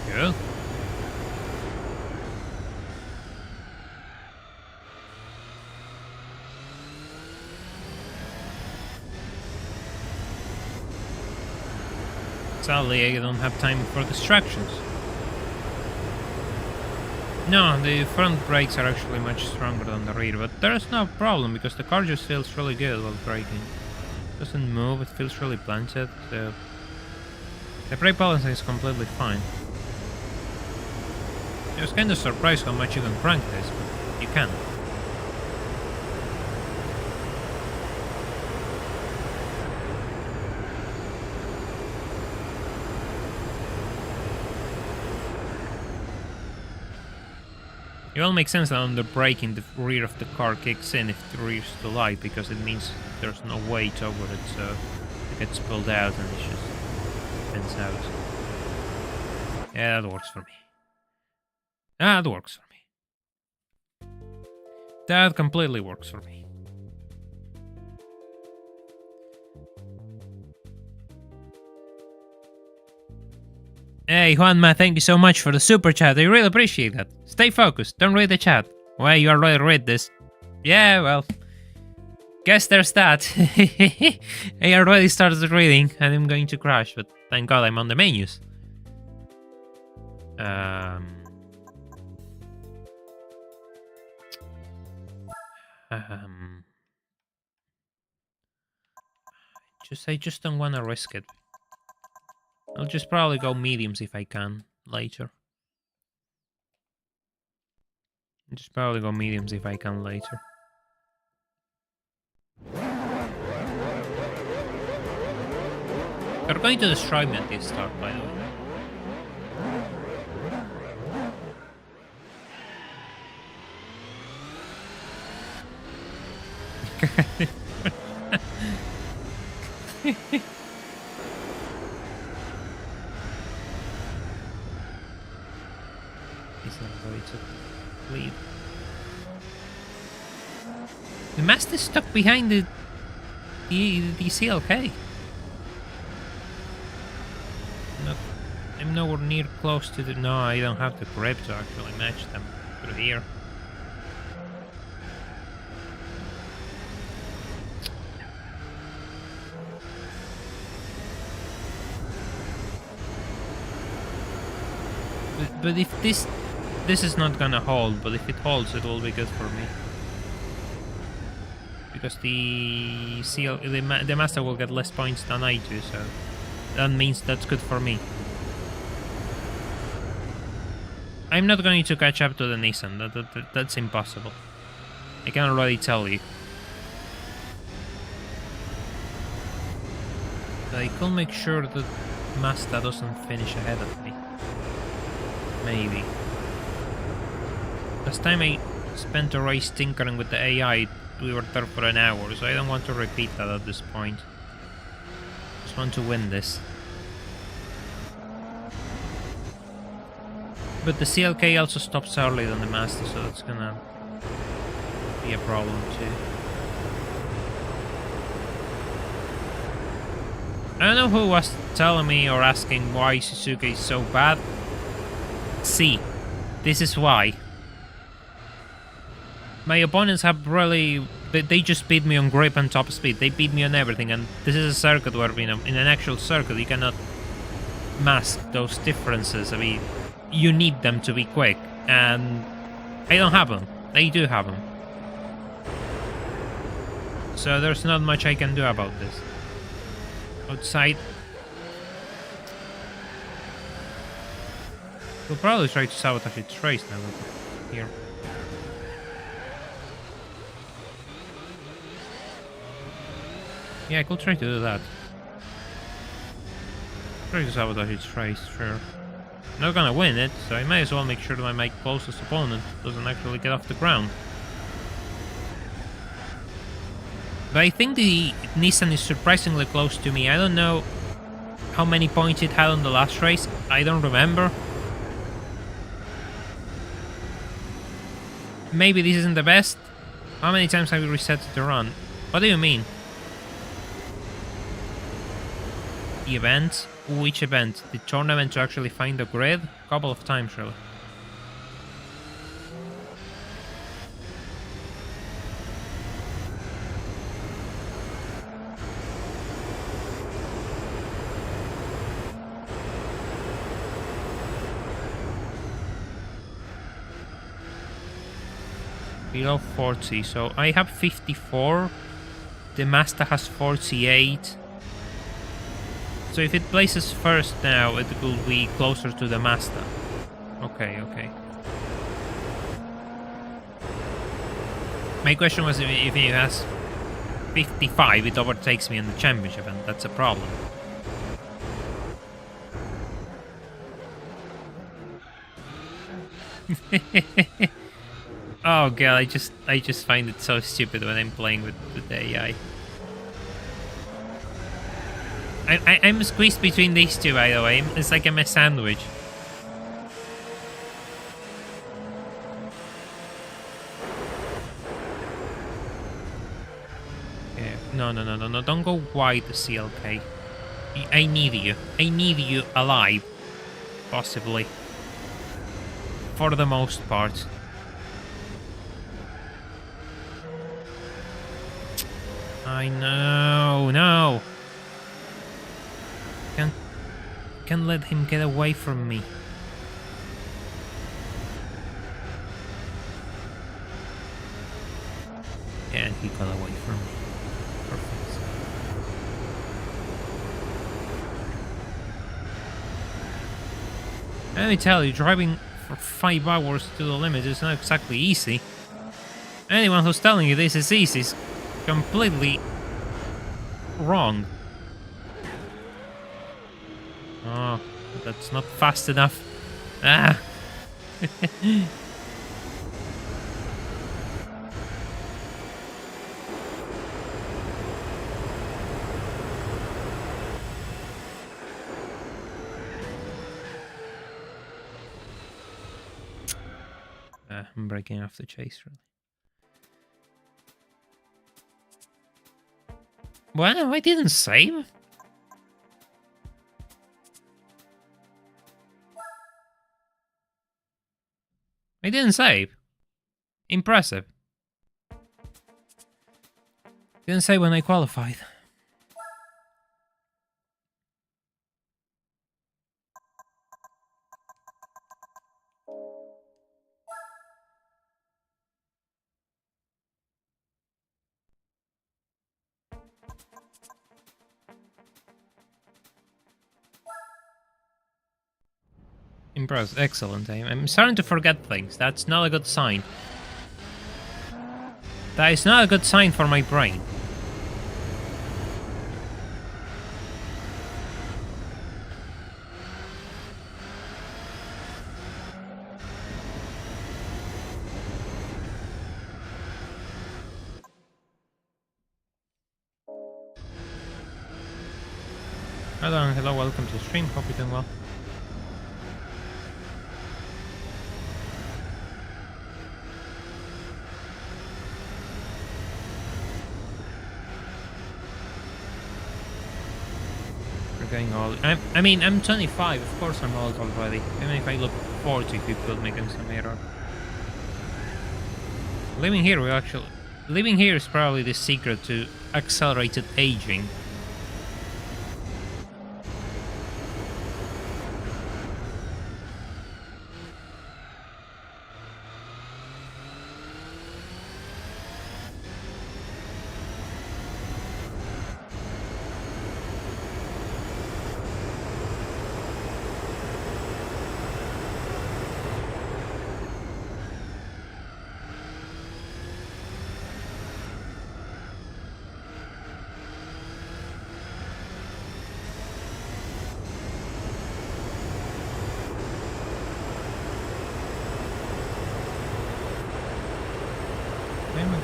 Good. Sadly, I don't have time for distractions. No, the front brakes are actually much stronger than the rear, but there's no problem because the car just feels really good while braking. It doesn't move, it feels really planted, so the brake balancing is completely fine. I was kind of surprised how much you can crank this, but you can. It will make sense that on the braking the rear of the car kicks in if the rear is too light, because it means there's no weight over it, so it gets pulled out and it just bends out. Yeah, that works for me. That works for me. That completely works for me. Hey, Juanma, thank you so much for the super chat. I really appreciate that. Stay focused. Don't read the chat. Well, you already read this. Yeah, well. Guess there's that. I already started reading and I'm going to crash, but thank God I'm on the menus. I just don't want to risk it. I'll just probably go mediums if I can later. Just probably go mediums if I can later. They're going to destroy me at this start, by the way. He's not ready to leave. The mast is stuck behind the CLK. I'm nowhere near close to the... No, I don't have the grip to actually match them through here. But if this is not gonna hold, but if it holds, it will be good for me. Because the master will get less points than I do, so that means that's good for me. I'm not going to catch up to the Nissan. That's impossible. I can already tell you. But I can make sure that Mazda doesn't finish ahead of me. Maybe. Last time I spent a race tinkering with the AI, we were there for an hour, so I don't want to repeat that at this point. Just want to win this. But the CLK also stops earlier than the Master, so that's gonna be a problem too. I don't know who was telling me or asking why Suzuki is so bad. See, this is why. My opponents have really... They just beat me on grip and top speed. They beat me on everything, and this is a circuit where, you know, in an actual circuit you cannot mask those differences. I mean, you need them to be quick, and I don't have them. They do have them. So there's not much I can do about this. Outside. We'll probably try to sabotage its race now. Here. Yeah, I could try to do that. Try to sabotage its race, sure. not gonna win it, so I may as well make sure that my closest opponent doesn't actually get off the ground. But I think the Nissan is surprisingly close to me. I don't know how many points it had on the last race. I don't remember. Maybe this isn't the best. How many times have you reset the run? What do you mean? The event? Which event? The tournament to actually find the grid? A couple of times, really. Below 40, so I have 54. The Mazda has 48. So if it places first now, it will be closer to the Mazda. Okay, okay. My question was if it has 55, it overtakes me in the championship, and that's a problem. Oh god, I just find it so stupid when I'm playing with the AI. I'm squeezed between these two, by the way. It's like I'm a sandwich. Yeah. No, don't go wide, CLK. I need you. I need you alive. Possibly. For the most part. I know, no. Can't let him get away from me. Yeah, he got away from me. Perfect. Let me tell you, driving for 5 hours to the limit is not exactly easy. Anyone who's telling you this is easy is completely wrong. Oh, that's not fast enough. Ah. I'm breaking off the chase, really. Well, I didn't save. I didn't save. Impressive. Didn't save when I qualified. Impressed. Excellent. I'm starting to forget things. That's not a good sign. That is not a good sign for my brain. Hello, welcome to the stream. Hope you're doing well. Getting old. I mean, I'm 25. Of course, I'm old already. Even if I look 40, people will make some error. Living here is probably the secret to accelerated aging.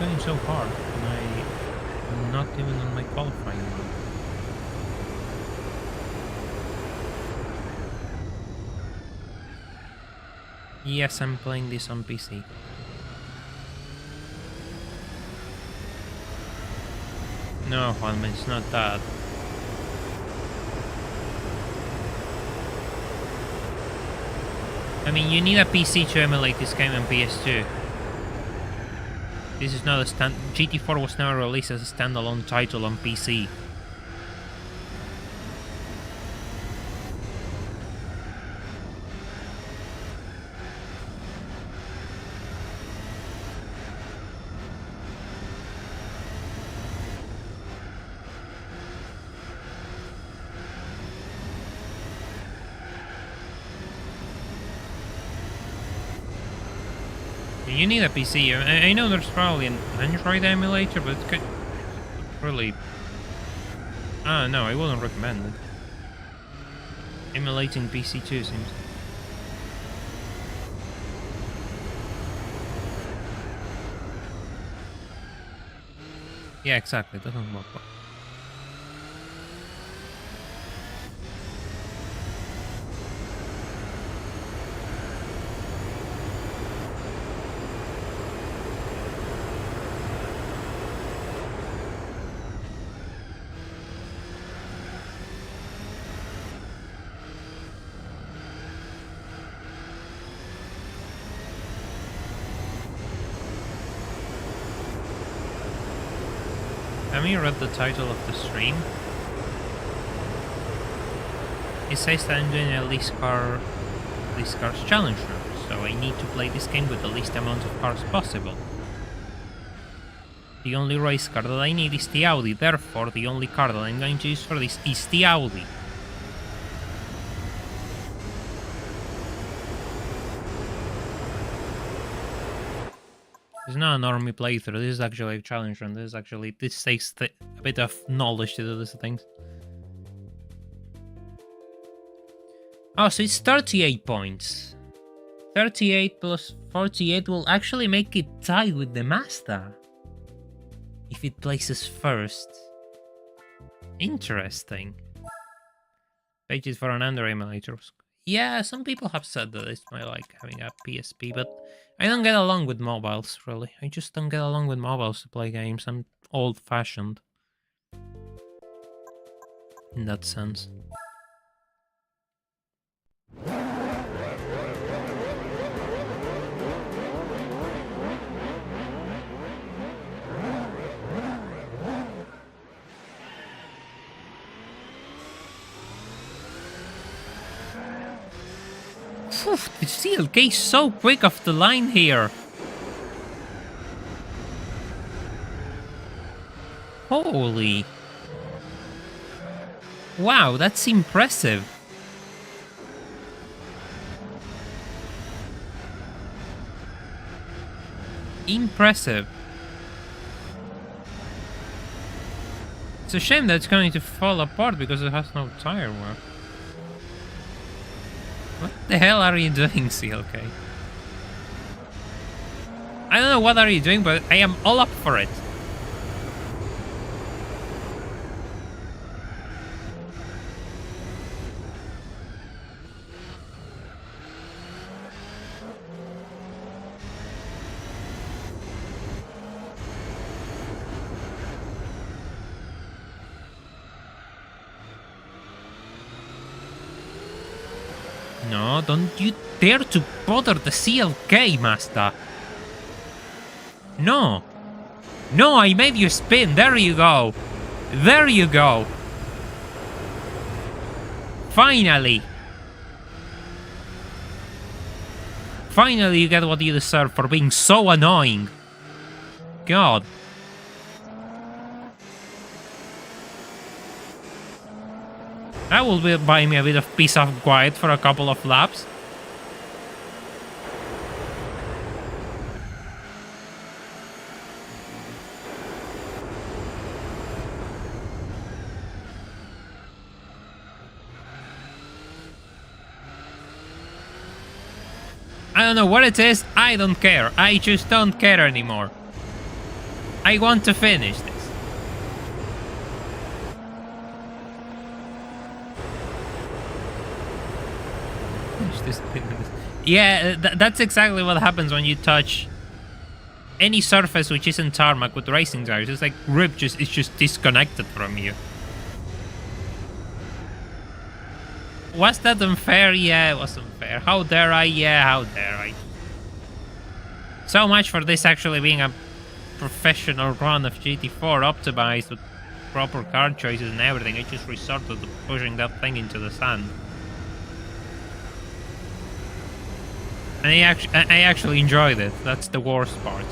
going so hard, and I'm not even on my qualifying mode. Yes, I'm playing this on PC. No, Juanma, it's not that. I mean, you need a PC to emulate this game on PS2. This is not a GT4 was never released as a standalone title on PC. You need a PC. I know there's probably an Android emulator, but it's really... no, I wouldn't recommend it. Emulating PC too seems... Yeah, exactly, it doesn't work well. Have you read the title of the stream? It says that I'm doing a least cars challenge room, so I need to play this game with the least amount of cars possible. The only race car that I need is the Audi, therefore the only car that I'm going to use for this is the Audi. It's not a normie playthrough, this is actually a challenge run, this takes a bit of knowledge to do these things. Oh, so it's 38 points. 38 plus 48 will actually make it tied with the Mazda. If it places first. Interesting. Pages for an Android emulator. Yeah, some people have said that it's my like having a PSP, but I don't get along with mobiles, really. I just don't get along with mobiles to play games. I'm old-fashioned. In that sense. Oof, the CLK is so quick off the line here. Holy. Wow, that's impressive. Impressive. It's a shame that it's going to fall apart because it has no tire wear. What the hell are you doing, CLK? I don't know what are you doing, but I am all up for it. No, don't you dare to bother the CLK, Master. No. No, I made you spin. There you go. There you go. Finally. Finally you get what you deserve for being so annoying. God. That will buy me a bit of peace of quiet for a couple of laps. I don't know what it is, I don't care. I just don't care anymore. I want to finish this. Yeah, that's exactly what happens when you touch any surface which isn't tarmac with racing tires. It's like grip is just disconnected from you. Was that unfair? Yeah, it was unfair. How dare I? Yeah, how dare I? So much for this actually being a professional run of GT4 optimized with proper car choices and everything. I just resorted to pushing that thing into the sand. And I actually enjoyed it. That's the worst part.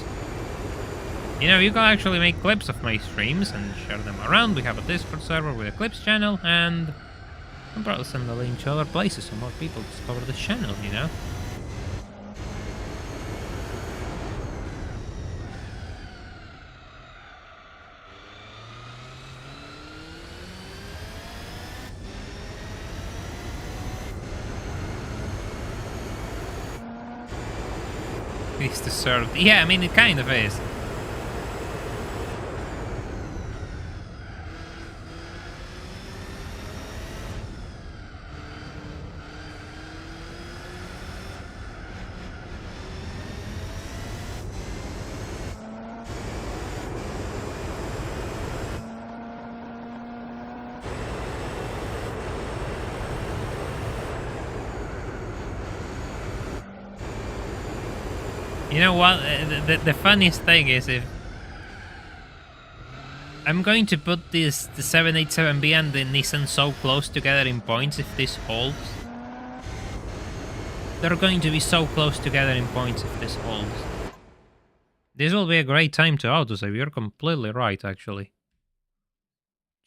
You know, you can actually make clips of my streams and share them around. We have a Discord server with a clips channel, and I'll probably send the link to other places so more people discover the channel, you know? It's deserved. Yeah, I mean, it kind of is. You know what? The funniest thing is if I'm going to put the 787B and the Nissan so close together in points if this holds. They're going to be so close together in points if this holds. This will be a great time to autosave. You're completely right, actually.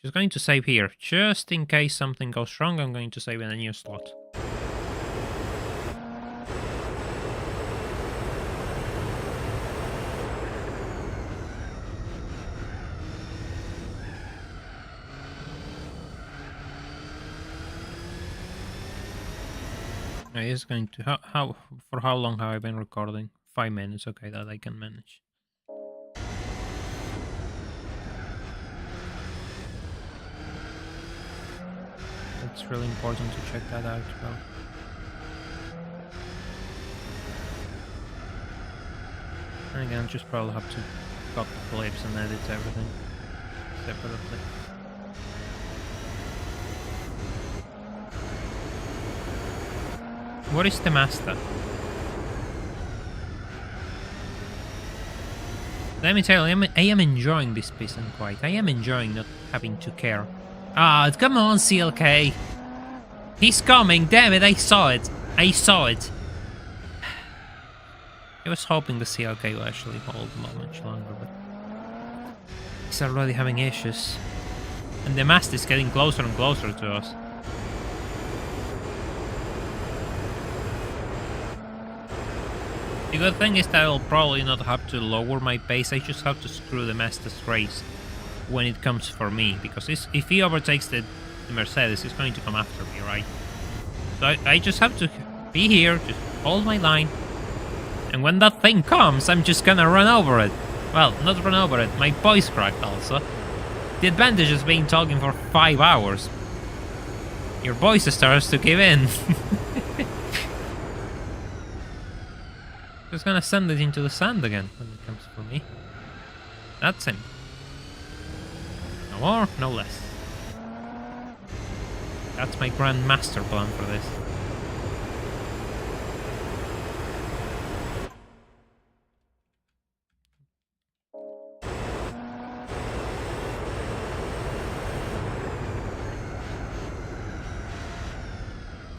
Just going to save here. Just in case something goes wrong, I'm going to save in a new slot. I is going to for how long have I been recording? 5 minutes, okay, that I can manage. It's really important to check that out, though. And again, I'll just probably have to cut the clips and edit everything separately. What is the master? Let me tell you, I am enjoying this peace and quiet. I am enjoying not having to care. Ah, come on, CLK. He's coming, damn it, I saw it. I saw it. I was hoping the CLK will actually hold much longer, but he's already having issues. And the mast is getting closer and closer to us. The good thing is that I'll probably not have to lower my pace, I just have to screw the Mazda's race when it comes for me, because if he overtakes the Mercedes, he's going to come after me, right? So I just have to be here, just hold my line, and when that thing comes, I'm just gonna run over it. Well, not run over it, my voice cracked also. The advantage is being talking for 5 hours. Your voice starts to give in. Just gonna send it into the sand again when it comes for me. That's simple. No more, no less. That's my grand master plan for this.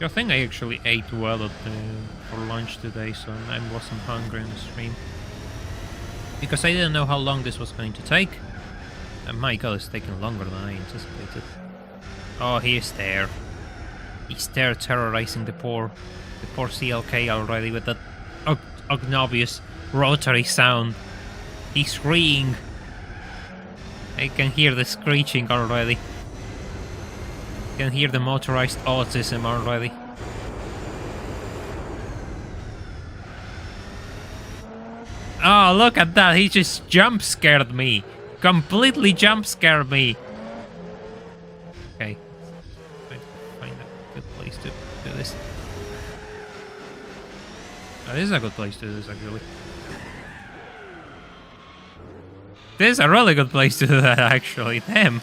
I think I actually ate well for lunch today, so I wasn't hungry in the stream. Because I didn't know how long this was going to take. And my god, it's taking longer than I anticipated. Oh, he's there. He's there terrorizing the poor CLK already with that obnoxious rotary sound. He's screaming. I can hear the screeching already. Can hear the motorized autism already. Oh, look at that. He just jump scared me. Completely jump scared me. Okay. Try to find a good place to do this. Oh, this is a good place to do this, actually. This is a really good place to do that, actually. Damn.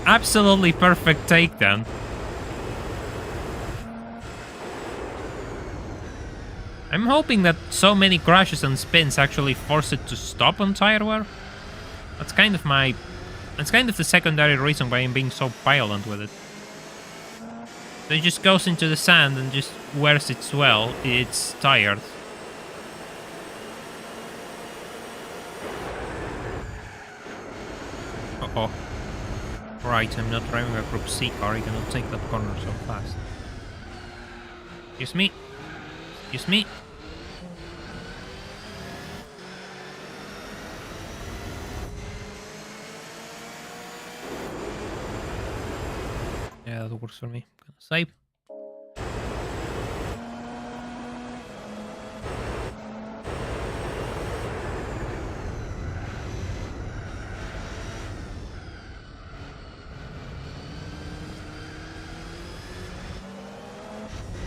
Absolutely perfect takedown. I'm hoping that so many crashes and spins actually force it to stop on tire wear. That's kind of the secondary reason why I'm being so violent with it. So it just goes into the sand and just wears its tires. Uh-oh. Right, I'm not driving a Group C car, I cannot take that corner so fast. Excuse me. Excuse me. Yeah, that works for me. I'm gonna save.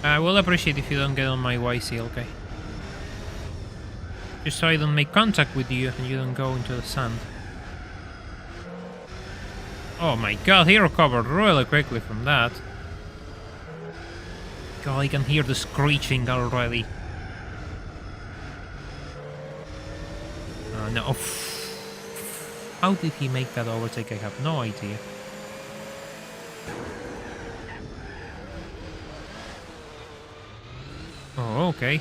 I will appreciate if you don't get on my YC, okay? Just so I don't make contact with you and you don't go into the sand. Oh my god, he recovered really quickly from that. God, I can hear the screeching already. Oh no. How did he make that overtake? I have no idea. Oh, okay.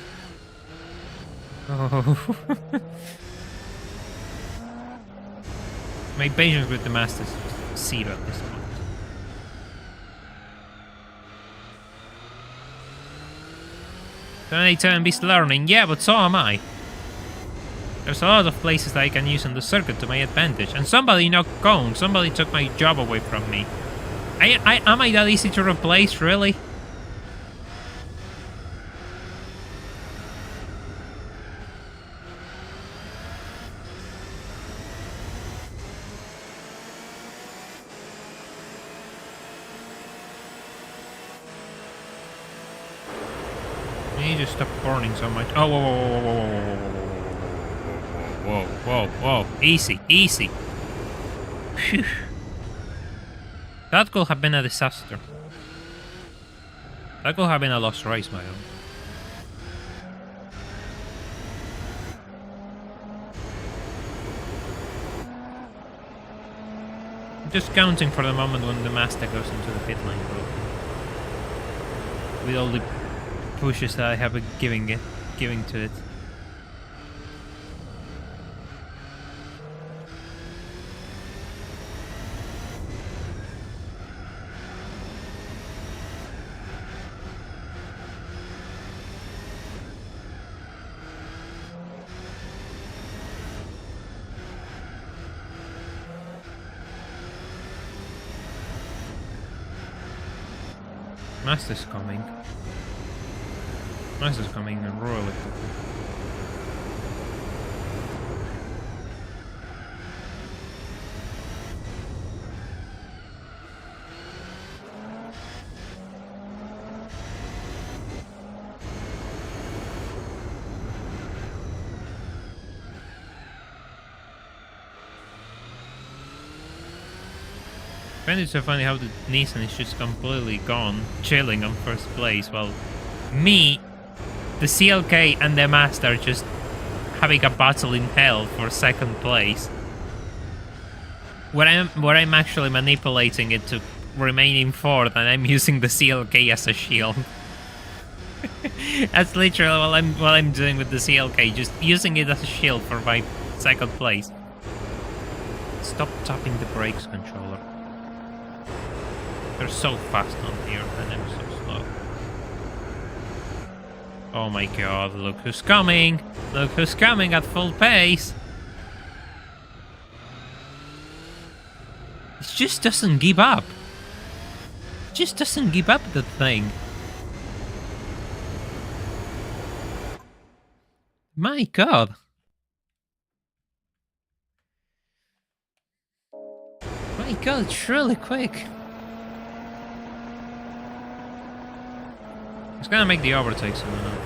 Oh. My patience with the Masters is zero at this point. Turn Beast learning, yeah, but so am I. There's a lot of places that I can use on the circuit to my advantage, and somebody knocked cone. Somebody took my job away from me. Am I that easy to replace, really? You just stop burning so much. Oh, whoa. Easy, easy. Phew. That could have been a disaster. That could have been a lost race, my own. I'm just counting for the moment when the Master goes into the pit lane, bro. With all the pushes that I have been giving to it. Master's coming. Master's coming and really quickly. I find it so funny how the Nissan is just completely gone, chilling on first place, while me, the CLK and the Master are just having a battle in hell for second place. Where I'm actually manipulating it to remain in fourth, and I'm using the CLK as a shield. That's literally what I'm doing with the CLK, just using it as a shield for my second place. Stop tapping the brakes, controller. They're so fast on here, and I'm so slow. Oh my god, look who's coming! Look who's coming at full pace! It just doesn't give up. It just doesn't give up, that thing. My god. My god, it's really quick. It's gonna make the overtake soon enough.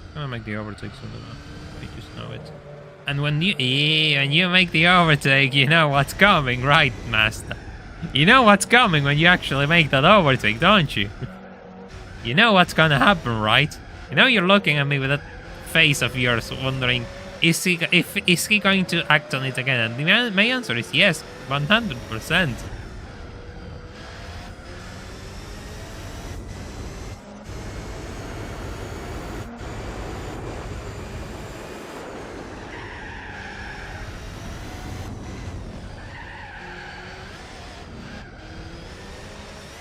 It's gonna make the overtake soon enough. I just know it. And when you make the overtake, you know what's coming, right, Master? You know what's coming when you actually make that overtake, don't you? You know what's gonna happen, right? You know you're looking at me with that face of yours, wondering, is he going to act on it again? And my answer is yes, 100%.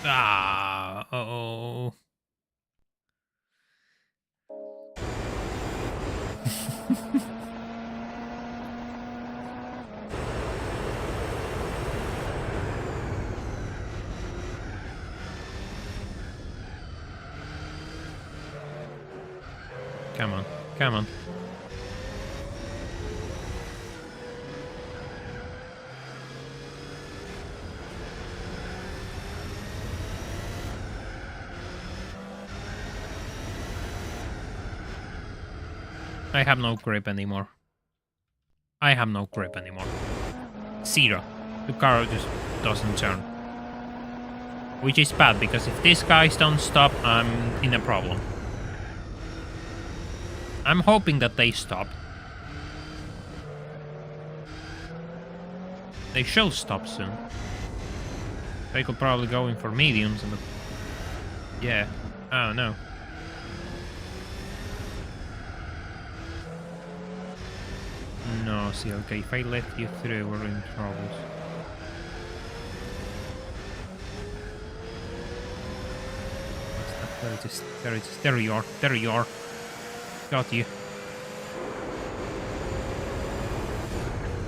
Uh-oh. Come on, come on. I have no grip anymore. I have no grip anymore. Zero. The car just doesn't turn. Which is bad, because if these guys don't stop, I'm in a problem. I'm hoping that they stop. They should stop soon. They could probably go in for mediums, but... yeah. Oh, no. No, see, okay, if I let you through, we're in trouble. There it is, there it is, there you are, there you are. Got you.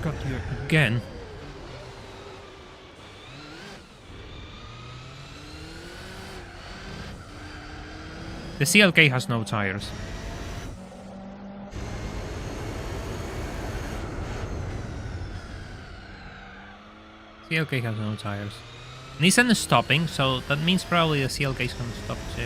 Got you again. The CLK has no tires. CLK has no tires. Nissan is stopping, so that means probably the CLK is gonna stop too.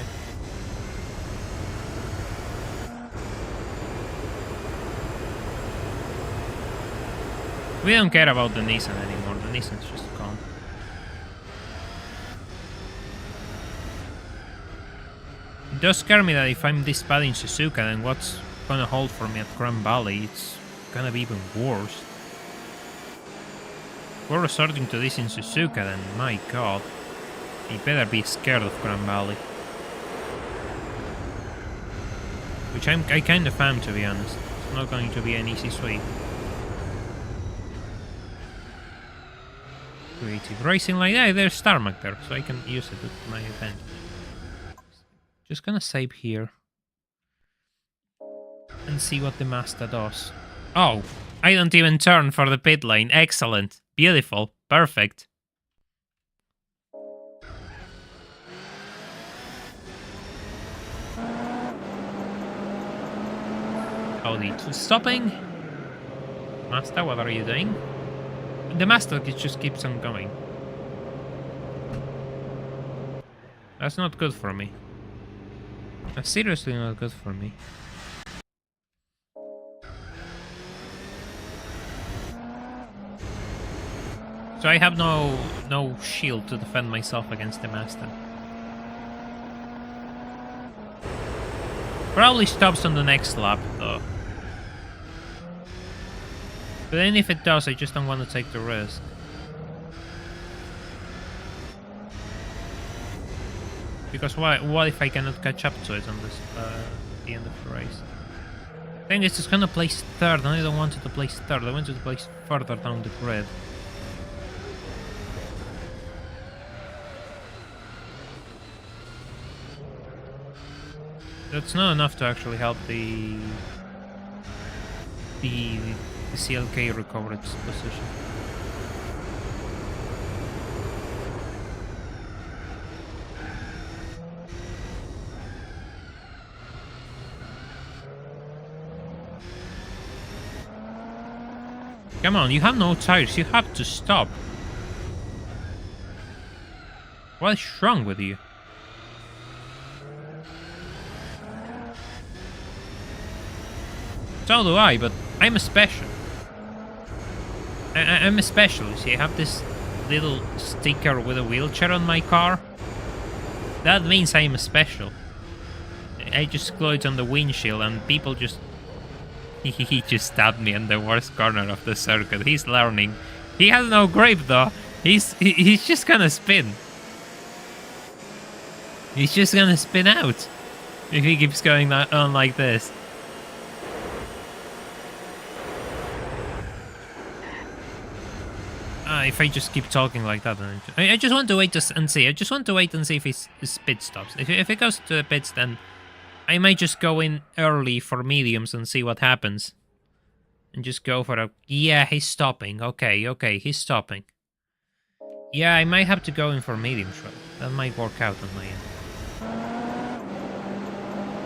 We don't care about the Nissan anymore, the Nissan's just gone. It does scare me that if I'm this bad in Suzuka, then what's gonna hold for me at Grand Valley, it's gonna be even worse. If we're resorting to this in Suzuka, then my god, you better be scared of Grand Valley. Which I kind of am, to be honest. It's not going to be an easy sweep. Creative racing like that, there's Starmac there, so I can use it to my advantage. Just gonna save here. And see what the Mazda does. Oh, I don't even turn for the pit lane. Excellent. Beautiful. Perfect. Audi stopping. Mazda, what are you doing? The Mazda just keeps on going. That's not good for me. That's seriously not good for me. So I have no shield to defend myself against the Mazda. Probably stops on the next lap though. But then if it does, I just don't want to take the risk. Because what if I cannot catch up to it on this the end of the race? I think it's just gonna place third, and I don't want it to place third. I want it to place further down the grid. That's not enough to actually help the CLK recover its position. Come on, you have no tires. You have to stop. What's wrong with you? So do I, but I'm a special. I'm a special. See, I have this little sticker with a wheelchair on my car. That means I'm a special. I just glue it on the windshield and people just... He just stabbed me in the worst corner of the circuit. He's learning. He has no grip though. He's just gonna spin. He's just gonna spin out if he keeps going on like this. If I just keep talking like that, then I just want to wait and see. I just want to wait and see if his pit stops. If it goes to the pits, then I might just go in early for mediums and see what happens. And just go for a... Yeah, he's stopping. Okay, he's stopping. Yeah, I might have to go in for mediums. That might work out on my end.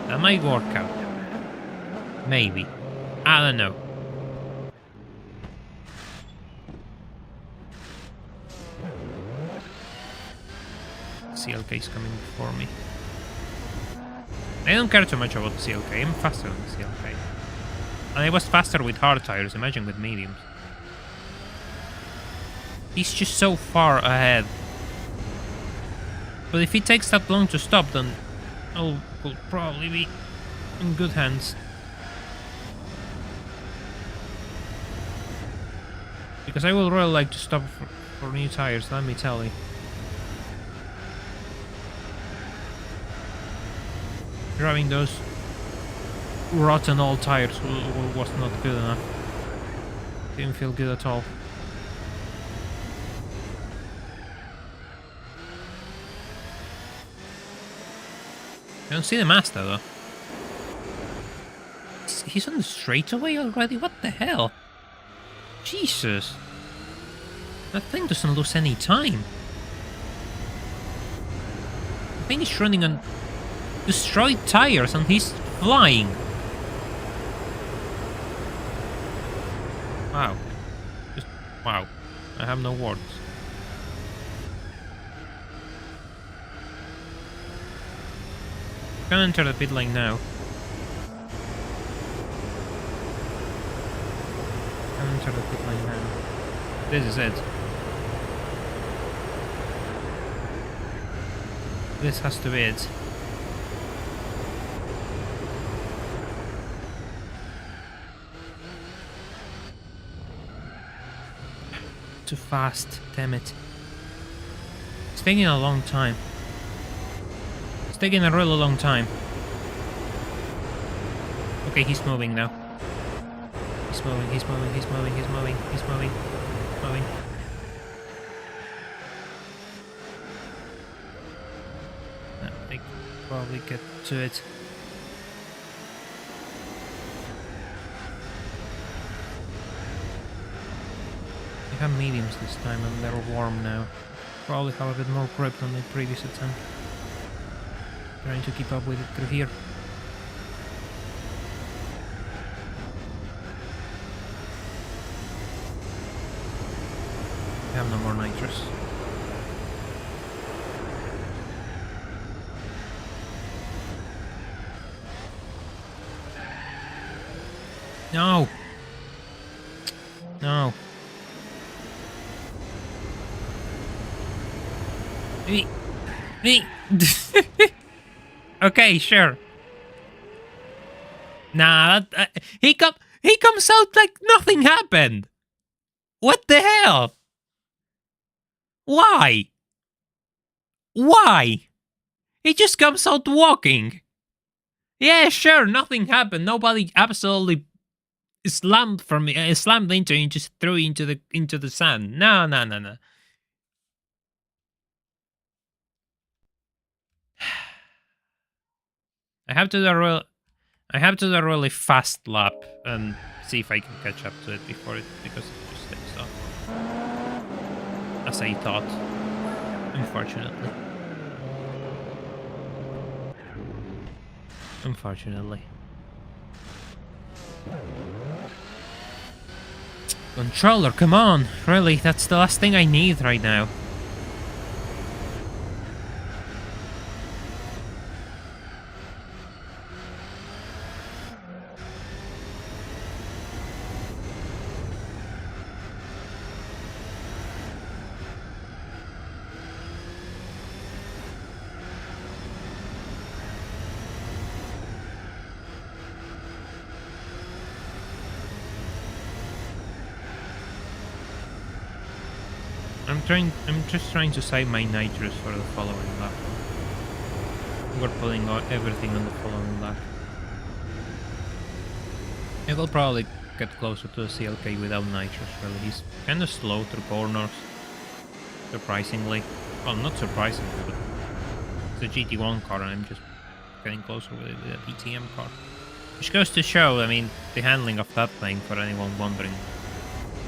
That might work out. Maybe. I don't know. CLK is coming before me. I don't care too much about the CLK. I'm faster than the CLK. And I was faster with hard tires, imagine with mediums. He's just so far ahead. But if he takes that long to stop, then I will probably be in good hands. Because I would really like to stop for new tires, let me tell you. Driving those rotten old tires was not good enough. Didn't feel good at all. I don't see the master though. He's on the straightaway already? What the hell? Jesus. That thing doesn't lose any time. The thing is running on destroyed tires and he's flying. Wow. Just wow. I have no words. Gonna enter the pit lane now. Gonna enter the pit lane now. This is it. This has to be it. Too fast, damn it. It's taking a long time. It's taking a really long time. Okay, he's moving now. He's moving, he's moving, he's moving, he's moving, he's moving, moving. I can probably get to it. I have mediums this time and they're warm now. Probably have a bit more grip than my previous attempt. Trying to keep up with it through here. I have no more nitrous. No! No! Okay, sure. Nah, he comes out like nothing happened. What the hell? Why? Why? He just comes out walking. Yeah, sure, nothing happened. Nobody absolutely slammed into and just threw into the sand. No. I have to do a really fast lap and see if I can catch up to it because it just takes off. As I thought, unfortunately. Controller, come on! Really, that's the last thing I need right now. I'm just trying to save my nitrous for the following lap. We're pulling everything on the following lap. I will probably get closer to the CLK without nitrous, really. He's kind of slow through corners, surprisingly. Well, not surprisingly, but it's a GT1 car and I'm just getting closer with a DTM car. Which goes to show, I mean, the handling of that thing, for anyone wondering.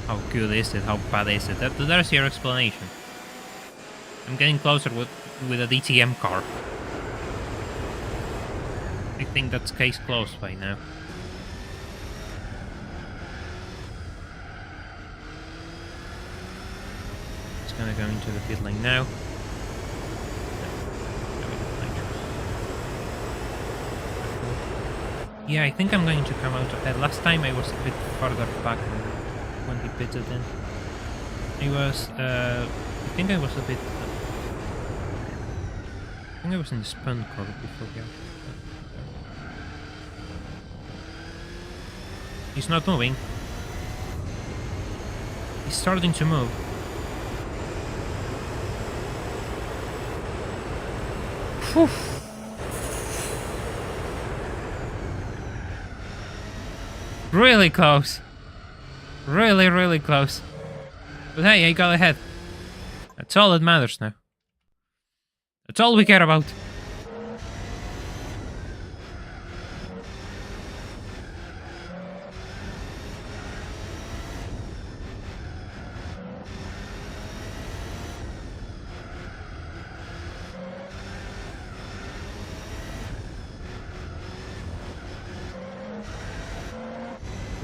How good is it? How bad is it? There's your explanation. I'm getting closer with a DTM car. I think that's case closed by now. It's gonna go into the pit lane now. Yeah, I think I'm going to come out ahead. Last time I was a bit further back when he pitted in. I think I was a bit... I think I was in the spun curve before he... He's not moving. He's starting to move. Whew. Really close. Really, really close. But hey, I got ahead. That's all that matters now. That's all we care about.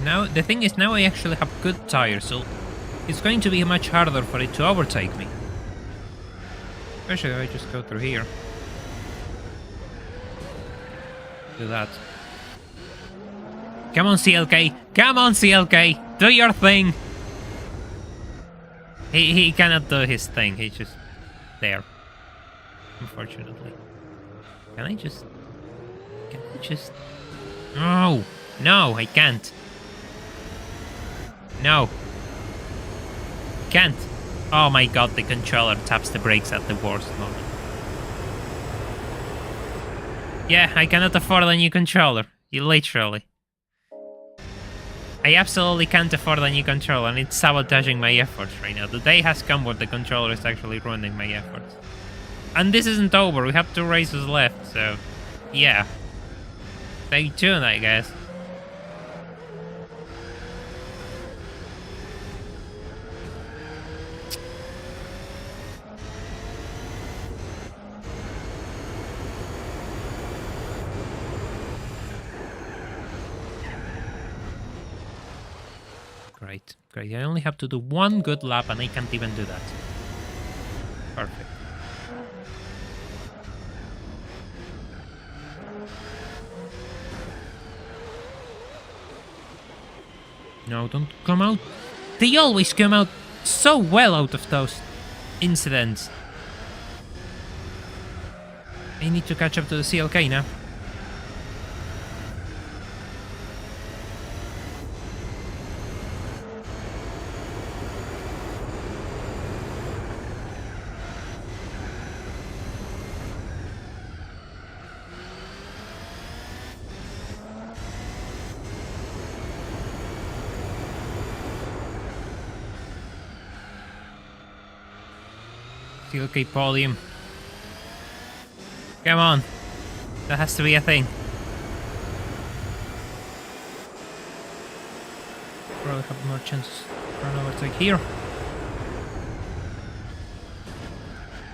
Now, the thing is, now I actually have good tires, so it's going to be much harder for it to overtake me. Especially if I just go through here. Do that. Come on, CLK! Come on, CLK! Do your thing! He cannot do his thing, he's just there. Unfortunately. Can I just... No! No, I can't. No. Can't. Oh my god, the controller taps the brakes at the worst moment. Yeah, I cannot afford a new controller. Literally. I absolutely can't afford a new controller and it's sabotaging my efforts right now. The day has come where the controller is actually ruining my efforts. And this isn't over, we have 2 races left, so... yeah. Stay tuned, I guess. Great, great. I only have to do 1 good lap and I can't even do that. Perfect. No, don't come out. They always come out so well out of those incidents. I need to catch up to the CLK now. Okay, podium. Come on. That has to be a thing. Probably have more chances for an overtake here.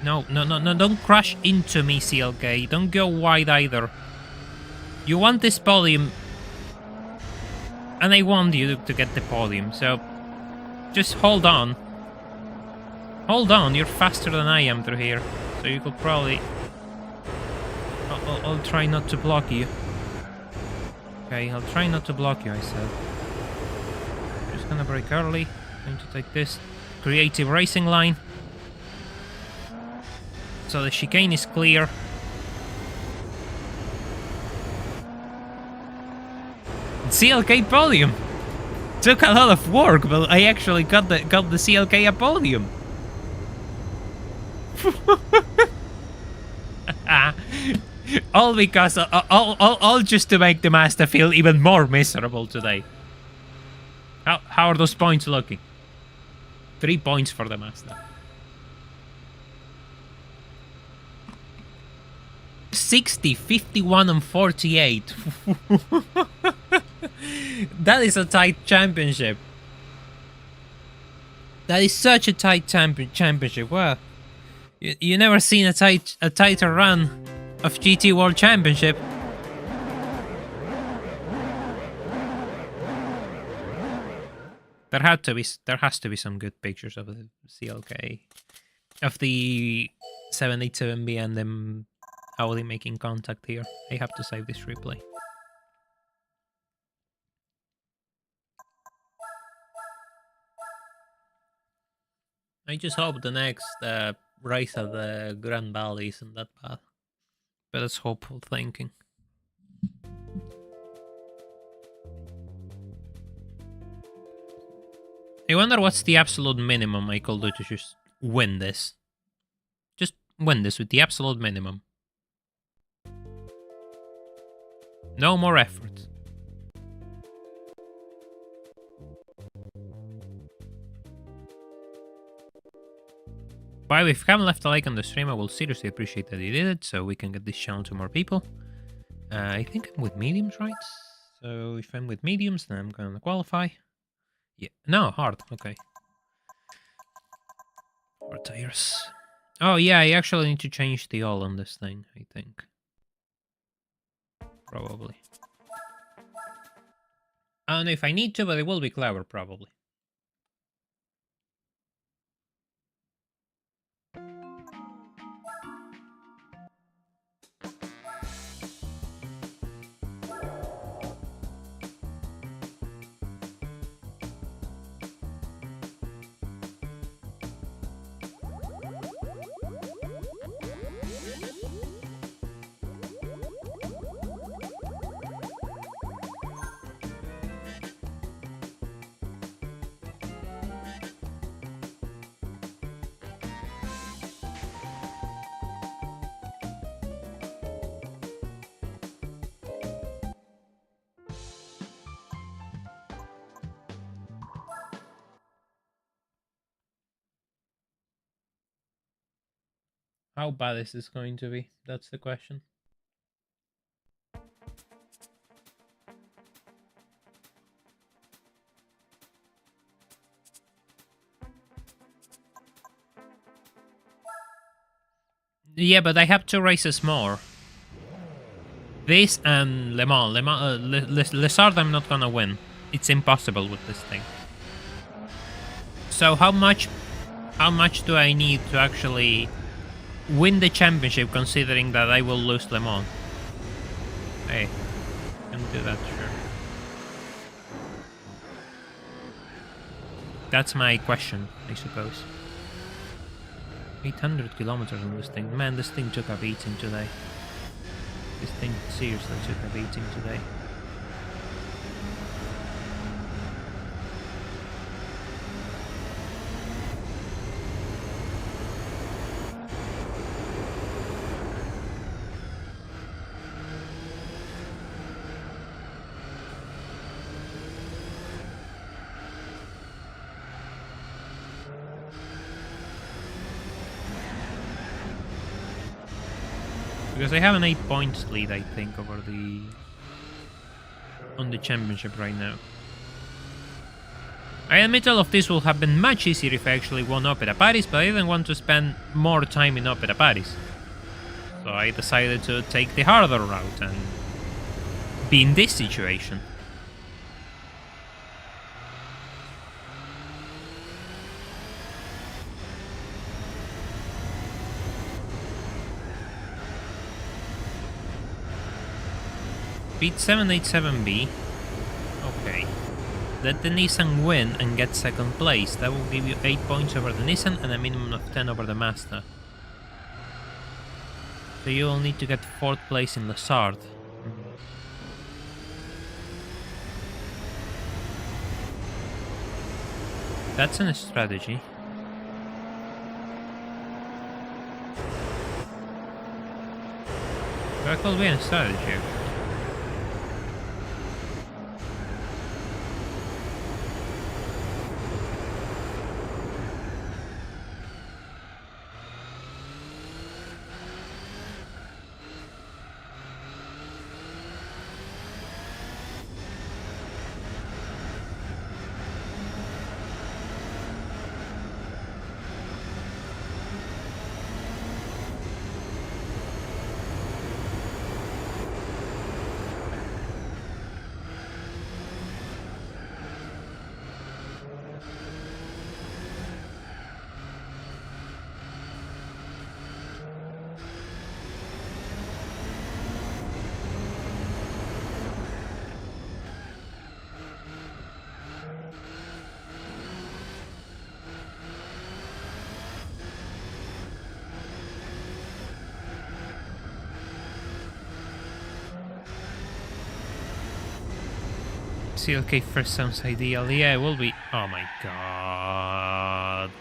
No, no, no, no, don't crash into me, CLK. Don't go wide either. You want this podium. And I want you to get the podium, so... Just hold on. Hold on, you're faster than I am through here. So you could probably... I'll try not to block you. Okay, I'll try not to block you, I said. Just gonna brake early. Going to take this creative racing line. So the chicane is clear. CLK podium! Took a lot of work, but I actually got the CLK a podium. All because all just to make the Mazda feel even more miserable today. How are those points looking? 3 points for the Mazda. 60, 51 and 48. That is a tight championship. That is such a tight championship. Wow. You never seen a tighter run of GT World Championship. There has to be some good pictures of the CLK, of the 787B and them Audi making contact here. I have to save this replay. I just hope the next race at the Grand Valley isn't that bad. But that's hopeful thinking. I wonder what's the absolute minimum I could do to just win this. Just win this with the absolute minimum. No more effort. By the way, if you haven't left a like on the stream, I will seriously appreciate that you did it, so we can get this channel to more people. I think I'm with mediums, right? So if I'm with mediums, then I'm gonna qualify. Yeah, no, hard, okay. 4 tires. Oh yeah, I actually need to change the oil on this thing, I think. Probably. I don't know if I need to, but it will be clever, probably. How bad is this going to be? That's the question. Yeah, but I have 2 races more. This and Le Mans. Les Ardes I'm not gonna win. It's impossible with this thing. So how much do I need to actually win the championship, considering that I will lose Le Mans? Hey, can do that, sure. That's my question, I suppose. 800 kilometers on this thing. Man, this thing took a beating today. This thing seriously took a beating today. Because I have an 8 points lead, I think, over on the championship right now. I admit all of this would have been much easier if I actually won Opera Paris, but I didn't want to spend more time in Opera Paris. So I decided to take the harder route and be in this situation. Beat 787B. Okay. Let the Nissan win and get second place. That will give you 8 points over the Nissan and a minimum of 10 over the Mazda. So you will need to get 4th place in Lessard. That's a strategy. That could be a strategy. CLK first sounds ideal. Yeah, it will be. Oh my god.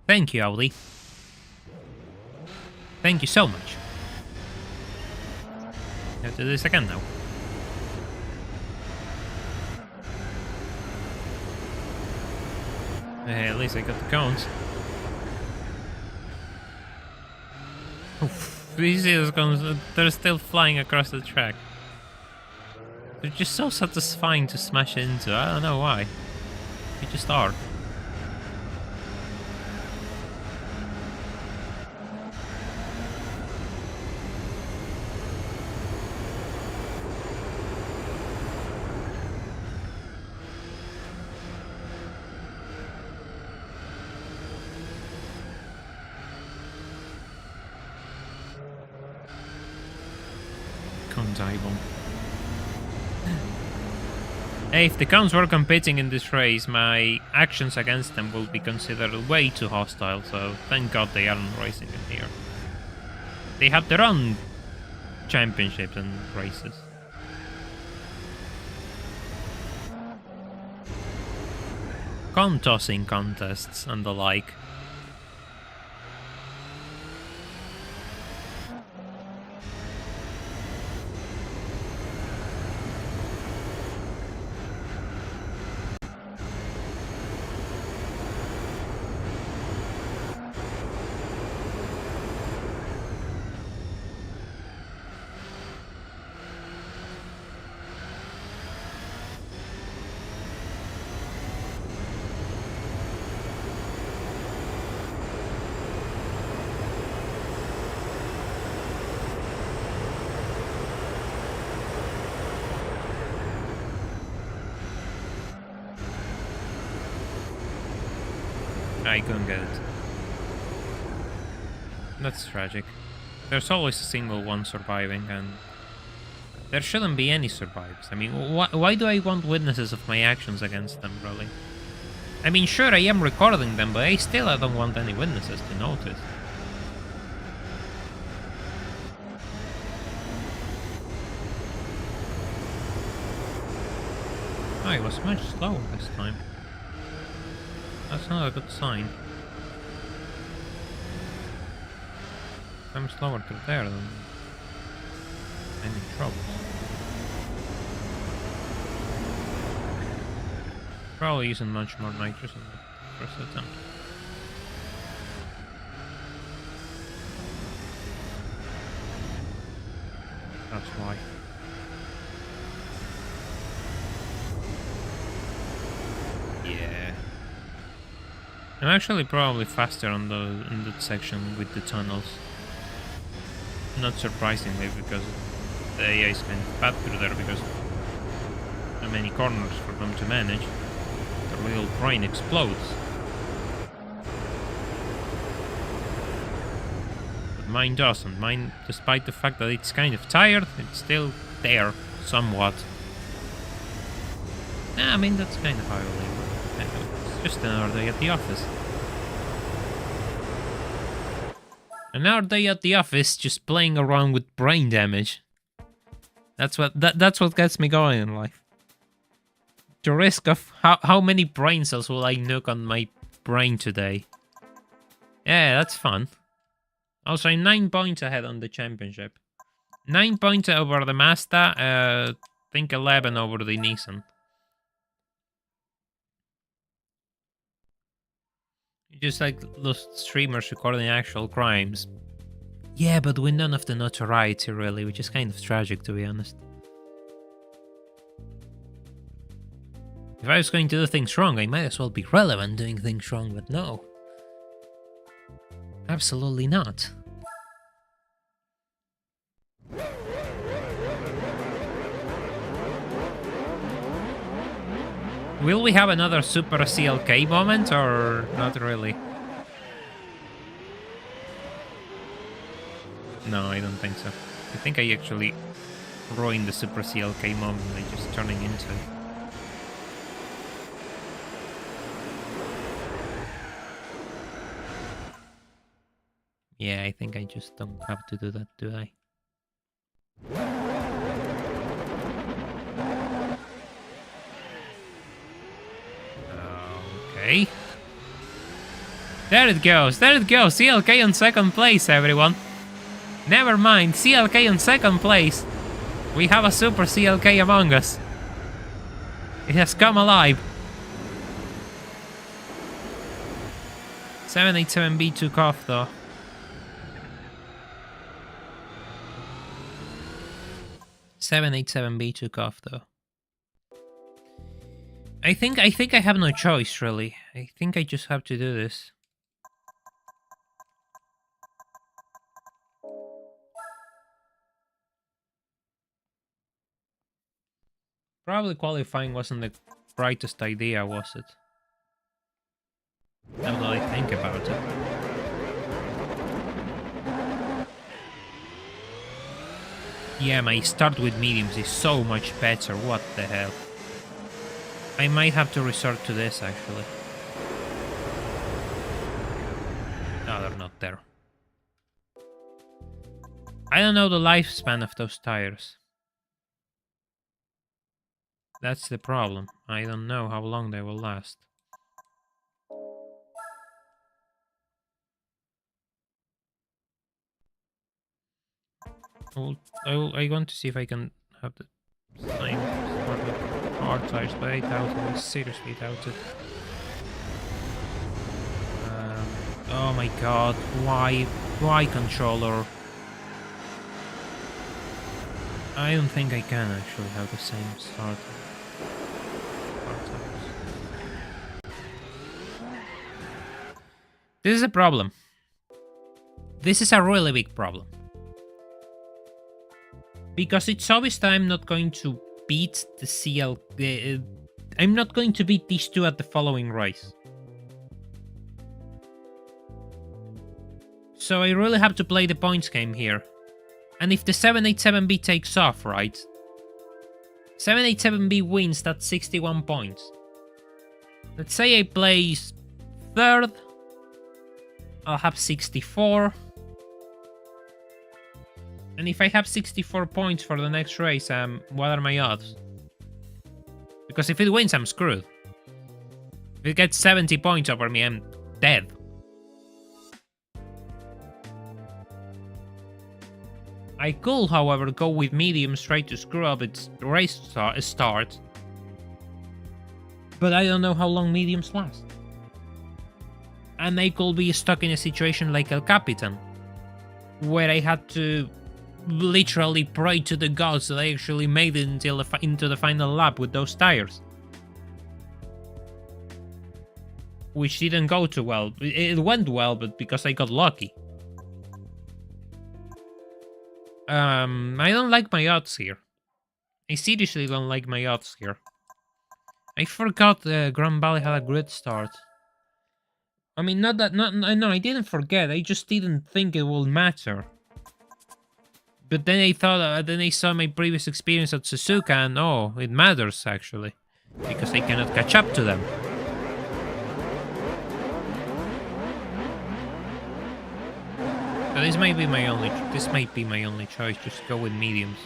Thank you, Audi. Thank you so much. I have to do this again now. Hey, at least I got the cones. Oof, you see those cones? They're still flying across the track. They're just so satisfying to smash into. I don't know why. They just are. Hey, if the cones were competing in this race, my actions against them will be considered way too hostile, so thank god they aren't racing in here. They have their own championships and races. Cone tossing contests and the like. I couldn't get it. That's tragic. There's always a single one surviving, and there shouldn't be any survivors. I mean, why do I want witnesses of my actions against them, really? I mean, sure, I am recording them, but I don't want any witnesses to notice. Oh, it was much slower this time. That's not a good sign. I'm slower to there than I'm in trouble. Probably using much more nitrous in the first attempt. That's why. Yeah. I'm actually probably faster on in that section with the tunnels. Not surprisingly, because the AI is kind of bad through there because there are many corners for them to manage. little brain explodes. But mine doesn't. Mine, despite the fact that it's kind of tired, it's still there, somewhat. I mean, that's kind of how I live. It's just another day at the office. Another day at the office, just playing around with brain damage. That's what gets me going in life. The risk of how many brain cells will I nuke on my brain today? Yeah, that's fun. Also, I'm 9 points ahead on the championship. 9 points over the Mazda. I think 11 over the Nissan. Just like those streamers recording actual crimes. Yeah, but with none of the notoriety, really, which is kind of tragic, to be honest. If I was going to do things wrong, I might as well be relevant doing things wrong, but no. Absolutely not. Will we have another Super CLK moment, or not really? No, I don't think so. I think I actually ruined the Super CLK moment by just turning into it. Yeah, I think I just don't have to do that, do I? Okay. There it goes, CLK on second place, everyone. Never mind, CLK on second place. We have a Super CLK among us. It has come alive. 787B took off though. B took off though. I think I have no choice, really. I think I just have to do this. Probably qualifying wasn't the brightest idea, was it? Now that I think about it. Yeah, my start with mediums is so much better, what the hell. I might have to resort to this, actually. No, they're not there. I don't know the lifespan of those tires. That's the problem. I don't know how long they will last. I want to see if I can have the same sort of hard tires, but 8,000 is seriously doubted. Oh my god, why controller? I don't think I can actually have the same start. This is a problem. This is a really big problem. Because it's obvious that I'm not going to beat the CL... I'm not going to beat these two at the following race. So I really have to play the points game here. And if the 787B takes off, right? 787B wins, that's 61 points. Let's say I place third. I'll have 64. And if I have 64 points for the next race, what are my odds? Because if it wins, I'm screwed. If it gets 70 points over me, I'm dead. I could, however, go with medium straight to screw up its race start. But I don't know how long mediums last. And I could be stuck in a situation like El Capitan, where I had to literally pray to the gods that I actually made it into the final lap with those tires. Which didn't go too well. It went well, but because I got lucky. I don't like my odds here. I seriously don't like my odds here. I forgot Grand Valley had a great start. I mean, no, I didn't forget. I just didn't think it would matter. But then I thought, then I saw my previous experience at Suzuka, and oh, it matters actually, because I cannot catch up to them. So this might be my only choice. Just go with mediums.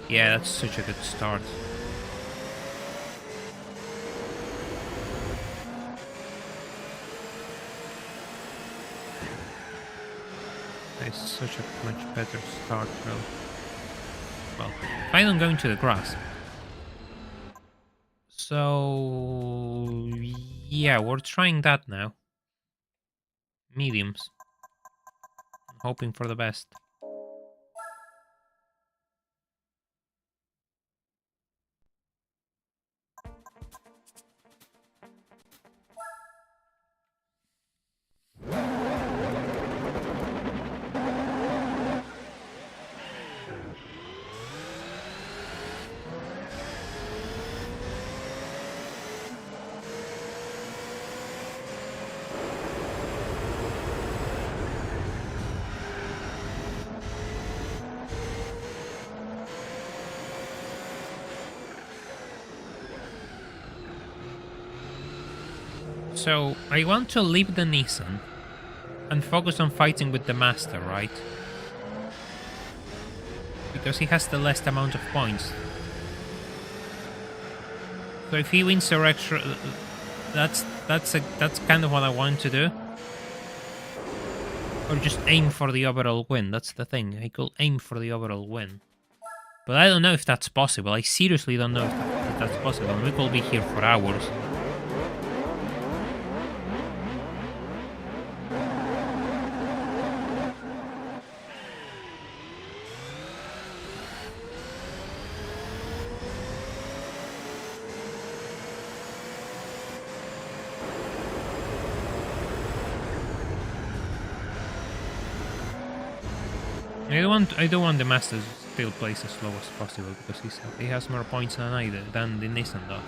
Yeah, that's such a good start. It's such a much better start, though. Well, I don't go into the grass. So yeah, we're trying that now. Mediums. Hoping for the best. So, I want to leave the Nissan and focus on fighting with the Master, right? Because he has the least amount of points. So if he wins the extra, that's kind of what I want to do. Or just aim for the overall win, that's the thing. I could aim for the overall win. But I don't know if that's possible. I seriously don't know if that's possible. And we could be here for hours. I don't want the Master to still place as slow as possible because he has more points than the Nissan does.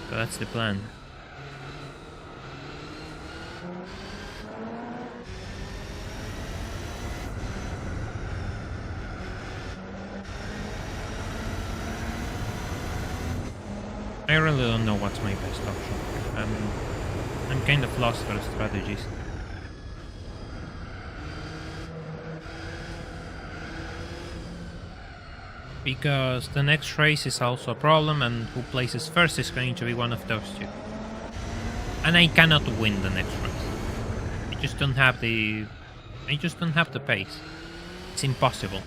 So that's the plan. I really don't know what's my best option. I'm kind of lost for strategies. Because the next race is also a problem, and who places first is going to be one of those two. And I cannot win the next race. I just don't have the pace. It's impossible.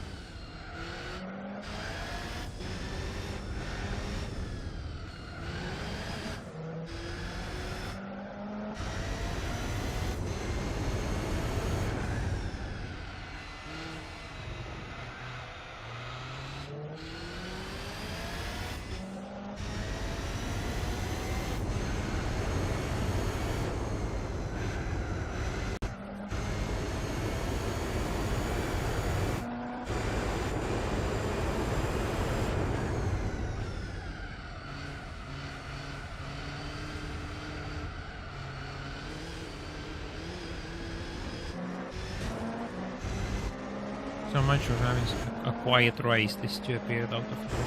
So much for having a quiet race, this two appeared out of nowhere.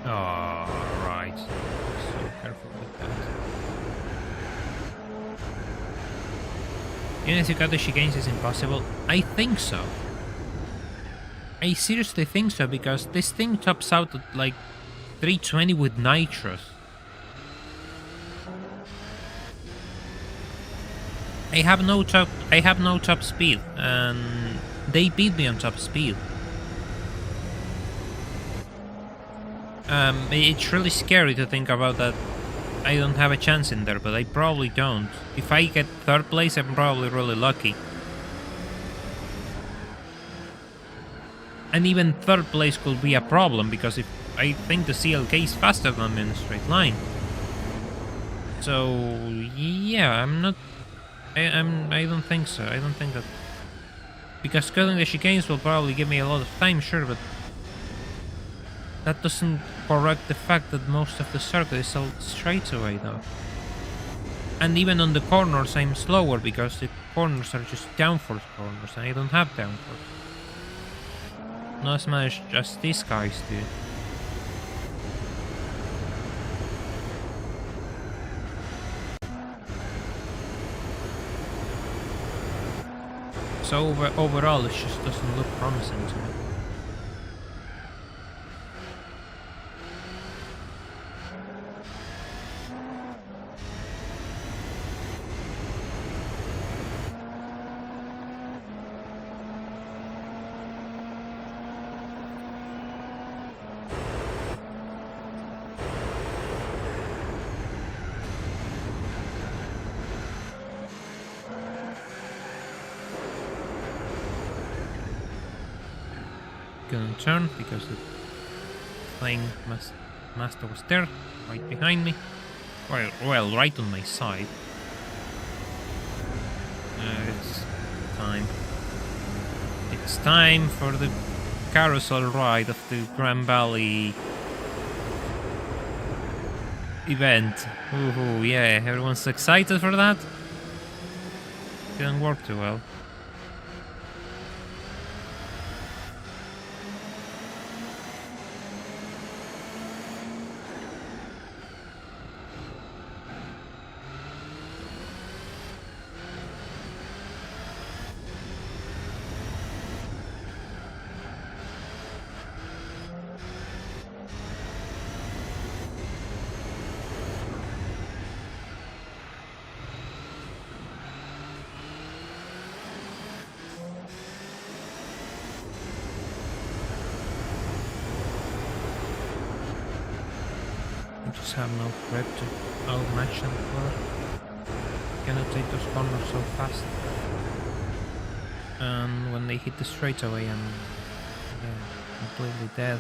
Oh, right. So careful with that. Even if you got the chicanes is impossible? I think so. I seriously think so, because this thing tops out at like 320 with nitrous. I have no top speed, and they beat me on top speed. It's really scary to think about that. I don't have a chance in there, but I probably don't. If I get third place, I'm probably really lucky. And even third place could be a problem, because if I think the CLK is faster than me in a straight line. So yeah, I don't think so. I don't think that, because cutting the chicanes will probably give me a lot of time, sure, but That doesn't correct the fact that most of the circuit is all straightaway though. And even on the corners I'm slower because the corners are just downforce corners and I don't have downforce. Not as much as these guys do. So overall it just doesn't look promising to me. Gonna turn because the flying master was there, right behind me. Well, right on my side. It's time. It's time for the carousel ride of the Grand Valley event. Ooh, yeah, everyone's excited for that. Didn't work too well. Just have no grip to outmatch them for. Cannot take those corners so fast. And when they hit the straightaway, I'm completely dead.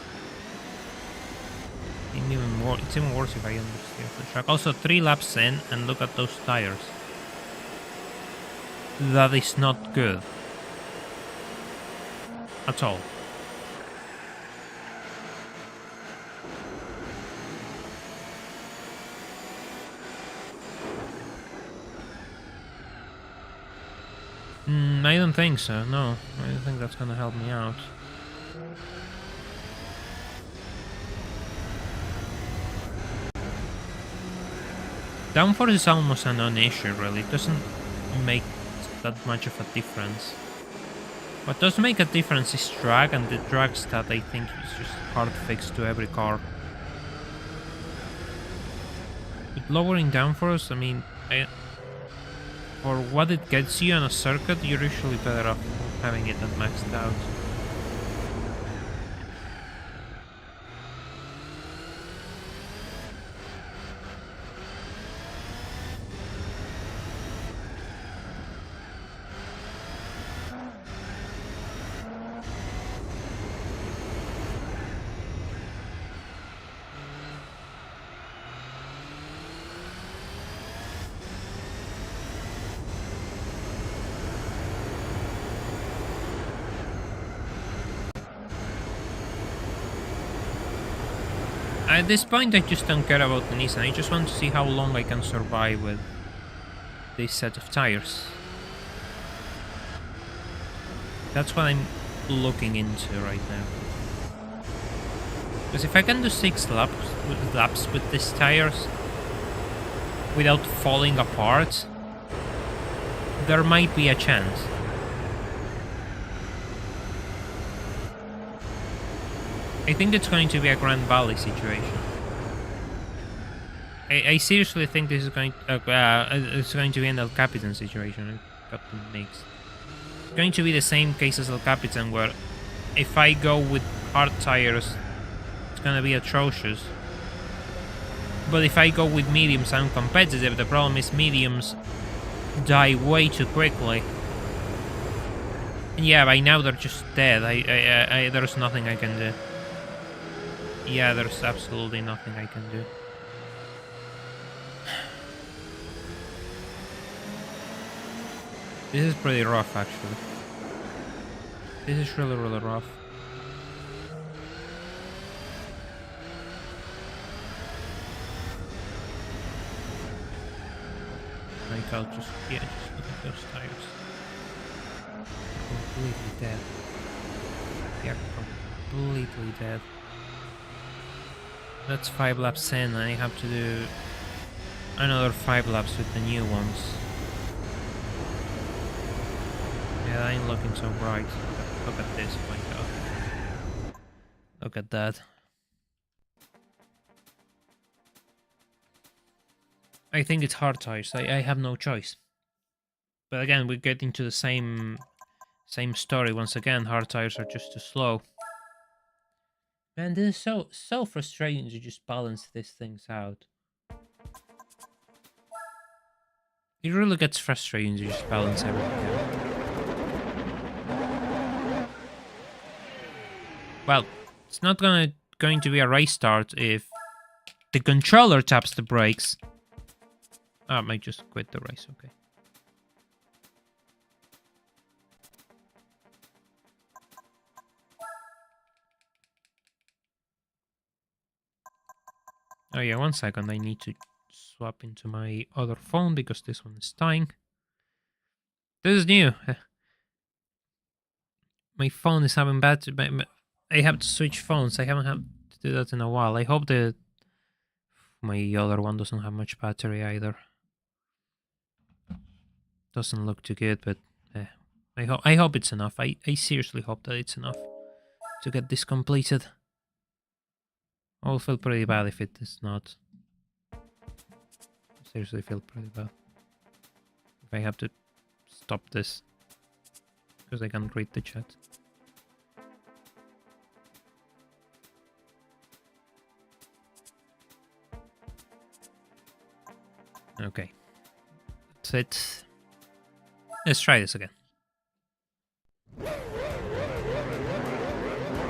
It's even worse if I understeer the track. Also, 3 laps in, and look at those tires. That is not good. At all. I don't think so, no. I don't think that's gonna help me out. Downforce is almost a non-issue, really. It doesn't make that much of a difference. What does make a difference is drag, and the drag stat I think is just hard fixed to every car. With lowering downforce, I mean, for what it gets you on a circuit, you're usually better off having it maxed out. At this point, I just don't care about the Nissan. I just want to see how long I can survive with this set of tires. That's what I'm looking into right now. Because if I can do 6 laps with these tires without falling apart, there might be a chance. I think it's going to be a Grand Valley situation. I seriously think this is going to be an El Capitan situation. I got them mixed. It's going to be the same case as El Capitan, where if I go with hard tires, it's gonna be atrocious. But if I go with mediums, I'm competitive. The problem is mediums die way too quickly. And yeah, by now they're just dead. There's nothing I can do. Yeah, there's absolutely nothing I can do. This is pretty rough, actually. This is really, really rough. I'll just, yeah, just look at those tires. Completely dead. They are completely dead. That's 5 laps in, and I have to do another 5 laps with the new ones. Yeah, that ain't looking so bright. Look at this, my god. Look at that. I think it's hard tires. I have no choice. But again, we get into the same story once again. Hard tires are just too slow. Man, this is so frustrating to just balance these things out. It really gets frustrating to just balance everything out. Well, it's not going to be a race start if the controller taps the brakes. I might just quit the race, okay. Oh yeah, 1 second, I need to swap into my other phone because this one is dying. This is new. My phone is having battery. I have to switch phones. I haven't had to do that in a while. I hope that my other one doesn't have much battery either. Doesn't look too good, but I hope it's enough. I seriously hope that it's enough to get this completed. I'll feel pretty bad if it is not. I seriously feel pretty bad if I have to stop this because I can't read the chat. Okay, that's it. Let's try this again.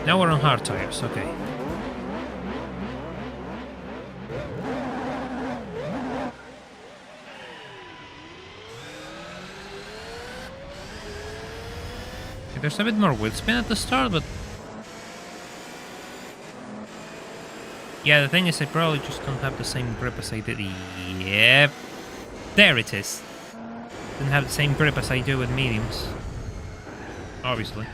Now we're on hard tires, okay. There's a bit more wheel spin at the start, but yeah, the thing is I probably just don't have the same grip as I did. Yep, there it is. Didn't have the same grip as I do with mediums, obviously.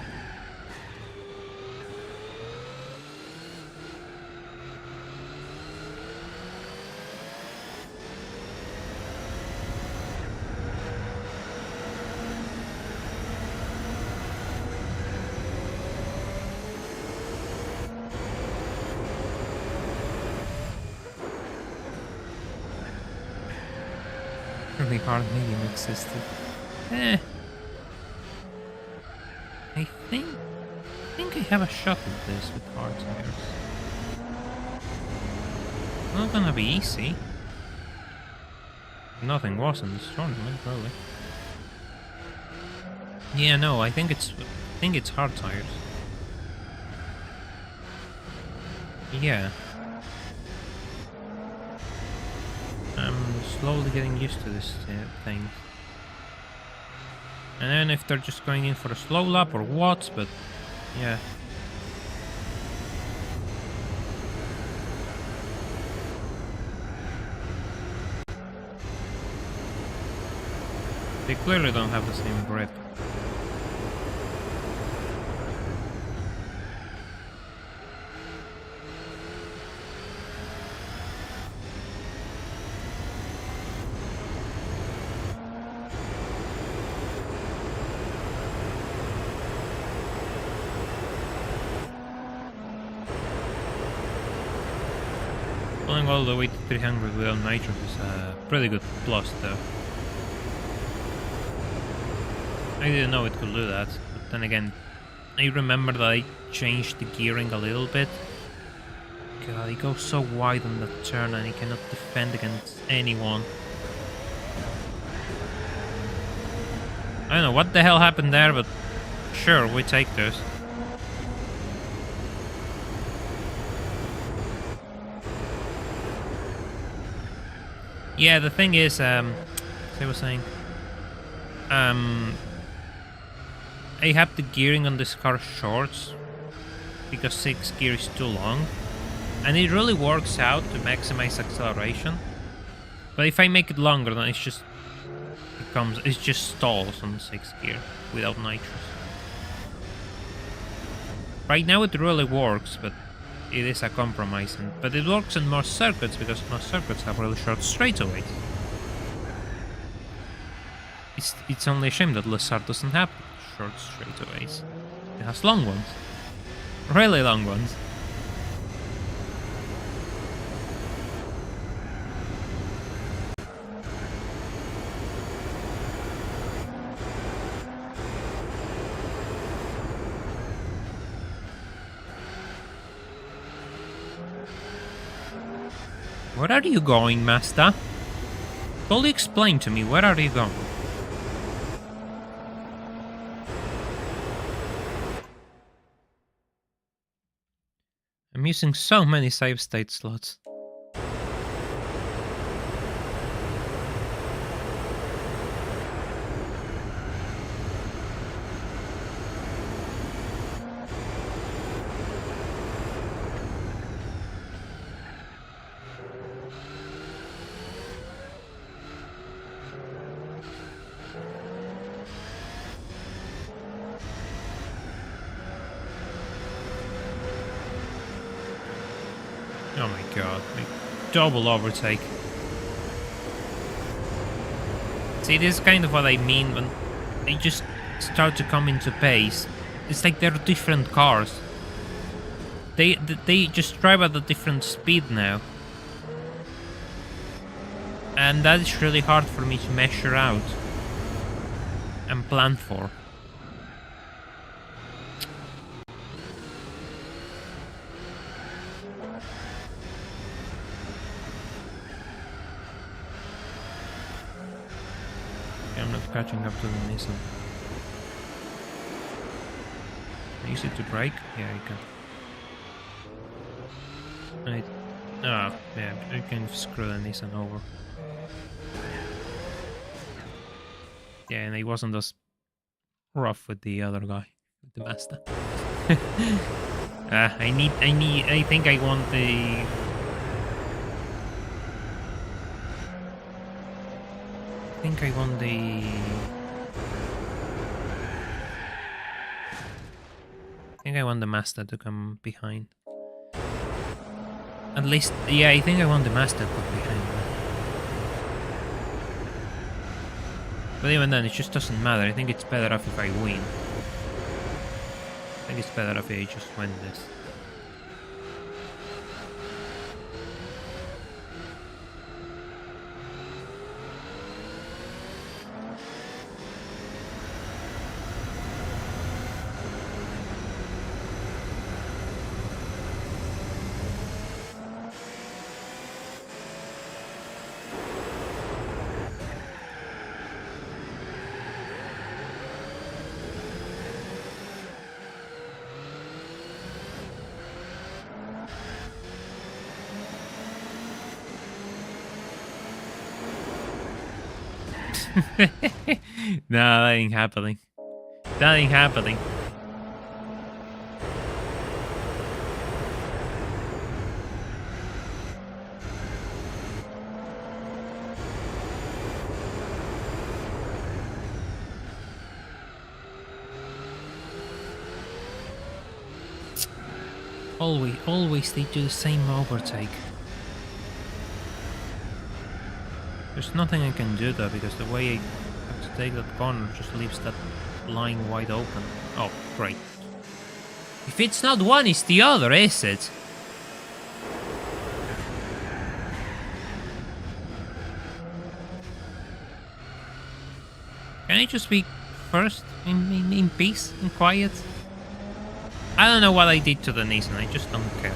Really hard medium existed. I think I have a shot at this with hard tires. Not gonna be easy. Nothing was in this tournament, probably. Yeah, no, I think it's hard tires. Yeah. I'm slowly getting used to this thing. And then if they're just going in for a slow lap or what, but yeah. They clearly don't have the same grip. Going all the way to 300 without nitro is a pretty good plus though. I didn't know it could do that, but then again, I remember that I changed the gearing a little bit. God, he goes so wide on that turn and he cannot defend against anyone. I don't know what the hell happened there, but sure, we take this. Yeah, the thing is, as I was saying, I have the gearing on this car shorts because 6 gear is too long, and it really works out to maximize acceleration. But if I make it longer, then it's just it just stalls on 6th gear without nitrous. Right now it really works, but it is a compromise. But it works in most circuits because most circuits have really short straightaways. It's only a shame that Lessard doesn't have short straightaways. It has long ones. Really long ones. Where are you going, Master? Fully explain to me, where are you going? I'm using so many save state slots. Oh my god, like double overtake. See, this is kind of what I mean when they just start to come into pace. It's like they're different cars. They just drive at a different speed now. And that is really hard for me to measure out and plan for. I'm not catching up to the Nissan. Use it to brake? Yeah, you can. Yeah, I can screw the Nissan over. Yeah, and he wasn't as rough with the other guy, with the Master. I think I want the... I think I want the Master to come behind. At least, yeah, I think I want the Master to come behind. But even then, it just doesn't matter. I think it's better off if I win. I think it's better if I just win this. No, that ain't happening. That ain't happening. Always they do the same overtake. There's nothing I can do though, because the way I have to take that corner just leaves that line wide open. Oh, great. If it's not one, it's the other, is it? Can I just be first in peace and quiet? I don't know what I did to the Nissan, I just don't care.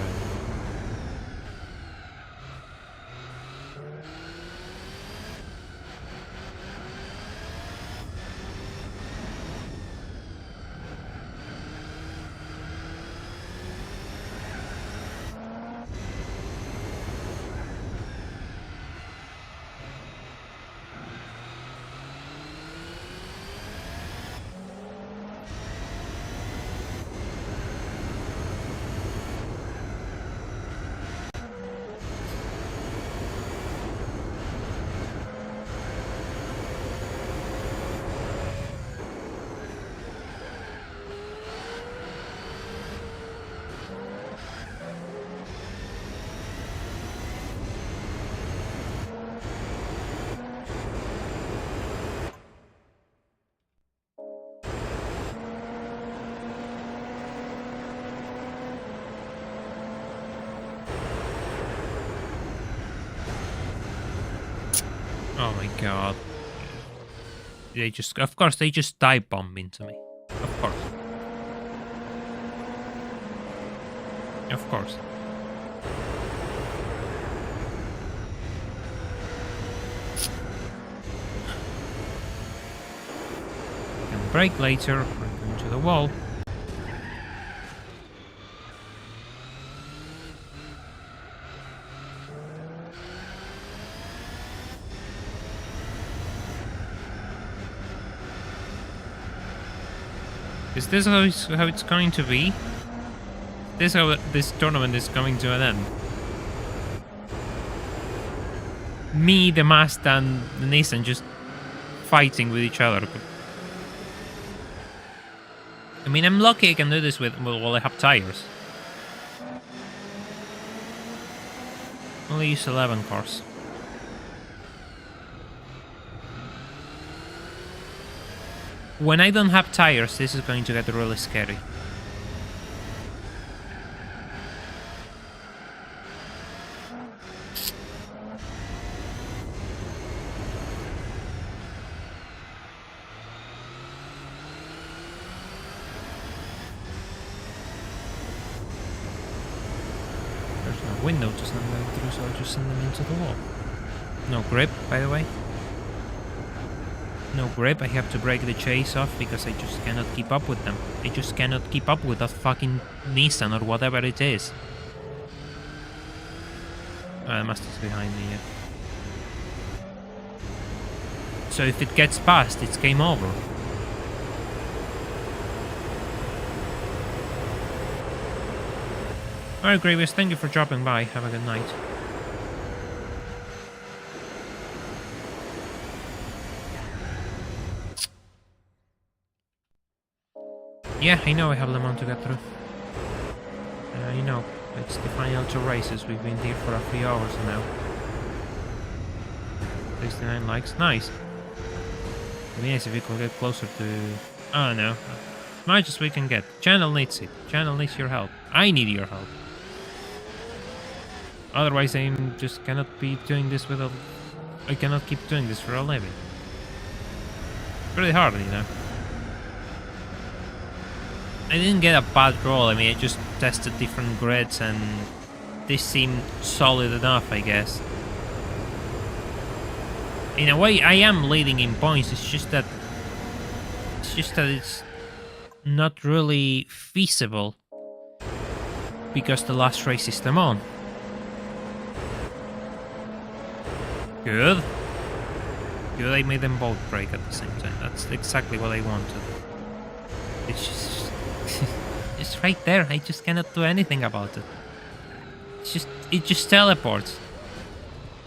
Oh my god. Of course, they just dive bomb into me. Of course. Of course. Can brake later, I'm going to the wall. Is this how it's going to be? This how this tournament is coming to an end? Me, the Mazda, and the Nissan just fighting with each other. I mean, I'm lucky I can do this while I have tires. Only use 11 cars. When I don't have tires, this is going to get really scary. There's no window to send them through, so I'll just send them into the wall. No grip, by the way. No grip, I have to break the chase off because I just cannot keep up with them. I just cannot keep up with that fucking Nissan or whatever it is. The Master's behind me, yeah. So if it gets past, it's game over. Alright, Gravius, thank you for dropping by. Have a good night. Yeah, I know I have Le Mans to get through. You know, it's the final 2 races. We've been here for a few hours now. 69 likes, nice. It'd be nice if we could get closer to... Oh no, as much as we can get. Channel needs it. Channel needs your help. I need your help. Otherwise, I just cannot be doing this with a... I cannot keep doing this for a living. It's really hard, you know. I didn't get a bad roll, I mean, I just tested different grids and this seemed solid enough, I guess. In a way, I am leading in points, it's just that it's not really feasible because the last race is Le Mans. Good. Good, I made them both break at the same time. That's exactly what I wanted. It's just... it's right there. I just cannot do anything about it. It just teleports.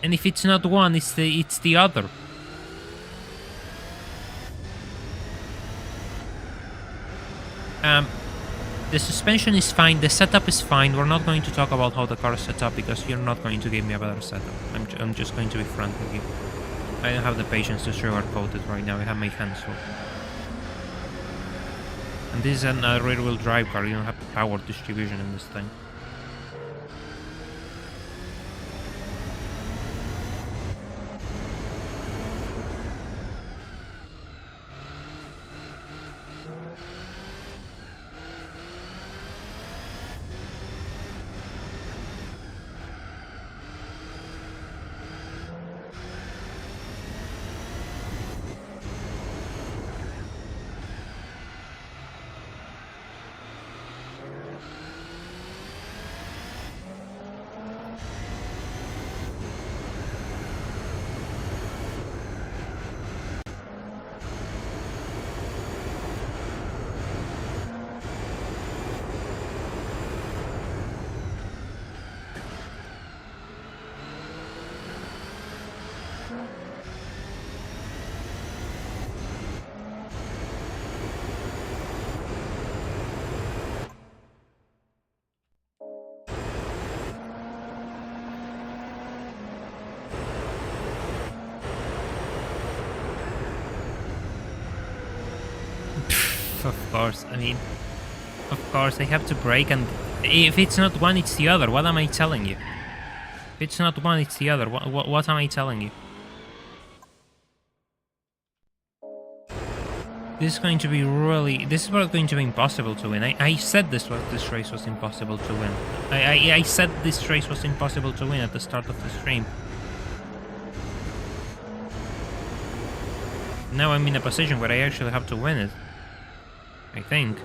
And if it's not one, it's the other. The suspension is fine, the setup is fine. We're not going to talk about how the car is set up because you're not going to give me a better setup. I'm just going to be frank with you. I don't have the patience to sugarcoat it right now. I have my hands full. And this is a rear-wheel drive car, you don't have power distribution in this thing. Of course, I mean, of course I have to brake, and if it's not one, it's the other. What am I telling you? If it's not one, it's the other. What am I telling you? This is going to be really... This is going to be impossible to win. I said this race was impossible to win. I said this race was impossible to win at the start of the stream. Now I'm in a position where I actually have to win it. I think.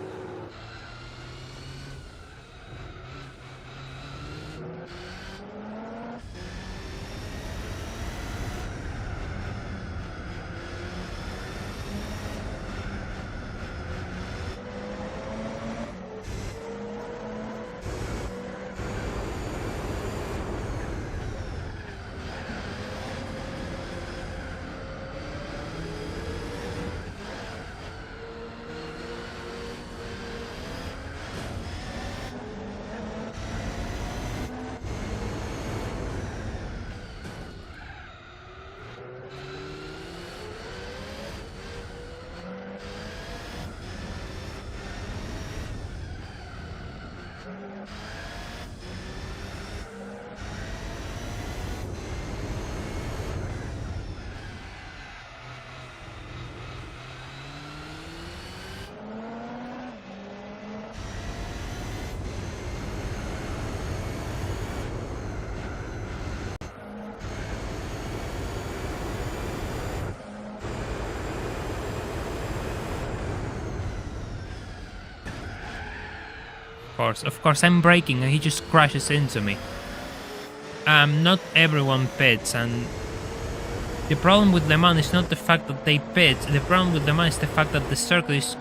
Of course, I'm braking and he just crashes into me. Not everyone pits, and the problem with Le Mans is not the fact that they pit. The problem with Le Mans is the fact that the circuit is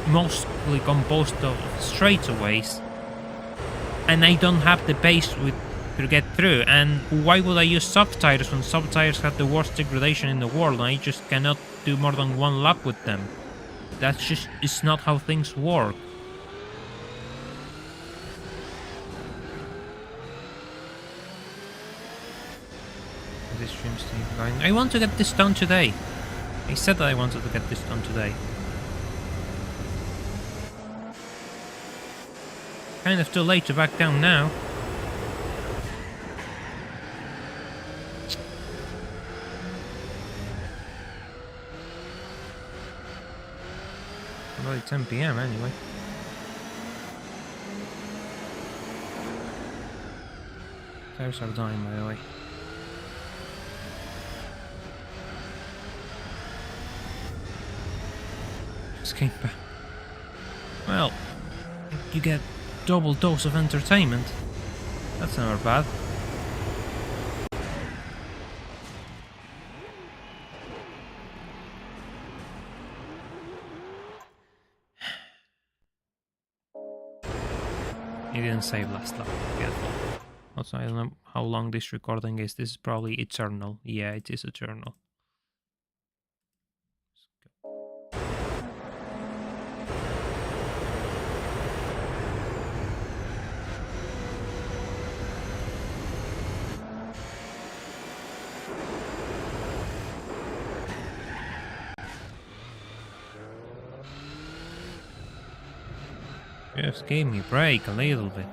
mostly composed of straightaways, and I don't have the pace to get through. And why would I use soft tires when soft tires have the worst degradation in the world and I just cannot do more than one lap with them? That's just, it's not how things work. This stream's still going. I want to get this done today. I said that I wanted to get this done today. Kind of too late to back down now. Well, it's 10 PM anyway. Tires are dying, by the way. Came back. Well, you get double dose of entertainment. That's never bad. He didn't save last lap. Careful. Also, I don't know how long this recording is. This is probably eternal. Yeah, it is eternal. Just gave me a break a little bit.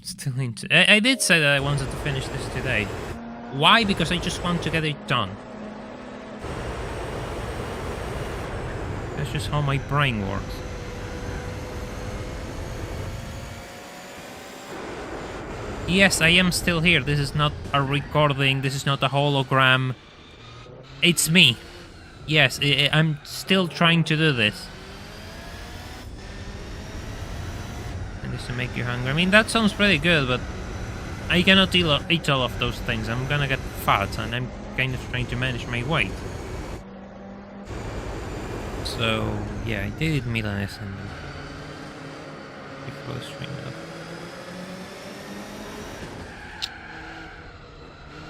Still into. I did say that I wanted to finish this today. Why? Because I just want to get it done. That's just how my brain works. Yes, I am still here. This is not a recording. This is not a hologram. It's me. Yes, I'm still trying to do this. And this to make you hungry. I mean, that sounds pretty good, but I cannot eat all of those things. I'm gonna get fat, and I'm kind of trying to manage my weight. So, yeah, I did Milanese and before the stream.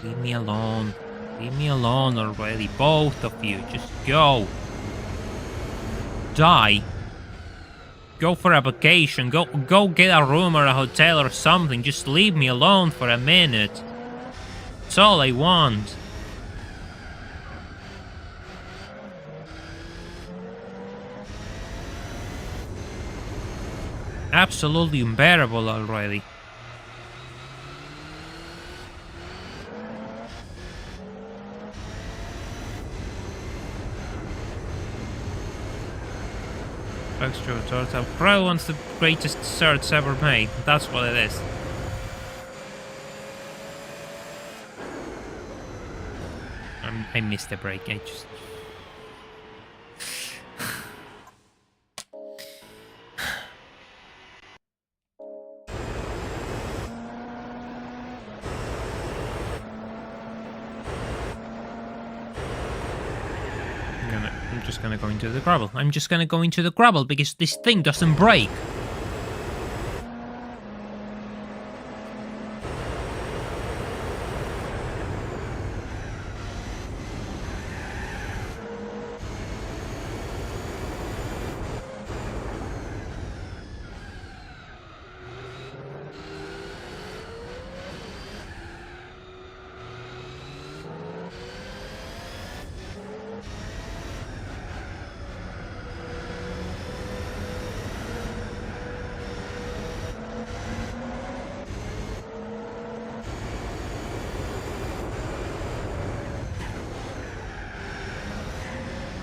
Leave me alone. Leave me alone already, both of you. Just go. Die. Go for a vacation. Go get a room or a hotel or something. Just leave me alone for a minute. That's all I want. Absolutely unbearable already. Extra turtle. Probably wants the greatest search ever made. That's what it is. I missed the break. I just. I'm just gonna go into the gravel. I'm just gonna go into the gravel because this thing doesn't break.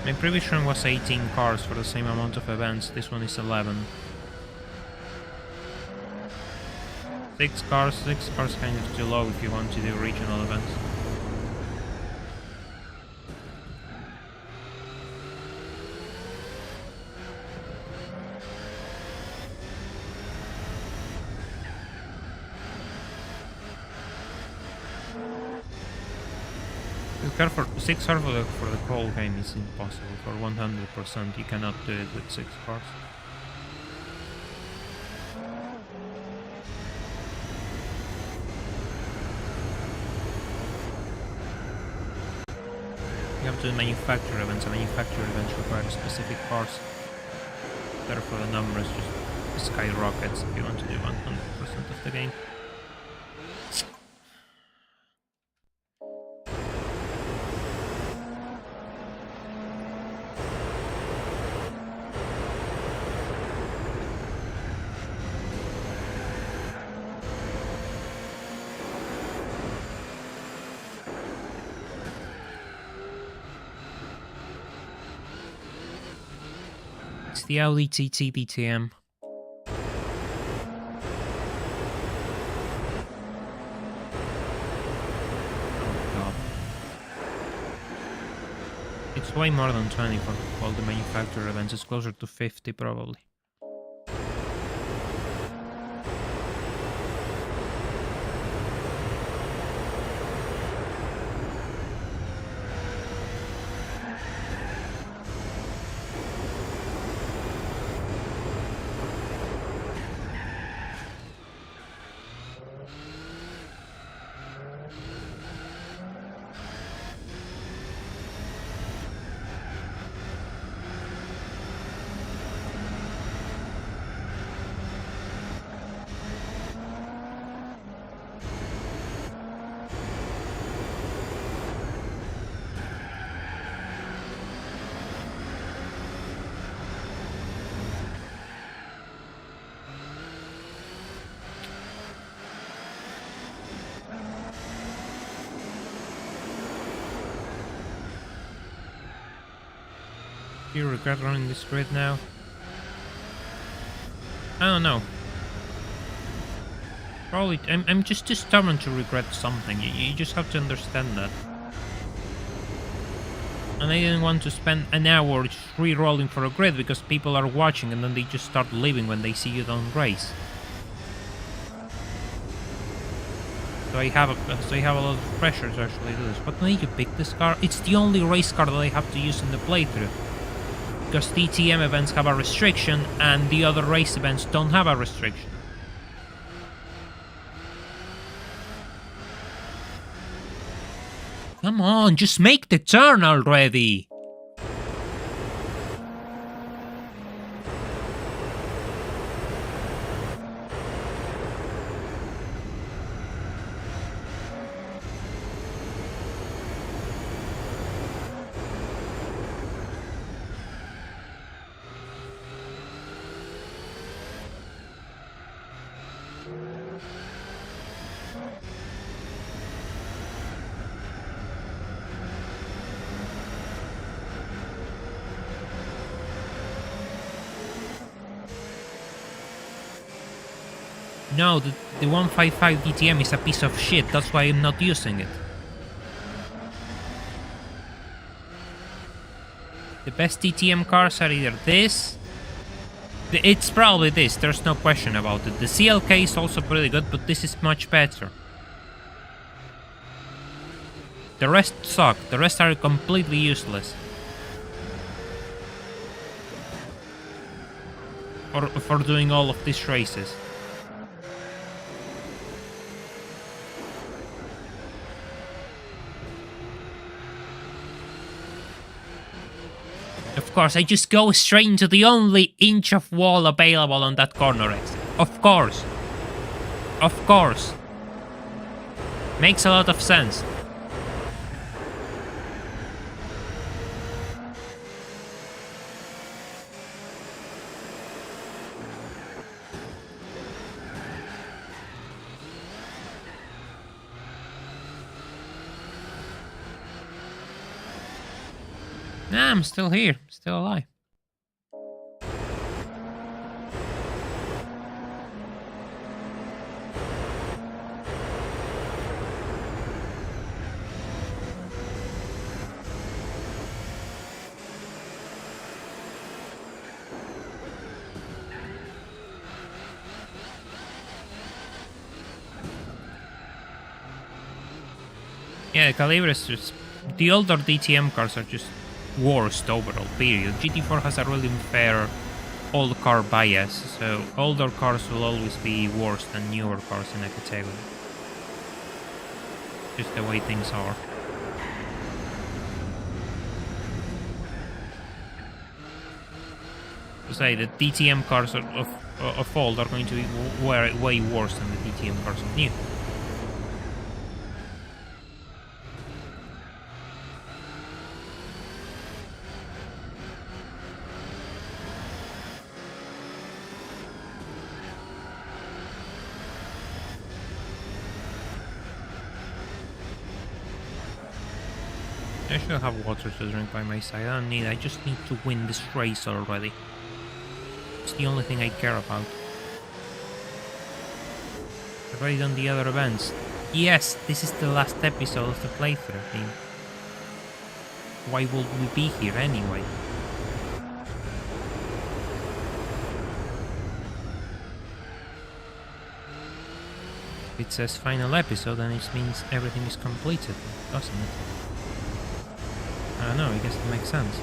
My previous run was 18 cars for the same amount of events. This one is 11. 6 cars kind of too low if you want to do regional events. Careful, 6 cars for the whole game is impossible. For 100%, you cannot do it with 6 cars. You have to do manufacturer events, and manufacturer events require specific cars. Therefore, the numbers just skyrockets if you want to do 100% of the game. The Audi TT DTM. Oh god. It's way more than 20 for all the manufacturer events. It's closer to 50 probably. Do you regret running this grid now? I don't know. Probably, I'm just too stubborn to regret something. You just have to understand that. And I didn't want to spend an hour just re-rolling for a grid because people are watching and then they just start leaving when they see you don't race. So I have a lot of pressure to actually do this. What made you pick this car? It's the only race car that I have to use in the playthrough. Because DTM events have a restriction and the other race events don't have a restriction. Come on, just make the turn already! No, the 155 DTM is a piece of shit, that's why I'm not using it. The best DTM cars are either this... It's probably this, there's no question about it. The CLK is also pretty good, but this is much better. The rest suck, the rest are completely useless. For doing all of these races. Of course, I just go straight into the only inch of wall available on that corner exit. Of course. Of course. Makes a lot of sense. Nah, I'm still here, still alive. Yeah, Calibre is just... The older DTM cars are just worst overall, period. GT4 has a really unfair old car bias, so older cars will always be worse than newer cars in a category. Just the way things are. To say that DTM cars of old are going to be way worse than the DTM cars of new. I should have water to drink by my side. I don't need. I just need to win this race already. It's the only thing I care about. I've already done the other events. Yes, this is the last episode of the playthrough. I mean, why would we be here anyway? If it says final episode, then it means everything is completed, doesn't it? I don't know, I guess it makes sense.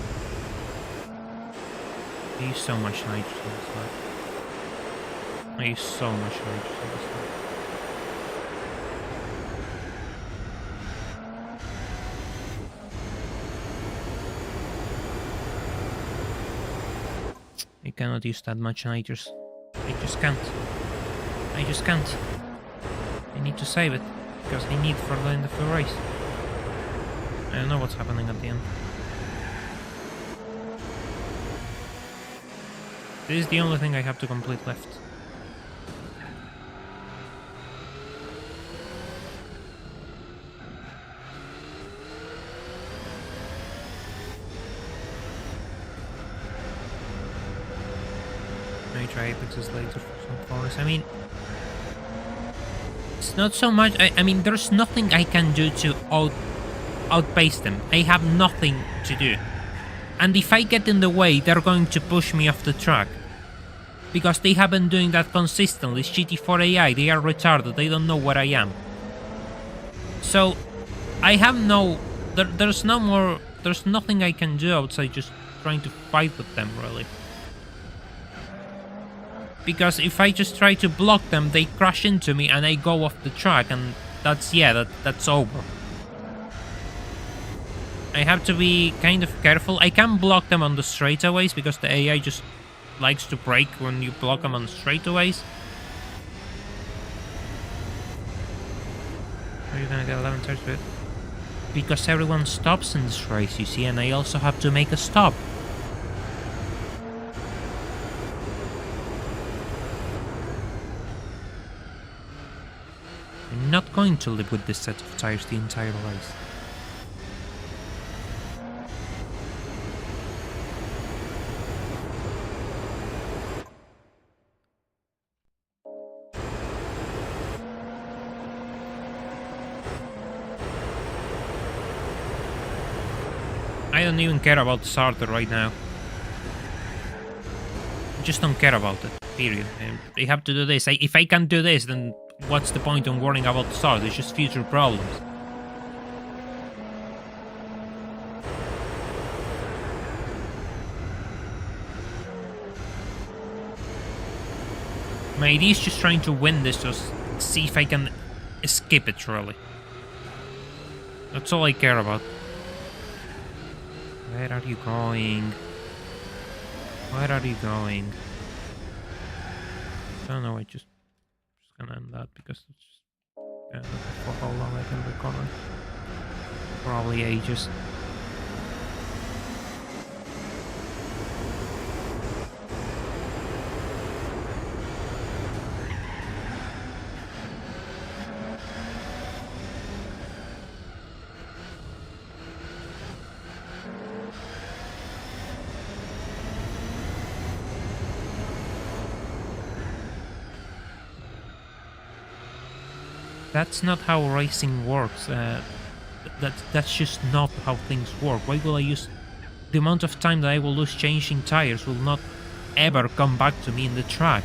I use so much nitrogen as well. I use so much nitrogen as well. I cannot use that much nitrogen. I just can't. I just can't. I need to save it, because I need for the end of the race. I don't know what's happening at the end. This is the only thing I have to complete left. I try Apex's later for some forest. I mean, it's not so much. I mean, there's nothing I can do to outpace them. I have nothing to do. And if I get in the way, they're going to push me off the track. Because they have been doing that consistently. It's GT4 AI, they are retarded, they don't know where I am. So, I have no... There's nothing I can do outside just trying to fight with them, really. Because if I just try to block them, they crash into me and I go off the track, and that's over. I have to be kind of careful. I can block them on the straightaways because the AI just likes to brake when you block them on straightaways. Are you gonna get 11 turns with it? Because everyone stops in this race, you see, and I also have to make a stop. I'm not going to live with this set of tires the entire race. I don't even care about the starter right now. I just don't care about it, period. They have to do this. If I can't do this, then what's the point in worrying about the starter? It's just future problems. My idea is just trying to win this, just see if I can skip it, really. That's all I care about. Where are you going? Where are you going? I don't know, I just gonna end that because it's just for how long I can recover. Probably ages. That's not how racing works. That's just not how things work. Why will I use... The amount of time that I will lose changing tires will not ever come back to me in the track.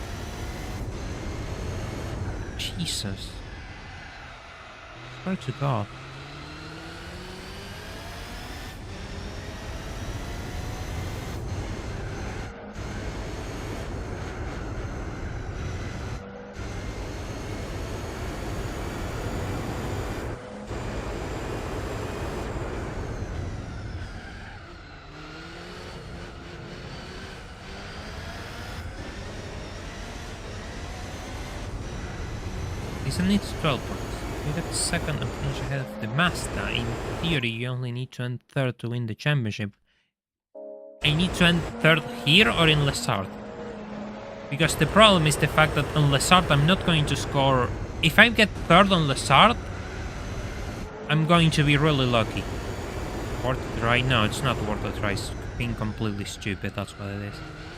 Jesus. Swear to God. Isn't it 12 points? You get second and finish ahead of the Mazda. In theory, you only need to end third to win the championship. I need to end third here or in Lessard? Because the problem is the fact that on Lessard I'm not going to score... If I get third on Lessard, I'm going to be really lucky. Worth it right now, it's not worth a try. It's being completely stupid, that's what it is.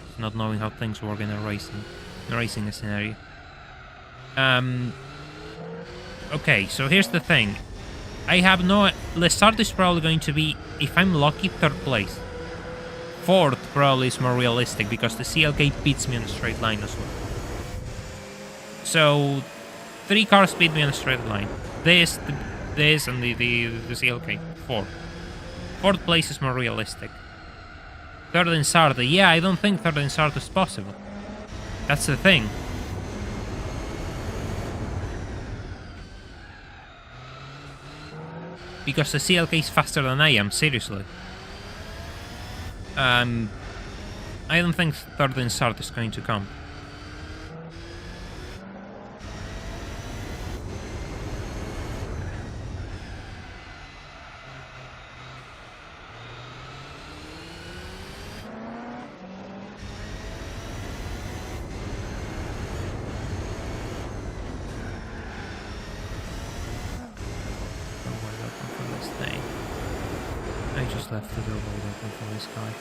It's not knowing how things work in a racing scenario. Okay, so here's the thing. I have no... Lessard is probably going to be, if I'm lucky, third place. Fourth probably is more realistic because the CLK beats me on a straight line as well. So, 3 cars beat me on a straight line. This and the CLK. Fourth place is more realistic. Third in Sarda. Yeah, I don't think third in Sarda is possible. That's the thing. Because the CLK is faster than I am, seriously. I don't think third in Sart is going to come. Left the door wide open for this guy.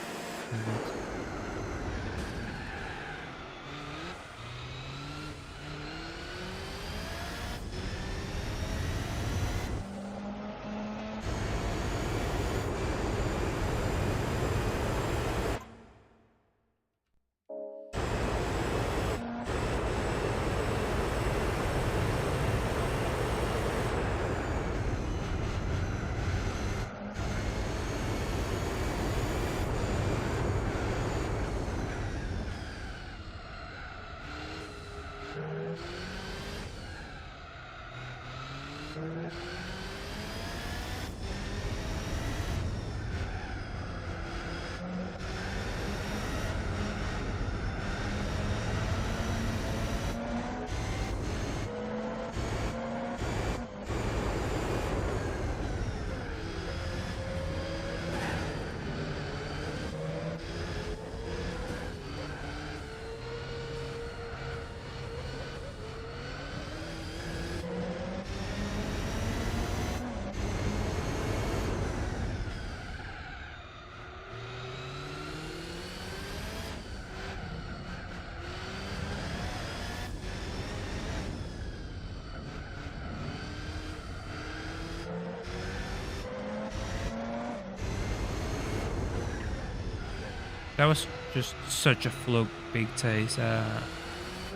That was just such a fluke, Big Taste. I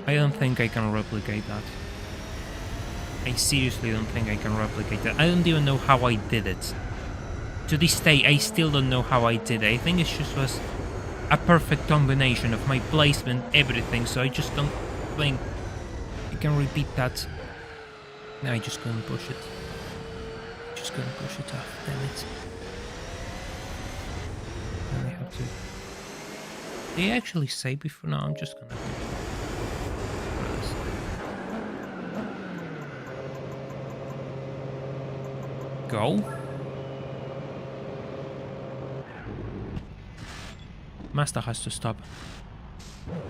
don't think I can replicate that. I seriously don't think I can replicate that. I don't even know how I did it. To this day, I still don't know how I did it. I think it just was a perfect combination of my placement, everything, so I just don't think I can repeat that. No, I just couldn't push it. Just couldn't push it off, damn it. And I have to... Did they actually say before? No, I'm just gonna... Go. Mazda has to stop.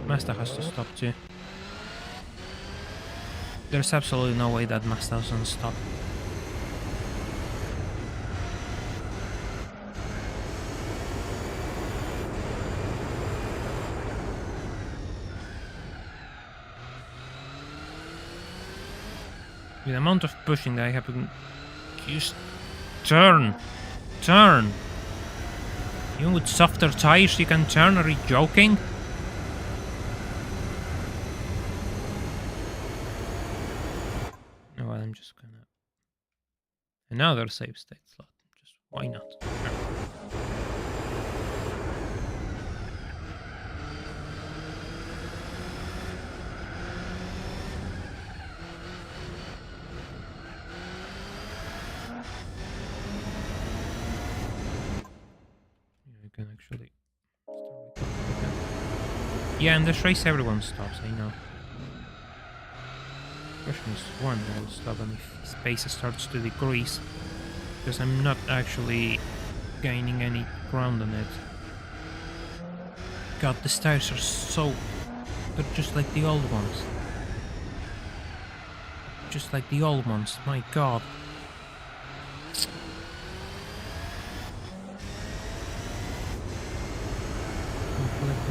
Mazda has to stop too. There's absolutely no way that Mazda doesn't stop. With the amount of pushing that I have been... Just turn! Turn! Even with softer tires you can turn, are you joking? No, well, I'm just gonna... Another save state slot. Just, why not? Can actually start again. Yeah, in this race everyone stops, I know. Question is when will stop and if space starts to decrease, because I'm not actually gaining any ground on it. God, the tires are so... they're just like the old ones. Just like the old ones, my god.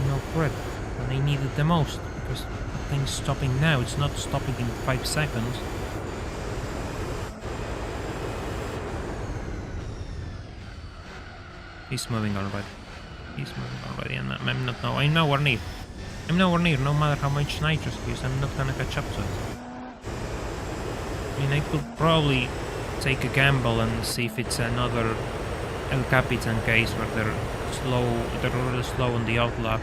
No grip when I need it the most, because the thing's stopping now, it's not stopping in 5 seconds. He's moving already. He's moving already, and I'm not now. I'm nowhere near. I'm nowhere near, no matter how much nitrous I use, I'm not gonna catch up to it. I mean, I could probably take a gamble and see if it's another El Capitan case where they're really slow on the outlap.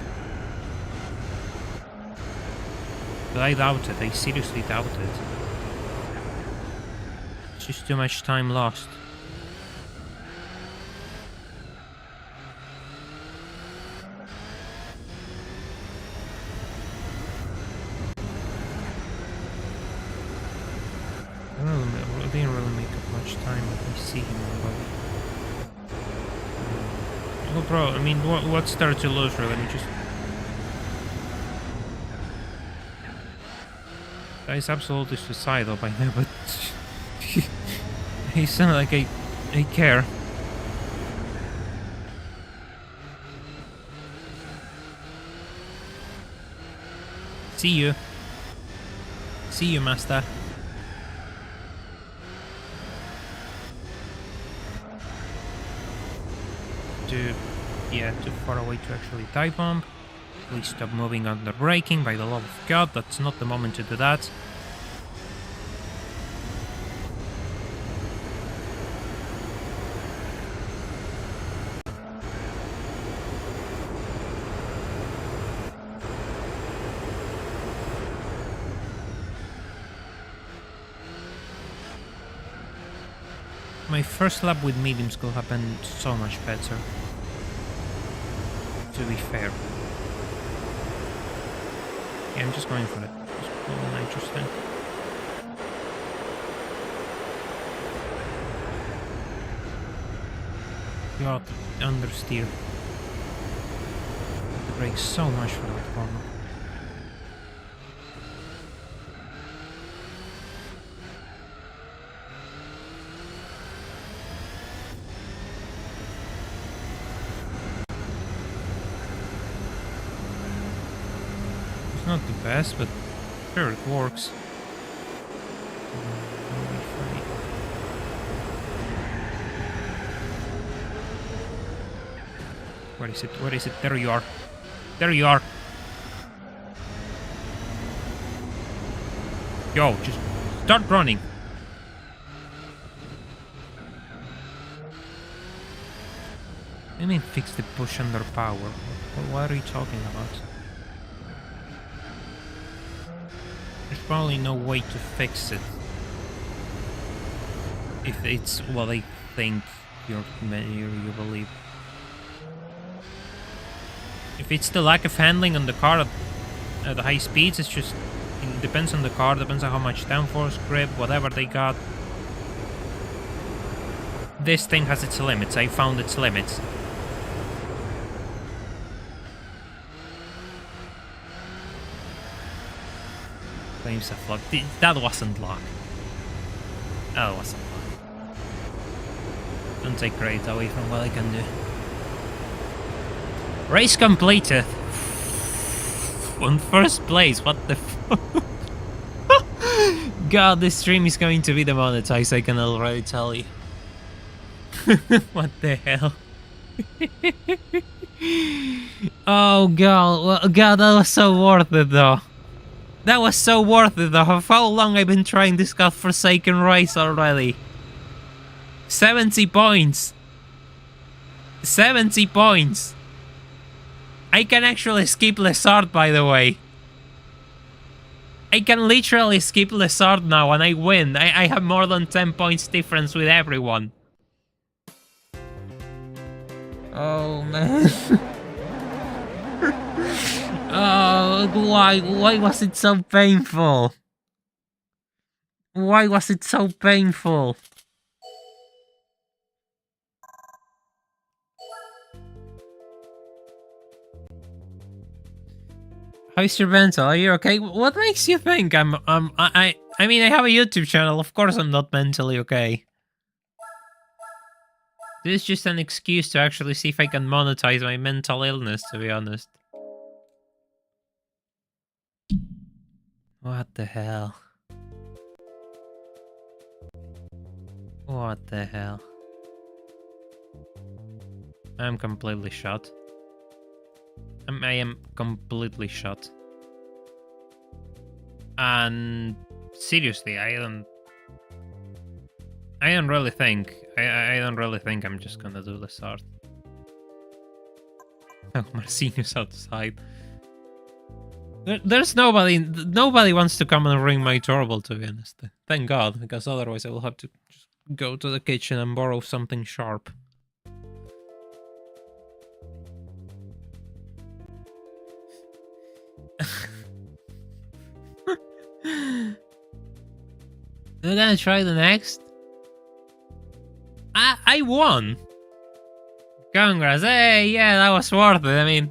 But I doubt it, I seriously doubt it. It's just too much time lost. I didn't really make up much time, but I see him already. Well, bro, I mean, what's there to lose, really? I mean, just... That is absolutely suicidal by now, but... he sounded like I care. See you. See you, Master. Too far away to actually dive bomb. Please stop moving under braking, by the love of God, that's not the moment to do that. My first lap with mediums could have been so much better. To be fair. Yeah, I'm just going for it. Just pull the nitrous tank. God, understeer. The brakes so much for that corner. It's not the best, but sure, it works. Where is it? Where is it? There you are. There you are. Yo, just start running. I mean, fix the push under power. What are you talking about? There's probably no way to fix it. If it's what I think you believe. If it's the lack of handling on the car at the high speeds, it's just... It depends on the car, depends on how much downforce, grip, whatever they got. This thing has its limits. I found its limits. Claims of luck. That wasn't luck. That wasn't luck. Don't take credit away from what I can do. Race completed. On first place, what the fuck? God, this stream is going to be demonetized, I can already tell you. What the hell? Oh god, well, god, that was so worth it though. That was so worth it though. How long I've been trying this godforsaken race already? 70 points. 70 points. I can actually skip Lessard, by the way. I can literally skip Lessard now and I win. I have more than 10 points difference with everyone. Oh, man. Oh, why was it so painful? Why was it so painful? How's your mental? Are you okay? What makes you think I mean, I have a YouTube channel. Of course I'm not mentally okay. This is just an excuse to actually see if I can monetize my mental illness, to be honest. What the hell? What the hell? I'm completely shot. I am completely shot. And seriously, I don't really think I'm just gonna do the start. Oh, Marcinho's outside. There's nobody wants to come and ring my doorbell, to be honest. Thank God, because otherwise I will have to just go to the kitchen and borrow something sharp. We're gonna try the next. I won. Congrats! Hey, yeah, that was worth it. I mean,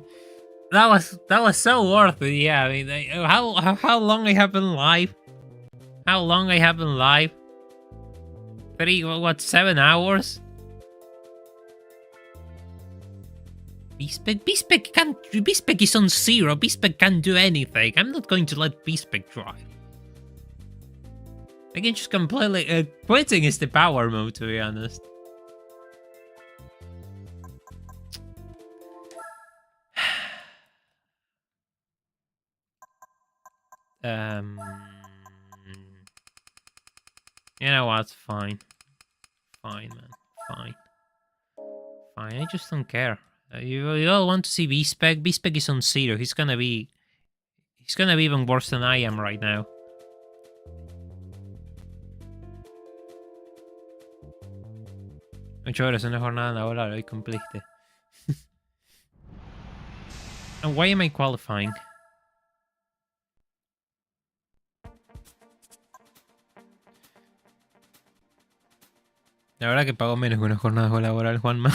that was so worth it. Yeah, I mean, how long I have been live? How long I have been live? 7 hours? Beastspec is on 0. Beastspec can't do anything. I'm not going to let Beastspec drive. I can just completely... quitting is the power mode, to be honest. You know what? Fine. Fine, man. Fine. Fine, I just don't care. You all want to see Beastspec? Beastspec is on 0. He's gonna be even worse than I am right now. 8 horas, una jornada laboral, hoy cumpliste. And why am I qualifying? La verdad que pago menos que una jornada laboral, Juanma.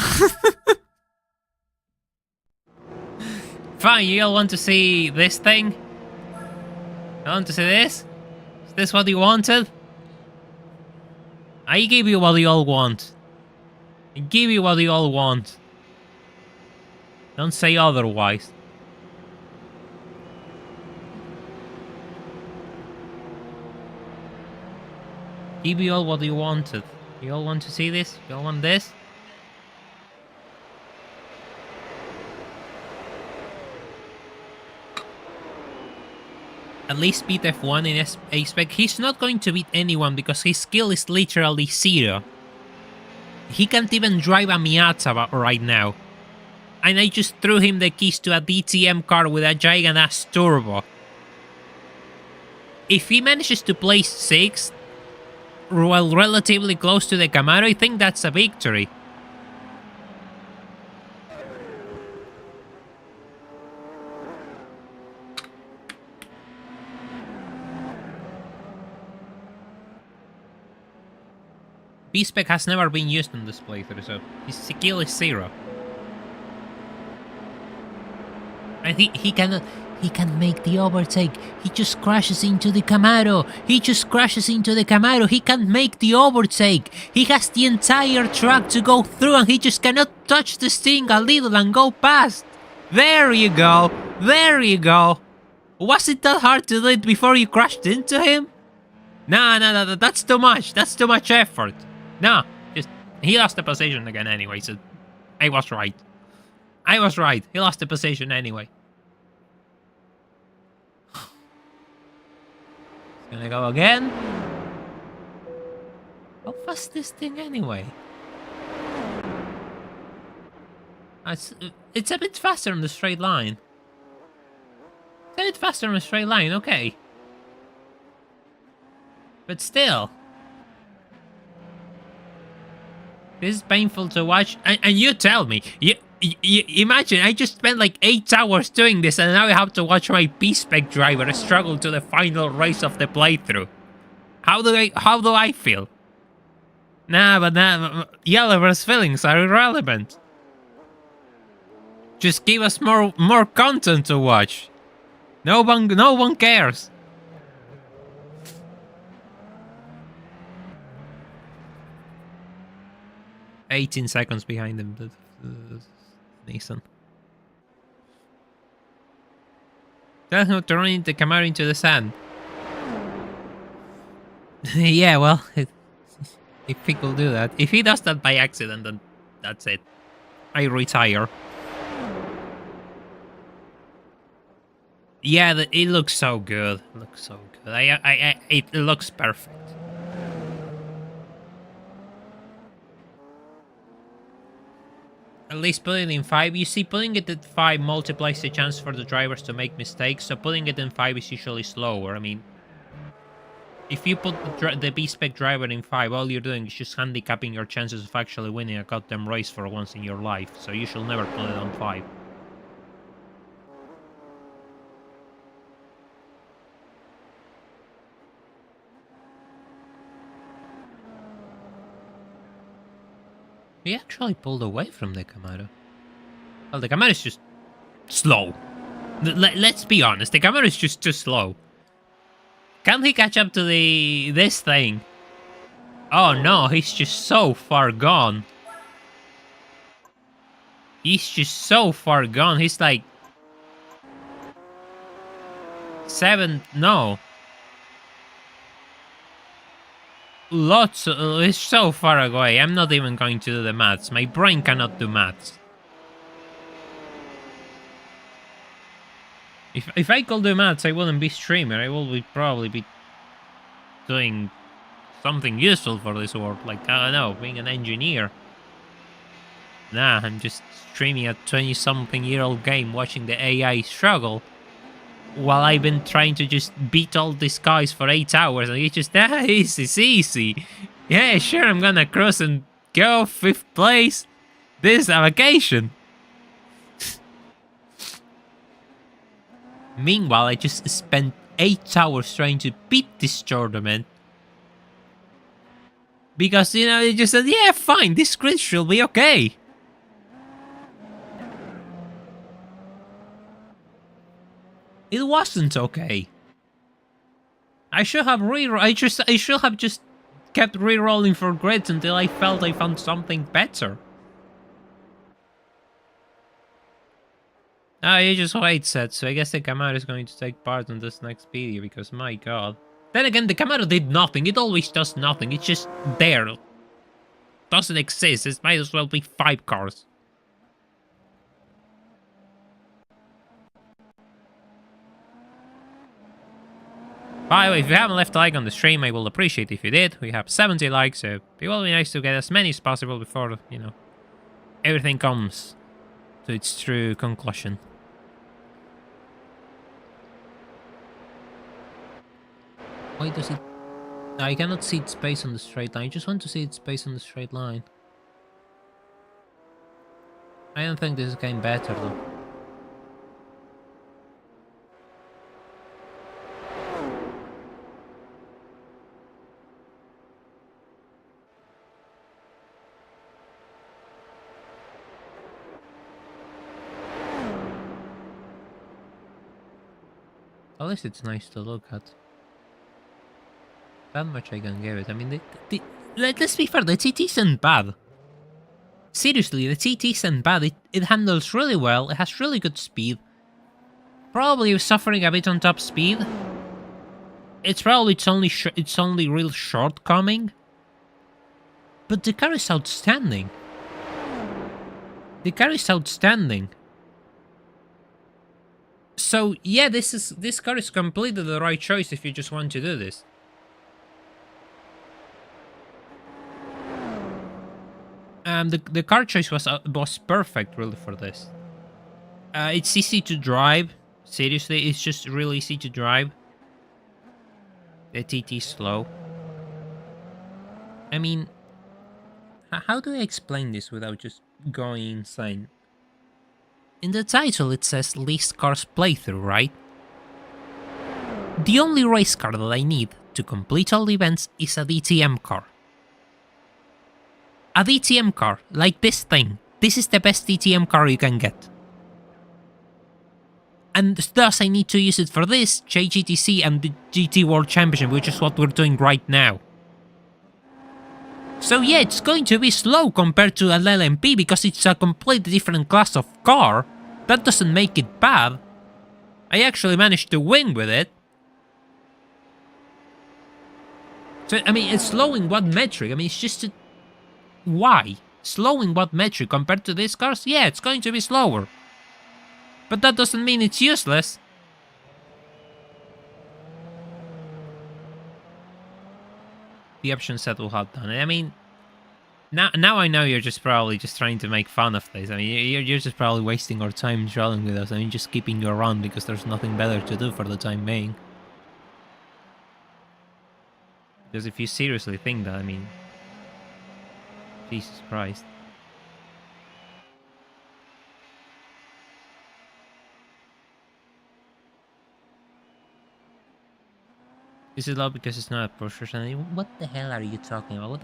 Fine, you all want to see this thing? You want to see this? Is this what you wanted? I give you what you all want. I give you what you all want. Don't say otherwise. Give you all what you wanted. You all want to see this? You all want this? At least beat F1 in A-Spec. He's not going to beat anyone because his skill is literally 0. He can't even drive a Miata right now. And I just threw him the keys to a DTM car with a giant-ass turbo. If he manages to place 6th, well, relatively close to the Camaro, I think that's a victory. B-Spec has never been used in this playthrough, so his skill is 0. And he can make the overtake. He just crashes into the Camaro. He can't make the overtake. He has the entire track to go through and he just cannot touch the steering a little and go past. There you go. Was it that hard to do it before you crashed into him? No, that's too much. That's too much effort. No, just he lost the position again anyway, so I was right. He lost the position anyway. Gonna go again. How fast is this thing anyway? It's a bit faster on the straight line. Okay. But still. This is painful to watch. And you tell me. You imagine, I just spent like 8 hours doing this and now I have to watch my B-Spec driver struggle to the final race of the playthrough. How do I feel? But Yellowbird's feelings are irrelevant. Just give us more content to watch. No one cares. "18 seconds behind him, Nathan. Tell him to run the Camaro into the sand." Yeah, well, if he could do that. If he does that by accident, then that's it. I retire. Yeah, it looks so good. It looks perfect. At least putting it in 5. You see, putting it at 5 multiplies the chance for the drivers to make mistakes, so putting it in 5 is usually slower. I mean, if you put the B-Spec driver in 5, all you're doing is just handicapping your chances of actually winning a goddamn race for once in your life, so you should never put it on 5. He actually pulled away from the Camaro. Well, the Camaro is just slow. Let's be honest, the Camaro is just too slow. Can't he catch up to this thing? Oh no, he's just so far gone. He's like 7, no. It's so far away. I'm not even going to do the maths. My brain cannot do maths. If I could do maths, I wouldn't be streamer. I will probably be doing something useful for this world. Like, I don't know, being an engineer. Nah, I'm just streaming a 20-something-year-old game, watching the AI struggle. While I've been trying to just beat all these guys for 8 hours, and it's just, it's easy. Yeah, sure, I'm gonna cruise and go 5th place. This is a vacation. Meanwhile, I just spent 8 hours trying to beat this tournament. Because, you know, they just said, yeah, fine, this grid should be okay. It wasn't okay. I should have I should have just kept re-rolling for grids until I felt I found something better. Ah, you just wait, Seth, so I guess the Camaro is going to take part in this next video, because my god. Then again, the Camaro did nothing, it always does nothing, it's just there. Doesn't exist, it might as well be 5 cars. By the way, if you haven't left a like on the stream, I will appreciate if you did. We have 70 likes, so it will be nice to get as many as possible before, you know, everything comes to its true conclusion. Why does it... I cannot see its space on the straight line. I just want to see its space on the straight line. I don't think this is getting better, though. At least it's nice to look at. That much I can give it. I mean, let's be fair, the TT isn't bad. Seriously, the TT isn't bad. It handles really well. It has really good speed. Probably suffering a bit on top speed. It's probably its only real shortcoming. But the car is outstanding. The car is outstanding. So yeah, this car is completely the right choice if you just want to do this. The car choice was perfect really for this. It's easy to drive. Seriously, it's just really easy to drive. The TT is slow. I mean, how do I explain this without just going insane? In the title it says Least Cars Playthrough, right? The only race car that I need to complete all the events is a DTM car. A DTM car, like this thing. This is the best DTM car you can get. And thus I need to use it for this, JGTC and the GT World Championship, which is what we're doing right now. So yeah, it's going to be slow compared to an LMP because it's a completely different class of car. That doesn't make it bad. I actually managed to win with it. So, I mean, it's slow in what metric? I mean, it's just... Why? Slow in what metric? Compared to these cars? Yeah, it's going to be slower. But that doesn't mean it's useless. The option set will have done it. I mean, now I know you're just probably just trying to make fun of this. I mean, you're just probably wasting our time trolling with us. I mean, just keeping you around because there's nothing better to do for the time being. Because if you seriously think that, I mean, Jesus Christ. Is it low because it's not a Porsche? What the hell are you talking about?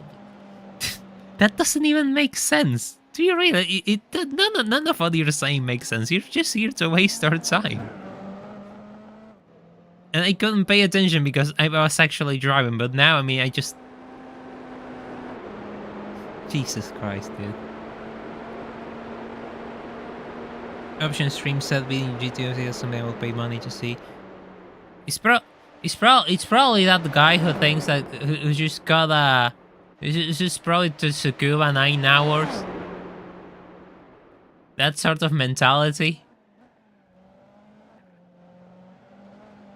That doesn't even make sense. Do you really? None of what you're saying makes sense. You're just here to waste our time. And I couldn't pay attention because I was actually driving, but now, I mean, I just... Jesus Christ, dude. Option stream set being GTO, someday I will pay money to see. It's probably that guy who thinks that who just got a... It's just probably to Tsukuba 9 hours. That sort of mentality.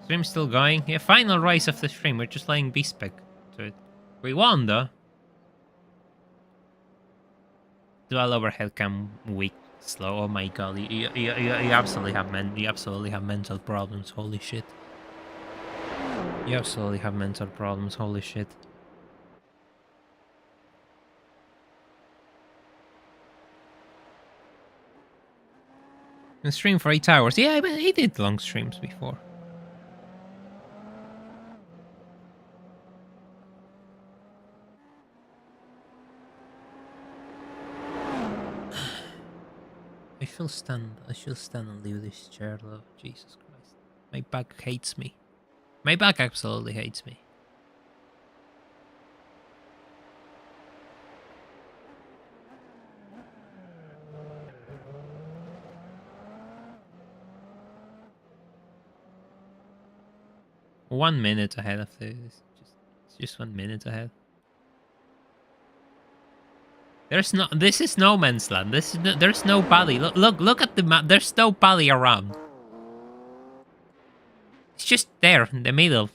Stream's still going. Yeah, final race of the stream. We're just laying B-spec to it. We won though. Dual overhead cam weak, slow. Oh my god, you absolutely have mental problems. Holy shit. You absolutely have mental problems. Holy shit. And stream for 8 hours. Yeah, but he did long streams before. I should stand and leave this chair, though. Jesus Christ. My back hates me. My back absolutely hates me. One minute ahead of this. Just 1 minute ahead. There's no. This is no man's land. There's nobody. Look at the map. There's nobody around. It's just there in the middle.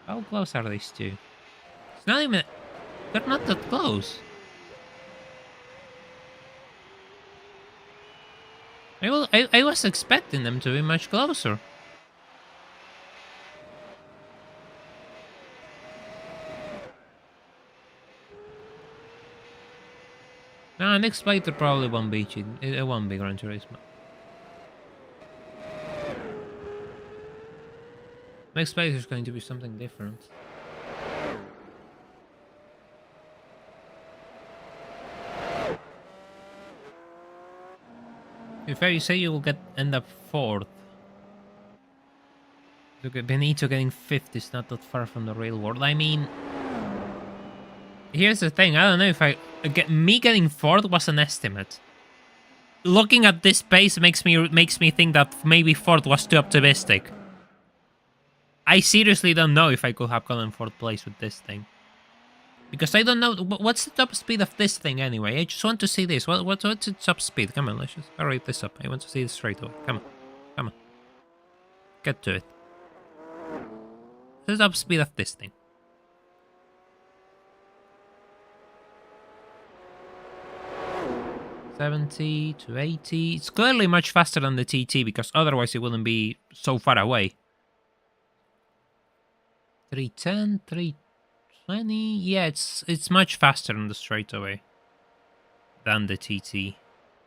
How close are these two? It's not even. They're not that close. I was expecting them to be much closer. No, next playthrough probably won't be cheat. It won't be Gran Turismo. Next playthrough is going to be something different. If you say you will end up 4th. Benito getting 5th is not that far from the real world. I mean, here's the thing. I don't know if me getting 4th was an estimate. Looking at this pace makes me think that maybe 4th was too optimistic. I seriously don't know if I could have gotten 4th place with this thing. Because I don't know, what's the top speed of this thing anyway? I just want to see this. What's its top speed? Come on, let's just hurry this up. I want to see this straight away. Come on. Come on. Get to it. What's the top speed of this thing? $70 to $80. It's clearly much faster than the TT because otherwise it wouldn't be so far away. 310, 320. Yeah, it's much faster on the straightaway than the TT.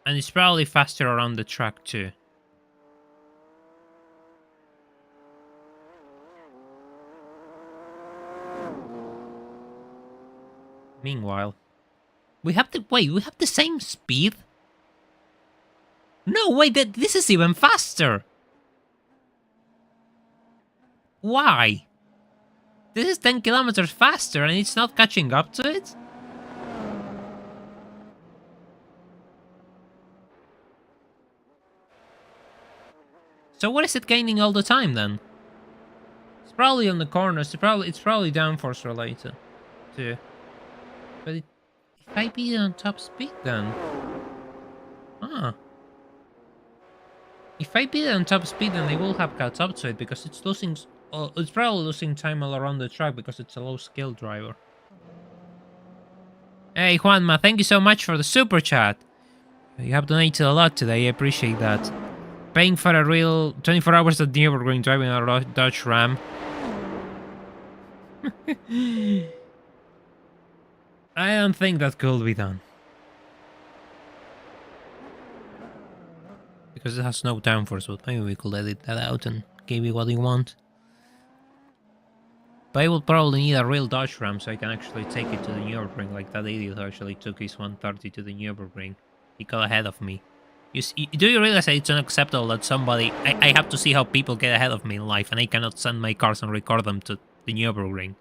And it's probably faster around the track too. Meanwhile, we have the same speed? No, wait, this is even faster. Why? This is 10 kilometers faster and it's not catching up to it? So what is it gaining all the time then? It's probably on the corners, it's probably downforce related too. But if I beat it on top speed then... Ah. If I beat it on top speed then they will have caught up to it because it's losing... it's probably losing time all around the track because it's a low skill driver. Hey Juanma, thank you so much for the super chat. You have donated a lot today, I appreciate that. Paying for a real 24 hours at Nürburgring driving a Dodge Ram. I don't think that could be done. Because it has no downforce, but maybe we could edit that out and give you what you want. But I will probably need a real Dodge Ram so I can actually take it to the Nürburgring, like that idiot who actually took his 130 to the Nürburgring. He got ahead of me. Do you realize that it's unacceptable that somebody... I have to see how people get ahead of me in life and I cannot send my cars and record them to the Nürburgring.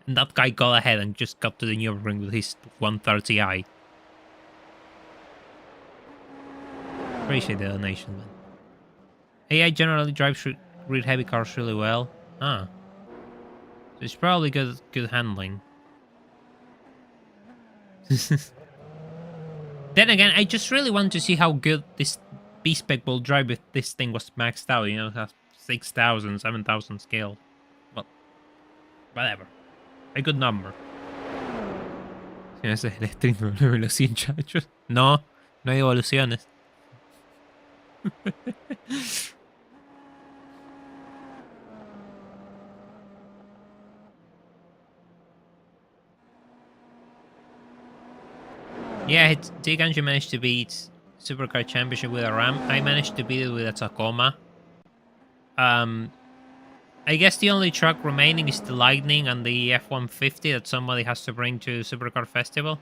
And that guy got ahead and just got to the Nürburgring with his 130i. Appreciate the donation, man. AI generally drives real heavy cars really well. Ah. So it's probably good handling. Then again, I just really want to see how good this B-Spec will drive if this thing was maxed out. You know, it has 6,000, 7,000 scale. Well, whatever. A good number. ¿Tienes eléctrico velocidad, muchachos? No, no hay evoluciones. Yeah, Diganji managed to beat Supercar Championship with a Ram. I managed to beat it with a Tacoma. I guess the only truck remaining is the Lightning and the F-150 that somebody has to bring to Supercar Festival.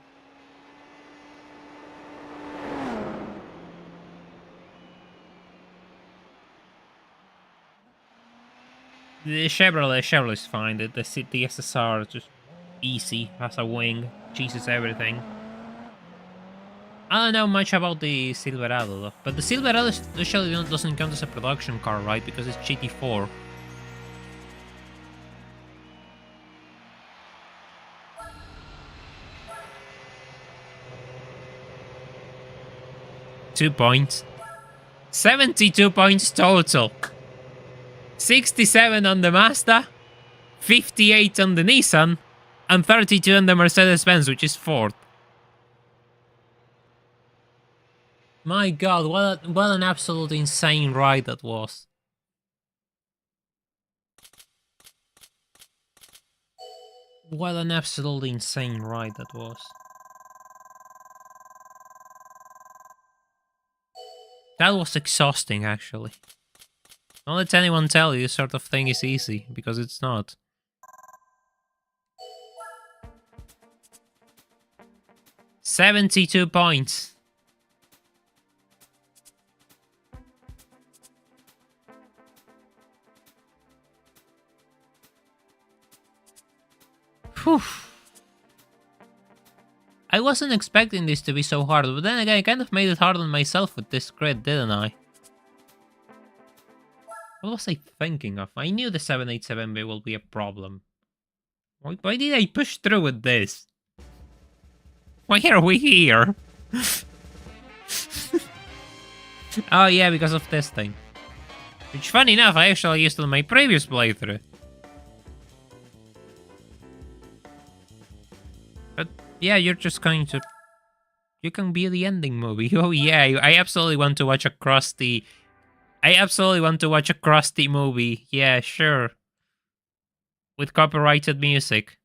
The Chevrolet is fine. The SSR is just easy, has a wing, cheeses everything. I don't know much about the Silverado though, but the Silverado usually doesn't count as a production car, right? Because it's GT4. Two points. 72 points total. 67 on the Mazda, 58 on the Nissan, and 32 on the Mercedes-Benz, which is fourth. My god, what an absolute insane ride that was. What an absolutely insane ride that was. That was exhausting, actually. Don't let anyone tell you this sort of thing is easy, because it's not. $72 points. Whew. I wasn't expecting this to be so hard, but then again, I kind of made it hard on myself with this grid, didn't I? What was I thinking of? I knew the 787B will be a problem. Why did I push through with this? Why are we here? Oh yeah, because of this thing. Which, funny enough, I actually used on my previous playthrough. But yeah, you're just going to... You can be the ending movie. Oh yeah, I absolutely want to watch a Krusty... I absolutely want to watch a Krusty movie. Yeah, sure. With copyrighted music.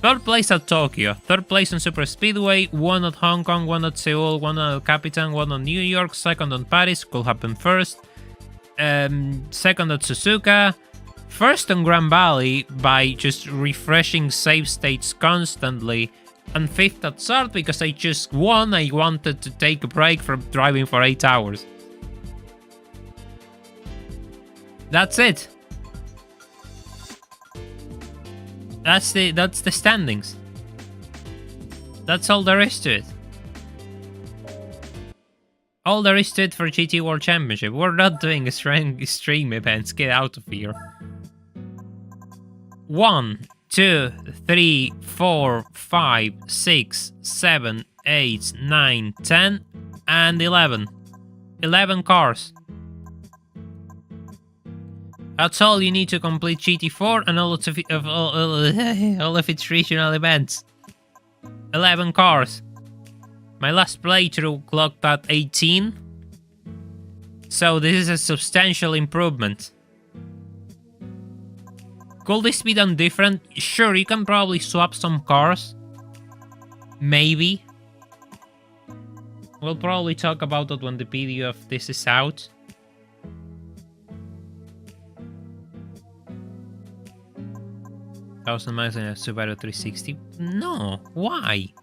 Third place at Tokyo. Third place on Super Speedway. 1 at Hong Kong, 1 at Seoul, 1 at El Capitan, 1 on New York. Second on Paris. Could happen first. Second at Suzuka. First on Grand Valley by just refreshing save states constantly. And fifth at Sartre because I just won. I wanted to take a break from driving for 8 hours. That's it. That's the standings. That's all there is to it. All there is to it for GT World Championship. We're not doing stream events. Get out of here. 1, 2, 3, 4, 5, 6, 7, 8, 9, 10, and 11. 11 cars. That's all you need to complete GT4 and all of its regional events. 11 cars. My last playthrough clocked at 18. So this is a substantial improvement. Could this be done different? Sure, you can probably swap some cars. Maybe. We'll probably talk about it when the video of this is out. Thousand miles in a Subaru 360? No, why?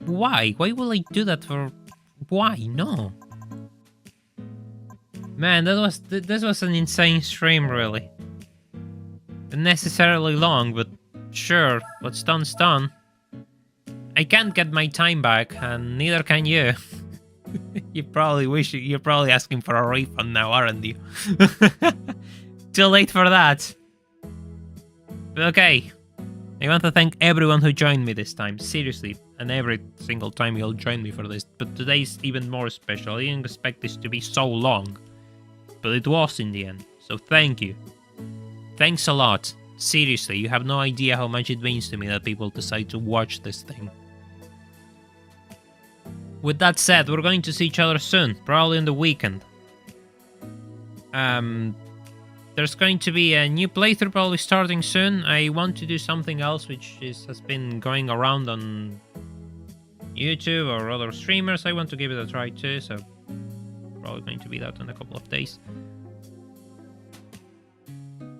Why? Why will I do that for... Why? No. Man, this was an insane stream, really. Unnecessarily long, but sure, what's done's done. I can't get my time back, and neither can you. You're probably asking for a refund now, aren't you? Too late for that. But okay. I want to thank everyone who joined me this time, seriously, and every single time you'll join me for this, but today's even more special. I didn't expect this to be so long, but it was in the end, so thank you. Thanks a lot. Seriously, you have no idea how much it means to me that people decide to watch this thing. with that said, we're going to see each other soon, probably on the weekend. There's going to be a new playthrough probably starting soon. I want to do something else which has been going around on YouTube or other streamers. I want to give it a try too, so probably going to be that in a couple of days.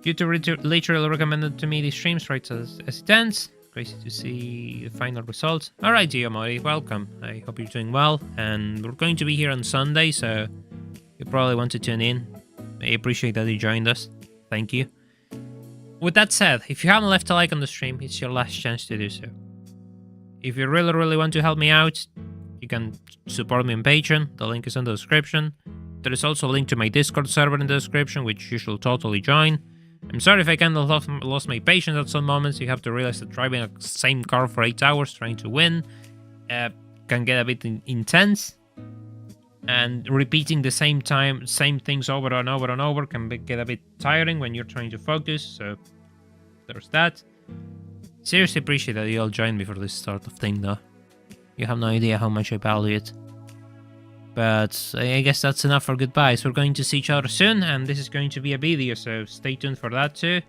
YouTube literally recommended to me these streams right as it stands. Crazy to see the final results. Alright, Giamori, welcome. I hope you're doing well. And we're going to be here on Sunday, so you probably want to tune in. I appreciate that you joined us. Thank you. With that said, if you haven't left a like on the stream, it's your last chance to do so. If you really want to help me out, you can support me on Patreon. The link is in the description. There is also a link to my Discord server in the description, which you should totally join. I'm sorry if I kind of lost my patience at some moments. You have to realize that driving a same car for 8 hours trying to win can get a bit intense. And repeating the same things over and over and over can get a bit tiring when you're trying to focus. So there's that. Seriously appreciate that you all joined me for this sort of thing, though. You have no idea how much I value it. But I guess that's enough for goodbyes. We're going to see each other soon, and this is going to be a video, so stay tuned for that too.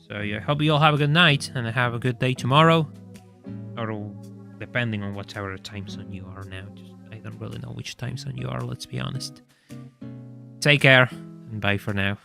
So yeah, I hope you all have a good night, and have a good day tomorrow. Or depending on whatever time zone you are now. I don't really know which time zone you are, let's be honest. Take care, and bye for now.